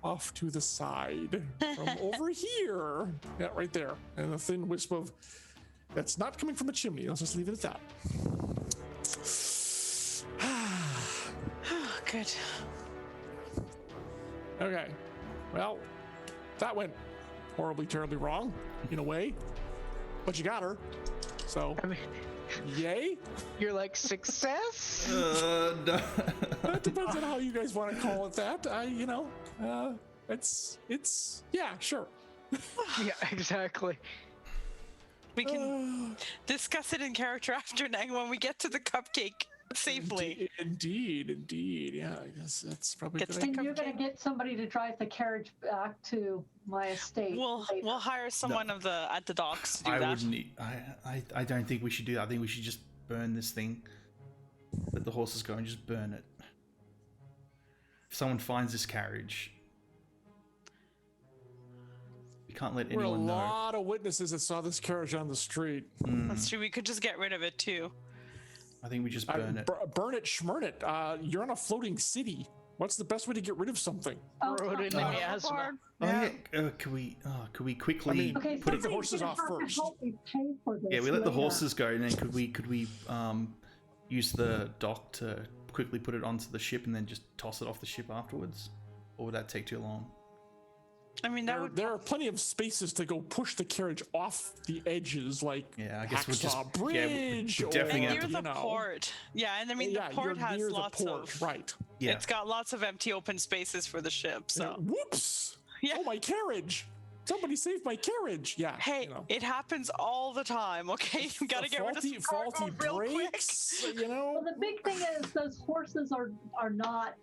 off to the side from over here. Yeah, right there. And a thin wisp of that's not coming from the chimney. Let's just leave it at that. Oh, good. Okay. Well, that went horribly, terribly wrong in a way, but you got her. So, I mean, yay. you're like, success? No. It depends on how you guys want to call it that. It's yeah, sure. Yeah, exactly. We can discuss it in character after now when we get to the cupcake safely. Indeed. Yeah, I guess that's probably Gets good. the And you're going to get somebody to drive the carriage back to my estate. We'll later. hire someone at the docks to do I that. wouldn't. I don't think we should do that. I think we should just burn this thing. Let the horses go and just burn it. If someone finds this carriage, we can't let There were a anyone know. lot of witnesses that saw this carriage on the street. That's true. We could just get rid of it too. I think we just burn it. Burn it, schmurn it. You're in a floating city. What's the best way to get rid of something? Oh, Throw it in the oh, miasma. Oh yeah. Could we quickly I mean, Okay, Put the somebody's horses gonna off have to first. help me pay for this Yeah, we let the later. horses go, and then could we use the dock to quickly put it onto the ship and then just toss it off the ship afterwards, or would that take too long? I mean, that would. There are plenty of spaces to go push the carriage off the edges, like Yeah, I guess we'll just Hacksaw Bridge. we definitely And have near to, the port. Yeah, and I mean, yeah, the port you're has near lots the port, of. right? yeah. It's got lots of empty open spaces for the ship. So Whoops! Yeah. Oh, my carriage! Somebody saved my carriage! Yeah. Hey, it happens all the time, okay? You gotta get rid of some faulty cargo real quick. brakes, you know? Well, the big thing is those horses are not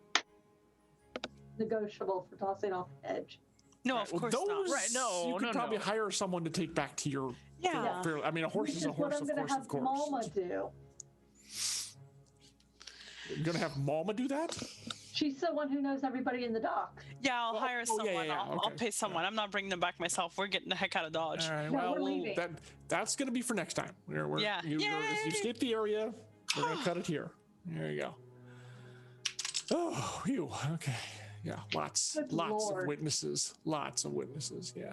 negotiable for tossing off the edge. No, of course not. Those, Right, no, you could no, probably no. hire someone to take back to your... Yeah. I mean, a horse is a horse, of course, of course. What I'm going to have Malma do. You're going to have Malma do that? She's the one who knows everybody in the dock. Yeah, I'll hire someone. I'll okay. pay someone. I'm not bringing them back myself. We're getting the heck out of Dodge. All right, No, well, we're leaving. that's going to be for next time. Yeah. You escaped the area. We're going to cut it here. There you go. Oh, phew. Okay. Yeah, lots Good of Lord. witnesses. Lots of witnesses, yeah.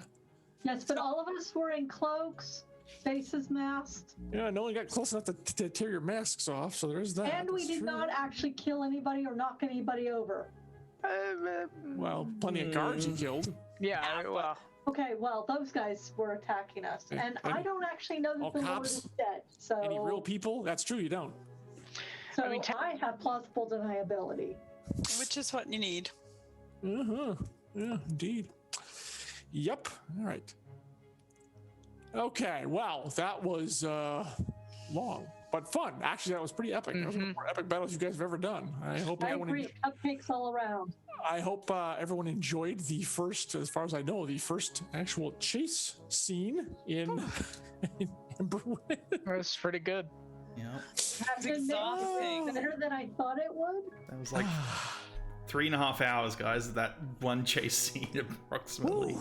Yes, but all of us were in cloaks, faces masked, Yeah, no one got close enough to tear your masks off, so there's that. and we That's did true. not actually kill anybody or knock anybody over. Well, plenty of guards you killed. Yeah, well, Okay, well, those guys were attacking us, and I don't actually know all that the Lord cops? is dead. So, Any real people? That's true, you don't. so I mean, I have plausible deniability. Which is what you need. Uh-huh. Yeah, indeed. Yep. All right. Okay, well, that was long, but fun. Actually, that was pretty epic. That was one of the more epic battles you guys have ever done. I hope I everyone agree. Cupcakes all around. I hope everyone enjoyed the first, as far as I know, the first actual chase scene in, in Emberwind. that's pretty good. Yeah, Has been exhausting. better than I thought it would. that was like 3.5 hours, guys. That one chase scene, approximately.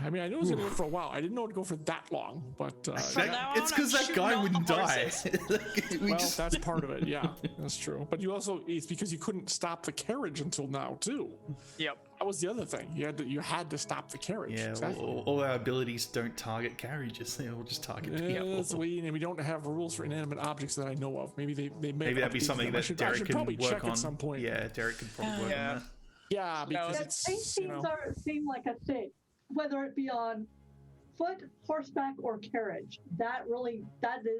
I mean, I knew it was going to go for a while. I didn't know it would go for that long, but From now It's on, because I'm that shooting guy all the wouldn't die. horses. We well, just- that's part of it. Yeah, that's true. But you also, it's because you couldn't stop the carriage until now too. Yep. That was the other thing. You had to stop the carriage. yeah, exactly. all our abilities don't target carriages. They all just target people. Yes, we don't have rules for inanimate objects that I know of. Maybe they may Maybe that'd be update something them. I that should Derek can probably work check on at some point. Yeah, Derek can probably work Yeah. on that. Yeah, because That it's chase scenes seem like a thing, whether it be on foot, horseback, or carriage. That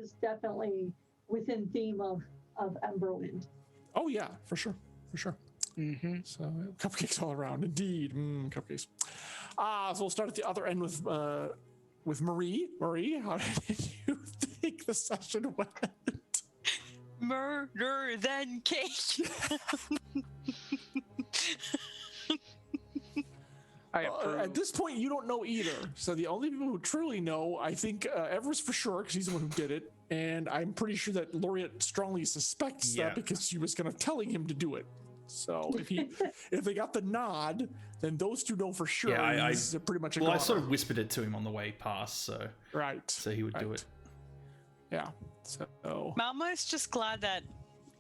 is definitely within theme of Emberwind. Oh yeah, for sure. Mm-hmm. So cupcakes all around, indeed. Cupcakes. So we'll start at the other end with Marie. Marie, how did you think the session went? Murder then cake. I approve. At this point, you don't know either. So the only people who truly know, I think, Everest for sure, because he's the one who did it, and I'm pretty sure that Laureate strongly suspects Yeah. that because she was kind of telling him to do it. So if they got the nod, then those two know for sure. Yeah, he's pretty much a Well, I goner. sort of whispered it to him on the way past, so Right. he would do Right. it. Yeah. So Mama is just glad that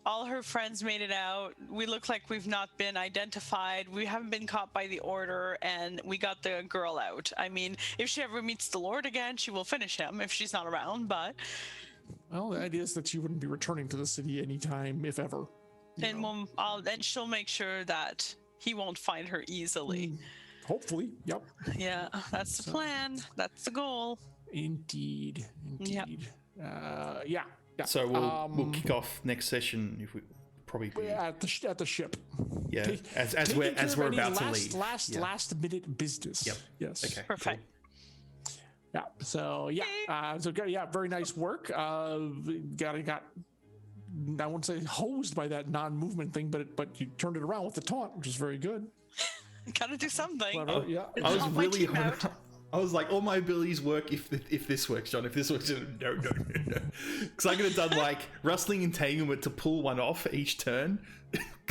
all her friends made it out. We look like we've not been identified. We haven't been caught by the order, and we got the girl out. I mean, if she ever meets the Lord again, she will finish him if she's not around, but well, the idea is that she wouldn't be returning to the city anytime, if ever. then then she'll make sure that he won't find her easily. Hopefully. Yep. Yeah, that's the plan. That's the goal. Indeed. Yep. Yeah. So we'll kick off next session if we probably be, At the ship. yeah Take- as Taking we're care of any about to last, leave. Last minute business. Yep. Yes. Okay. Perfect. Yeah. So yeah. Very nice work. Got. I won't say hosed by that non-movement thing, but you turned it around with the taunt, which is very good. Gotta do something. Clever, yeah. I was Help my really team out. I was like, all my abilities work if this works, John. If this works, no. Because I could have done like rustling entanglement to pull one off each turn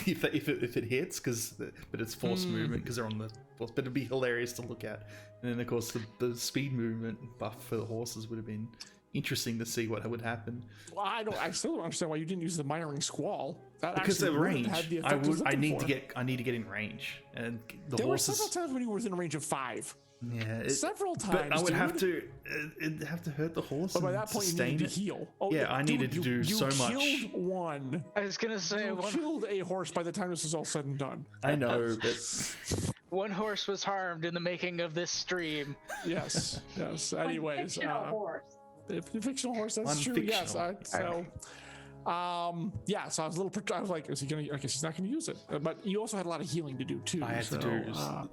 if it hits, but it's forced movement because they're on the force. But it'd be hilarious to look at. And then of course the speed movement buff for the horses would have been interesting to see what would happen. Well, I still don't understand why you didn't use the miring squall. That Because actually of wouldn't range, have had the effect was I looking need for. to get in range, and the There were several horses. times when you were within a range of 5. Yeah, Several times. But I would have dude. to. It'd have to hurt the horse. But by and that point, you sustain needed it. to heal. Oh, Yeah, I needed to do so much. You killed one. I was gonna say You killed a horse by the time this was all said and done. I know, but one horse was harmed in the making of this stream. Yes. Yes. Anyways, Fictional horse. the fictional horse. That's true. Yes. Unfictional. Yeah, so I was a little. I was like, is he gonna? I guess he's not gonna use it. But you also had a lot of healing to do too. I had so,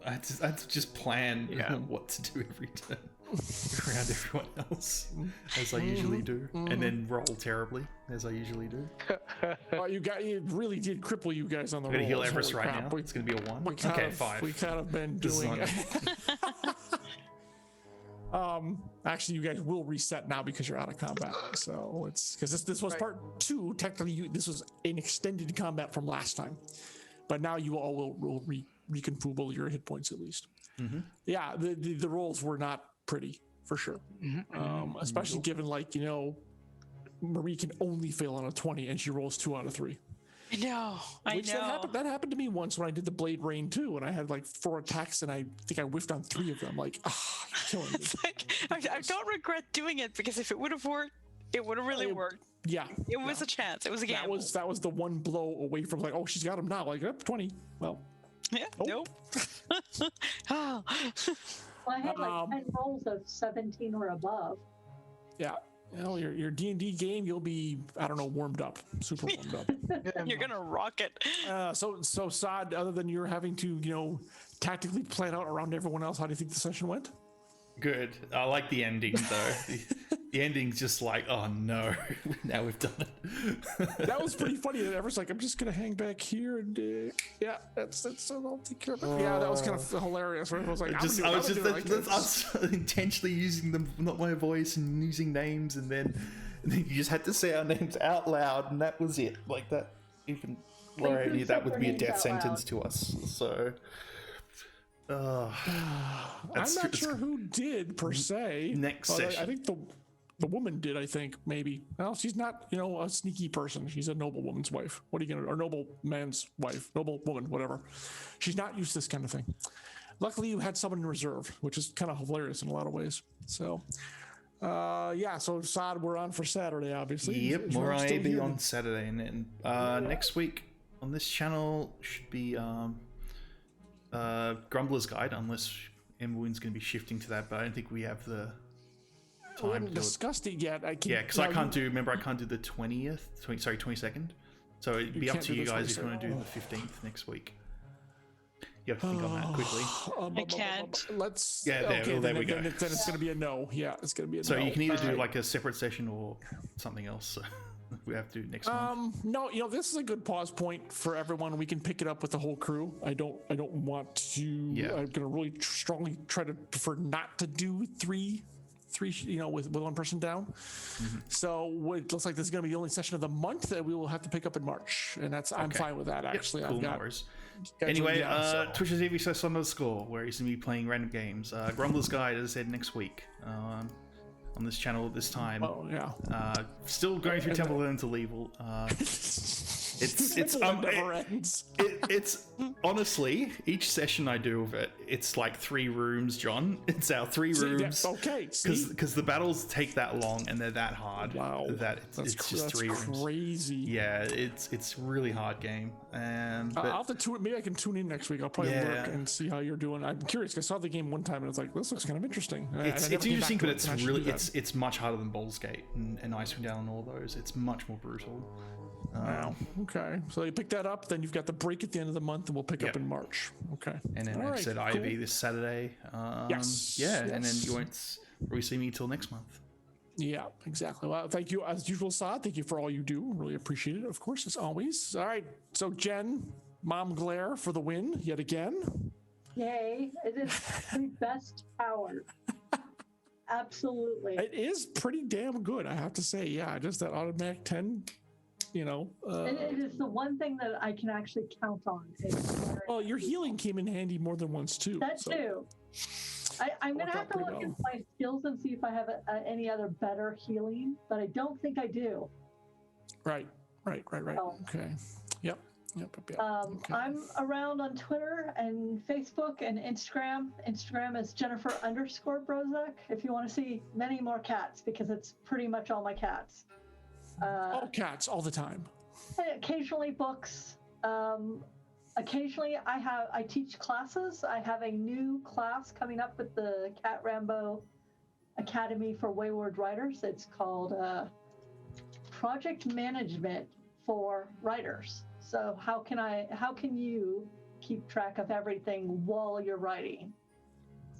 I had to just plan what to do every turn around everyone else, as I usually do, and then roll terribly, as I usually do. Well, you really did cripple you guys on the I'm gonna heal rolls. Everest Holy right crap. now. It's gonna be a 1. Okay, 5. We kind of been This is doing. on Actually, you guys will reset now because you're out of combat. So it's because this was Right. part 2. Technically, this was an extended combat from last time, but now you all will reconfigure your hit points at least. Yeah, the rolls were not pretty for sure, especially given Marie can only fail on a 20 and she rolls 2 out of 3. I know. That happened to me once when I did the Blade Rain too, and I had like 4 attacks and I think I whiffed on 3 of them. Like, you're killing me. It's like, I don't regret doing it because if it would have worked, it would have really worked. Yeah, It was a chance. It was a gamble. that was the one blow away from like, oh, she's got him now. Like, 20. Well, Yeah. Nope. Oh. Well, I had like 10 rolls of 17 or above. yeah. Your D&D game, you'll be, I don't know, warmed up, super warmed up. You're gonna rock it. So Saad, other than you're having to, tactically plan out around everyone else, how do you think the session went? Good. I like the ending though. The ending's just like, oh no, now we've done it. That was pretty funny. That Everett's like, I'm just gonna hang back here and yeah, that's I'll take care of it. Yeah, that was kind of hilarious. Right? I was like, I was intentionally using not my voice and using names, and then you just had to say our names out loud, and that was it. Like that, even Laura knew that would be a death sentence to us. So. I'm not sure who did per se. Next session. I think the woman did. I think maybe. Well, she's not a sneaky person. She's a noble woman's wife. What are you gonna? Or noble man's wife, noble woman, whatever. She's not used to this kind of thing. Luckily, you had someone in reserve, which is kind of hilarious in a lot of ways. So, so Saad, we're on for Saturday, obviously. Yep, more IAB on Saturday, and then next week on this channel should be Grumbler's Guide, unless Emberwind's going to be shifting to that, but I don't think we have the time We haven't to do discussed it yet. because I can't do. Remember, I can't do the 22nd. So it'd be up to you guys if you want to do the 15th next week. You have to think on that quickly. I can't. Let's. Yeah, there we go. Then it's going to be a no. Yeah, it's going to be a no. So you can either do like a separate session or something else. We have to do next month. No, this is a good pause point for everyone. We can pick it up with the whole crew. I don't want to. Yeah. I'm gonna really strongly try to prefer not to do three, with one person down. So it looks like this is gonna be the only session of the month that we will have to pick up in March, and I'm fine with that. Actually, cool, I've got. No worries. Anyway, Twitch.tv/SunDoesScore, where he's gonna be playing random games. Grumbler's Guide, as I said, next week. On this channel at this time. Oh yeah. Still going through Temple of Evil. It's never ends. It's honestly, each session I do of it, it's like 3 rooms, John. It's our 3 rooms. Okay. Because the battles take that long and they're that hard. Wow. It's just 3 rooms. Crazy. Yeah, it's really hard game. But I'll have to tune. Maybe I can tune in next week. I'll probably look and see how you're doing. I'm curious. I saw the game one time and it's like, this looks kind of interesting. It's interesting, but it's really it's much harder than Baldur's Gate and Icewind Dale and all those. It's much more brutal. Wow. Okay. So you pick that up, then you've got the break at the end of the month, and we'll pick up in March. Okay. And then I said IAB this Saturday. Yes. And then you won't really see me till next month. Yeah, exactly. Well, thank you as usual, Saad. Thank you for all you do. Really appreciate it, of course, as always. All right. So Jen, Mom Glare for the win yet again. Yay. It is the best power. Absolutely. It is pretty damn good, I have to say. Yeah, just that automatic 10. And it is the one thing that I can actually count on. Well, your healing came in handy more than once too. That too. I'm going to have to look at my skills and see if I have any other better healing, but I don't think I do. Right. Oh. Okay. Yep. Okay. I'm around on Twitter and Facebook and Instagram. Instagram is Jennifer_Brozak. If you want to see many more cats, because it's pretty much all my cats. All cats all the time. Occasionally books. Occasionally I teach classes. I have a new class coming up with the Cat Rambo Academy for Wayward Writers. It's called project management for writers. So how can you keep track of everything while you're writing?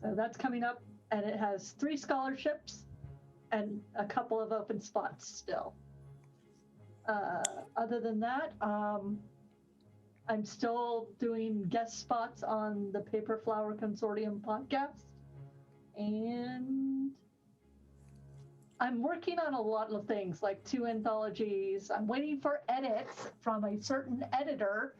So that's coming up, and it has 3 scholarships and a couple of open spots still. Other than that, I'm still doing guest spots on the Paper Flower Consortium podcast, and I'm working on a lot of things, like 2 anthologies. I'm waiting for edits from a certain editor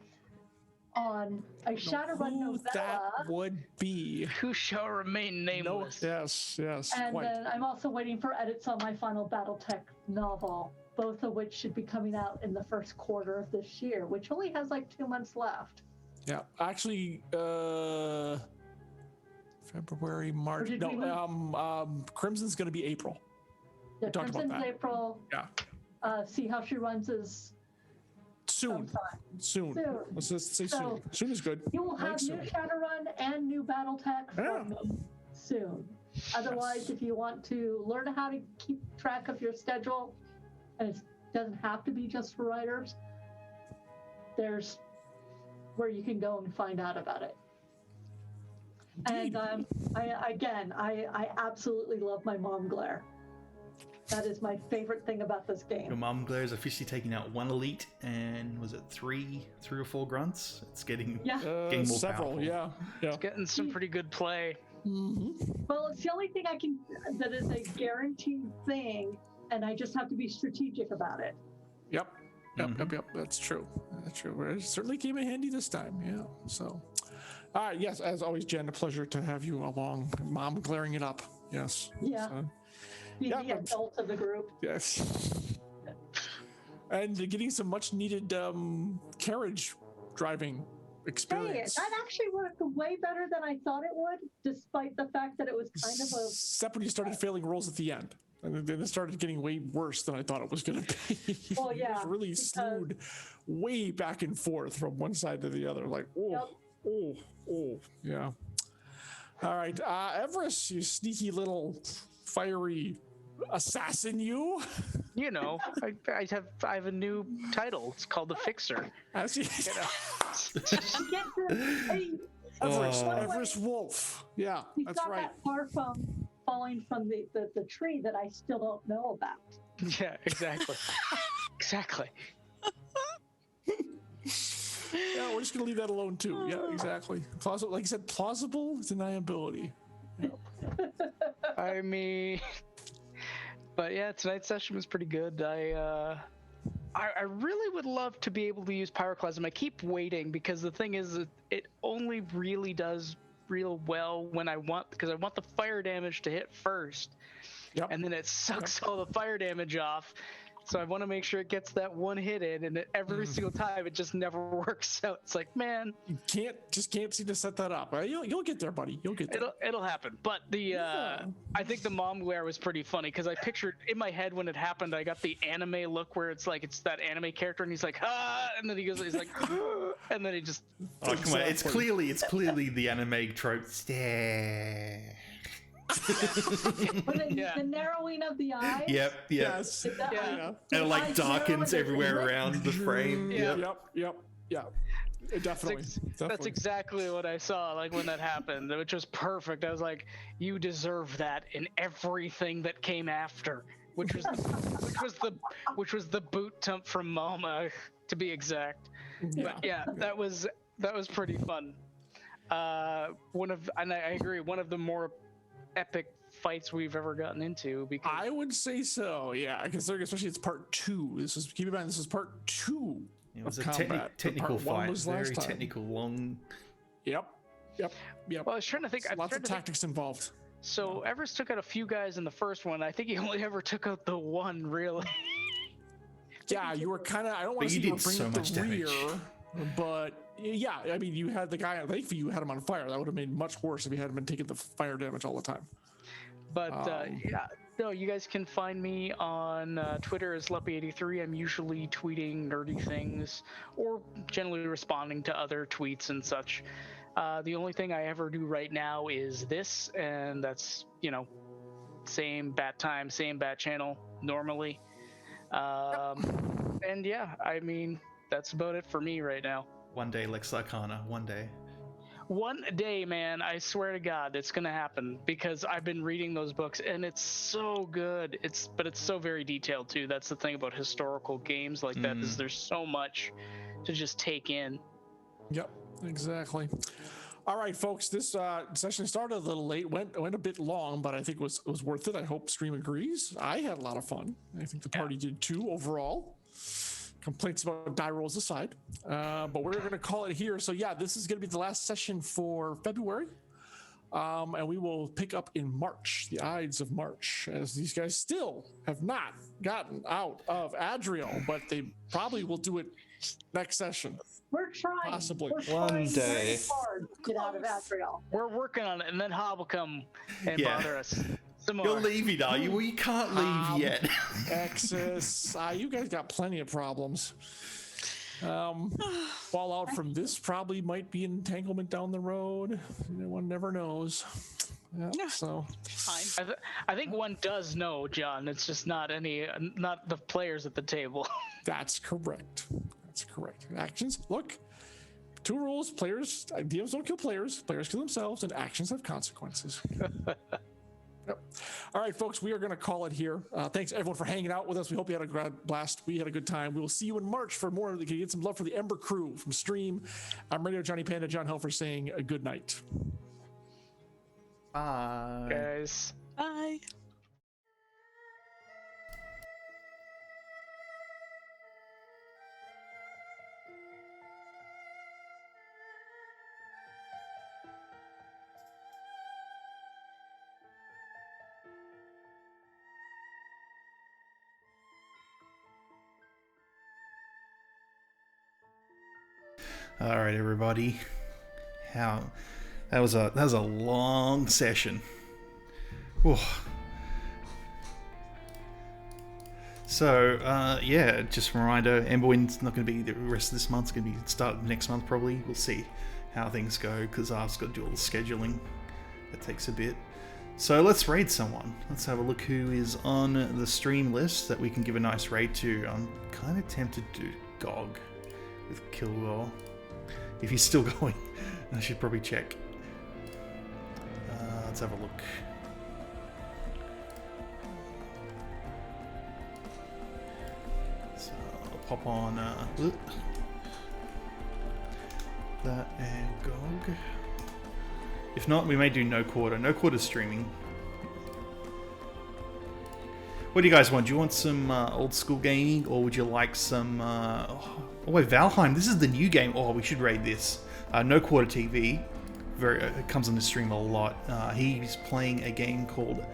on a Shadowrun novella. That would be. Who shall remain nameless. Yes, And quite. then I'm also waiting for edits on my final BattleTech novel, both of which should be coming out in the first quarter of this year, which only has like 2 months left. Yeah, actually, February, March. No, Crimson's going to be April. Yeah, We talked about Crimson's that. April. Yeah. See How She Runs is Soon. sometime. Soon. Let's just say So, soon. Soon is good. You will have Like new soon. Shadowrun and new BattleTech from me soon. Otherwise, if you want to learn how to keep track of your schedule, and it doesn't have to be just for writers, there's where you can go and find out about it. Indeed. And I absolutely love my mom glare. That is my favorite thing about this game. Your mom glare is officially taking out 1 elite and was it three or 4 grunts? It's getting getting more several, powerful. yeah. Getting some pretty good play. Well, it's the only thing that is a guaranteed thing, and I just have to be strategic about it. Yep. That's true. It certainly came in handy this time. Yeah. So, all right. Yes, as always, Jen, a pleasure to have you along. Mom glaring it up. Yes. Yeah. So, Be the adult of the group. yes. And getting some much needed carriage driving Hey, experience. that actually worked way better than I thought it would, despite the fact that it was kind of a. Except when you started failing rolls at the end. And then it started getting way worse than I thought it was going to be. Well, It yeah, was really because- slewed way back and forth from one side to the other. Like, yeah. All right. Everest, you sneaky little fiery assassin, you. You know, I have a new title. It's called The Fixer. As you, Hey, Everest Wolf. Yeah, he's that's not right. that far from falling from the tree that I still don't know about. Yeah, exactly. Exactly. Yeah, we're just gonna leave that alone too. Yeah, exactly. Plausible, like you said, plausible deniability. I mean, but yeah, tonight's session was pretty good. I really would love to be able to use Pyroclasm. I keep waiting because the thing is, it only really does real well when I want, because I want the fire damage to hit first. Yep. And then it sucks all the fire damage off. So I want to make sure it gets that one hit in, and every single time it just never works out. It's like, man, You can't seem to set that up. You'll get there, buddy. You'll get there. it'll happen. But I think the mom glare was pretty funny because I pictured in my head when it happened, I got the anime look where it's like it's that anime character, and he's like, and then he's like, and then he just. Oh, come on. It's clearly the anime trope. Stare. Yeah. The narrowing of the eyes. Yep. Yes. Yeah. And it like Eyes darkens narrow, everywhere and around the frame. Yeah. Yep. Yep. Definitely. That's exactly what I saw, like when that happened, which was perfect. I was like, you deserve that in everything that came after, which was the boot dump from Mama, to be exact. But yeah, that was pretty fun. And I agree, one of the more epic fights we've ever gotten into, because I would say so. Yeah, considering especially it's part 2. Keep in mind this is part 2. It was of a combat. technical Part 1 fight. was last Very time. technical, long. Yep. well, I was trying to think. Lots of tactics involved. So Everest took out a few guys in the first one. I think he only ever took out the one, really. Yeah, you were kind of. I don't want But to you say you were did bringing so up the much damage. rear, but yeah, I mean, you had the guy. I think you had him on fire. That would have made much worse if he hadn't been taking the fire damage all the time. But yeah, no, you guys can find me on Twitter as Leppy83. I'm usually tweeting nerdy things or generally responding to other tweets and such. The only thing I ever do right now is this, and that's, same bat time, same bat channel normally. And yeah, I mean, that's about it for me right now. One day, Lex Arcana. One day. One day, man, I swear to God, it's gonna happen because I've been reading those books and it's so good. But it's so very detailed too. That's the thing about historical games like that is there's so much to just take in. Yep, exactly. All right, folks, this session started a little late, went a bit long, but I think it was worth it. I hope Stream agrees. I had a lot of fun. I think the party did too overall. Complaints about die rolls aside, but we're going to call it here. So yeah, this is going to be the last session for February, and we will pick up in March, the Ides of March, as these guys still have not gotten out of Adriel, but they probably will do it next session. We're trying. Possibly. We're One trying day. very hard to get out of Azrael. We're working on it, and then Hob will come and bother us some more. You're leaving, are you? Well, you can't leave yet. Texas, you guys got plenty of problems. Fallout from this probably might be entanglement down the road. One never knows. Yeah, so Fine. I think one does know, John. It's just not the players at the table. that's correct. That's correct. Actions. Look, 2 rules: players, DMs don't kill players. Players kill themselves, and actions have consequences. Yep. All right, folks, we are going to call it here. Thanks everyone for hanging out with us. We hope you had a blast. We had a good time. We will see you in March for more. Get some love for the Ember crew from Stream. I'm Radio Johnny Panda, John Helfers saying a good night. Bye. Guys. Bye. All right, everybody. That was a long session. Whew. So yeah, just a reminder: Emberwind's not going to be the rest of this month. It's going to be start next month probably. We'll see how things go because I've got to do all the scheduling. That takes a bit. So let's raid someone. Let's have a look who is on the stream list that we can give a nice raid to. I'm kind of tempted to do GOG with Kilgore. If he's still going, I should probably check. Let's have a look. So I'll pop on that and GOG. If not, we may do No Quarter. No Quarter streaming. What do you guys want? Do you want some old school gaming, or would you like some... Oh wait, Valheim. This is the new game. Oh, we should raid this. No Quarter TV. It comes on the stream a lot. He's playing a game called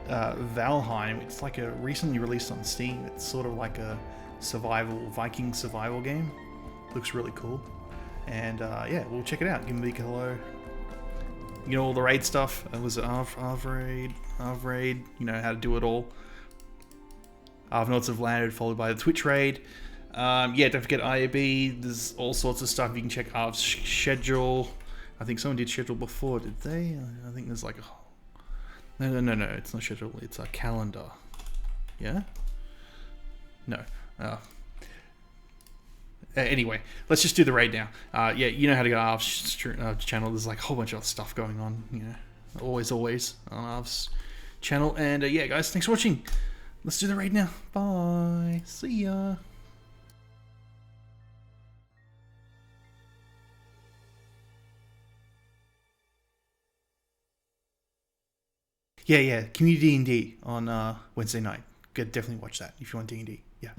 Valheim. It's like a recently released on Steam. It's sort of like a Viking survival game. Looks really cool. And yeah, we'll check it out. Give him a big hello. You know all the raid stuff. It was Arv raid. You know how to do it all. Arvnots have landed, followed by the Twitch raid. Yeah, don't forget IAB. There's all sorts of stuff. You can check Arv's schedule. I think someone did schedule before, did they? I think there's like a... No. It's not schedule. It's a calendar. Yeah? No. Anyway, let's just do the raid now. Yeah, you know how to get Arv's channel. There's like a whole bunch of stuff going on. You know, always on Arv's channel. And yeah, guys, thanks for watching. Let's do the raid now. Bye. See ya. Yeah. Community D&D on Wednesday night. Definitely watch that if you want D&D. Yeah.